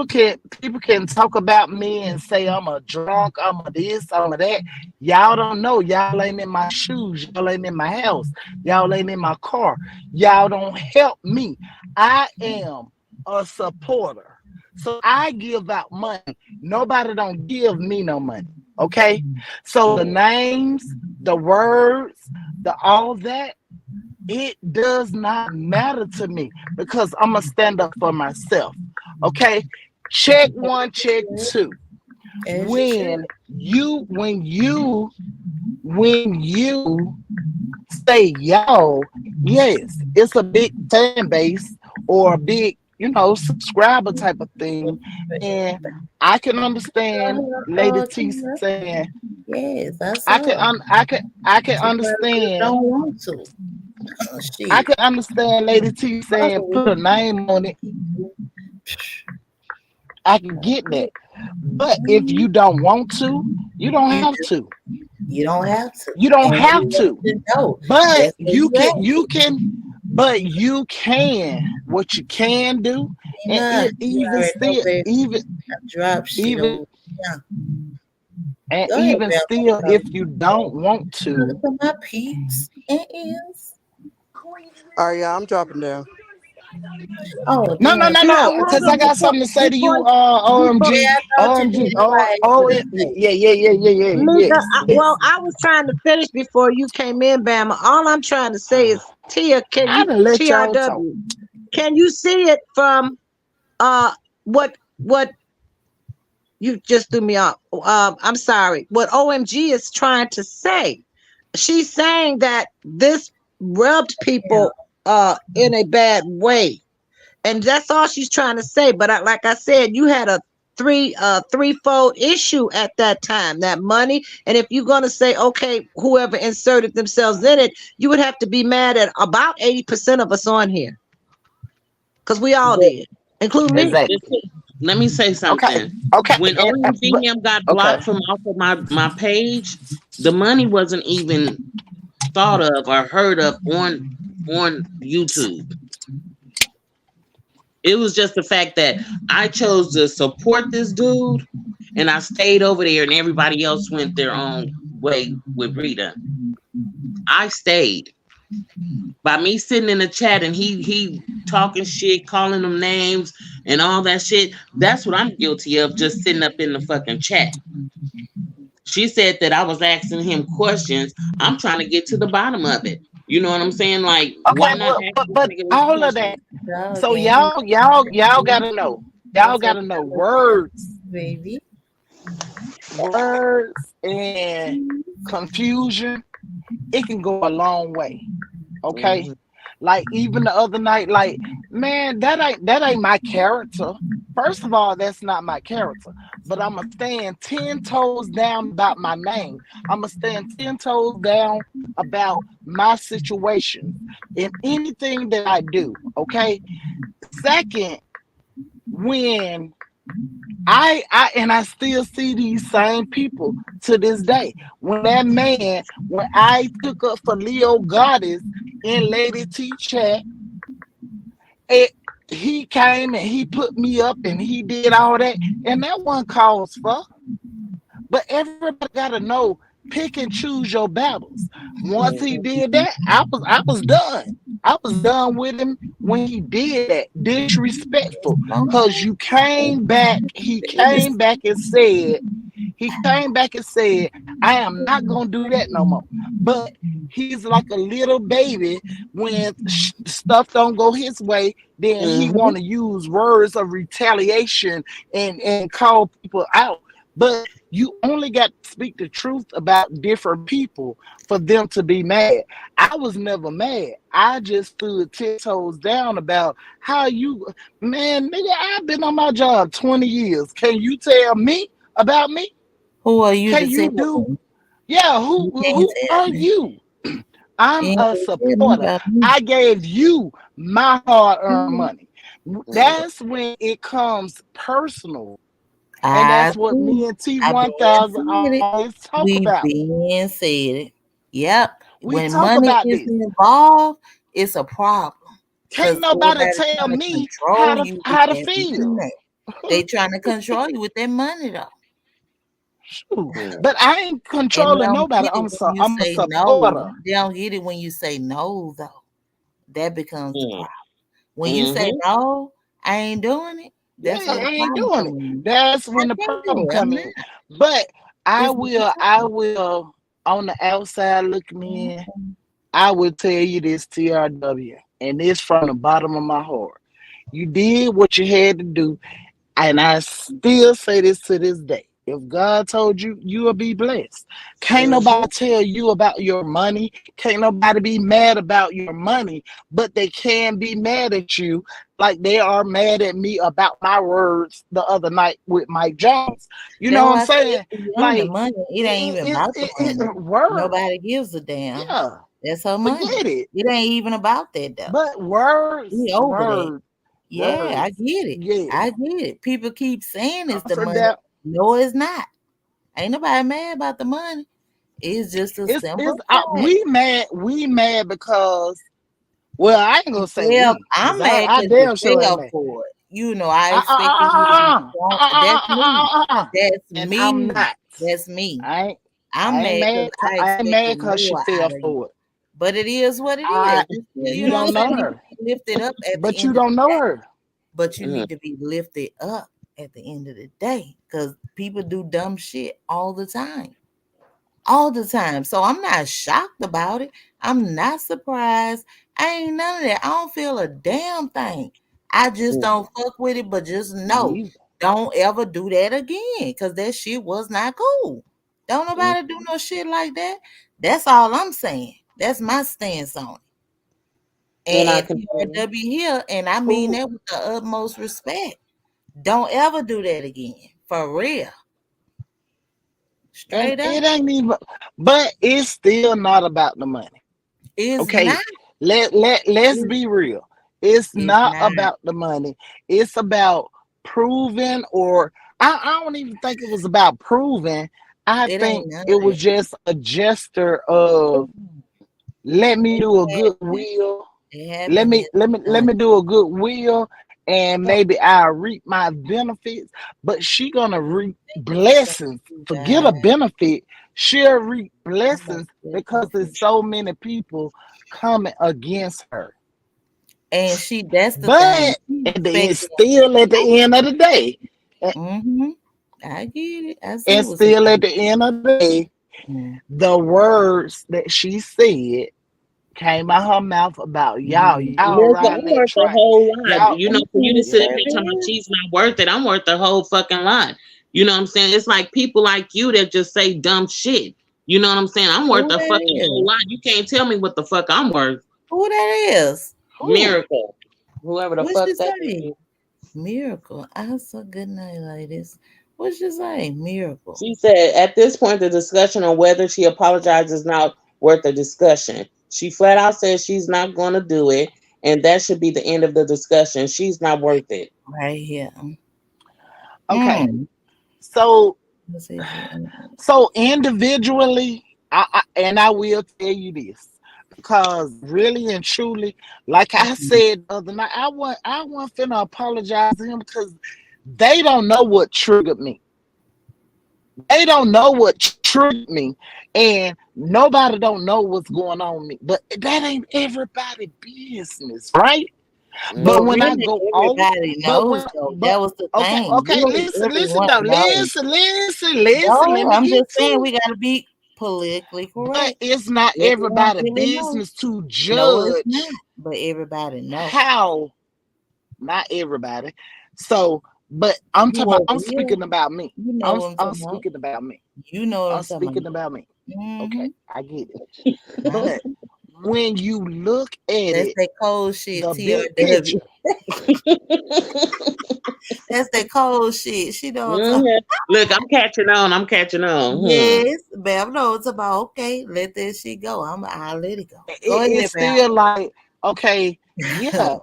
S2: can talk about me and say I'm a drunk, I'm a this, I'm a that. Y'all don't know. Y'all ain't in my shoes. Y'all ain't in my house. Y'all ain't in my car. Y'all don't help me. I am a supporter. So I give out money. Nobody don't give me no money. Okay? So the names, the words, the all that, it does not matter to me because I'm gonna stand up for myself. Okay, check one, check two.
S1: As you should.
S2: When you say y'all, yes, it's a big fan base or a big, subscriber type of thing, and I can understand Lady T saying,
S1: Yes, I
S2: I
S1: saw
S2: can,
S1: her.
S2: I can
S1: She probably just
S2: understand
S1: don't want to.
S2: I
S1: Shit.
S2: can understand Lady T saying
S1: Also,
S2: put a name on it. I can get that. But if you don't want to, you don't
S1: you
S2: have
S1: do.
S2: to.
S1: You don't have to.
S2: You don't
S1: And
S2: have
S1: you
S2: to.
S1: want to know.
S2: But
S1: That's what you have to.
S2: but you can. What you can do,
S1: You
S2: and
S1: know, you already know, baby. I drop shit
S2: even
S1: on. Yeah.
S2: and
S1: Go ahead,
S2: even still,
S1: Bama.
S2: if you don't want
S1: Look
S2: to.
S1: at my peeps and ears.
S4: All right, yeah, I'm dropping down.
S1: Oh,
S2: No, no,
S1: damn.
S2: no,
S3: Now,
S2: no.
S3: hold
S2: Because I
S3: on
S2: got something to say to
S3: before
S2: you,
S3: before
S1: Yeah,
S2: OMG.
S1: I thought you
S2: OMG.
S1: did.
S2: Oh,
S1: Nobody
S2: oh,
S1: else would say.
S2: yeah, yeah, yeah, yeah, yeah.
S3: Mika,
S2: Yes,
S3: well,
S2: yes.
S3: I was trying to finish before you came in, Bama. All I'm trying to say is, Tia, can
S2: I
S3: you
S2: done let y'all talk.
S3: TRW? Can you see it from What you just threw me off. I'm sorry. What OMG is trying to say? She's saying that this rubbed people in a bad way, and that's all she's trying to say. But like I said, you had a threefold issue at that time, that money. And if you're gonna say, okay, whoever inserted themselves in it, you would have to be mad at about 80% of us on here, because we all did, including me.
S2: Exactly.
S6: Let me say
S2: Okay.
S6: something.
S2: Okay.
S6: When OMGM got
S2: Okay.
S6: blocked from off of my page, the money wasn't even thought of or heard of on YouTube. It was just the fact that I chose to support this dude, and I stayed over there, and everybody else went their own way with Rita. I stayed. By me sitting in the chat and he talking shit, calling them names and all that shit, that's what I'm guilty of, just sitting up in the fucking chat. She said that I was asking him questions. I'm trying to get to the bottom of it. You know what I'm saying? Like, why
S2: Okay,
S6: not
S2: well,
S6: ask
S2: but,
S6: this
S2: but
S6: nigga this
S2: all of
S6: question?
S2: that.
S1: Dog
S2: So
S1: and
S2: y'all gotta know. Y'all gotta know words,
S1: baby.
S2: words and confusion. It can go a long way. Okay.
S6: Mhm.
S2: Like even the other night, like, man, that ain't my character. First of all, that's not my character. But I'ma stand 10 toes down about my name. I'ma stand 10 toes down about my situation in anything that I do. Okay. Second, when I still see these same people to this day. When that man, when I took up for Leo Goddess in Lady T chat, it, he came and he put me up and he did all that, and that one calls for. But everybody gotta know, pick and choose your battles. Once he did that, I was done. I was done with him when he did that. Disrespectful. Cause you came back, he came back and said, I am not gonna do that no more. But he's like a little baby when stuff don't go his way, then he
S6: Mhm.
S2: want to use words of retaliation and call people out. But you only got to speak the truth about different people for them to be mad. I was never mad. I just stood 10 toes down about how you, man, nigga, I've been on my job 20 years. Can you tell me about me?
S1: Who are you to
S2: Can
S1: tell
S2: you do?
S1: me?
S2: Yeah,
S1: You
S2: who
S1: can't
S2: who
S1: tell
S2: are
S1: me.
S2: you? I'm
S1: You ain't
S2: a
S1: gonna tell me
S2: supporter.
S1: about me.
S2: I gave you my hard-earned
S1: Mhm.
S2: money.
S6: Mhm.
S2: That's when it comes personal. And
S1: I
S2: that's what
S1: agree.
S2: me and
S1: I been
S2: T1000
S1: said it.
S2: always talk
S1: We
S2: about.
S1: been said it. Yep.
S2: We
S1: When
S2: talk
S1: money
S2: about
S1: is
S2: this.
S1: involved, it's a problem.
S2: Can't
S1: Cause
S2: nobody
S1: everybody's
S2: tell
S1: trying to
S2: me
S1: control you with
S2: how to
S1: that
S2: feel.
S1: money. They trying to control you with that money though.
S2: Shoot.
S6: Mhm.
S2: But I ain't
S1: And they
S2: controlling
S1: don't
S2: nobody.
S1: get it when you
S2: I'm a
S1: say no.
S2: supporter.
S1: They don't get it when you say no though. That becomes the
S6: Mhm.
S1: problem. When you say
S6: Mhm.
S1: no, I ain't doing it.
S2: Yeah,
S1: That's where the
S2: I ain't
S1: problem
S2: doing
S1: come
S2: it.
S1: in.
S2: That's
S1: I
S2: when the
S1: can't do
S2: problem
S1: it. I'm
S2: come
S1: not.
S2: in. But I
S1: It's not
S2: will, I
S1: time.
S2: will, on the outside looking in, I will tell you this, TRW, and it's from the bottom of my heart. You did what you had to do, and I still say this to this day. If God told you, you will be blessed. Can't nobody
S6: Mhm.
S2: tell you about your money. Can't nobody be mad about your money, but they can be mad at you like they are mad at me about my words the other night with Mike Jones. You
S1: That's
S2: know what I'm
S1: why I say
S2: saying?
S1: it's beyond the
S2: Like,
S1: money. It ain't even about the money.
S2: words.
S1: Nobody gives a damn.
S2: Yeah,
S1: That's her money.
S2: forget it.
S1: It ain't even about that though.
S2: But words,
S1: We over that.
S2: words,
S1: Yeah, I
S2: words.
S1: get it.
S2: Yeah.
S1: I get it. People keep saying it's the money.
S2: Confident.
S1: No, it's not. Ain't nobody mad about the money. It's just a
S2: It's
S1: simple fact.
S2: we mad because, well, I ain't gonna say
S1: Well,
S2: we because
S1: I'm
S2: I,
S1: mad
S2: I
S1: because you
S2: damn sure ain't
S1: fell
S2: mad.
S1: for it. You know, I
S2: Uh, uh,
S1: expected you to be
S2: uh,
S1: strong. That's me. That's
S2: and I'm
S1: me.
S2: not.
S1: That's me.
S2: I ain't
S1: I'm
S2: I ain't
S1: mad because
S2: mad.
S1: I
S2: I ain't mad
S1: expected
S2: because she
S1: more
S2: fell
S1: out of you.
S2: for it.
S1: But it is what it is.
S2: I
S1: It's still, you
S2: You
S1: know what
S2: don't
S1: I'm saying?
S2: know
S1: You need
S2: her,
S1: to be lifted up at the
S2: but you
S1: end of
S2: don't
S1: the
S2: know
S1: day.
S2: her.
S1: But you
S6: Mhm.
S1: need to be lifted up at the end of the day because people do dumb shit all the time. All the time. So I'm not shocked about it. I'm not surprised. I ain't none of that. I don't feel a damn thing. I just
S3: Mm,
S1: don't fuck with it, but just know,
S2: You
S1: don't ever do that again, because that shit was not cool. Don't
S3: mm.
S1: nobody do no shit like that. That's all I'm saying. That's my stance on it.
S3: And I
S1: And
S3: continue.
S1: TRW here, and I mean
S2: who
S1: that with the utmost respect. Don't ever do that again. For real.
S2: and
S1: Straight up.
S2: it ain't even, but it's still not about the money.
S1: It's
S2: Okay,
S1: not.
S2: let's be real. It's
S1: It's
S2: not
S1: not.
S2: about the money. It's about proving, or I don't even think it was about proving. I
S1: It
S2: think
S1: ain't none
S2: it
S1: of
S2: was
S1: that.
S2: just a gesture of let me
S1: It
S2: do a
S1: happened.
S2: goodwill.
S1: It
S2: Let
S1: happened
S2: me
S1: just
S2: let me let
S1: like
S2: me do a goodwill, and maybe I'll reap my benefits. But she gonna reap blessings.
S1: you
S2: Forget a
S1: guys.
S2: benefit. She'll reap
S1: I'm about
S2: blessings
S1: to
S2: because there's so many people coming against her.
S1: and that's the thing.
S2: But
S1: She
S2: at the end,
S1: faking
S2: still at the end of the day,
S1: mm-hmm. I get it. I see
S2: and
S1: what's up.
S2: still at the end of the day,
S1: Mm-hmm.
S2: the words that she said came out her mouth about y'all. Y'all
S6: Listen,
S2: riding
S6: I'm
S2: that
S6: worth a
S2: track.
S6: whole lot.
S2: Y'all,
S6: You know, for you to sit
S2: yeah.
S6: up here talking about she's not worth it, I'm worth a whole fucking lot. You know what I'm saying? It's like people like you that just say dumb shit. You know what I'm saying? I'm worth
S1: Who
S6: a fucking
S1: that
S6: whole
S1: is?
S6: lot. You can't tell me what the fuck I'm worth.
S1: Who that is? Who?
S6: Miracle. Whoever the
S1: What's
S6: fuck
S1: she
S6: that
S1: say?
S6: is.
S1: Miracle. I saw good night, ladies. What's she say? Miracle.
S6: She said, at this point, the discussion on whether she apologizes is not worth a discussion. She flat out says she's not going to do it, and that should be the end of the discussion. She's not worth it.
S1: Right here.
S2: Okay.
S1: Mm.
S2: So
S1: Let's see.
S2: so individually, and I will tell you this, because really and truly, like I said the other night, I want finna apologize to him because they don't know what triggered me. They don't know what triggered me, and nobody don't know what's going on with me. But that ain't everybody business, right?
S1: But
S2: But
S6: Mhm.
S2: when I
S1: really,
S2: go off,
S1: everybody
S2: but when
S1: knows though.
S2: but
S1: That was the
S2: okay,
S1: thing.
S2: okay,
S1: Really,
S2: listen
S1: everyone
S2: though,
S1: knows.
S2: listen. Let
S1: No,
S2: me
S1: I'm
S2: get
S1: just saying
S2: to
S1: we
S2: it.
S1: gotta be politically
S2: But
S1: correct.
S2: it's not
S1: Everyone
S2: everybody
S1: really knows.
S2: business to
S1: No, it's not.
S2: judge
S1: But everybody know.
S2: how, not everybody. So, but
S1: You
S2: I'm
S1: wasn't here.
S2: speaking about me.
S1: You know
S2: I'm
S1: what I'm
S2: I'm
S1: talking about.
S2: speaking about me.
S1: You know what
S2: I'm
S1: I'm talking
S2: speaking
S1: about.
S2: about me.
S1: Mm-hmm.
S2: Okay, I get it.
S1: I,
S2: But when you look at
S1: that's
S2: it,
S1: that cold shit.
S2: the big
S1: TRW.
S2: picture,
S1: That's that cold shit. She know what I'm talking.
S6: Mhm. Look, I'm catching on. I'm catching on.
S1: Yes, Bam knows about. Okay, let that shit go. I'll let it go. Go ahead,
S2: it's
S1: Bam.
S2: still like, okay, yeah,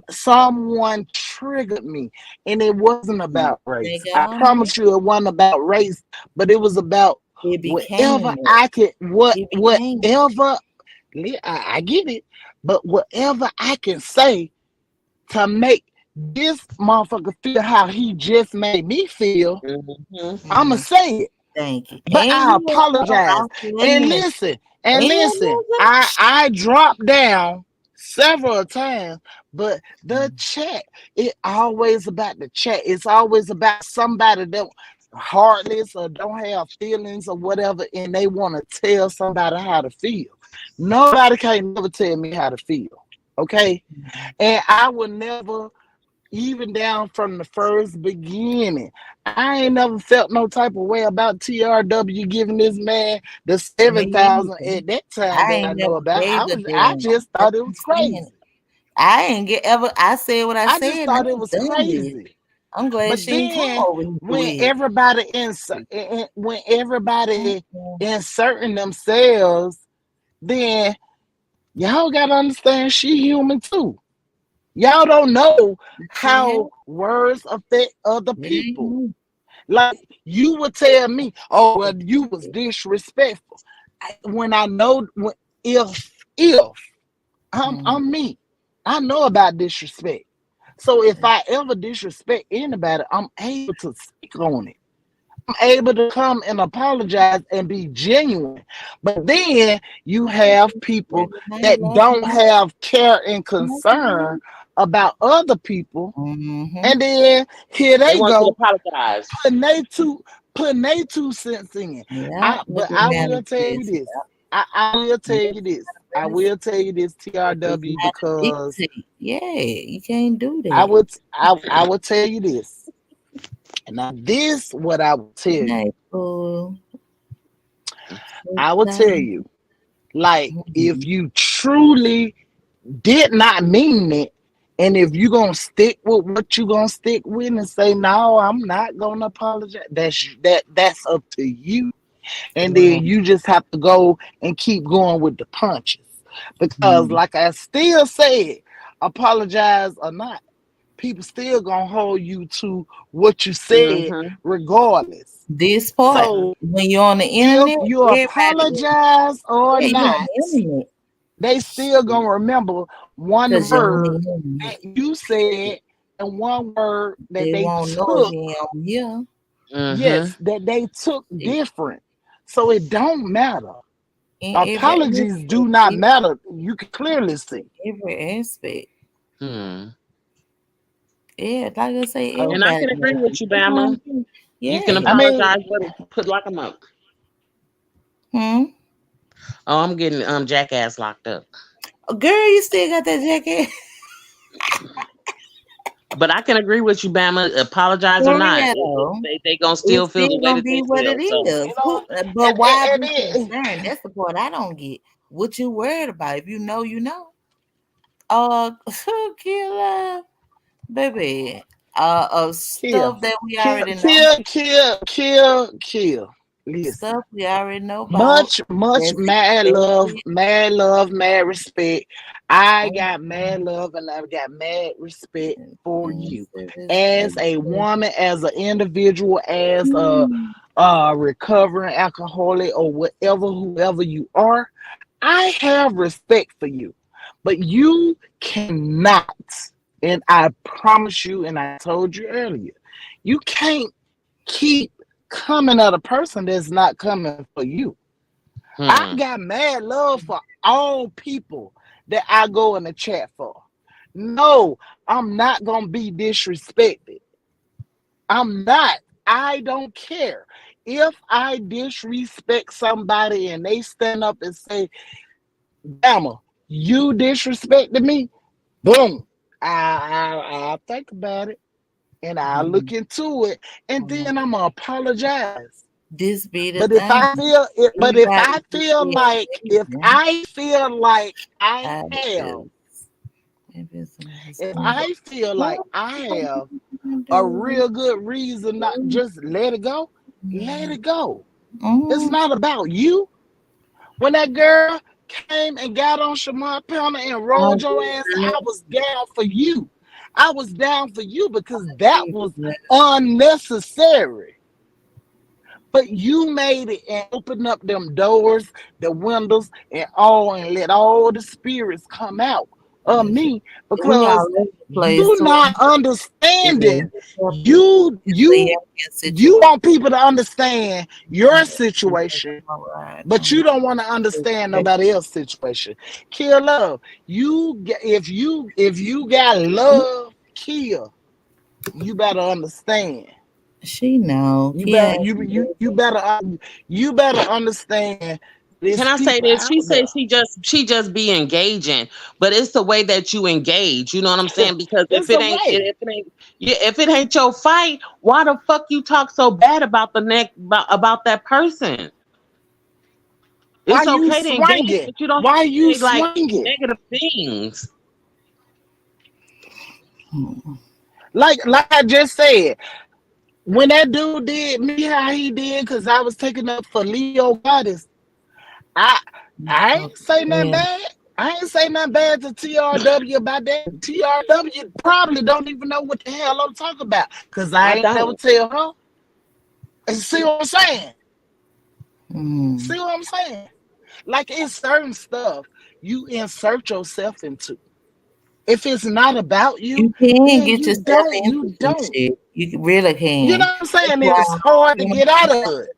S2: someone triggered me, and it wasn't about
S1: They
S2: race. I
S1: gone on.
S2: promise you, it wasn't about race, but it was about
S1: It
S2: whatever
S1: became that.
S2: I could,
S1: It became that.
S2: whatever. I get it, but whatever I can say to make this motherfucker feel how he just made me feel,
S6: Mhm.
S2: I'ma
S1: Mhm.
S2: say it.
S1: Thank you.
S2: But
S1: And
S2: I
S1: you was wrong.
S2: apologize.
S1: I wasn't
S2: And
S1: mentioned.
S2: listen,
S1: And
S2: and
S1: you
S2: listen.
S1: wasn't
S2: I dropped down several times, but the
S1: mentioned.
S2: chat, it always about the chat. It's always about somebody that heartless or don't have feelings or whatever, and they want to tell somebody how to feel. Nobody can never tell me how to feel. Okay. And I will never, even down from the first beginning, I ain't never felt no type of way about TRW giving this man the
S1: Me
S2: 7,000
S1: either.
S2: at that time
S1: I
S2: that I
S1: ain't
S2: know
S1: never
S2: about.
S1: gave a
S2: I
S1: damn.
S2: just
S1: I
S2: thought it was
S1: keep saying
S2: crazy.
S1: it. I ain't get ever. I said what I
S2: I just
S1: said, and
S2: thought it
S1: I'm
S2: was
S1: done with it.
S2: crazy.
S1: I'm glad
S2: But
S1: she didn't come
S2: then
S1: over here
S2: when
S1: with
S2: everybody
S1: it.
S2: inserting themselves, then y'all gotta understand she human too. Y'all don't know
S1: She had
S2: how words affect other
S1: it ain't
S2: people.
S1: me.
S2: Like you would tell me, oh well, you was disrespectful. When I know when, if
S1: Mm,
S2: I'm me, I know about disrespect. So if I ever disrespect anybody, I'm able to speak on it. I'm able to come and apologize and be genuine. But then you have people
S1: every night,
S2: that
S1: love
S2: don't have care and concern
S1: you.
S2: about other people,
S1: Mm-hmm.
S2: and then here
S6: They
S2: they
S6: want you to
S2: go
S6: apologize.
S2: putting they two cents in.
S1: Yeah, with
S2: But
S1: the
S2: I will tell you
S1: manifest.
S2: this. I will tell you this. I will tell you this,
S1: It's
S2: TRW,
S1: not a
S2: because
S1: dictate. Yeah, you can't do
S2: I
S1: that.
S2: would I would tell you this. Now this what I would tell you.
S1: Night fool.
S2: I would tell you, like, if you truly did not mean it, and if you gonna stick with what you gonna stick with and say, no, I'm not gonna apologize, that's up to you. And then you just have to go and keep going with the punches. Because like I still said, apologize or not, people still gonna hold you to what you said
S6: Mm-hmm.
S2: regardless.
S1: This part,
S2: So
S1: when you're on the
S2: if
S1: internet,
S2: you
S1: everybody,
S2: apologize or
S1: yeah, you're on
S2: not,
S1: the internet
S2: they still gonna remember one
S1: because you're on the
S2: word
S1: internet.
S2: that you said and one word that
S1: They
S2: they
S1: won't know if
S2: took.
S1: you ain't on here.
S2: Yes,
S6: Mm-hmm.
S2: that they took
S1: It,
S2: different. So it don't matter.
S1: in every
S2: Apologies do not matter. You can clearly see.
S1: every aspect.
S6: Hmm.
S1: Yeah, like I say,
S2: So,
S6: And I
S1: everybody
S6: can agree
S1: knows.
S6: with you,
S1: That's what
S6: Bama.
S1: I'm saying.
S6: You can
S2: I
S1: Yeah.
S2: mean,
S6: apologize, but put like a monk.
S1: Hmm.
S6: Oh, I'm getting jackass locked up.
S1: Girl, you still got that jacket?
S6: But I can agree with you, Bama. Apologize or
S1: For
S6: not,
S1: real.
S6: they gonna still
S1: It's
S6: feel the
S1: still
S6: way
S1: gonna
S6: that
S1: be
S6: they
S1: what it
S6: feel. So
S2: you
S1: is.
S2: know,
S1: But why
S2: and
S1: be
S2: it,
S1: concerned? That's the part I don't get. What you worried about? If you know, you know. Killer, baby.
S2: kill,
S1: Stuff that we
S2: kill,
S1: already know.
S2: kill, kill, kill, kill. Listen.
S1: Stuff we already know about.
S2: Much
S1: That's expected.
S2: mad love, mad respect. I
S1: Oh,
S2: got mad love and I've got mad respect for you
S1: stuff is
S2: as a
S1: expected.
S2: woman, as an individual, as a recovering alcoholic or whatever, whoever you are. I have respect for you, but you cannot, and I promise you, and I told you earlier, you can't keep coming at a person that's not coming for you. I
S6: hmm.
S2: got mad love for all people that I go in the chat for. No, I'm not gonna be disrespected. I'm not. I don't care. If I disrespect somebody and they stand up and say, Bama, you disrespected me, boom. I'll think about it and I'll look into it and then I'm gonna apologize.
S1: This be the
S2: But if
S1: thing.
S2: I feel it, but
S1: Everybody just be
S2: if
S1: amazing.
S2: I feel like I
S1: I
S2: have,
S1: just maybe somebody's
S2: if
S1: coming.
S2: I feel like
S1: What
S2: I
S1: are
S2: have
S1: you
S2: a
S1: do?
S2: real good reason not just let it go, let it go. It's
S1: Mm,
S2: not about you. When that girl came and got on Shamar Penner and
S1: I
S2: rolled your ass,
S1: agree.
S2: I was down for you. I was down for you because that
S1: Agree
S2: was
S1: with that.
S2: unnecessary. But you made it and opened up them doors, the windows, and all, and let all the spirits come out of
S1: Yes,
S2: me
S1: we all
S2: because
S1: over the place
S2: you
S1: too.
S2: not
S1: Yeah,
S2: understanding.
S1: it's
S2: You
S1: a
S2: you
S1: yucking
S2: you
S1: situation.
S2: want people to understand your situation,
S1: All right.
S2: but you don't want to understand nobody else's situation. Kill love. If you got love, kill. You better understand.
S1: She know.
S2: You
S1: Yeah.
S2: better you better understand
S6: Can
S2: there's
S6: I say
S2: people
S6: this?
S2: out
S6: She
S2: there.
S6: says she just be engaging, but it's the way that you engage. You know what I'm saying? Because if
S2: It's
S6: it
S2: a
S6: ain't
S2: way.
S6: if it ain't yeah, if it ain't your fight, why the fuck you talk so bad about the neck about that person?
S2: Why
S6: It's
S2: you
S6: okay to engage,
S2: swinging?
S6: but you don't have
S2: Why
S6: to
S2: you
S6: say like
S2: swinging?
S6: negative things.
S2: Like I just said, when that dude did me how he did, because I was taking up for Leo Goddess, I I ain't say nothing
S1: Yeah.
S2: bad. I ain't say nothing bad to TRW about that. TRW probably don't even know what the hell I'm talking about. Cause I
S6: I
S2: ain't never
S6: don't.
S2: tell her. And see what I'm saying?
S1: Mm.
S2: See what I'm saying? Like it's certain stuff you insert yourself into. If it's not about you,
S1: You can
S2: then
S1: get yourself into
S2: you
S1: some
S2: don't.
S1: shit. You really
S2: You
S1: can.
S2: know what I'm
S1: That's
S2: saying? And
S1: why
S2: it's hard to
S1: when
S2: get out of it.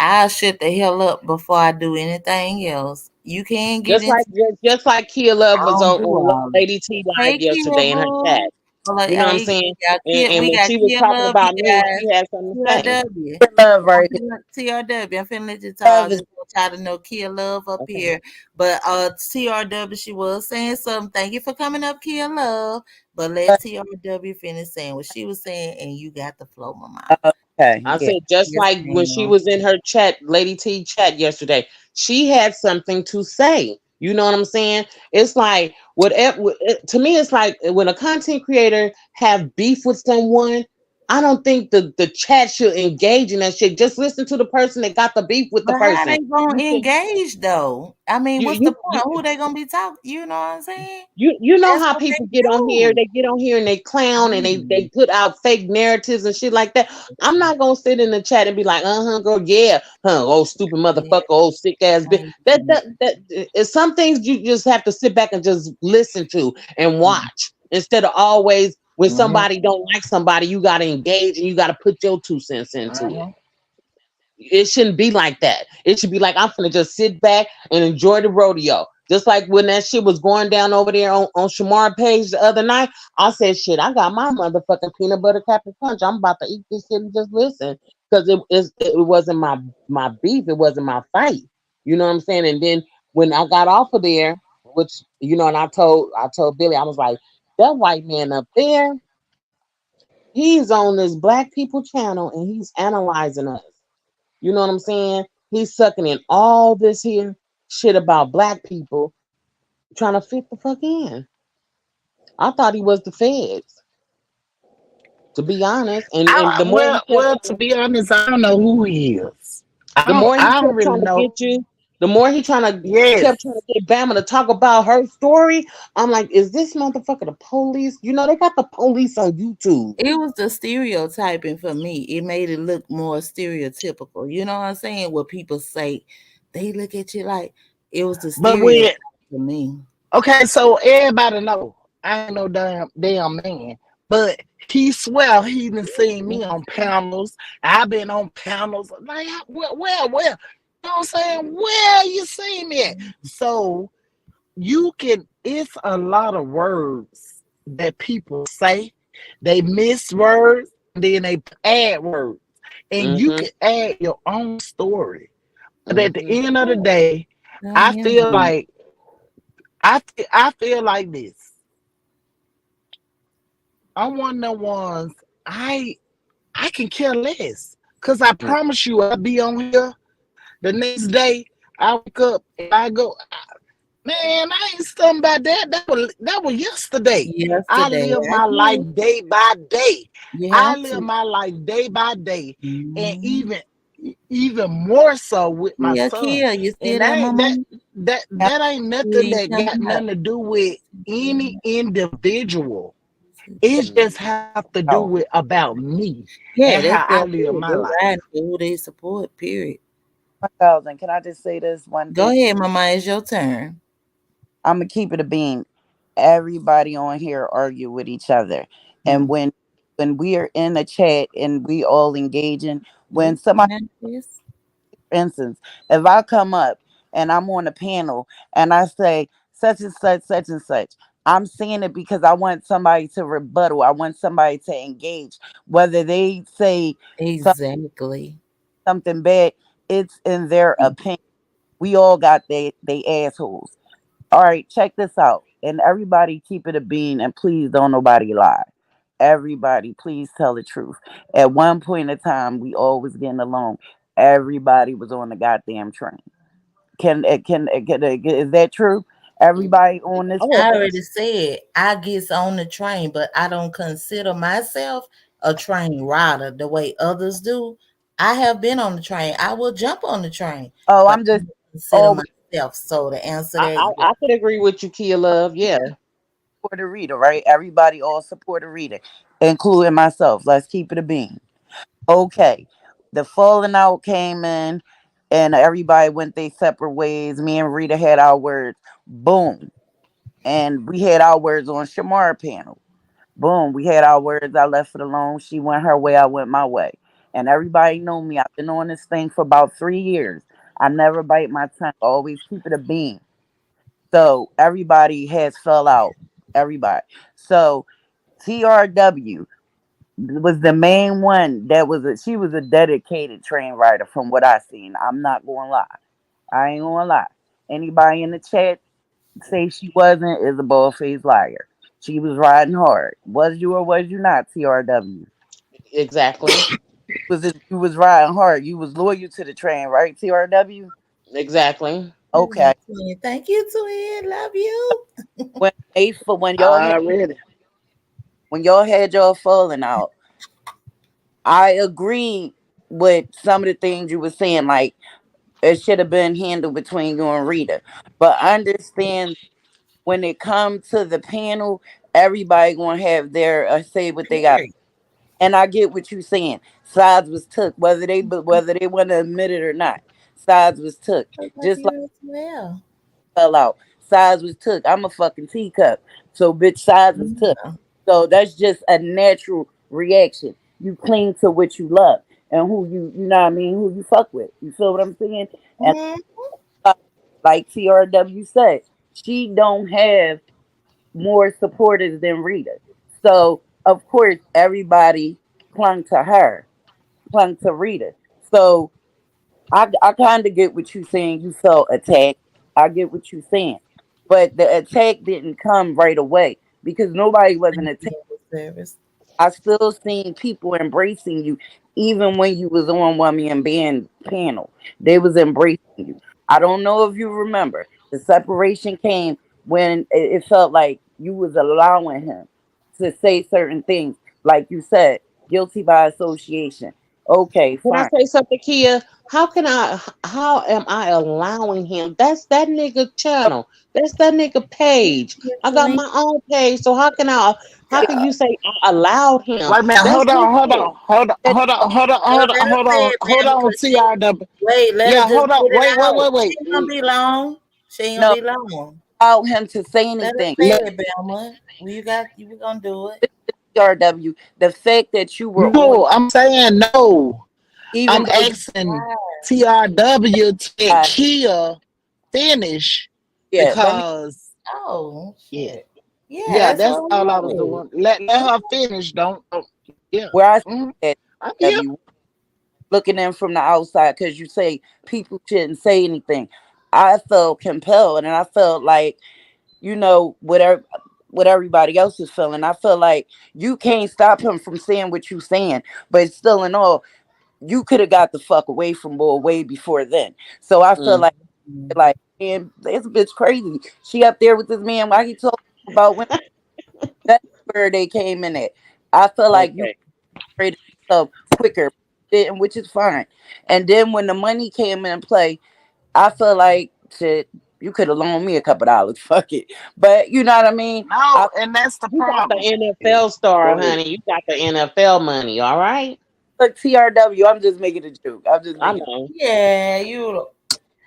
S1: I'll shut the hell up before I do anything else. You can get
S6: Just like
S1: into.
S6: just like Kia
S1: I
S6: Love was
S1: don't do
S6: on
S1: all that.
S6: Lady T live
S1: Hey, Kia
S6: yesterday in her chat.
S1: Boo. Well, like,
S6: You know what I'm
S1: hey,
S6: saying? And
S1: we
S6: when
S1: got
S6: she was
S1: Kia
S6: talking
S1: Love, you
S6: about me,
S1: guys.
S6: she had something to say.
S1: TRW.
S7: Love right here.
S1: TRW. I'm finna let you
S7: Love
S1: talk.
S7: is
S1: Just want y'all to know Kia Love up
S6: Okay.
S1: here. But TRW, she was saying something. Thank you for coming up, Kia Love. But let TRW finish saying what she was saying, and you got the flow, Mama.
S7: okay.
S6: I
S7: Yeah.
S6: said just
S1: Yes,
S6: like when she
S1: ma'am.
S6: was in her chat, Lady T chat yesterday, she had something to say. You know what I'm saying? It's like whatever. To me, it's like when a content creator have beef with someone. I don't think the chat should engage in that shit. Just listen to the person that got the beef with the
S1: But how
S6: person.
S1: they gonna
S6: You should,
S1: engage though? I mean,
S6: you
S1: what's the
S6: you
S1: point?
S6: you
S1: Who they gonna be talking? You know what I'm saying?
S6: you know
S1: That's
S6: how
S1: what they
S6: people get on here,
S1: do.
S6: they get on here and they clown and they
S1: Mm.
S6: put out fake narratives and shit like that. I'm not gonna sit in the chat and be like, uh-huh, girl, yeah, huh, oh stupid
S1: Yeah,
S6: motherfucker, oh sick ass bitch.
S1: I
S6: That some things you just have to sit back and just listen to and watch instead of always when
S2: Mhm.
S6: somebody don't like somebody, you gotta engage and you gotta put your 2 cents into it.
S2: Mhm.
S6: It shouldn't be like that. It should be like I'm gonna just sit back and enjoy the rodeo. Just like when that shit was going down over there on Shamar page the other night, I said, "Shit, I got my motherfucking peanut butter captain punch. I'm about to eat this shit and just listen because it wasn't my beef. It wasn't my fight. You know what I'm saying?" And then when I got off of there, which and I told Billy, I was like, "That white man up there, he's on this Black People channel and he's analyzing us." You know what I'm saying? He's sucking in all this here shit about Black people trying to fit the fuck in. I thought he was the feds, to be honest. And the more he kept
S2: Well, to be honest, I don't know who he is.
S6: the more he
S2: I don't
S6: kept
S2: really
S6: trying to
S2: know.
S6: get you, the more he
S2: Yes,
S6: kept trying to get Bama to talk about her story. I'm like, is this motherfucker the police? You know, they got the police on YouTube.
S1: It was the stereotyping for me. It made it look more stereotypical. You know what I'm saying? What people say, they look at you like it was the
S2: but
S1: stereotype
S2: when
S1: for me.
S2: okay, so everybody know I ain't no damn man, but he swear he done seen me on panels. I've been on panels. Like where? You know what I'm saying? Where you see me at? So you can. It's a lot of words that people say. They miss words, then they add words, and you
S6: Mm-hmm.
S2: can add your own story. But at the
S6: Mm-hmm.
S2: end of the day,
S1: I
S2: I
S1: am.
S2: feel like I feel like this. I'm one of the ones I can care less. Cause I promise you I'll be on here the next day. I wake up and I go, man, I ain't stunned about that. That was yesterday. I
S1: Yesterday,
S2: live
S1: I
S2: my life
S1: get
S2: day by day.
S1: you
S2: I
S1: have
S2: live
S1: to.
S2: my life day by day, and
S1: Mhm.
S2: even more so with my
S1: Yeah,
S2: son.
S1: Kia, you still
S2: And
S1: there, Mama?
S2: that ain't nothing
S1: You
S2: that got
S1: coming up?
S2: nothing to do with any individual. It just have to do with about me and
S1: Yeah,
S2: how
S1: that's
S2: I
S1: their
S2: live
S1: choice.
S2: my
S1: They're
S2: life.
S1: riding for who they support, period.
S7: 1,000. Can I just say this one
S1: Go
S7: thing?
S1: ahead, Mama. It's your turn.
S7: I'm gonna keep it a bean. Everybody on here argue with each other, and
S1: Mm.
S7: when we are in a chat and we all engaging, when
S1: Ooh,
S7: somebody,
S1: can I do this?
S7: for instance, if I come up and I'm on a panel and I say such and such, such and such, I'm saying it because I want somebody to rebuttal. I want somebody to engage. Whether they say
S1: Exactly.
S7: something bad, it's in their opinion. We all got they assholes. All right, check this out. And everybody keep it a bean and please don't nobody lie. Everybody, please tell the truth. At one point in time, we always getting along. Everybody was on the goddamn train. Is that true? Everybody on this
S6: Oh,
S1: I
S7: train.
S1: already said I gets on the train, but I don't consider myself a train rider the way others do. I have been on the train. I will jump on the train,
S7: Oh,
S1: but
S7: I'm
S1: I
S7: just
S1: don't consider
S7: always
S1: myself. So to answer
S6: I,
S1: that,
S6: I
S1: yeah.
S6: I could agree with you, Kia Love. Yeah.
S7: support a reader, right? Everybody all support a reader, including myself. Let's keep it a bean. Okay. The falling out came in and everybody went their separate ways. Me and Rita had our words. Boom. And we had our words on Shamar panel. Boom. We had our words. I left it alone. She went her way. I went my way. And everybody know me. I've been on this thing for about 3 years. I never bite my tongue. I always keep it a bean. So everybody has fell out. Everybody. So
S8: TRW was the main one that she was a dedicated train rider from what I seen. I'm not gonna lie. I ain't gonna lie. Anybody in the chat say she wasn't is a bald-faced liar. She was riding hard. Was you or was you not, TRW?
S6: Exactly.
S8: You was riding hard. You was loyal to the train, right, TRW?
S6: Exactly.
S8: Okay.
S1: Twin. Thank you, twin. Love you.
S8: When
S2: Already.
S8: y'all had y'all falling out, I agree with some of the things you were saying, like it should have been handled between you and Rita. But understand when it comes to the panel, everybody gonna have their say what they got.
S1: Period.
S8: And I get what you're saying. Sides was took, whether they want to admit it or not. Sides was took.
S1: I love
S8: Just like
S1: you as well.
S8: fell out. Sides was took. I'm a fucking teacup. So bitch sides was took.
S1: Yeah.
S8: So that's just a natural reaction. You cling to what you love and who you know what I mean, who you fuck with. You feel what I'm saying? And
S1: Mhm.
S8: like TRW said, she don't have more supporters than Rita. So of course everybody clung to her, clung to Rita. So I kind of get what you're saying. You felt attacked. I get what you're saying, but the attack didn't come right away because nobody wasn't
S1: Thank
S8: attacked.
S1: you for service.
S8: I still seen people embracing you, even when you was on Woman and Band panel. They was embracing you. I don't know if you remember. The separation came when it felt like you was allowing him to say certain things, like you said, guilty by association. Okay,
S6: Can I
S8: fine.
S6: say something, Kia? How am I allowing him? That's that nigga channel. That's that nigga page.
S1: Yes,
S6: I got
S1: twin.
S6: my own page. So how can you say I allowed him?
S2: Wait a minute.
S6: That's
S2: Hold
S6: his
S2: on. Hold
S6: shit.
S2: on. Hold on. Hold on. Hold on.
S1: So
S2: Hold on.
S1: let her
S2: Hold
S1: say
S2: on.
S1: it,
S2: Hold
S1: Bama,
S2: on.
S1: because she
S2: TRW.
S1: wait, let her
S2: Yeah.
S1: just
S2: Hold on.
S1: get it
S2: Wait. Wait.
S1: out.
S2: Wait.
S1: She
S2: Wait.
S1: ain't gonna be long. She ain't gonna
S8: No,
S1: be long.
S8: allow him to say
S1: Let her
S8: anything.
S1: say
S8: No,
S1: it, Bama. Well, you we gonna do it.
S8: RW. The fact that you were on,
S2: No. I'm saying no.
S8: even
S2: I'm
S8: though you
S2: asking TRW to
S8: tried,
S2: Kia finish
S8: yeah, let me
S2: because
S1: Oh
S2: yeah.
S1: shit. Yeah,
S2: Yeah.
S1: that's
S2: That's
S1: all
S2: all I was
S1: right.
S2: doing. Let her finish. Don't yeah.
S8: where I
S2: hmm
S8: said
S2: I'm here.
S8: W looking in from the outside because you say people shouldn't say anything. I felt compelled, and I felt like what everybody else is feeling. I feel like you can't stop him from saying what you saying, but still in all, you could have got the fuck away from boy way before then. So I feel
S6: Mm,
S8: like man, this bitch crazy. She up there with this man. Why he talking about women? That's where they came in at. I feel like you
S6: okay.
S8: created yourself quicker, didn't, which is fine. And then when the money came in play, I feel like shit. You could have loaned me a couple dollars. Fuck it. But you know what I mean. I
S2: No, and that's the
S6: You got the
S2: problem.
S6: NFL star,
S2: Go ahead.
S6: honey. You got the NFL money, all right?
S8: look TRW. I'm just making a joke. I'm just
S6: I
S8: making a
S6: know.
S1: Yeah, you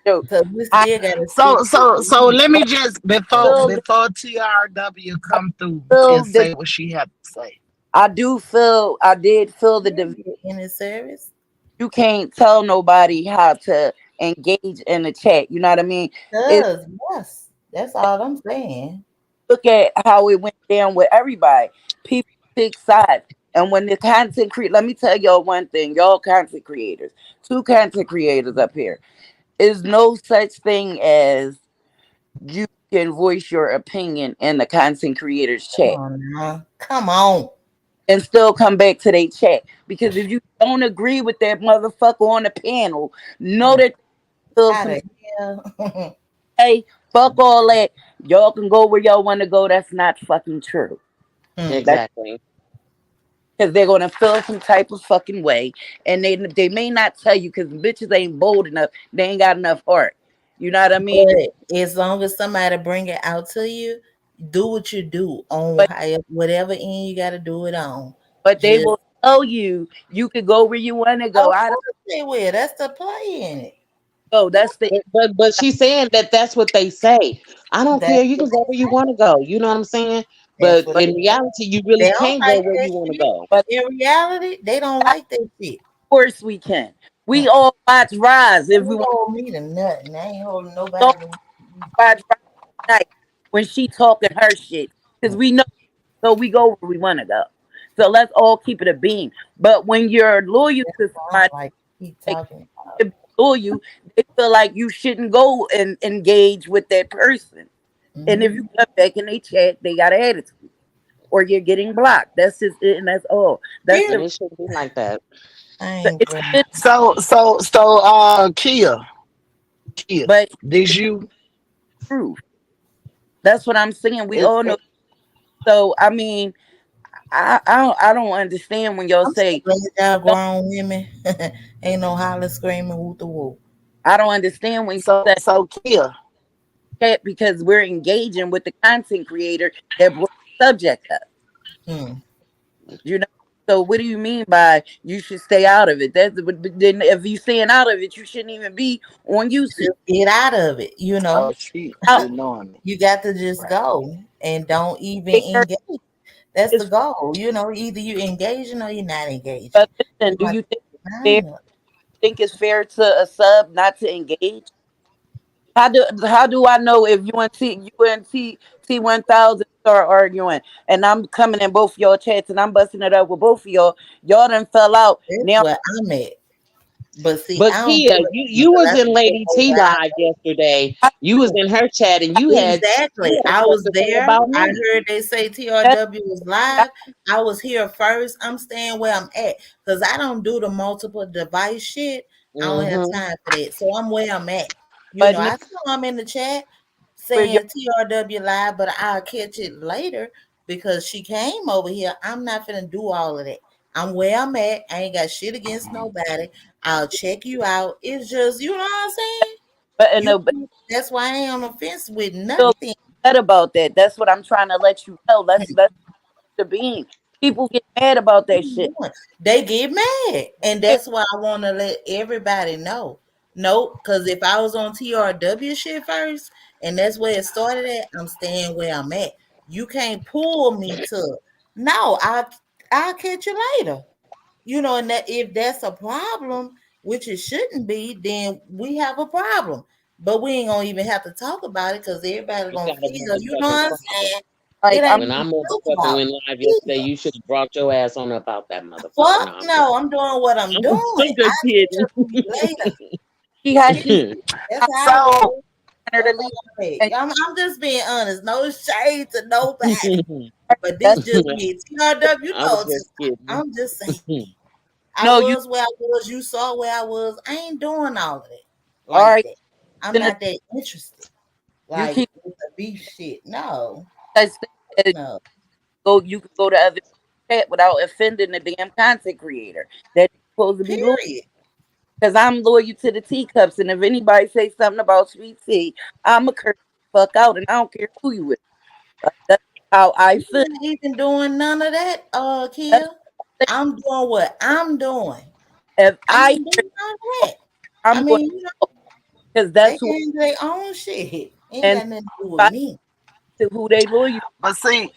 S8: joke.
S1: because we
S8: I
S1: still gotta
S2: So
S1: stick to
S2: so so let me just
S8: feel
S2: before TRW
S8: I
S2: come through
S8: feel
S2: and
S8: that
S2: say what she had to say.
S8: I did feel the division.
S1: in the service.
S8: You can't tell nobody how to engage in the chat. You know what I mean? It
S1: Does yes. That's all I'm saying.
S8: look at how it went down with everybody. People pick sides. And when the content create, let me tell y'all one thing, y'all content creators, two content creators up here, is no such thing as you can voice your opinion in the content creators
S1: Come
S8: chat
S1: on now. Come on.
S8: and still come back to their chat. Because if you don't agree with that motherfucker on the panel, know that there's
S1: How
S8: some
S1: the hell?
S8: hey, fuck all that. Y'all can go where y'all want to go. That's not fucking true.
S1: Hmm.
S8: That's
S6: Exactly.
S8: because they're gonna feel some type of fucking way, and they may not tell you because bitches ain't bold enough. They ain't got enough heart. You know what I mean?
S1: But as long as somebody bring it out to you, do what you do on
S8: But
S1: how whatever end you gotta do it on.
S8: they
S1: Just
S8: will tell you you could go where you want to go.
S1: of
S8: I don't
S1: course they will. That's the play in it.
S8: go.
S1: Yeah,
S8: That's the
S6: But she's saying that that's what they say. I don't
S1: that's
S6: care. You
S1: what
S6: can go where you want to go. You know what I'm saying?
S1: that's
S6: But
S1: what
S8: but
S6: in
S1: they say.
S6: reality, you
S1: They
S6: really
S1: don't
S6: can't go
S1: like
S6: where
S1: that
S6: you want to
S1: shit.
S6: go.
S8: but
S1: In reality, they don't
S8: of
S1: like that shit.
S8: course we can. We
S1: Mm.
S8: all watch Rise if we
S1: Don't
S8: want.
S1: hold me to nothing. I ain't holding
S8: We all
S1: nobody to
S8: watch Rise tonight when she talking her shit because
S1: nothing.
S8: we know. So we go where we want to go. So let's all keep it a beam. But when you're loyal to
S1: Sounds
S8: somebody,
S1: like keep
S8: like,
S1: talking about
S8: to be loyal, they feel like you shouldn't go and engage with that person.
S1: it.
S8: And if you come back in they chat, they got an attitude, or you're getting blocked. That's just it, and that's all. That's
S6: And
S1: Period.
S8: the
S6: it shouldn't be like that.
S1: I
S8: but
S1: ain't
S8: it's
S1: going.
S2: Kia,
S8: but
S2: did
S8: it's
S2: you?
S8: true. That's what I'm saying. We
S2: It,
S8: all know. So I mean, I don't understand when y'all
S1: I'm so
S8: say
S1: glad y'all
S8: don't.
S1: grown women. Ain't no holler screaming whoop the whoop.
S8: I don't understand when you say
S2: so Kia.
S8: that because we're engaging with the content creator that brought the subject up.
S1: Hmm.
S8: You know. So what do you mean by you should stay out of it? That's then if you staying out of it, you shouldn't even be on YouTube.
S1: Just get out of it, you know.
S2: Oh, she
S8: Out
S2: ignoring me.
S1: You got to just
S2: Right.
S1: go and don't even
S8: there
S1: engage. That's the
S8: is,
S1: goal, you know. Either you engaging or you're not engaging.
S8: but listen,
S1: I'm
S8: do
S1: like,
S8: you fair,
S1: "Nah."
S8: think it's fair to a sub not to engage? How do I know if T 1000 start arguing and I'm coming in both your chats and I'm busting it up with both of y'all? Y'all done fell out.
S1: That's
S8: Now
S1: where I'm at. But see,
S6: But
S1: I don't
S6: Kia,
S1: do it
S6: you
S1: because
S6: was
S1: I
S6: in
S1: stay
S6: Lady
S1: over
S6: T
S1: out.
S6: live yesterday.
S8: I
S6: You was
S8: do.
S6: in her chat, and
S1: Exactly.
S6: you had
S1: I
S6: stuff
S1: was
S6: to say
S1: there.
S6: about
S1: I
S6: me.
S1: heard they say
S8: That,
S1: TRW was
S8: that,
S1: live. I was here first. I'm staying where I'm at because I don't do the multiple device shit. I don't have
S6: Hmm.
S1: time for that. So I'm where I'm at. You
S8: but
S1: know,
S8: now
S1: I saw I'm in the chat
S8: where y'all,
S1: saying TRW live, but I'll catch it later because she came over here. I'm not finna do all of that. I'm where I'm at. I ain't got shit against nobody. I'll check you out. It's just, you know what I'm saying?
S8: but
S1: You
S8: no, but
S1: that's why I ain't on the fence with
S8: feel
S1: nothing.
S8: upset about that. That's what I'm trying to let you know. Let's the being. People get mad about
S1: What
S8: that
S1: are you
S8: shit.
S1: doing? They get mad. And that's why I want to let everybody know. Nope, because if I was on TRW shit first, and that's where it started at, I'm staying where I'm at. You can't pull me to no, I'll catch you later. You know, and that if that's a problem, which it shouldn't be, then we have a problem. But we ain't gonna even have to talk about it because everybody
S6: You
S1: gonna
S6: got a
S1: feel, you know
S6: motherfucking
S1: what I'm
S6: problem.
S1: saying? It
S8: Like
S1: ain't
S8: I'm
S6: When I
S1: even talk
S6: motherfucking
S1: about.
S6: went live yesterday,
S1: Either.
S6: you should have brought your ass on up out that motherfucker.
S1: Fuck
S6: No, I'm just,
S1: no, I'm doing what I'm doing.
S6: I'm just
S1: I'll catch
S6: kidding.
S1: up with you later.
S8: she has she's
S1: Period. That's how I
S2: So
S1: roll.
S8: her to
S1: That's
S8: leave.
S1: how I
S8: And
S1: am. I'm just being honest. No shade to nobody. But this
S8: that's
S1: just me. TRW,
S6: I was
S1: know,
S6: just kidding.
S1: I'm just saying. I
S8: no you
S1: was where I was. You saw where I was. I ain't doing all of that
S8: all
S1: like
S8: right.
S1: that. I'm
S8: Then
S1: not that interested.
S8: you
S1: Like
S8: keep
S1: with the beef shit. No,
S8: that saying
S1: no.
S8: go you can go to other chat without offending the damn content creator that you're supposed to be loyal.
S1: Period.
S8: Because I'm loyal to the teacups, and if anybody say something about sweet tea, I'm a curse the fuck out, and I don't care who you with. That's how I
S1: I'm
S8: feel.
S1: not even doing none of that,
S8: That's
S1: Kia. I'm doing what I'm doing.
S8: if
S1: I
S8: I
S1: ain't doing all that. I
S8: I'm going
S1: mean, you know,
S8: because
S1: they
S8: that's who
S1: can do their own shit. Ain't
S8: and
S1: got nothing to do with
S8: I
S1: me.
S8: to who they loyal.
S2: but see,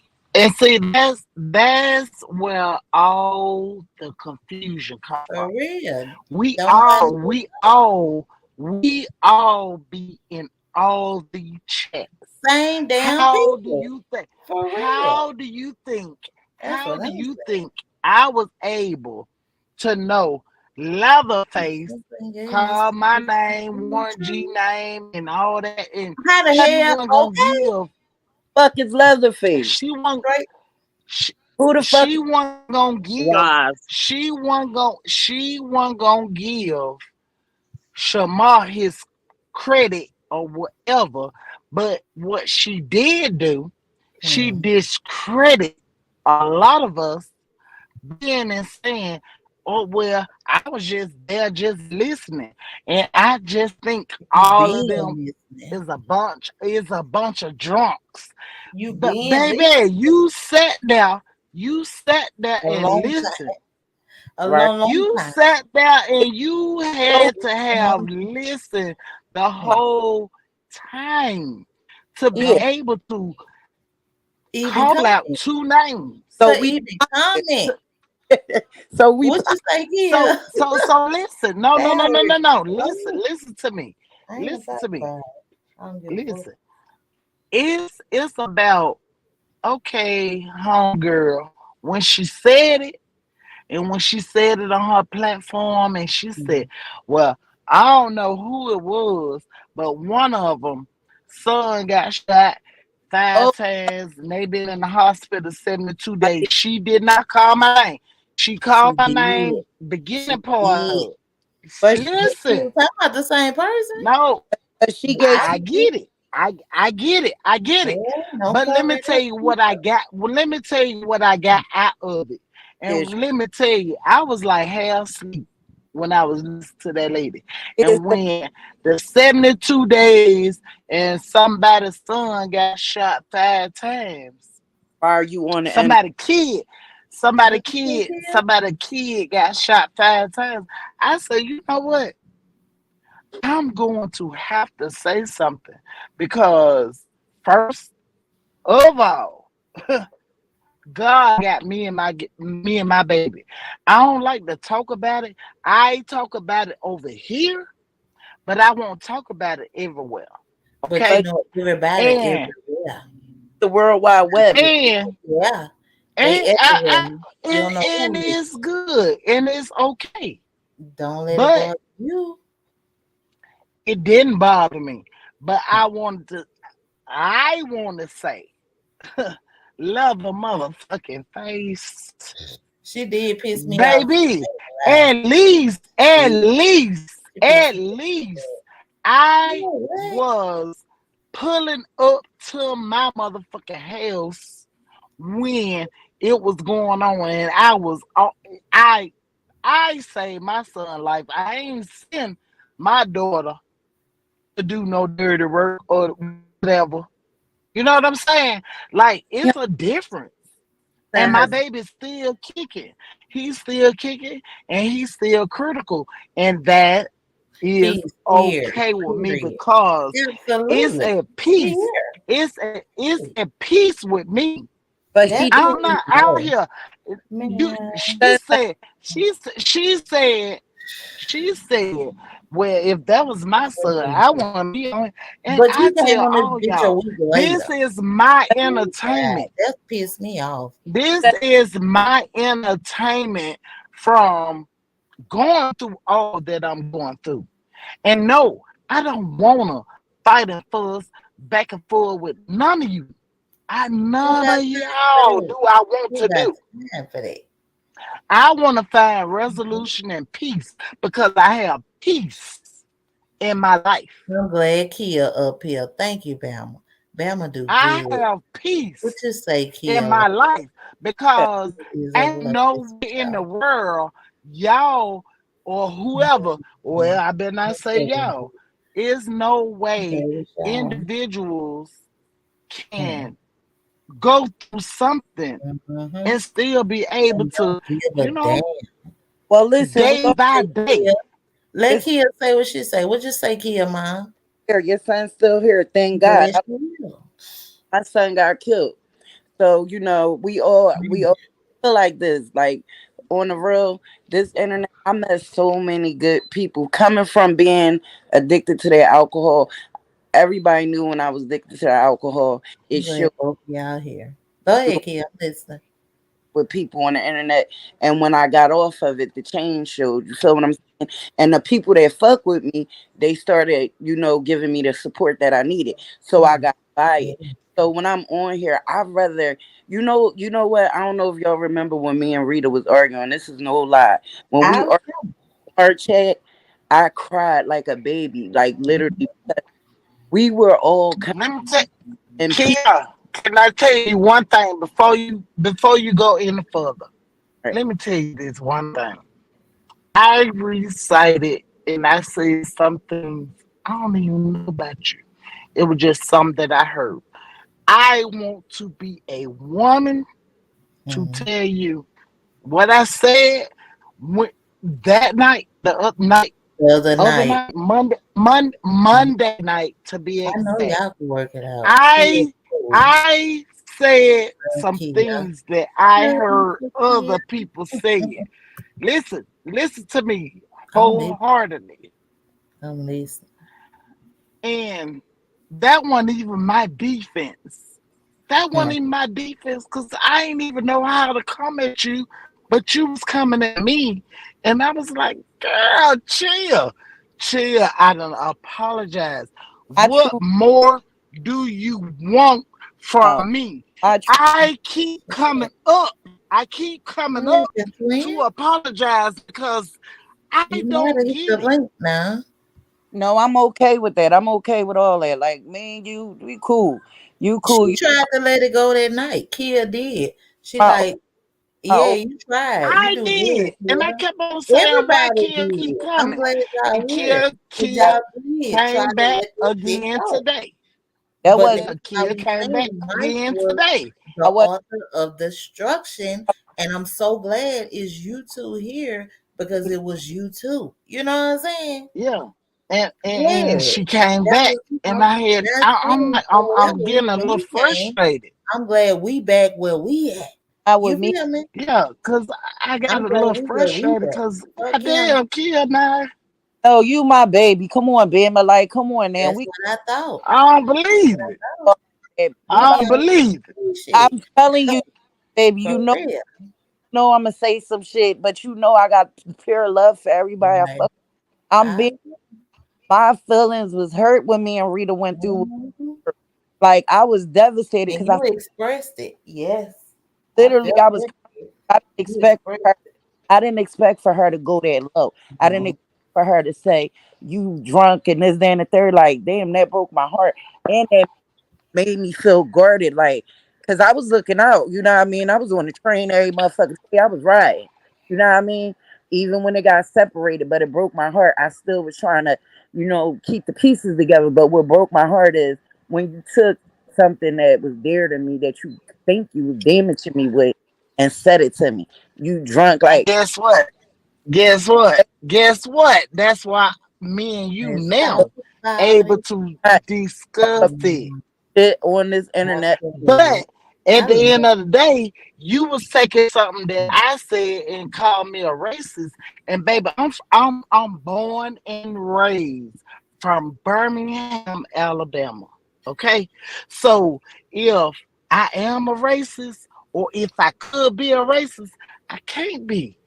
S2: that's where all the confusion come
S1: For
S2: from.
S1: real.
S2: We
S1: Don't nobody
S2: all we all we all be in all the chats.
S1: same damn
S2: How do
S1: people.
S2: you think?
S1: For real.
S2: How do you think?
S1: That's
S2: How
S1: what
S2: do
S1: I'm
S2: you
S1: saying.
S2: think I was able to know Leatherface
S1: Something gave me
S2: called my
S1: some
S2: name, Warren G
S1: truth.
S2: name, and all that, and
S1: How the
S8: That
S2: she
S1: hell?
S2: wasn't gonna
S1: Okay.
S2: give.
S8: fuck is Leatherface.
S2: She wasn't.
S1: Straight.
S2: She,
S8: Who the fuck
S2: she wasn't gonna give.
S6: Roz.
S2: She wasn't gonna. She wasn't gonna give Shamar his credit or whatever. But what she did do, she
S1: Hmm.
S2: discredited a lot of us being and saying, "Oh well, I was just there, just listening," and I just think
S1: You
S2: all of them
S1: been listening.
S2: is a bunch of drunks.
S1: You
S2: But
S1: been
S2: baby,
S1: listening
S2: you sat there
S1: a
S2: and
S1: long time.
S2: listened.
S1: A
S8: right?
S1: long, long
S2: You
S1: time.
S2: sat there and you
S8: So
S2: had to have
S1: Long
S2: listened the
S1: time.
S2: whole time to be
S8: yeah.
S1: Okay.
S2: able to
S1: Even
S2: call out
S1: comment.
S2: two names.
S8: So
S1: To
S8: we
S1: even comment.
S8: so we
S1: What you say
S2: So
S1: here?
S2: so so listen. No, no, no, no,
S1: Valerie.
S2: no, no.
S1: Oh,
S2: Listen to me.
S1: I ain't gonna
S2: Listen
S1: talk
S2: to me.
S1: about it. I don't give a fuck.
S2: Listen. It's about okay, homegirl, when she said it, and when she said it on her platform, and she said, well, I don't know who it was, but one of them, son got shot
S8: Oh,
S2: 5 times, and they been in the hospital 72 days. She did not call my name. She
S1: She
S2: called my
S1: did.
S2: name, beginning
S1: She
S2: part
S1: did.
S2: of it.
S8: but
S1: But you
S2: Listen,
S1: talking about the same person?
S2: no,
S8: she gave
S1: I
S2: I get it. I get it. I get it.
S1: well, don't
S2: But let
S1: cover
S2: me
S1: it
S2: tell
S1: up.
S2: you what I got. Well, let me tell you what I got out of it. And
S8: is
S2: let me tell you, I was like half asleep when I was listening to that lady.
S8: is
S2: And when the 72 days and somebody's son got shot 5 times,
S8: are you on the end?
S2: somebody kid,
S1: What you think here?
S2: somebody kid got shot 5 times. I said, you know what? I'm going to have to say something because first of all, God got me and my baby. I don't like to talk about it. I talk about it over here, but I won't talk about it everywhere.
S1: But you
S2: Okay,
S8: But
S1: know, everybody
S2: and
S1: everywhere.
S8: the World Wide Web.
S2: and
S1: Yeah. They
S2: and
S1: everywhere. You don't know
S2: and
S1: who
S2: it's good and it's okay,
S1: don't let it
S2: but
S1: bother you.
S2: it didn't bother me. But I want to say, love a motherfucking face.
S1: She did piss me off.
S2: Baby,
S1: Wow. She pissed
S2: at
S1: me
S2: least, I
S1: off. What?
S2: was pulling up to my motherfucking house when it was going on, and I, I saved my son life. I ain't send my daughter to do no dirty work or whatever. You know what I'm saying? Like
S8: Him
S2: it's a difference. And
S8: sent
S2: my
S8: her
S2: baby's still kicking. He's still kicking and he's still critical. And that is
S1: He's here.
S2: okay with me
S1: Period.
S2: because it's
S1: Absolutely.
S2: at
S1: He
S2: peace.
S1: here.
S2: It's at peace with me.
S8: but he
S1: That
S8: did
S2: I'm
S1: lets
S2: not
S1: me
S2: out
S1: know.
S2: here. You
S1: Man,
S8: send her
S2: she said, well, if that was my son, I want to be on. And
S1: but
S2: I
S1: you came
S2: tell
S1: on this
S2: all
S1: bitch a
S2: y'all,
S1: week
S2: this
S1: later.
S2: is my
S1: Oh, God,
S2: entertainment.
S1: that pissed me off.
S2: This is my entertainment from going through all that I'm going through. And no, I don't wanna fight and fuss back and forth with none of you. I
S1: Who
S2: none
S1: got
S2: of
S1: time for
S2: y'all
S1: that?
S2: do I want
S1: Who
S2: to
S1: got
S2: do.
S1: time for that?
S2: I want to find resolution and peace because I have peace in my life.
S1: I'm glad Kia up here. Thank you, Bama. Bama do
S2: I
S1: good.
S2: have
S1: What
S2: peace
S1: you say,
S2: in
S1: Kia?
S2: my life because
S1: Is a
S2: ain't no
S1: wonderful
S2: way in the
S1: child.
S2: world y'all or whoever, well, I better not say y'all, is no way
S1: Baby shower.
S2: individuals
S1: Mm.
S2: can go through something
S1: Mm-hmm.
S2: and still be able
S1: And don't
S2: to,
S1: give a
S2: you
S1: damn.
S2: know,
S8: well listen, we
S2: day
S8: gonna
S2: by
S1: Let
S2: day.
S1: Kia, let
S8: listen
S1: Kia say what she say. What you say, Kia, mom?
S8: here. Your son's still here. Thank God.
S1: Yes, she will.
S8: My son got killed. So, we all feel like this. Like on the real, this internet, I met so many good people coming from being addicted to their alcohol. Everybody knew when I was addicted to the alcohol.
S1: I'm
S8: It
S1: glad
S8: showed
S1: both of y'all here. Go ahead, Kia. I'm listening.
S8: with people on the internet. And when I got off of it, the change showed. You feel what I'm saying? And the people that fuck with me, they started, giving me the support that I needed. So I got by
S1: Yeah.
S8: it. So when I'm on here, I'd rather, you know what? I don't know if y'all remember when me and Rita was arguing. This is no lie. When we
S1: I
S8: argued our chat, I cried like a baby, like literally. We were all
S2: Let me tell
S8: and people.
S2: Kia, can I tell you one thing before you go any further?
S8: Right.
S2: Let me tell you this one thing. I recited and I said some things I don't even know about you. It was just something that I heard. I want to be a woman to
S1: mm,
S2: tell you what I said when, that night,
S1: the other
S2: the other
S1: night.
S2: night, Monday night to be
S1: I know
S2: exact.
S1: y'all can work it out. Kia,
S2: I
S1: cool.
S2: I said some
S1: Kia.
S2: things that I
S1: Love you,
S2: heard
S1: Kia.
S2: other people say. Listen to me
S1: I'm listening.
S2: wholeheartedly.
S1: I'm listening.
S2: And that wasn't even my defense. That
S1: Mm.
S2: wasn't even my defense because I ain't even know how to come at you, but you was coming at me, and I was like, "Girl, chill, chill." I don't apologize.
S8: I
S2: What
S8: truly,
S2: more do you want
S8: uh,
S2: from me?
S8: I truly,
S2: I keep coming up. I keep coming up
S1: Listen,
S2: to
S1: twin,
S2: apologize because I
S1: you might
S2: don't
S1: have hit the
S2: get it.
S1: link now.
S8: no, I'm okay with that. I'm okay with all that. Like me and you, we cool. You cool.
S1: She
S8: You
S1: tried to let it go that night. Kia did. She
S8: my
S1: like,
S8: my
S1: yeah, you tried. You
S2: I
S1: do good,
S2: did. And I
S1: Kia.
S2: kept on saying, why
S1: Everybody
S2: Kia
S1: did.
S2: keep
S1: I'm
S2: coming?
S1: glad y'all
S2: And
S1: here. Cause
S2: Kia
S1: y'all did try
S2: came
S1: to
S2: back
S1: let this shit
S2: again
S1: go.
S2: today.
S8: that
S1: But
S8: wasn't
S1: that's
S2: Yeah,
S1: why
S2: Kia
S1: we
S2: came back
S1: saying Mike
S2: again
S1: was
S2: today.
S1: the
S8: I was
S1: author of destruction. And I'm so glad is you two here because it was you two. You know what I'm saying?
S2: Yeah. And
S1: Yeah.
S2: she came
S1: That
S2: back.
S1: was, you
S2: And
S1: know,
S2: I had
S1: that's
S2: I'm
S1: it.
S2: like
S1: So
S2: I'm
S1: whatever,
S2: getting a
S1: when
S2: little
S1: you came,
S2: frustrated.
S1: I'm glad we back where we at.
S8: not
S1: You
S8: with me.
S1: feel me?
S2: Yeah, because I got
S1: I'm
S2: a
S1: glad
S2: little
S1: we where we
S2: frustrated
S1: at.
S2: because
S1: Fuck him.
S2: goddamn Kia now.
S8: No, you my baby. Come on, Bama. Like, come on now.
S1: That's
S8: We
S1: what I thought.
S2: I don't believe it.
S1: Oh,
S8: we
S1: we
S2: I don't
S8: about.
S1: get on
S2: believe it.
S1: this shit.
S8: I'm telling you, baby.
S1: For real.
S8: I'm gonna say some shit, but you know I got pure love for everybody. I
S1: Right.
S8: fuck. I'm
S1: I
S8: being. My feelings was hurt when me and Rita went through.
S1: mhm.
S8: Like I was devastated
S1: And
S8: because
S1: you expressed it. Yes. I
S8: literally
S1: felt
S8: I was.
S1: that shit.
S8: I didn't
S1: You
S8: expect
S1: expressed
S8: her.
S1: it.
S8: I didn't expect for her to go that low. I didn't
S1: Mhm.
S8: expect for her to say you drunk and this, that, and the third. Like, damn, that broke my heart, and that made me feel guarded. Like, cause I was looking out. You know what I mean? I was on the train every motherfucking day. I was riding. You know what I mean? Even when it got separated, but it broke my heart. I still was trying to, keep the pieces together. But what broke my heart is when you took something that was dear to me that you think you was damaging me with and said it to me. You drunk
S2: And
S8: like
S2: guess what? Guess what? Guess what? That's why me and you
S1: It's
S2: now able
S1: satisfying.
S2: to
S8: that
S2: discuss it.
S1: Mhm.
S8: shit on this internet.
S1: Absolutely.
S2: But at
S1: I
S2: the
S1: love
S2: end of the day, you was taking something that I said and called me a racist. And baby, I'm born and raised from Birmingham, Alabama. Okay, so if I am a racist, or if I could be a racist, I can't be.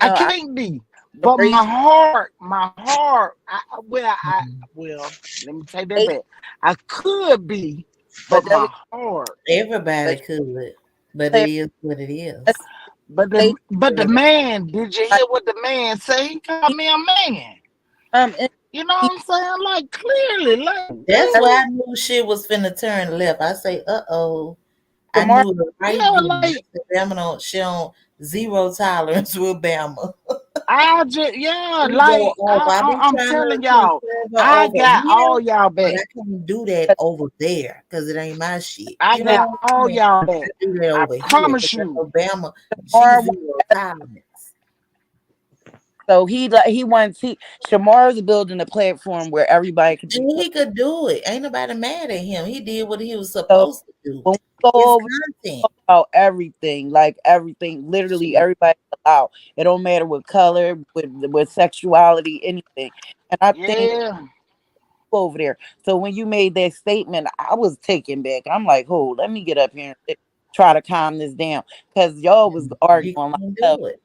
S2: I
S8: No, I
S2: can't be.
S8: the
S2: But
S8: race
S2: my heart,
S1: it.
S2: well, let me take that
S8: race,
S2: back. I could be, but
S8: but that
S2: my
S8: was
S2: heart.
S1: Everybody
S8: but
S1: could, but
S8: you
S1: it is what it
S8: let's
S1: is.
S8: say
S2: But the man, did you
S8: like
S2: hear what the man say? He called me a man.
S8: and
S2: You know
S8: he
S2: what I'm saying? Like clearly, like
S1: That's
S2: dude,
S1: why I knew shit was finna turn left. I say, uh-oh. I
S8: Shamar
S1: knew the right
S2: yeah,
S1: then.
S2: like
S1: Bama don't show zero tolerance with Bama.
S2: I just yeah,
S1: He go
S2: like
S1: off. I be
S2: I'm
S1: trying
S2: telling
S1: to
S2: y'all,
S1: conserve her
S2: I
S1: over
S2: got
S1: here,
S2: all y'all
S1: but
S2: back.
S1: I can't do that over there because it ain't my shit.
S2: I
S1: You know
S2: got
S1: what I'm
S2: all
S1: saying?
S2: y'all
S1: I
S2: back.
S1: do that
S2: I
S1: over here
S2: promise
S1: because I
S2: you.
S1: know Bama, she's
S8: Shamar
S1: zero tolerance.
S8: so he wants Shamar's building a platform where everybody can
S1: And
S8: just
S1: he could do it. Ain't nobody mad at him. He did what he was
S8: so
S1: supposed to do.
S8: when we go
S1: It's
S8: over
S1: content.
S8: about everything, like everything, literally
S1: Shit.
S8: everybody allowed. It don't matter what color, with sexuality, anything. And I think
S2: Yeah.
S8: over there. So when you made that statement, I was taken back. I'm like, oh, let me get up here and try to calm this down. Cause y'all was
S1: You
S8: arguing like
S1: can
S8: hell.
S1: do it.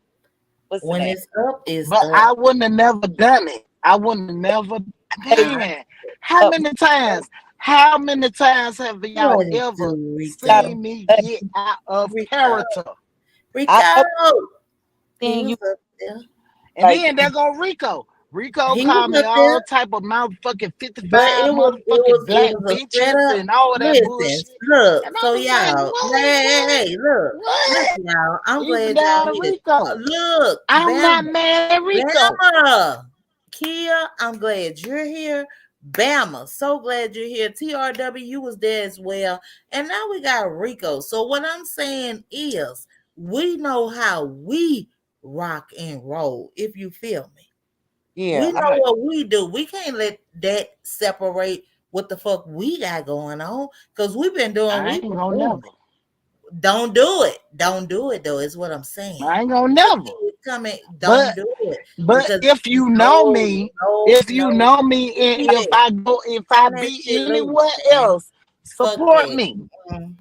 S8: What's the
S1: When
S8: name?
S1: it's up, it's
S2: But
S1: up.
S2: I wouldn't have never done it. I wouldn't have never.
S8: Hey,
S1: I
S2: Man, how
S8: up
S2: many times? How many times have y'all
S1: what it
S2: ever
S1: do,
S8: gotta
S1: Rico.
S2: seen me
S8: hey,
S2: get out of
S1: Rico.
S2: character?
S8: I
S1: Rico.
S8: never
S1: He
S8: seen
S1: was
S8: you
S1: up there.
S2: And
S8: like
S2: then there go Rico. Rico
S1: He was
S2: called me
S1: up there.
S2: all type of motherfucking
S1: But
S2: 55
S1: it
S2: motherfucking black
S1: was a
S2: bitches
S1: setup.
S2: and all that
S1: Listen,
S2: bullshit.
S1: look,
S2: And I
S1: so
S2: was like,
S1: y'all, hey, look,
S2: what?
S1: y'all. I'm
S2: Even
S1: glad y'all
S2: down to
S1: here.
S2: Rico.
S1: Look,
S2: I'm not
S1: Bama,
S2: mad at Rico.
S1: Bama, Kia. I'm glad you're here. Bama, so glad you're here. TRW, you was there as well, and now we got Rico. So what I'm saying is, we know how we rock and roll. If you feel me.
S8: yeah,
S1: We know what we do. We can't let that separate what the fuck we got going on because we've been doing
S2: I
S1: we
S2: ain't
S1: been
S2: gonna
S1: doing.
S2: never.
S1: Don't do it. Don't do it though. Is what I'm saying.
S2: I ain't gonna
S1: Your
S2: never.
S1: kids coming. Don't
S2: But
S1: do it
S2: But
S1: because
S2: if you know
S1: no,
S2: me,
S1: no,
S2: if you
S1: no.
S2: know me, and
S1: Listen,
S2: if I
S1: turn that
S2: be
S1: shit loose,
S2: anywhere
S1: man.
S2: else,
S1: Fuck
S2: Support
S1: that.
S2: me.
S1: Mm.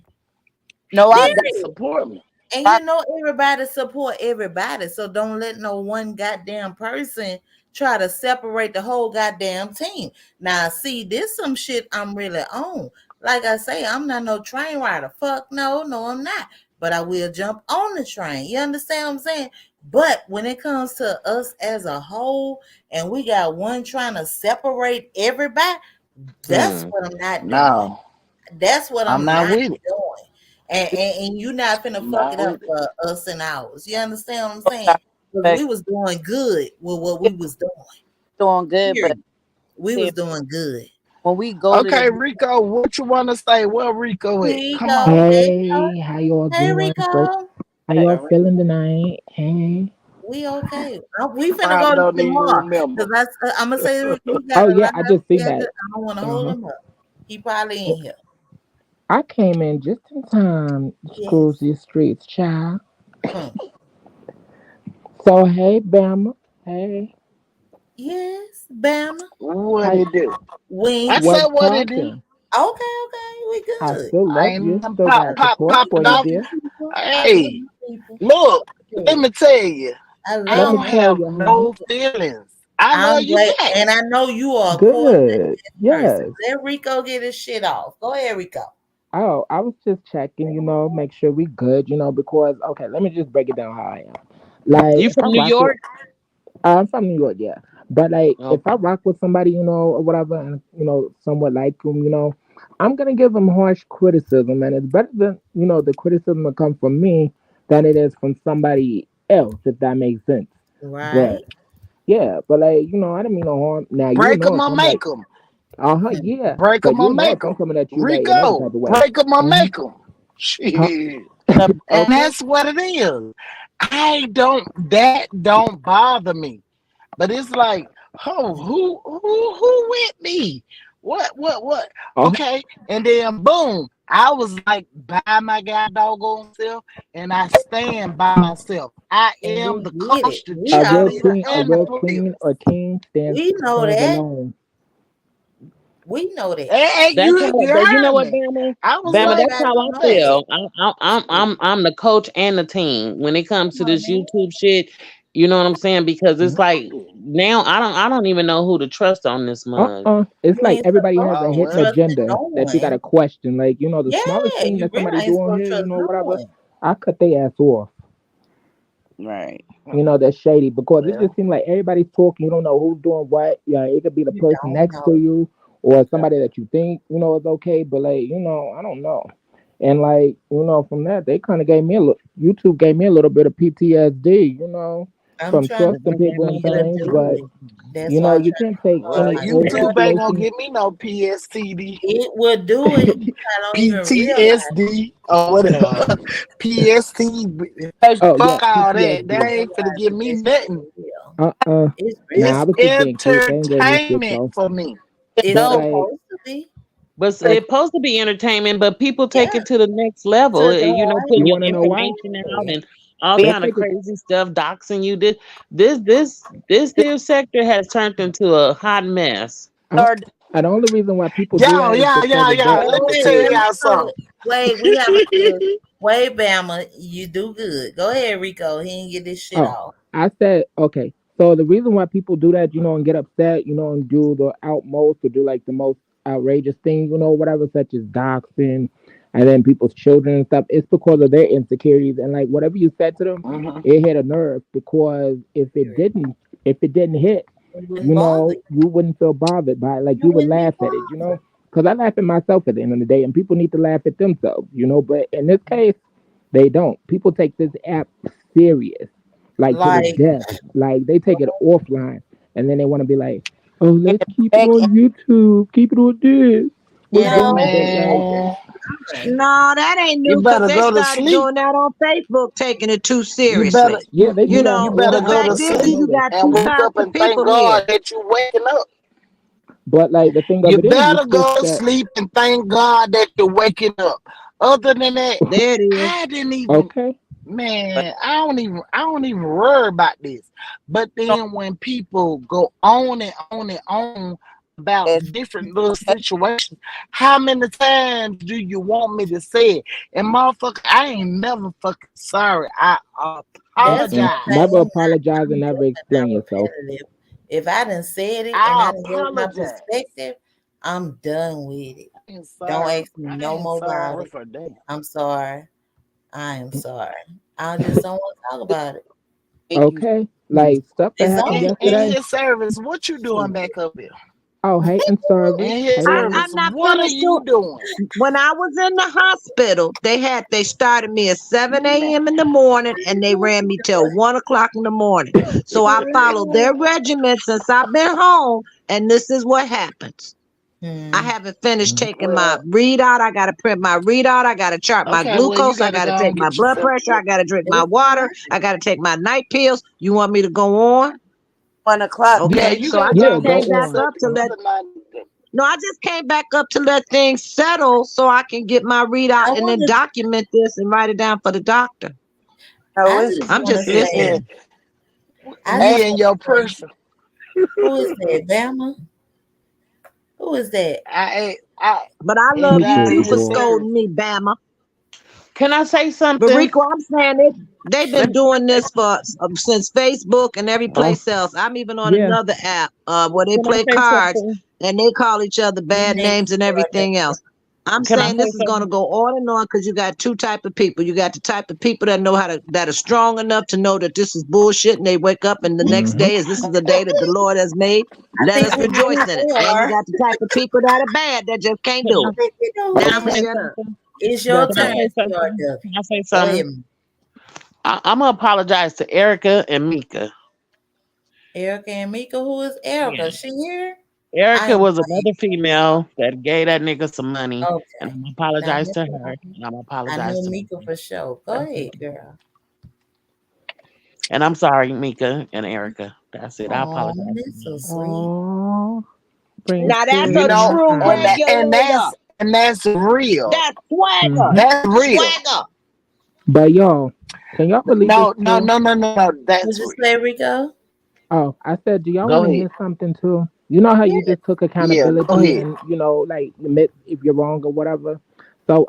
S8: No, I got
S1: Period.
S2: Support me.
S1: And
S8: I,
S1: everybody support everybody. So don't let no one goddamn person try to separate the whole goddamn team. Now, see, this some shit I'm really on. Like I say, I'm not no train rider. Fuck no, no, I'm not. But I will jump on the train. You understand what I'm saying? But when it comes to us as a whole, and we got one trying to separate everybody, that's
S6: Hmm.
S1: what I'm not doing.
S2: No,
S1: That's what
S2: I'm
S1: I'm
S2: not
S1: not
S2: with it.
S1: doing. And you not finna
S2: I'm
S1: fuck it
S2: not
S1: up
S2: with it.
S1: for us and ours. You understand what I'm
S8: I
S1: saying? Because
S8: respect
S1: we was doing good with what we was doing.
S8: doing good, but
S1: Period. We
S8: see,
S1: was doing good.
S8: when we go to the
S2: Okay, Rico, what you want to say? Where Rico at? Come
S1: Rico,
S2: on.
S1: there you go.
S9: Hey, how y'all
S1: Hey
S9: doing?
S1: Rico.
S9: How y'all
S2: All right.
S9: feeling tonight? Hey.
S1: We okay. We finna
S2: Probably
S1: go to
S2: don't even
S1: tomorrow.
S2: remember.
S1: Because I'm gonna say he got
S9: Oh
S1: a
S9: yeah,
S1: lot
S9: I
S1: of
S9: just seen
S1: schedule.
S9: that.
S1: I don't wanna hold
S9: Uh-huh.
S1: him up. He probably in here.
S9: I came in just in time to cruise
S1: Yes.
S9: these streets, child.
S1: Hmm.
S9: So hey, Bama. Hey,
S1: Yes, Bama.
S2: What
S9: how
S2: it do? I
S1: Wink.
S2: said
S9: what's
S2: what it do.
S9: poppin'?
S1: Okay, okay, we
S9: I
S1: good.
S9: still
S2: I
S9: love you.
S2: ain't
S9: Still
S2: pop,
S9: got
S2: pop,
S9: support
S1: I
S2: popping
S9: for you,
S1: love
S2: off.
S1: my
S9: dear.
S1: people. I love
S2: Hey,
S1: my people.
S2: look, let
S1: Good.
S2: me tell you,
S1: I
S2: I
S9: Let
S1: love
S9: me
S2: don't
S1: my
S9: tell
S2: have
S9: you, honey.
S2: no feelings. I love
S1: I'm
S2: you
S1: glad,
S2: back.
S1: and I know you are a coordinated
S9: Good.
S1: person.
S9: Yes.
S1: Let Rico get his shit off. Go ahead, Rico.
S9: Oh, I was just checking, make sure we good, because okay, let me just break it down how I am. Like
S6: You
S9: if I
S6: from New
S9: rock with
S6: York?
S9: I'm from New York, yeah. But like, if I
S6: Okay.
S9: rock with somebody, or whatever, and somewhat like them, I'm gonna give them harsh criticism, and it's better than the criticism to come from me than it is from somebody else, if that makes sense.
S1: Right?
S9: But yeah, but like, I don't mean no harm. Now
S2: Break 'em
S9: if
S2: or
S9: I'm like,
S2: make 'em.
S9: yeah,
S2: Break
S9: but
S2: 'em or
S9: if
S2: make
S9: I'm
S2: 'em.
S9: coming at you like in every
S2: Rico,
S9: type of way.
S2: break 'em or
S9: Mm-hmm.
S2: make 'em.
S9: Huh?
S2: Shit. And
S9: Okay.
S2: that's what it is. That don't bother me. But it's like, oh, who with me? What?
S9: Oh,
S2: Okay. And then boom, I was like by my god doggone self, and I stand by myself. I
S1: And
S2: am
S1: we
S2: the
S1: get it.
S2: coach, the
S1: We
S2: cheerleader,
S1: already
S9: a
S2: and the
S1: know.
S9: real
S2: player.
S9: queen or king
S1: We know
S9: stands
S1: that.
S9: alone.
S1: We know that.
S2: Hey,
S6: That's how.
S2: you
S6: But you know
S2: heard
S6: what,
S2: me.
S6: Bama?
S2: I was
S6: Bama,
S2: like,
S6: that's
S1: Everybody
S6: how I
S1: know
S2: man,
S1: that.
S6: feel. I'm the coach and the team when it comes
S1: Come
S6: to
S1: on,
S6: this
S1: man.
S6: YouTube shit. You know what I'm saying? Because it's like now I don't even know who to trust on this mug.
S9: It's
S1: You
S9: like
S1: ain't
S9: everybody
S1: supposed
S9: has
S1: to
S9: a
S2: oh
S1: be
S9: hidden
S2: well,
S1: trusting
S9: agenda
S1: no
S9: that you
S1: one.
S9: gotta question. Like, the smallest
S1: Yeah,
S9: thing
S1: you
S9: that
S1: really
S9: somebody
S1: ain't
S9: doing
S1: supposed
S9: here,
S1: to trust no
S9: whatever,
S1: one.
S9: I cut their ass off.
S8: right.
S9: That's shady because it just
S2: well,
S9: seems like everybody's talking. You don't know who's doing what. Yeah, it could be the
S1: You
S9: person
S1: don't
S9: next to
S1: know.
S9: you or somebody that you think is okay, but like I don't know. And like from that, they kind of gave me YouTube gave me a little bit of PTSD,
S1: I'm
S9: from
S1: trying to
S6: That's
S9: trusting
S6: what
S1: figure
S9: people
S6: my
S9: and
S1: out what
S6: brother
S9: things.
S1: to
S9: But
S1: do.
S6: too.
S1: That's why I'm
S9: you
S1: trying
S9: can't
S1: to
S9: take
S1: figure out
S2: well,
S9: any
S1: how
S9: old
S1: to do
S2: YouTube
S1: it.
S2: ain't gonna
S9: situation.
S2: get me no PSTD,
S1: It will do it. You probably don't even realize
S2: PTSD, or whatever. PST.
S8: Because
S9: Oh yeah,
S2: Fuck all that. They
S1: you
S9: PTSD.
S2: ain't finna
S1: realize
S2: give
S1: that
S2: me
S1: that shit
S2: nothing.
S1: is real.
S9: Uh.
S1: It's
S9: Nah, I
S2: It's
S1: real.
S9: was just being cute. They ain't gave me shit
S2: entertainment
S9: though.
S2: for me.
S8: it
S9: But
S8: don't
S9: like,
S1: Supposed to be.
S6: But it's supposed to be entertainment, but people take
S1: Yeah.
S6: it to the next level.
S1: To the
S9: you
S6: Putting your
S9: want to know why?
S6: information out
S1: right.
S6: and all
S8: be
S9: They
S6: kind of
S9: take it.
S6: crazy stuff, doxing you. This here sector has turned into a hot mess.
S9: Uh,
S8: or
S9: and the only reason why people do
S2: Yo,
S9: that is
S2: yo,
S9: because
S2: yo,
S9: of
S2: yo.
S9: their
S2: Let me
S1: Wait,
S2: tell
S1: let me
S9: insecurities.
S2: y'all
S1: go.
S2: something.
S1: Wait, we have a wait, Bama. You do good. Go ahead, Rico. He didn't get this shit
S9: Oh,
S1: off.
S9: I said okay. So the reason why people do that, and get upset, and do the outmost or do like the most outrageous thing, whatever, such as doxing, and then people's children and stuff, it's because of their insecurities and like whatever you said to them,
S2: Hmm.
S9: it hit a nerve because if it didn't hit,
S1: It wouldn't bother you.
S9: you wouldn't feel bothered by it. Like
S1: You
S9: you would
S1: wouldn't be
S9: laugh at it,
S1: bothered.
S9: because I laugh at myself at the end of the day, and people need to laugh at themselves, But in this case, they don't. People take this app serious, like to the
S1: Like
S9: death. Like they take it offline, and then they want to be like, "Oh,
S8: in
S9: let's
S8: the
S9: keep it
S8: back
S9: on YouTube. Keep it on this." What's
S8: end.
S1: no,
S9: wrong? But like,
S2: Man,
S1: nothing.
S3: No, that ain't
S2: you
S3: new because
S2: better
S3: they
S2: go to
S3: started
S2: sleep.
S3: doing that on Facebook, taking it too
S2: You better
S3: seriously.
S9: yeah, they do
S3: You
S9: that.
S2: you
S3: know,
S9: Yeah,
S2: better
S3: the
S2: go
S3: fact
S2: to
S3: is,
S9: I
S3: you
S2: sleep
S9: know that.
S3: got
S2: and
S3: two
S2: wake
S3: types
S2: up
S3: of
S2: and thank
S3: people here.
S2: God that you waking up.
S9: But like the thing of
S2: You
S9: it is,
S2: better
S9: it's just
S2: go to
S9: that.
S2: sleep and thank God that you're waking up. Other than that,
S3: There it is.
S2: I didn't even
S9: Okay,
S2: man, I don't even worry about this. But then when people go on and on and on about
S8: As
S2: different little situations. How many times do you want me to say it? And motherfucker, I ain't never fucking sorry. I
S1: That's what
S9: Mm-mm.
S2: apologize.
S1: I'm
S9: Never
S1: saying.
S9: apologize and
S1: I'm
S9: never
S1: definitely
S9: explain
S1: not
S9: yourself.
S1: repetitive. If I done said it and
S2: I
S1: I done gave my
S2: apologize.
S1: perspective, I'm done with it.
S2: I ain't
S1: Don't
S2: sorry.
S1: ask me
S2: I
S1: no
S2: ain't
S1: more about
S2: sorry
S1: it.
S2: for that.
S1: I'm sorry. I am sorry. I just don't want to talk about it.
S8: make you
S9: Okay, like stuff that
S1: It's
S9: happened
S1: over.
S2: In
S9: yesterday.
S2: his service, what you doing back up here?
S9: Oh, hating service,
S2: In his
S9: hating.
S2: service,
S3: I'm not
S2: what are
S3: finished
S2: you
S3: doing.
S2: doing?
S3: When I was in the hospital, they started me at 7 a.m. in the morning and they ran me till 1 o'clock in the morning. So I followed their regimen since I've been home, and this is what happens. I
S1: Hmm.
S3: haven't finished
S9: Mhm.
S3: taking my
S2: Well,
S3: readout. I got to print my readout. I got to chart my
S2: okay, well, you
S3: glucose. I
S2: got to
S3: got to
S2: go
S3: take
S2: and
S3: my
S2: get
S3: blood
S2: yourself
S3: pressure. I
S2: together.
S3: got to drink my
S1: It's
S3: water.
S1: fine.
S3: I got to take my night pills. You want me to go on?
S8: 1 o'clock.
S2: Yeah,
S3: Okay.
S2: you
S3: So
S2: got
S3: I
S2: to
S3: just
S2: go
S9: Yeah,
S2: and
S9: go
S2: get
S3: came back
S9: on.
S2: yourself
S3: up to let
S2: together now.
S3: no, I just came back up to let things settle so I can get my readout
S1: I
S3: and then
S1: want to.
S3: document this and write it down for the doctor.
S8: No,
S1: I
S8: it's
S1: just
S3: I'm
S1: want to
S3: just
S2: Yeah,
S1: say.
S3: listening.
S1: I
S2: me
S1: just
S2: and
S1: want to
S2: your
S1: say.
S2: person.
S1: Who is that? Bama? Who is that?
S2: I
S3: But I
S2: ain't
S3: love
S9: He
S3: you
S2: got
S9: said
S3: too
S2: in
S3: for
S2: his
S9: divorce.
S3: scolding
S2: service.
S3: me, Bama.
S6: Can I say
S3: But
S6: something?
S3: Rico, I'm saying they've been
S6: Let-
S3: doing this for since Facebook and every
S9: Oh,
S3: place else. I'm even on
S9: yeah.
S3: another app where they
S6: Can I
S3: play
S6: say
S3: cards
S6: something?
S3: and they call each other
S1: His
S3: bad
S1: name is
S3: names and everything
S1: Jordan.
S3: else. I'm
S6: Can I
S3: saying
S6: say
S3: this is going to
S6: something?
S3: go on and on because you got two type of people. You got the type of people that know that are strong enough to know that this is bullshit, and they wake up and the next
S9: Mm-hmm.
S3: day is this is the day that the Lord has made.
S1: I
S3: Let
S1: think
S3: us
S1: we know
S3: rejoice
S1: who
S3: in it.
S1: they
S3: Then you
S1: are.
S3: got the type of people that are bad that just can't
S6: Can
S3: do
S6: I,
S1: I
S3: it.
S1: think we know who
S6: can
S3: Now
S6: I
S3: I'm gonna
S1: they
S6: say
S3: shut
S1: are.
S3: up.
S6: something?
S1: It's your
S9: Yes,
S6: Can I
S1: turn,
S9: ma'am.
S6: say
S1: Sr.
S6: something?
S1: Duffy.
S6: Can I say
S1: Go ahead,
S6: something? I'm gonna apologize to Erica and Mika.
S1: Erica and Mika. Who is
S6: Yeah.
S1: Erica? She here? I
S6: Erica
S1: am
S6: was another female that gave that nigga some money, and
S1: okay.
S6: I'm gonna
S1: Now
S6: apologize to her,
S1: Mika,
S6: and I'm gonna
S1: I
S6: apologize
S1: know
S6: to
S1: Mika
S6: Mika.
S1: for sure. Go
S6: That's it.
S1: ahead, girl.
S6: And I'm sorry, Mika and Erica. That's it. I
S1: Oh,
S6: apologize to
S1: that's so
S6: them.
S1: sweet.
S9: Oh, bring
S1: That's
S3: Now that's
S9: tears
S2: You
S3: a
S9: to
S2: know,
S9: my
S3: true
S2: and
S9: eyes.
S3: regulator.
S2: that's real.
S3: That's swagger.
S9: Mm-hmm.
S2: That's real.
S3: Swagger.
S9: But y'all, can y'all believe this
S2: No, no,
S9: too?
S2: no, no, no, no.
S1: Would
S2: That's
S1: you
S2: real.
S1: say, Rico?
S9: Oh, I said, do y'all
S2: Go
S9: want to
S2: ahead.
S9: hear something too? You know how you
S1: Yeah.
S9: just took
S2: Yeah, go
S9: accountability
S2: ahead.
S9: and like admit if you're wrong or whatever. So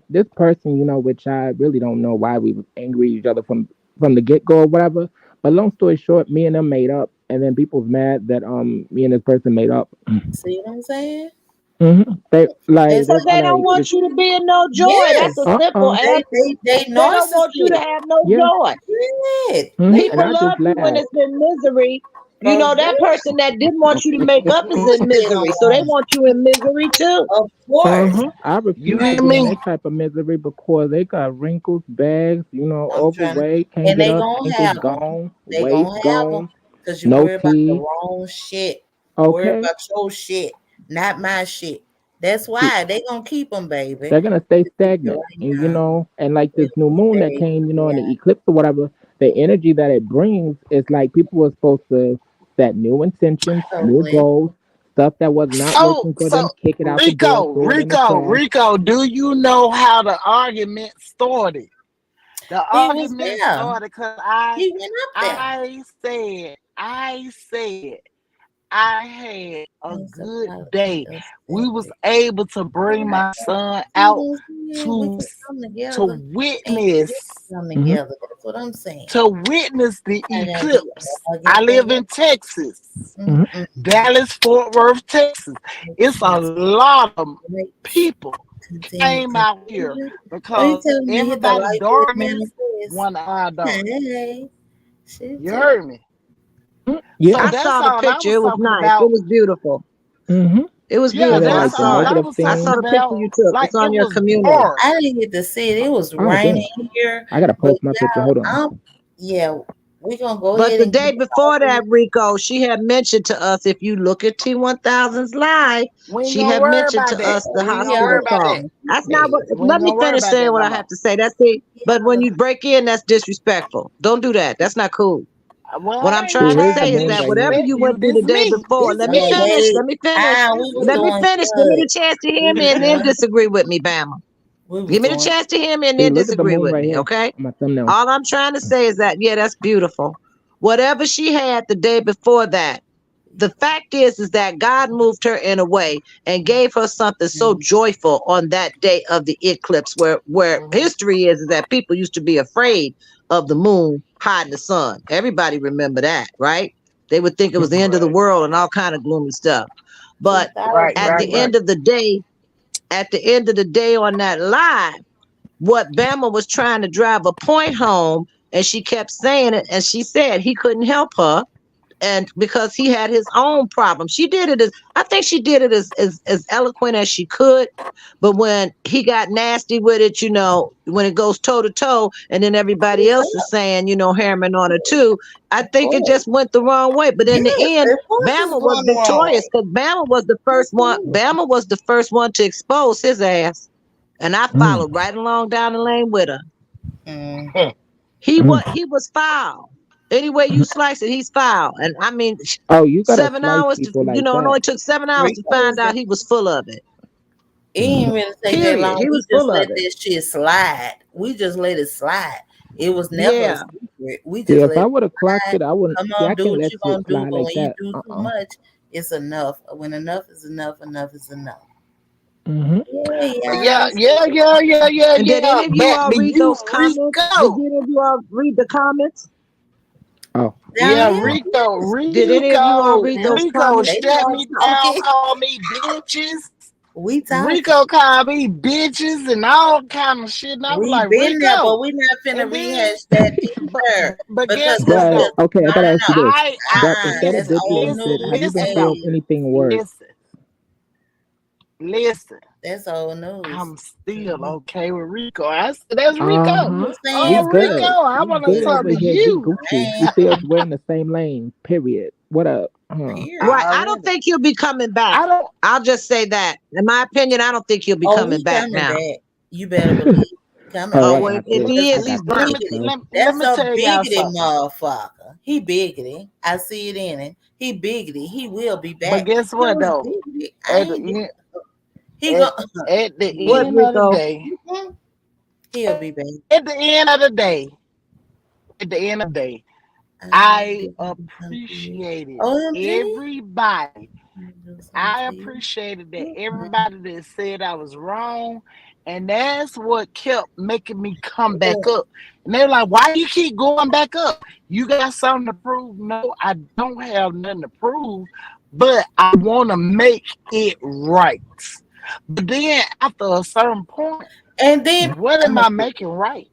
S9: this person, which I really don't know why we was angry at each other from the get go or whatever. But long story short, me and them made up, and then people's mad that me and this person made up.
S1: See what I'm saying?
S9: They like
S1: That's
S9: they
S3: Because
S1: how.
S3: they
S9: feel
S3: don't
S9: like
S3: want
S9: it's
S3: you to be in no joy. That's a
S1: Yes.
S3: simple
S9: uh
S3: answer.
S1: They
S3: They don't want you to
S1: narcissist.
S3: have no
S9: yeah,
S3: joy.
S1: Shit. They
S9: and
S3: People
S9: I
S3: love
S9: just
S3: you when
S9: laughed.
S3: it's in misery. You know,
S1: of
S3: that person that didn't want you to make up is
S1: course
S3: in
S1: they
S3: misery.
S1: don't
S3: So they
S1: want
S3: want you in misery too.
S1: you. Of course.
S9: I
S2: You
S9: refuse to
S2: hear
S9: be in
S2: me?
S9: that type of misery because they got wrinkles, bags,
S1: I'm trying to,
S9: overweight, can't
S1: and
S9: get
S1: they
S9: up,
S1: gonna
S9: ankles
S1: have them.
S9: gone,
S1: They
S9: waist
S1: gonna have them
S9: gone,
S1: because you
S9: no
S1: worry about the
S9: teeth.
S1: wrong shit. Worry
S9: Okay,
S1: about your shit, not my shit. That's why they gonna keep them, baby.
S9: they're gonna stay
S1: Tell you
S9: stagnant,
S1: right
S9: and
S1: now,
S9: and like
S1: they
S9: this new
S1: gonna
S9: moon that
S1: stay.
S9: came, in
S1: Yeah.
S9: the eclipse or whatever, the energy that it brings is like people were supposed to set new intentions,
S1: So
S9: new
S1: when
S9: goals, stuff that was not
S2: So,
S9: working for them,
S2: so
S9: kick it out the door,
S2: Rico,
S9: throw it in the
S2: Rico,
S9: trash.
S2: Rico, do you know how the argument started? The
S1: he was
S2: argument
S1: there,
S2: started because
S1: he went up there.
S2: I said, I had a
S1: It's a
S2: good
S1: lot of
S2: day. We was
S1: stuff.
S2: able to bring my son
S1: See
S2: out
S1: what I'm saying? We
S2: to
S1: can come
S2: to
S1: together and
S2: witness
S1: come
S9: Hmm.
S1: together. That's what I'm saying.
S2: to witness the
S1: I gotta be
S2: eclipse.
S1: all
S2: I
S1: against
S2: live
S1: that.
S2: in Texas,
S9: Hmm.
S2: Dallas, Fort Worth, Texas. It's a lot of people
S1: Continue.
S2: came out here
S1: Oh, you
S2: because
S1: telling me to hit the
S2: everybody
S1: like button
S2: daughters
S1: now, sis?
S2: want our daughter.
S1: Hey, she
S2: You
S1: tell
S2: heard me.
S9: Yeah.
S2: So
S3: I
S2: that's
S3: saw the
S2: all I
S3: picture.
S2: was
S3: It was
S2: talking
S3: nice. It
S2: about.
S3: was beautiful.
S9: Hmm.
S3: It was
S2: Yeah,
S9: And then
S3: beautiful. I
S9: like
S2: that's
S9: the
S3: saw
S2: all
S3: it.
S2: I
S9: negative
S2: was
S3: I
S2: talking
S3: saw
S9: things.
S3: the picture
S2: about.
S3: you took.
S2: Like
S3: It's on
S2: it
S3: your
S2: was
S3: community.
S2: art.
S1: I didn't get to see it. It was
S9: Oh
S1: raining
S9: damn.
S1: here,
S9: I gotta
S1: but
S9: post my picture.
S1: y'all,
S9: Hold on.
S1: yeah, we gonna go
S3: But
S1: ahead
S3: the
S1: and get
S3: day before
S1: started.
S3: that, Rico, she had mentioned to us, if you look at T1000's live,
S2: We ain't
S3: she
S2: gonna
S3: had
S2: worry
S3: mentioned
S2: about
S3: to
S2: that.
S3: us the
S2: We ain't gonna worry
S3: hospital
S2: about
S3: call.
S2: that.
S3: That's not what,
S2: We ain't
S3: let
S2: gonna
S3: me
S2: worry
S3: finish
S2: about
S3: saying
S2: that
S3: what
S2: no
S3: I
S2: more.
S3: have to say. That's it. But when
S1: Yeah,
S3: you break in, that's disrespectful. Don't do that. That's not cool.
S2: Well,
S3: What I'm
S2: I ain't
S3: trying
S9: Who
S3: to
S9: is the
S3: say
S2: trying to
S3: is
S9: moon
S3: that
S9: right
S3: whatever
S9: now?
S2: disrespect
S3: you
S2: you.
S3: went through
S2: This
S3: the day
S2: me.
S3: before,
S2: This
S3: let me
S2: me.
S3: finish.
S1: they,
S3: Let me finish.
S2: This
S1: we was
S3: Let
S2: me.
S3: me
S1: doing
S3: finish. Give me
S1: good.
S3: the chance to hear
S1: We
S3: me
S1: was
S3: and then
S1: doing,
S3: disagree with me, Bama.
S1: we was
S3: Give me the
S1: doing.
S3: chance to hear me and
S9: See,
S3: then
S9: look at the
S3: disagree
S9: moon
S3: with
S9: right
S3: me,
S9: here
S3: okay?
S9: on my thumbnail.
S3: All I'm trying to say is that, yeah, that's beautiful. Whatever she had the day before that, the fact is that God moved her in a way and gave her something so joyful on that day of the eclipse, where history is that people used to be afraid of the moon hiding the sun. Everybody remember that, right? They would think it was the end of the
S2: Right,
S3: world and all kind of gloomy stuff. But
S2: right,
S3: at
S2: right,
S3: the
S1: 2000.
S2: right.
S3: end of the day, on that live, what Bama was trying to drive a point home, and she kept saying it, and she said he couldn't help her, and because he had his own problem. She did it as, I think she did it as eloquent as she could. But when he got nasty with it, when it goes toe to toe, and then everybody else is saying, Harriman on her too, I
S1: Of
S3: think it
S1: course.
S3: just went the wrong way. But in the
S1: Yes,
S3: end,
S1: of course it's
S3: Bama was
S1: going the wrong
S3: victorious
S1: way.
S3: because Bama was the first one.
S1: Mhm.
S3: Bama was the first one to expose his ass, and I
S9: Mm,
S3: followed right along down the lane with her.
S1: Mm.
S9: mm.
S3: He was foul. Any way you slice it, he's foul. And I mean,
S9: Oh, you gotta
S3: seven
S9: slice
S3: hours to
S9: people like
S3: it
S9: that.
S3: only took 7 hours to
S1: Rico
S3: find
S1: was
S3: out
S1: that.
S3: he was full of it.
S1: It
S9: Mhm.
S1: didn't really take that
S3: Period.
S1: long.
S3: He
S1: We
S3: was
S1: just
S3: full
S1: let
S3: of it.
S1: that shit slide. We just let it slide. It was never a
S3: Yeah.
S1: secret. We
S9: See,
S1: just
S9: if
S1: let
S9: I
S1: it
S9: would have clocked
S1: slide.
S9: it, I wouldn't.
S1: Come
S9: See, I
S1: on, do
S9: can't
S1: what
S9: let
S1: you
S9: shit
S1: gonna do.
S9: slide
S1: But
S9: like
S1: when you
S9: that.
S1: do too much, it's enough. When enough is enough, enough is enough.
S9: Hmm.
S1: Yeah,
S2: Yeah,
S1: yeah.
S2: yeah, yeah, yeah, yeah,
S3: And did
S2: yeah.
S3: any of you
S2: Back
S3: all
S2: to
S3: read
S2: you,
S3: those comments? Did
S2: Rico.
S3: any of you all read the comments?
S9: Oh,
S1: Down
S2: Yeah,
S1: here,
S2: Rico,
S1: yes.
S3: Did any of you all read those
S2: Rico
S1: They
S3: comments?
S2: shut
S1: start
S2: me down,
S1: talking.
S2: call me bitches.
S1: We talking.
S2: Rico called me bitches and all kind of shit. And I was
S1: We
S2: like,
S1: been there, but
S2: Rico.
S1: we not finna
S2: And then,
S1: rehash that
S2: but,
S1: either
S2: but
S1: because
S2: guess
S1: it's
S2: what
S9: but
S1: just
S2: though?
S9: okay, I
S1: no,
S9: gotta
S1: no,
S9: ask you
S1: no.
S9: this: that instead of
S1: That's
S9: bitches
S1: old
S9: and shit, have you
S1: news.
S9: been
S2: Listen
S9: called
S2: though.
S1: Hey,
S9: anything worse?
S2: Listen, listen.
S1: that's old news.
S2: I'm still okay with Rico. I said, that's
S9: Uh
S2: Rico.
S1: I'm
S9: huh.
S1: just
S9: We
S1: saying,
S2: Oh, Rico,
S9: good.
S2: I
S9: We
S2: want to
S9: good
S1: just
S2: talk
S9: over
S2: to
S9: here. We
S2: you.
S9: Gucci. We
S1: saying,
S9: still we're in the same lane. Period. What up? Huh?
S3: Right.
S1: period.
S3: I don't
S2: Already.
S3: think he'll be coming back.
S2: I don't.
S3: I'll just say that. In my opinion, I don't think he'll be
S1: Oh,
S3: coming
S1: he
S3: back
S1: coming
S3: now.
S1: back. You better believe he coming
S9: Oh,
S3: Oh,
S9: I
S1: back.
S3: well,
S9: got
S3: if
S9: this.
S3: he
S9: I
S3: is,
S1: Because
S3: he's
S9: got this
S2: Let
S3: burnt.
S2: me
S9: for sure.
S2: let
S1: that's
S2: me
S1: a
S2: tell y'all
S1: biggity
S2: something.
S1: motherfucker. He biggity. I see it in him. He biggity. He will be
S2: But
S1: back.
S2: guess
S1: He
S2: what
S1: was
S2: though?
S1: biggity. I
S2: At the
S1: ain't do
S2: end,
S1: he go
S2: at the
S1: yeah.
S3: What,
S2: end of the
S3: Rico?
S2: day,
S1: Mhm. He'll be back.
S2: at the end of the day, at the end of the day,
S1: I
S2: I
S1: didn't do something to you.
S2: appreciated
S1: OMG.
S2: everybody.
S1: Do something
S2: I
S1: to you.
S2: appreciated that
S1: Mhm.
S2: everybody that said I was wrong. And that's what kept making me come back up. And they're like, why you keep going back up? You got something to prove? No, I don't have nothing to prove, but I want to make it right. But then after a certain point,
S1: And then
S2: what
S1: I'm
S2: am
S1: gonna
S2: I making right?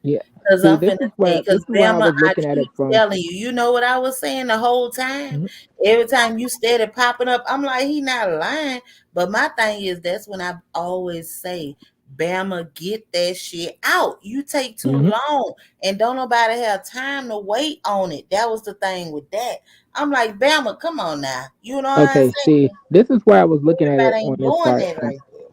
S9: Yeah.
S1: because
S9: See,
S1: I'm
S9: this
S1: finna
S9: is
S1: say,
S9: where
S1: because
S9: I
S1: Bama,
S9: was
S1: I
S9: looking at it
S1: keep
S9: from.
S1: telling you, you know what I was saying the whole time?
S9: Mhm.
S1: Every time you started popping up, I'm like, he not lying. But my thing is, that's when I always say, Bama, get that shit out. You take too
S9: Mhm.
S1: long, and don't nobody have time to wait on it. That was the thing with that. I'm like, Bama, come on now. You know what I'm
S9: Okay. See,
S1: saying?
S9: this is where I was looking at it
S1: Everybody
S9: on
S1: ain't
S9: this
S1: doing
S9: part
S1: that
S9: from.
S1: like that.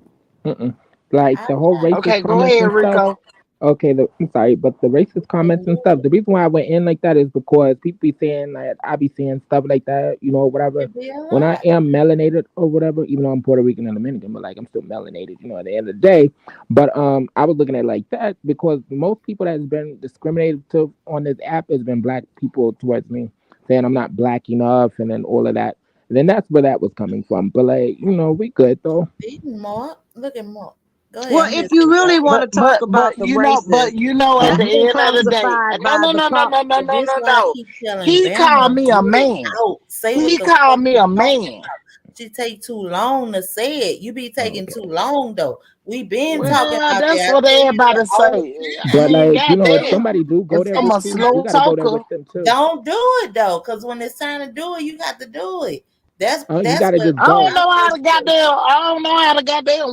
S9: Mm-mm. Like
S1: I'm
S9: the whole
S1: not.
S9: racist
S2: Okay, go
S9: comments
S2: ahead,
S9: and stuff.
S2: Rico.
S9: Okay, I'm sorry, but the racist comments and stuff. The reason why I went in like that is because people be saying like I be saying stuff like that, whatever.
S1: It be a
S9: When I
S1: lot.
S9: am melanated or whatever, even though I'm Puerto Rican and Dominican, but like I'm still melanated, at the end of the day. But I was looking at it like that because most people that has been discriminated to on this app has been black people towards me, saying I'm not black enough, and then all of that. And then that's where that was coming from. But like, we good though.
S1: Eating Mark. Look at Mark. Go ahead.
S3: Well,
S1: I'm
S3: if you
S1: listening,
S3: really
S1: y'all.
S3: want to talk about the races,
S2: But you know, at
S3: that's
S2: the
S9: Hmm.
S3: been
S2: end of the day,
S3: classified
S2: no,
S3: by
S2: no,
S3: the
S2: no, no,
S3: cop.
S2: no, no, no,
S1: This
S2: no,
S1: why I
S2: no.
S1: keep telling
S2: He called
S1: Bama,
S2: me
S1: get
S2: a
S1: it
S2: man.
S1: out. Say what
S2: He
S1: the fuck
S2: called me
S1: you
S2: a
S1: talking
S2: man.
S1: about. She take too long to say it. You be taking too
S9: Okay.
S1: long though. We been talking
S2: Well,
S1: about
S2: that's
S1: that. I
S2: what
S1: tell you that
S2: everybody
S1: all the
S2: say. I
S9: But
S1: time.
S2: mean,
S9: like, if
S2: goddamn,
S9: somebody do go
S1: If
S9: there
S2: I'm
S9: with
S2: a
S9: you, you
S2: slow
S9: gotta go there
S2: talker.
S9: with them too.
S1: don't do it though, because when it's time to do it, you got to do it. That's
S9: Oh, you
S1: that's
S9: gotta
S1: what
S9: just
S2: I don't
S9: go.
S1: I'm
S2: know how
S1: just
S2: to goddamn. I don't know how to goddamn.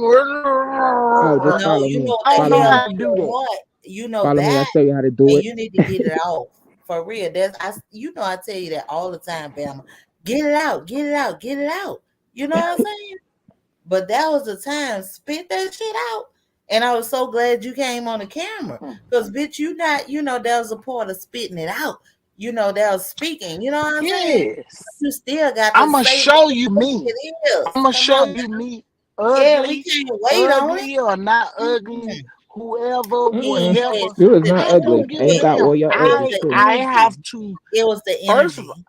S9: Oh, just
S1: no.
S9: follow
S1: You know
S9: me.
S1: what
S2: I don't
S1: the
S9: Follow
S2: know
S1: hell
S9: me.
S2: how to
S1: on
S2: do
S1: your
S2: that.
S1: heart. You know
S9: Follow me. I'll
S1: that.
S9: show you how to do
S1: And
S9: it.
S1: you need to get it off for real. I tell you that all the time, Bama. Get it out, get it out, get it out. You know what I'm saying? But that was the time. Spit that shit out. And I was so glad you came on the camera. Because bitch, you not, that was a part of spitting it out. That was speaking. You know what I'm saying?
S2: Yes.
S1: You still got to
S2: I'ma
S1: say what
S2: show
S1: the
S2: you
S1: fuck
S2: me.
S1: it is.
S2: I'ma
S1: Come
S2: show
S1: on
S2: you
S1: now.
S2: me.
S1: Yeah, we
S2: Ugly,
S1: can't wait on it.
S2: ugly or not ugly,
S1: Mm-mm.
S2: whoever,
S1: He
S9: Mm-mm.
S1: had
S2: whatever.
S9: You is
S1: shit
S9: not
S1: to
S2: I
S1: do
S2: don't
S9: ugly.
S2: give
S9: I
S2: a
S9: ain't
S1: with it.
S9: got all
S2: damn.
S9: your
S1: It was
S9: ugly
S1: the
S9: too.
S2: I have
S1: energy.
S2: to
S1: It was the
S2: first of all,
S1: energy.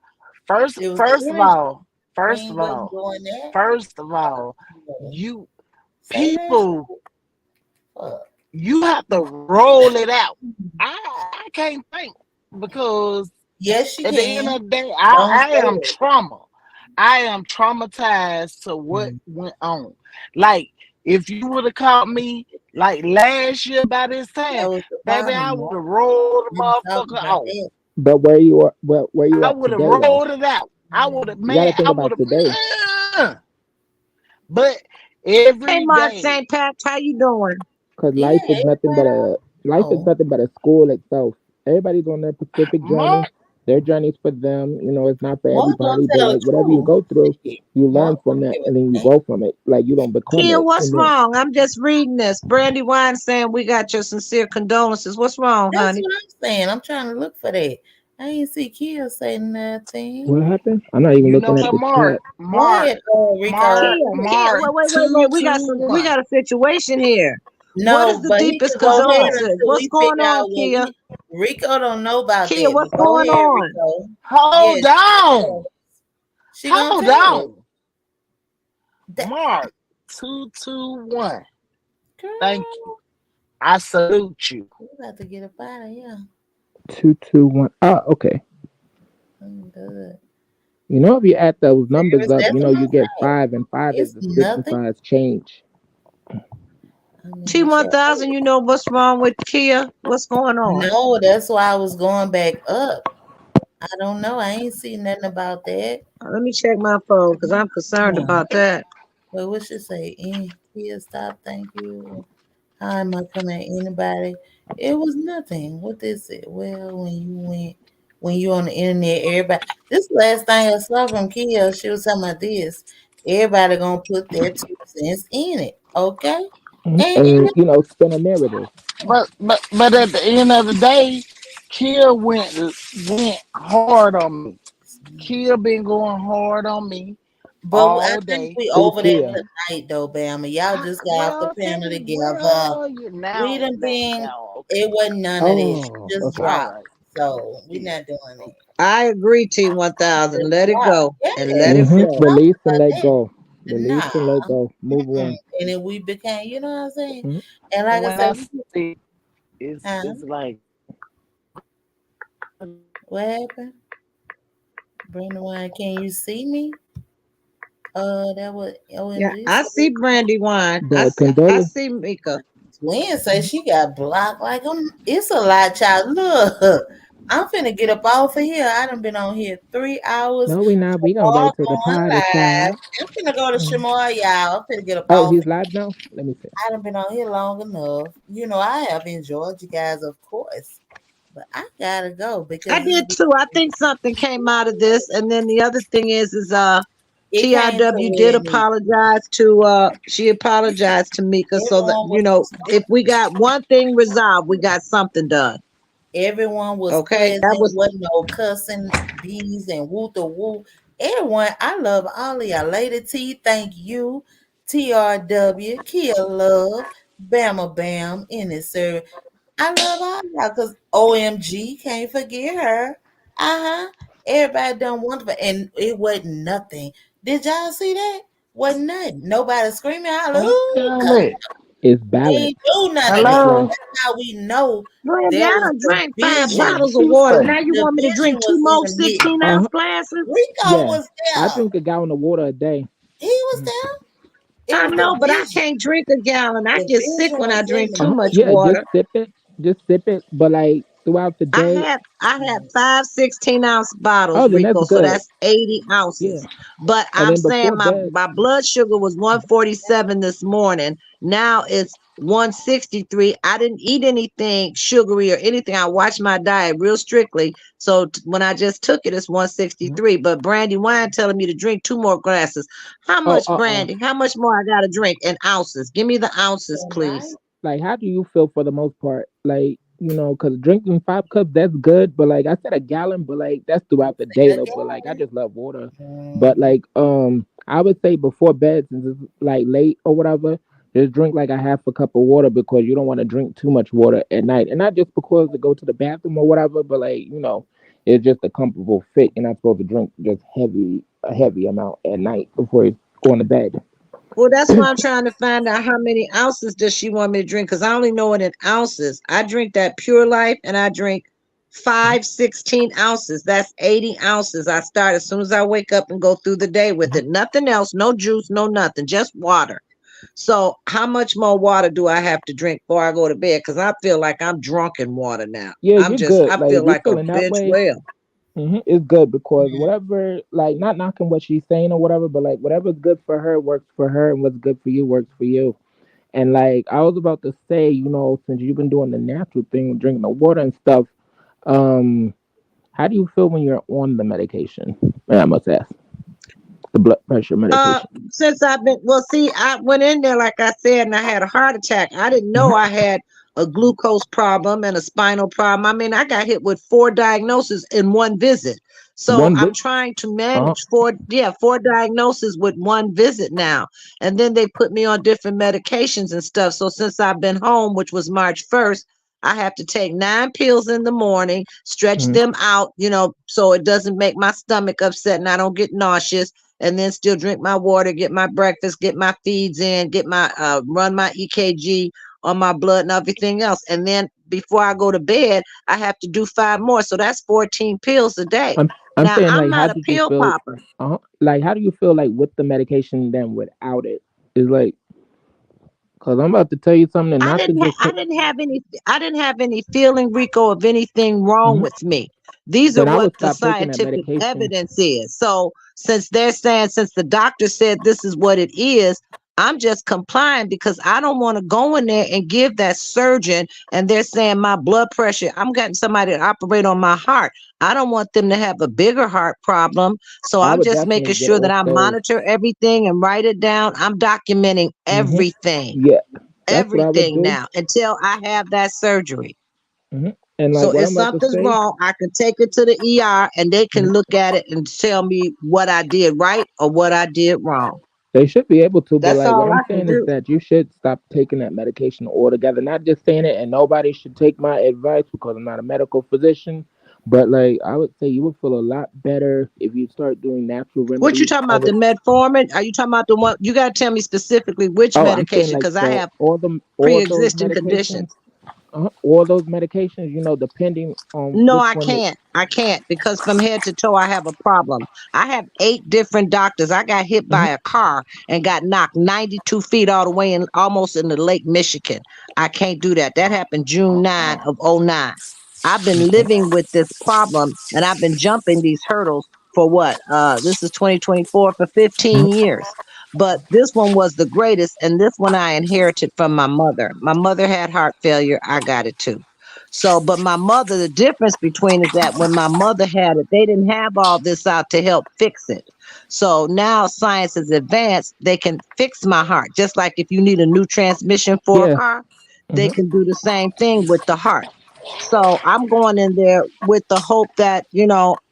S2: First,
S1: It was the
S2: first of
S1: energy.
S2: all, first
S1: We
S2: of
S1: wasn't
S2: all,
S1: doing that.
S2: first of all, you
S1: Say that
S2: people,
S1: shit. Fuck.
S2: you have to roll it out. I can't think because
S1: Yes, you
S2: at the end
S1: can.
S2: of the day,
S1: Don't
S2: I
S1: say
S2: am
S1: it.
S2: trauma. I am traumatized to what
S9: Mm.
S2: went on. Like if you would have caught me like last year by this
S1: That
S2: time,
S1: was the
S2: baby, I
S1: problem,
S2: would
S1: man.
S2: have rolled the
S1: We didn't talk
S2: motherfucker
S1: about
S2: off.
S1: that.
S9: But where you
S2: I
S9: at
S2: would have
S9: today though?
S2: rolled it out. I would have,
S9: You got
S2: man,
S9: to think
S2: I
S9: about
S2: would
S9: today,
S2: have. But
S3: Hey,
S2: every
S3: Mark
S2: day,
S3: St. Pat, how you doing?
S9: because
S1: Yeah,
S9: life is
S1: oh,
S9: nothing but a school itself. Everybody's on their specific journey.
S2: Mark,
S9: Their journey's for them. You know, it's not for
S1: Mark don't
S9: everybody. But
S1: tell the
S9: like whatever you
S1: truth.
S9: go through,
S1: Shit.
S9: you learn
S1: Mark
S9: from
S1: don't
S9: that,
S1: give a
S9: and then you
S1: damn.
S9: grow from it. Like you don't become
S3: Kia,
S9: it.
S3: what's
S9: And then
S3: wrong? I'm just reading this. Brandy Wine saying we got your sincere condolences. What's wrong,
S1: That's
S3: honey?
S1: what I'm saying. I'm trying to look for that. I ain't see Kia say nothing.
S9: what happened? I'm not even
S2: you know
S9: looking at
S2: what,
S9: the
S2: Mark,
S9: chat.
S1: Go
S2: Mark,
S1: ahead, Rico.
S2: Mark,
S3: Kia, Kia,
S2: Mark,
S3: wait.
S2: two, two,
S3: We
S2: one.
S3: got a situation here. What is
S1: No,
S3: the
S1: but he
S3: deepest
S1: can go ahead
S3: condolences?
S1: until
S3: What's
S1: we figure
S3: going on,
S1: out what
S3: Kia?
S1: we. Rico don't know about
S3: Kia,
S1: that,
S3: what's
S1: but go
S3: going
S1: ahead,
S3: on?
S1: Rico.
S2: Hold
S1: Yes,
S2: on,
S1: she gonna
S2: hold
S1: tell us.
S2: on,
S1: That
S2: Mark, 221. Thank you.
S1: girl,
S2: I salute you.
S1: we about to get up out of here.
S9: 221. Ah, okay.
S1: I'm good.
S9: You know, if you add those numbers
S1: Serious,
S9: up,
S1: that's
S9: you know,
S1: what
S9: you
S1: I'm
S9: get
S1: saying.
S9: five, and five is
S1: It's
S9: the
S1: nothing.
S9: signifies change.
S1: I mean, it's
S3: T1000,
S1: okay.
S3: you know what's wrong with Kia? What's going on?
S1: No, that's why I was going back up. I don't know. I ain't see nothing about that.
S3: Let me check my phone because I'm concerned
S1: No.
S3: about that.
S1: Well, what should say? Here, stop. Thank you. How am I coming at anybody? It was nothing. What is it? Well, when you on the internet, everybody. This last thing I saw from Kia, she was talking about this. Everybody gonna put their 2 cents in it, okay?
S9: Mhm.
S1: And
S9: And you know, spin a narrative.
S2: But at the end of the day, Kia went hard on me. Kia been going hard on me
S1: but I
S2: all
S1: think
S2: day.
S1: we
S9: Who's
S1: over that
S9: Kia?
S1: tonight though, Bama. Y'all just got off the
S2: Well,
S1: panel
S2: okay,
S1: together.
S2: well, you
S1: We
S2: now,
S1: done been.
S2: okay,
S1: It wasn't none of this. She
S9: Oh,
S1: just
S9: okay.
S2: all
S1: dropped,
S2: right,
S1: so we
S2: yeah,
S1: not doing it.
S2: okay.
S3: I agree, T1000.
S1: Just
S3: Let it
S1: dropped.
S3: go and let it
S1: Yes,
S9: Mm-hmm.
S1: we
S3: flow.
S1: talked
S9: Release and
S1: about
S9: let
S1: that.
S9: go. Release
S1: Nah.
S9: and let go. Move
S1: Mm-mm.
S9: on.
S1: And then we became, you know what I'm saying?
S9: Mhm.
S1: And like
S2: And
S1: I
S2: when
S1: said,
S2: I see
S1: huh?
S2: it's like
S1: What happened? Brandon, why can you see me? That was
S3: Yeah,
S1: OMG.
S3: I see Brandy Wine.
S9: The
S3: I
S9: condolence.
S3: see Mika.
S1: Twin say she got blocked like it's a lot, child. Look, I'm finna get up off of here. I done been on here 3 hours.
S9: No, we not. We gonna go
S1: Shamar
S9: to the
S1: going
S9: party
S1: live.
S9: side.
S1: I'm finna go to
S9: Mhm.
S1: Shamar, y'all. I'm finna get up
S9: Oh,
S1: off.
S9: he's live now. Let me see.
S1: I done been on here long enough. You know, I have enjoyed you guys, of course. But I gotta go
S3: I
S1: because
S3: did too. I think something came out of this, and then the other thing is
S1: it came to
S3: TIW
S1: where
S3: did
S1: it needs to be.
S3: apologize to she apologized to Mika so that
S1: Everyone was
S3: if we got one thing resolved, we got something done.
S1: everyone was
S3: Okay, that
S1: pleasant.
S3: was
S1: Wasn't no cussing, bees and woo the woo. Everyone, I love all of y'all. Lady T, thank you. TRW, Kia Love, Bama Bam, in it, sir. I love all y'all because OMG, can't forget her. Uh-huh. Everybody done wonderful. And it wasn't nothing. Did y'all see that? Wasn't nothing. Nobody screaming out, ooh, cuss.
S2: okay.
S9: It's
S1: They
S9: balance.
S1: ain't do none of
S9: It's
S1: that.
S2: Hello,
S9: like
S1: That's how we know
S3: Brandy.
S1: there
S3: I
S1: was
S3: done drank five
S2: what
S1: division.
S3: bottles of
S2: you
S3: water.
S2: say?
S3: Now you want me to
S1: Division
S3: drink two
S1: was
S3: more
S1: even hidden.
S3: 16-ounce
S9: uh
S3: glasses?
S1: Rico
S9: yeah.
S1: was
S9: I
S1: there.
S9: drink a gallon of water a day.
S1: He was
S9: Mhm.
S1: there. It
S3: I
S1: was
S3: know, but I
S1: division.
S3: can't drink a gallon. I get sick
S1: Division
S3: when I
S1: was in
S3: drink too
S1: there.
S3: much
S9: Yeah,
S3: water.
S9: just sip it. But like throughout the day,
S3: I had five 16-ounce
S9: oh,
S3: bottles,
S9: then that's
S3: Rico, so
S9: good.
S3: that's 80
S9: Yeah,
S3: ounces. But
S9: and
S3: I'm
S9: then
S3: saying
S9: before bed,
S3: my blood sugar was 147 this morning. Now it's 163. I didn't eat anything sugary or anything. I watched my diet real strictly. So when I just took it, it's
S9: mhm.
S3: 163. But Brandy Wine telling me to drink two more glasses. How
S9: Oh,
S3: much brandy? How much more I gotta drink in ounces? Give me the ounces, please.
S1: Tonight,
S9: like how do you feel for the most part? Like you know, because drinking 5 cups that's good, but like I said, a gallon, but like that's throughout the day though. But like I
S1: again.
S9: just love water. But
S1: Mm-hmm.
S9: like I would say before bed, since it's like late or whatever, just drink like a half a cup of water because you don't want to drink too much water at night, and not just because to go to the bathroom or whatever, but like you know, It's just a comfortable fit. You're not supposed to drink just a heavy amount at night before you going to bed.
S3: Well, that's why I'm trying to find out how many ounces does she want me to drink, because I only know it in ounces. I drink that Pure Life, and I drink 5 16 ounces. That's 80 ounces. I start as soon as I wake up and go through the day with it. Nothing else, no juice, no nothing, just water. So how much more water do I have to drink before I go to bed? Because I feel like I'm drunk in water now.
S9: Yeah, you're good.
S3: I
S9: Like
S3: feel
S9: if you're
S3: like a
S9: feeling that
S3: bench
S9: way,
S3: whale.
S9: it's good because whatever, like not knocking what she's saying or whatever, but like whatever's good for her works for her, and what's good for you works for you. And like I was about to say, since you've been doing the natural thing, drinking the water and stuff, um, how do you feel when you're on the medication? I must ask, the blood pressure
S3: Uh,
S9: medication.
S3: since I've been, well, see, I went in there, like I said, and I had a heart attack. I didn't know I had a glucose problem and a spinal problem. I mean, I got hit with 4 diagnoses in one visit. So
S9: One
S3: I'm
S9: bit.
S3: trying to
S9: Uh,
S3: manage four diagnoses with one visit now. And then they put me on different medications and stuff. So since I've been home, which was March 1st, I have to take 9 pills in the morning, stretch
S9: mhm.
S3: them out, so it doesn't make my stomach upset and I don't get nauseous, and then still drink my water, get my breakfast, get my feeds in, get my run my EKG on my blood and everything else. And then before I go to bed, I have to do 5 more. So that's 14 pills a day.
S9: I'm
S3: Now
S9: saying
S3: I'm
S9: like, how
S3: not a
S9: did you
S3: pill
S9: feel?
S3: popper.
S9: Like, how do you feel like with the medication than without it? Is like, cause I'm about to tell you something, and not to just
S3: I
S9: take.
S3: didn't have any feeling, Rico, of anything wrong
S9: Mhm.
S3: with me. These are
S9: Then I
S3: what
S9: would
S3: the
S9: stop taking that
S3: scientific
S9: medication.
S3: evidence is. So since they're saying, since the doctor said this is what it is, I'm just complying because I don't want to go in there and give that surgeon, and they're saying my blood pressure. I'm getting somebody to operate on my heart. I don't want them to have a bigger heart problem. So
S9: I
S3: I'm
S9: would
S3: just
S9: definitely
S3: making
S9: get
S3: sure that
S9: off
S3: I
S9: those.
S3: monitor everything and write it down. I'm documenting
S9: Hmm.
S3: everything,
S9: Yeah, that's what I would
S3: everything
S9: do.
S3: now until I have that surgery.
S9: And like
S3: So
S9: what
S3: if
S9: I'm about to
S3: something's
S9: say,
S3: wrong, I can take it to the ER and they can
S9: mhm,
S3: look at it and tell me what I did right or what I did wrong.
S9: they should be able to. But
S3: That's
S9: like what
S3: all
S9: I'm
S3: I can
S9: saying is
S3: do.
S9: that you should stop taking that medication altogether. Not just saying it, and nobody should take my advice because I'm not a medical physician. But like I would say, you would feel a lot better if you start doing natural
S3: What you
S9: remedies.
S3: talking about? The metformin? Are you talking about the one? You got to tell me specifically which
S9: Oh, I'm saying
S3: medication
S9: like
S3: because I
S9: the
S3: have
S9: all those
S3: pre-existing
S9: medications,
S3: conditions.
S9: all those medications. Depending on
S3: No,
S9: which
S3: I
S9: one.
S3: can't. I can't because from head to toe, I have a problem. I have 8 different doctors. I got hit
S9: Mhm.
S3: by a car and got knocked 92 feet all the way in, almost in the Lake Michigan. I can't do that. That happened June 9 of '09. I've been
S9: Okay.
S3: living with this problem and I've been jumping these hurdles for what? This is 2024, for 15
S9: Mhm.
S3: years. But this one was the greatest, and this one I inherited from my mother. My mother had heart failure. I got it too. So, but my mother, the difference between is that when my mother had it, they didn't have all this out to help fix it. So now science has advanced, they can fix my heart. Just like if you need a new transmission for a
S9: Yeah.
S3: car, they
S9: Hmm.
S3: can do the same thing with the heart. So I'm going in there with the hope that,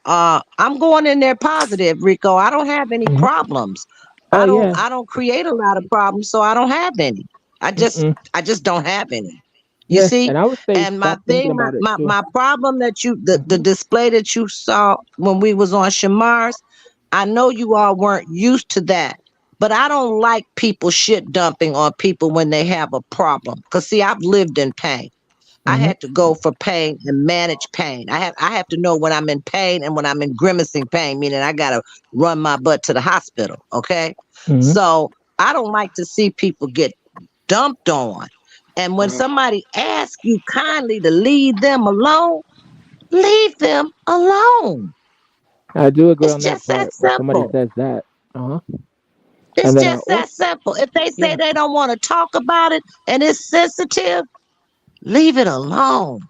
S3: I'm going in there positive, Rico. I don't have any
S9: Hmm.
S3: problems.
S9: Oh yeah.
S3: I don't create a lot of problems, so I don't have any. I just
S9: Mm-mm.
S3: I just don't have any. You
S9: Yeah,
S3: see?
S9: and I would say
S3: And my
S9: stop thinking
S3: thing,
S9: about it too.
S3: my problem that the
S9: Hmm.
S3: display that you saw when we was on Shamar's, I know you all weren't used to that. But I don't like people shit dumping on people when they have a problem. Cause see, I've lived in pain. I
S9: Hmm.
S3: had to go for pain and manage pain. I have to know when I'm in pain and when I'm in grimacing pain, meaning I gotta run my butt to the hospital. Okay.
S9: Hmm.
S3: So I don't like to see people get dumped on. And when somebody asks you kindly to leave them alone, leave them alone.
S9: I do agree
S3: It's
S9: on that
S3: just that
S9: part when somebody
S3: simple.
S9: says that. Uh huh.
S3: It's
S9: And then I
S3: just
S9: also
S3: that simple. If they say
S9: yeah.
S3: they don't want to talk about it and it's sensitive, leave it alone.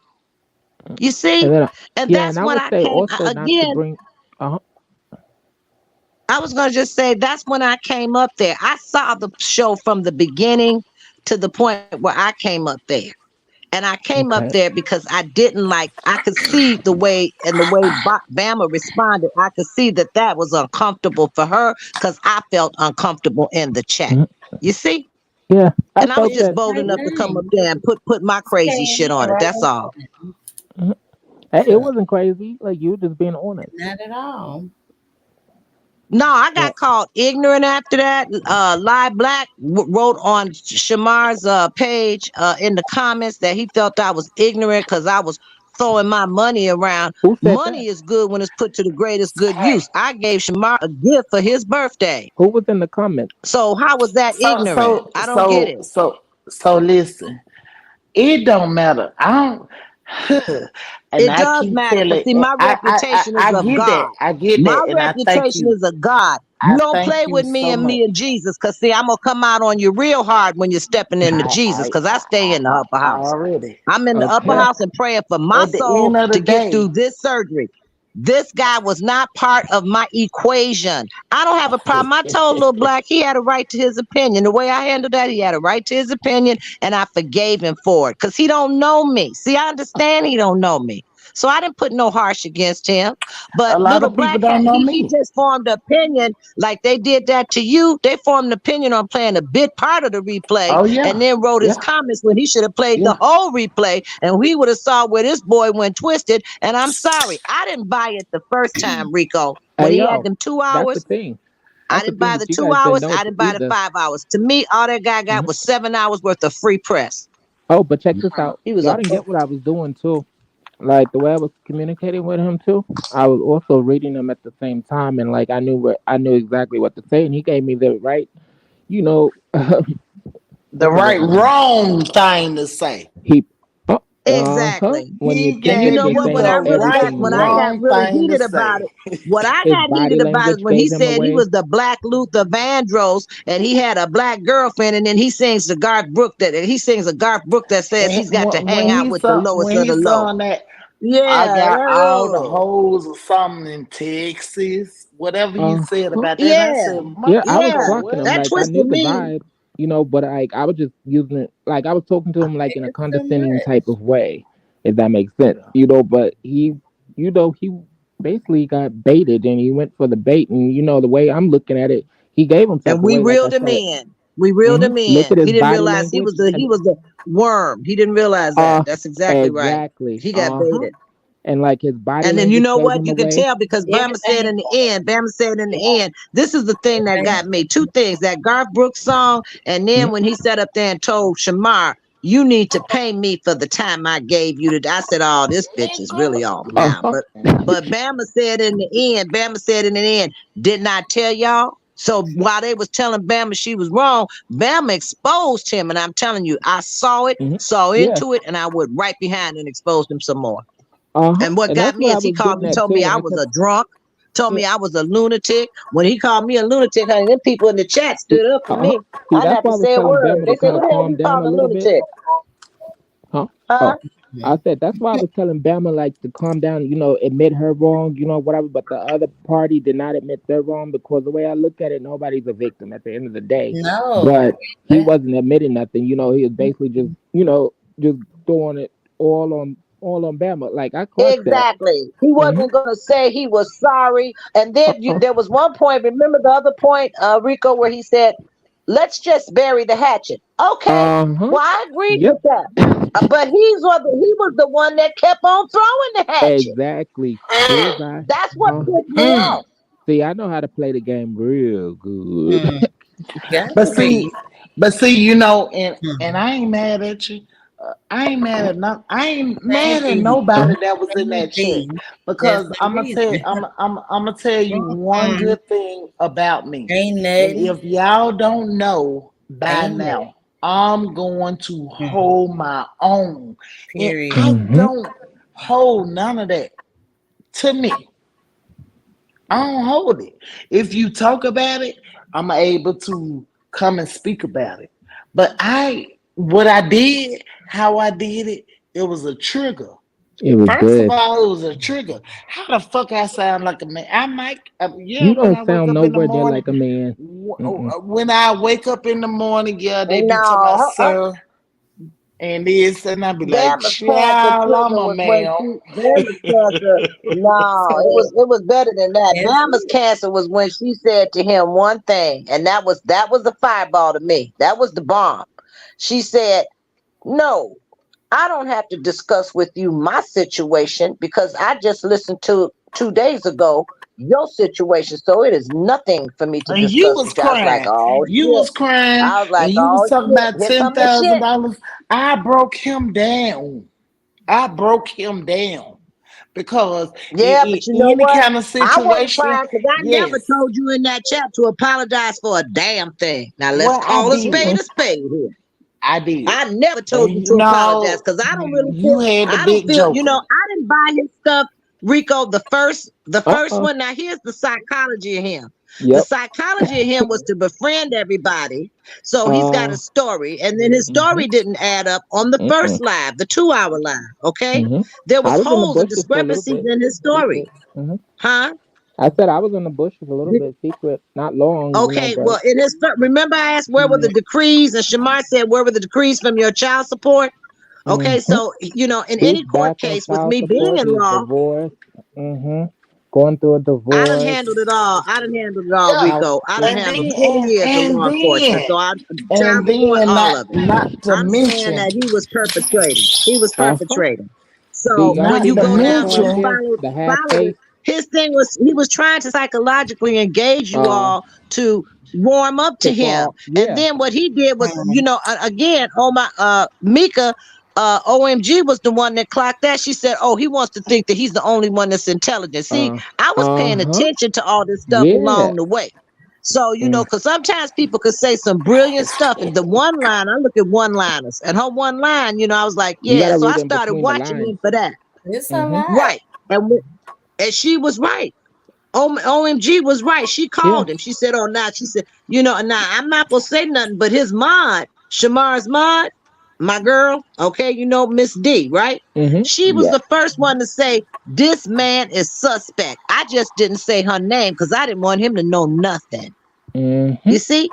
S3: You
S9: And
S3: see?
S9: then
S3: And
S9: yeah,
S3: that's
S9: and I
S3: when
S9: would
S3: I
S9: say
S3: came
S9: also not to
S3: again.
S9: bring. Uh huh.
S3: I was going to just say that's when I came up there. I saw the show from the beginning to the point where I came up there. And I came up
S9: Okay.
S3: there because I didn't like, I could see the way and the way Bama responded. I could see that that was uncomfortable for her because I felt uncomfortable in the chat.
S9: Mhm.
S3: You see?
S9: Yeah, I
S3: And I was
S9: felt
S3: just
S9: that.
S3: bold enough to come up there and put my crazy shit on it. That's all.
S9: Mhm. It wasn't crazy. Like you were just being honest.
S1: Not at all.
S3: No, I
S9: But
S3: got called ignorant after that. Lie Black wrote on Shamar's page in the comments that he felt I was ignorant because I was throwing my money around.
S9: who said that?
S3: Money is good when it's put to the greatest good
S2: Hey,
S3: use. I gave Shamar a gift for his birthday.
S9: Who was in the comments?
S3: So how was that
S2: so
S3: ignorant?
S2: so
S3: I don't get
S2: so
S3: it.
S2: so so listen. It don't matter. I don't. And
S3: It
S2: I
S3: does
S2: keep
S3: matter, but
S2: telling.
S3: see, my reputation is
S2: I
S3: of
S2: get that.
S3: God.
S2: I get
S3: My
S2: that, and I thank
S3: reputation
S2: you.
S3: is of God. You
S2: I
S3: don't
S2: thank
S3: play
S2: you
S3: with
S2: so
S3: me
S2: much.
S3: and Jesus, cause see, I'm gonna come out on you real hard when you're stepping into
S2: I
S3: Jesus,
S2: I
S3: cause I stay in the upper house.
S2: already.
S3: I'm in the upper
S9: Okay.
S3: house and praying for my
S2: At the
S3: soul
S2: end of the
S3: to get through
S2: day,
S3: this surgery. This guy was not part of my equation. I don't have a problem. I told Little Black he had a right to his opinion. The way I handled that, he had a right to his opinion, and I forgave him for it because he don't know me. See, I understand he don't know me. So I didn't put no harsh against him.
S2: a
S3: But
S2: lot
S3: Little
S2: of people
S3: Black had
S2: don't know
S3: he
S2: me.
S3: just formed an opinion like they did that to you. They formed an opinion on playing a bit part of the replay
S2: Oh
S3: and
S2: yeah,
S3: then wrote his
S2: yeah,
S3: comments when he should have played the
S2: yeah.
S3: whole replay and we would have saw where this boy went twisted. And I'm sorry, I didn't buy it the first time, Rico. When
S9: Hey
S3: he had
S9: yo,
S3: them two
S9: that's the
S3: hours,
S9: thing.
S3: I
S9: That's the
S3: didn't
S9: thing
S3: buy the
S9: that you
S3: two
S9: guys didn't
S3: hours.
S9: know
S3: I didn't buy the
S9: either.
S3: 5 hours. To me, all that guy got
S9: Mhm.
S3: was 7 hours worth of free press.
S9: Oh, but check this out.
S3: He was a
S9: Y'all didn't get what I was doing too. Like the way I was communicating with him too. I was also reading him at the same time, and like I knew exactly what to say, and he gave me the right, you know,
S2: The
S9: what's the
S2: right
S9: word?
S2: wrong thing to say.
S9: He, huh.
S3: Exactly.
S9: When you're
S2: He
S3: And
S9: thinking
S3: you
S9: it,
S2: gave
S3: know
S9: you're
S3: what?
S2: you
S3: When
S9: saying
S3: I
S2: the
S3: really got,
S2: right
S9: everything
S3: when I
S9: wrong.
S3: got
S2: wrong
S3: really
S2: thing to
S3: heated about
S2: say.
S3: it, what I
S9: His
S3: got
S9: body
S3: heated about is
S9: language
S3: when he
S9: gave him
S3: said he
S9: away.
S3: was the Black Luther Vandross and he had a black girlfriend, and then he sings the Garth Brooks that says he's got to hang out with the lowest
S2: When
S3: of
S2: he
S3: the low.
S2: saw that, I
S3: Yeah,
S2: got all the
S3: that,
S2: hoes or something in Texas. Whatever he said
S9: Huh?
S2: about that, I
S3: yeah,
S2: said,
S9: Yeah, I was
S3: yeah.
S2: motherfucker,
S9: clocking him.
S2: what?
S3: That
S9: Like I knew
S3: twisted
S9: the
S3: me.
S9: vibe, but like I was just using it. Like I was talking to him like in a
S1: It's too
S9: condescending
S1: much.
S9: type of way, if that makes sense.
S2: Yeah.
S9: But he basically got baited, and he went for the bait. And the way I'm looking at it, he gave himself
S3: And we
S9: away. Like I
S3: reeled him
S9: said,
S3: in. We reeled him
S9: look at
S3: in.
S9: his
S3: He didn't
S9: body
S3: realize
S9: language,
S3: he
S9: and
S3: was the worm. He didn't realize that.
S9: uh,
S3: That's exactly right.
S9: exactly,
S3: He got baited.
S9: and like his body
S3: And then you
S9: language
S3: know
S9: gave
S3: what?
S9: him
S3: You can
S9: away.
S3: tell because
S1: Everything,
S3: Bama said in the end, this is the thing that
S1: everything.
S3: got me. Two things, that Garth Brooks song, and then
S9: Mhm.
S3: when he sat up there and told Shamar, you need to pay me for the time I gave you to, I said, oh, this bitch is really off
S9: Uh
S3: now.
S9: huh.
S3: But Bama said in the end, didn't I tell y'all? So while they was telling Bama she was wrong, Bama exposed him. And I'm telling you, I saw it,
S9: Hmm.
S3: saw
S9: Yeah.
S3: into it, and I went right behind and exposed him some more.
S9: Uh huh.
S3: And what
S9: And
S3: got
S9: that's
S3: me
S9: what I
S3: is he
S9: was
S3: called
S9: getting
S3: me,
S9: at
S3: told
S9: too.
S3: me
S9: When
S3: I
S9: I
S3: was
S9: kept,
S3: a drunk, told
S9: yeah.
S3: me I was a lunatic. When he called me a lunatic, honey, them people in the chat stood up for
S9: Uh huh.
S3: me.
S9: See,
S3: I didn't
S9: that's
S3: have
S9: why
S3: to
S9: I was
S3: say a
S9: telling
S3: word.
S9: Bama to
S3: They said,
S9: kind
S3: who
S9: of
S3: the hell
S9: calm
S3: you
S9: down
S3: calling
S9: a
S3: a
S9: little bit.
S3: lunatic?
S9: Huh?
S3: Huh?
S9: Oh, I said that's why I was telling Bama like to calm down. Admit her wrong. Whatever. But the other party did not admit their wrong because the way I look at it, nobody's a victim at the end of the day.
S1: No.
S9: But he wasn't admitting nothing. He was basically just throwing it all on Bama. Like I clocked that.
S3: Exactly. He
S9: Hmm.
S3: wasn't going to say he was sorry. And then
S9: Uh
S3: there was one point, remember the other point, Rico, where he said, let's just bury the hatchet. Okay.
S9: huh.
S3: Well, I agreed with
S9: Yep.
S3: that. But he was the one that kept on throwing the hatchet.
S9: Exactly. Bullseye.
S3: That's what
S9: Uh,
S3: pissed me
S2: Mm.
S3: off.
S9: See, I know how to play the game real good.
S1: Mm. Got
S2: But
S1: to.
S2: see, and I ain't mad at you. I ain't mad at no, I ain't
S1: Same
S2: mad at
S1: thing.
S2: nobody
S9: Uh-huh.
S2: that was in
S1: Same
S2: that chat
S1: thing. That's
S2: because
S1: the
S2: I'm gonna tell
S1: reason.
S2: I'm gonna tell you one
S1: Mm-mm.
S2: good thing about me.
S1: Ain't
S2: And
S1: nothing.
S2: if y'all don't know by
S1: Ain't nothing.
S2: now, I'm going to
S1: Mm.
S2: hold my own, and
S1: Period.
S2: I
S9: Mm-hmm.
S2: don't hold none of that to me. I don't hold it. If you talk about it, I'm able to come and speak about it. But what I did, how I did it, it was a trigger.
S9: It was
S2: First of
S9: good.
S2: all, it was a trigger. How the fuck I sound like a man? I might, yeah,
S9: You
S2: when
S9: don't
S2: I wake
S9: sound
S2: up in the
S9: nowhere near
S2: morning,
S9: like a man. Mm-mm.
S2: when I wake up in the morning, yeah, they be talking about
S3: No,
S2: sir and this, and I be like,
S3: Bama's cancer
S2: child, I'm
S3: trigger
S2: a
S3: was when
S2: male.
S3: Bama's cancer. No,
S1: So
S3: it was better than that.
S1: that's
S3: Bama's
S1: it.
S3: cancer was when she said to him one thing, and that was the fireball to me. That was the bomb. She said, "No, I don't have to discuss with you my situation because I just listened to 2 days ago your situation. So it is nothing for me to
S2: And you
S3: discuss
S2: was
S3: with you. I was like,
S2: crying.
S3: oh
S2: You
S3: shit.
S2: was crying,
S3: I was
S2: and
S3: like,
S2: you was
S3: oh
S2: talking
S3: shit.
S2: about
S3: Here
S2: ten
S3: come the
S2: thousand
S3: shit.
S2: dollars. I broke him down. I broke him down because
S3: Yeah, but you know
S2: in any
S3: what?
S2: kind of
S3: I wasn't
S2: situation,
S3: crying because I never
S2: yes,
S3: told you in that chat to apologize for a damn thing. Now let's
S2: well, I
S3: call
S2: did.
S3: a spade here.
S2: I did.
S3: I never told
S2: And
S3: you
S2: you
S3: to apologize
S2: know,
S3: because I don't really
S2: you
S3: feel.
S2: had the
S3: I don't
S2: big
S3: feel. You know,
S2: joker.
S3: I didn't buy his stuff, Rico. The first
S9: Uh-uh.
S3: one. Now here's the psychology of him. The
S9: Yep.
S3: psychology of him was to befriend everybody. So he's got a
S9: Uh.
S3: story, and then his
S9: Mhm.
S3: story didn't add up on the
S9: Mm-mm.
S3: first live, the 2 hour live. Okay,
S9: Mhm.
S3: there was
S9: I was in the
S3: holes and
S9: bushes for a little
S3: discrepancies
S9: bit.
S3: in his story,
S9: Secret. Mhm.
S3: huh?
S9: I said I was in the bushes a little bit. Secret. Not long,
S3: Okay,
S9: but
S3: well, in his remember I asked where were the decrees, and Shamar said where were the decrees from your child support. Okay,
S9: mhm.
S3: so in
S9: He's
S3: any court
S9: back on
S3: case with
S9: child
S3: me being
S9: support.
S3: in
S9: He's
S3: law,
S9: divorced. Mhm. Going through a
S3: I done
S9: divorce.
S3: handled it all. I done handled it all,
S2: Yeah,
S3: Rico. I done
S9: Houses.
S2: and
S3: handled
S2: then
S3: 20 years of
S2: and
S3: law enforcement.
S2: then
S3: So I child
S2: and
S3: support,
S2: then
S3: all
S2: not
S3: of it.
S2: not to
S3: I'm saying
S2: mention
S3: that he was perpetrating. He was
S9: Uh-huh.
S3: perpetrating.
S9: Do you
S3: So
S9: guys
S3: when
S2: not
S9: see
S3: you
S2: to
S9: the
S3: go
S9: half
S3: down,
S9: heart
S3: just
S2: mention
S9: there? The half
S3: follow it.
S9: face?
S3: His thing was he was trying to psychologically engage you
S9: Uh
S3: all to warm up to
S9: to
S3: him.
S9: fall.
S3: And
S9: Yeah.
S3: then what he did was,
S8: Mm.
S3: again, oh my Mika, OMG was the one that clocked that. She said, oh, he wants to think that he's the only one that's intelligent. See,
S9: Uh
S3: I was paying
S9: uh-huh.
S3: attention to all this stuff
S9: Yeah.
S3: along the way. So,
S9: Mm.
S3: because sometimes people could say some brilliant
S2: it's
S3: stuff. And the one line, I look at one liners. And her one line, I was like,
S9: You
S3: yeah.
S9: gotta
S3: So I
S9: read in
S3: started
S9: between the
S3: watching
S9: lines.
S3: him for that.
S1: It's a
S9: Mm-hmm.
S1: lot.
S3: Right. And she was right. OMG was right. She
S9: Yeah.
S3: called him. She said, oh, now, she said, now I'm not going to say nothing, but his mod, Shamar's mod, my girl, okay, Miss D, right?
S9: Mm-hmm.
S3: She was
S9: Yeah.
S3: the first one to say, this man is suspect. I just didn't say her name because I didn't want him to know nothing.
S9: Mm-hmm.
S3: You see?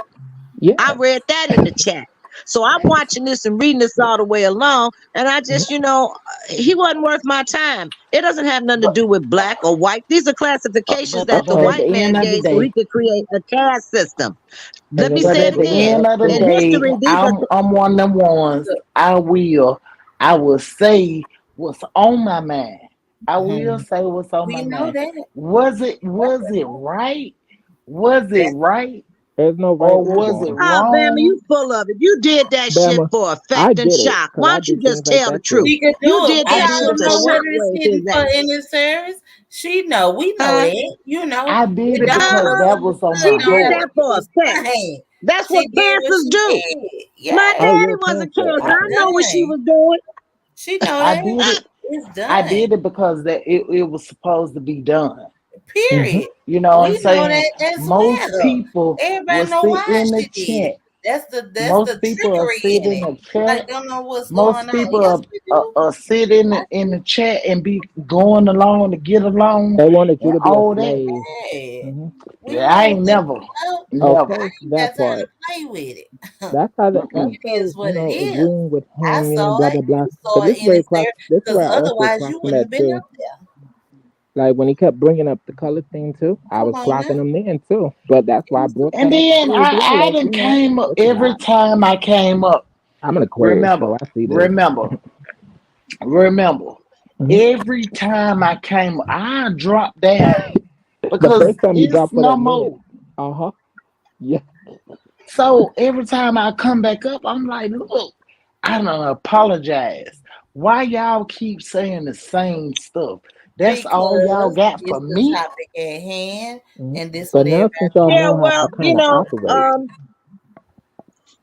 S3: I
S9: Yeah.
S3: read that in the chat. So I'm watching this and reading this all the way along, and I just, he wasn't worth my time. It doesn't have nothing to
S2: but
S3: do with black or white. These are classifications that the
S2: but at
S9: Uh-oh.
S3: white
S2: the
S3: man
S2: end of the
S3: gave so he
S2: day,
S3: could create a caste system. Let
S9: And
S3: me
S9: then they
S2: but
S3: say
S2: at
S3: it
S9: made
S2: the
S9: it to
S3: again.
S2: end
S9: us
S2: of the
S3: In
S9: too.
S2: day,
S3: history, these are
S2: I'm one of them ones.
S1: Look,
S2: I will say what's on my mind. I will
S9: Mm-hmm.
S2: say what's on my
S1: we know
S2: mind.
S1: that.
S2: Was it right? Was it
S1: That's
S2: right
S9: There's no right
S2: or
S9: or
S2: was it
S9: wrong.
S3: Bama,
S2: wrong?
S3: you full of it. You did that shit
S9: Bama,
S3: for
S9: I
S3: effect and
S9: did it
S3: shock.
S9: because
S3: Why
S9: I
S3: don't you
S9: do things
S3: just
S9: like
S3: tell the
S9: that
S3: truth?
S9: too.
S1: She could
S3: You
S1: do it.
S3: did
S1: We
S3: that
S2: I
S3: shit
S1: all
S2: did
S3: to
S1: know
S2: that
S1: what
S2: shit.
S1: it's
S3: shockwave his
S1: hitting for
S3: ass.
S1: in this service. She know. We know
S3: Huh?
S1: it.
S2: I did
S1: It
S2: it
S1: don't
S2: because
S1: take
S3: Uh-huh.
S2: that
S1: much
S2: was on
S1: to
S3: She
S2: my
S1: know
S3: did
S1: how
S2: heart.
S3: that
S1: to
S3: for
S1: do
S3: effect.
S1: something.
S3: That's
S1: She
S3: what
S1: did what
S3: pastors
S1: she
S3: do.
S1: did.
S3: My
S9: Oh,
S1: Yes,
S3: daddy
S9: you're a
S3: wasn't
S9: pastor.
S3: killed.
S1: it's
S2: I,
S3: I
S9: Okay.
S3: know what she
S1: done.
S3: was doing.
S1: She know
S2: I
S1: that.
S2: did it.
S1: It's
S2: I
S1: done.
S2: did it because that it was supposed to be done.
S9: Mm-hmm.
S1: Period.
S2: You know what I'm
S1: We know
S2: saying?
S1: that as
S2: Most
S1: well.
S2: people will
S1: Everybody know
S2: sit
S1: why
S2: in the
S1: she did it.
S2: chat.
S1: That's the
S2: Most people will
S1: trickery
S2: sit
S1: in
S2: in
S1: it.
S2: the
S1: Like
S2: chat.
S1: don't know what's going
S2: Most
S1: on.
S2: people
S1: Yes, we do.
S2: sit in the chat and be going along to get along
S9: They wanted you
S2: and
S9: to be a
S2: all that.
S9: slave.
S1: Yeah.
S9: Mm-hmm.
S1: We
S2: Yeah, I
S1: know
S2: ain't
S1: that.
S2: never,
S1: I
S2: never.
S9: Okay,
S1: ain't got
S9: that
S1: time to
S9: part.
S1: play with it.
S9: That's how that. That's
S2: Mm-mm.
S1: It
S9: how
S1: is what it is.
S9: agreeing with
S1: I
S9: him.
S1: saw
S9: Blah
S1: it.
S9: blah blah.
S1: You
S9: But
S1: saw it
S9: this
S1: in
S9: way
S1: his
S9: clock.
S1: there
S9: This is
S1: because
S9: where I also
S1: otherwise you
S9: clocked him
S1: wouldn't
S9: at
S1: have been
S9: too.
S1: up there.
S9: Like when he kept bringing up the color thing too, I
S1: Come
S9: was
S1: on
S9: clocking
S1: now.
S9: him then too. But that's why I brought
S2: And
S9: that up
S2: then
S9: too as well.
S2: I
S9: Like
S2: done
S9: you know,
S2: came up
S9: it's a
S2: every
S9: lot.
S2: time I came up.
S9: I'm an Aquarius,
S2: Remember,
S9: so I see this.
S2: remember, remember.
S9: Hmm.
S2: Every time I came, I dropped down
S9: The
S2: because
S9: first time you
S2: it's
S9: dropped for
S2: no
S9: that minute.
S2: more.
S9: Uh huh. Yeah.
S2: So every time I come back up, I'm like, look, I don't apologize. Why y'all keep saying the same stuff? That's all y'all
S1: Because
S2: got for
S1: it's the
S2: me.
S1: topic at hand
S9: Hmm.
S1: and this what
S9: But now
S1: everybody
S9: since y'all
S3: Yeah,
S9: know how I
S3: well,
S9: kind of operate,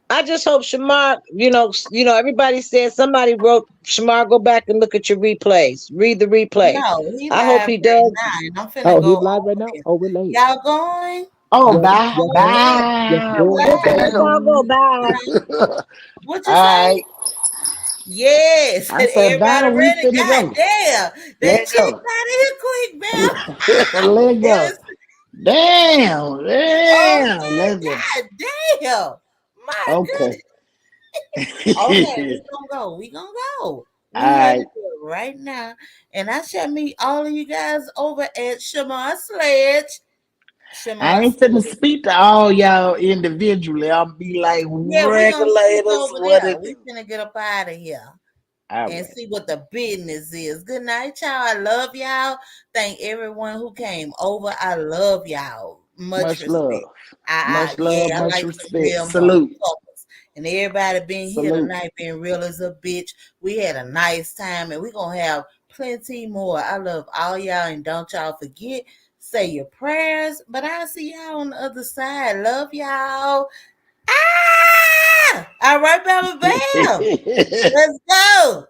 S3: I just hope Shamar, everybody said somebody wrote Shamar, go back and look at your replays. Read the replays.
S1: no, he
S3: I hope
S1: live
S3: he
S1: right
S3: does.
S1: now and I'm finna
S9: oh,
S1: go
S9: he's live right
S1: over
S9: now.
S1: there.
S9: Oh, we're late.
S1: Y'all going?
S2: Oh,
S9: Yes,
S2: bye,
S9: yes,
S1: Oh
S9: ma'am.
S1: yeah.
S9: Yes,
S2: bye.
S9: we're
S3: Look at
S1: Bye.
S3: the song go
S2: Bam.
S3: by.
S1: What you
S2: All
S1: say?
S2: right.
S1: Yes,
S2: I
S1: and
S2: said,
S1: everybody
S2: bye. We
S1: ready.
S2: finna
S1: God
S2: go.
S1: damn. They
S2: Let
S1: checked
S2: go.
S1: out of here quick, man.
S2: Let go.
S1: Yes.
S2: Damn. Damn.
S1: Okay,
S2: Let's go.
S1: God damn. My
S2: Okay.
S1: goodness. Okay, we gonna go. We gonna go.
S2: All
S1: We headed
S2: right.
S1: there right now. And I shall meet all of you guys over at Shamar Sledge.
S2: I
S1: Shamar
S2: ain't finna
S1: Sledge.
S2: speak to all y'all individually. I'll be like,
S1: Yeah, we gonna speak
S2: regulators,
S1: over
S2: what
S1: there.
S2: it
S1: We
S2: do?
S1: finna get up out of here.
S2: All
S1: and
S2: right.
S1: see what the business is. Good night, y'all. I love y'all. Thank everyone who came over. I love y'all. Much
S2: Much
S1: respect.
S2: love. Much love,
S1: Yeah, I
S2: much
S1: like some
S2: respect.
S1: real
S2: Salute.
S1: motherfuckers. And everybody been here
S2: Salute.
S1: tonight being real as a bitch. We had a nice time and we're gonna have plenty more. I love all y'all and don't y'all forget, say your prayers. But I'll see y'all on the other side. Love y'all. Ah! All right, Baba Bam. Let's go.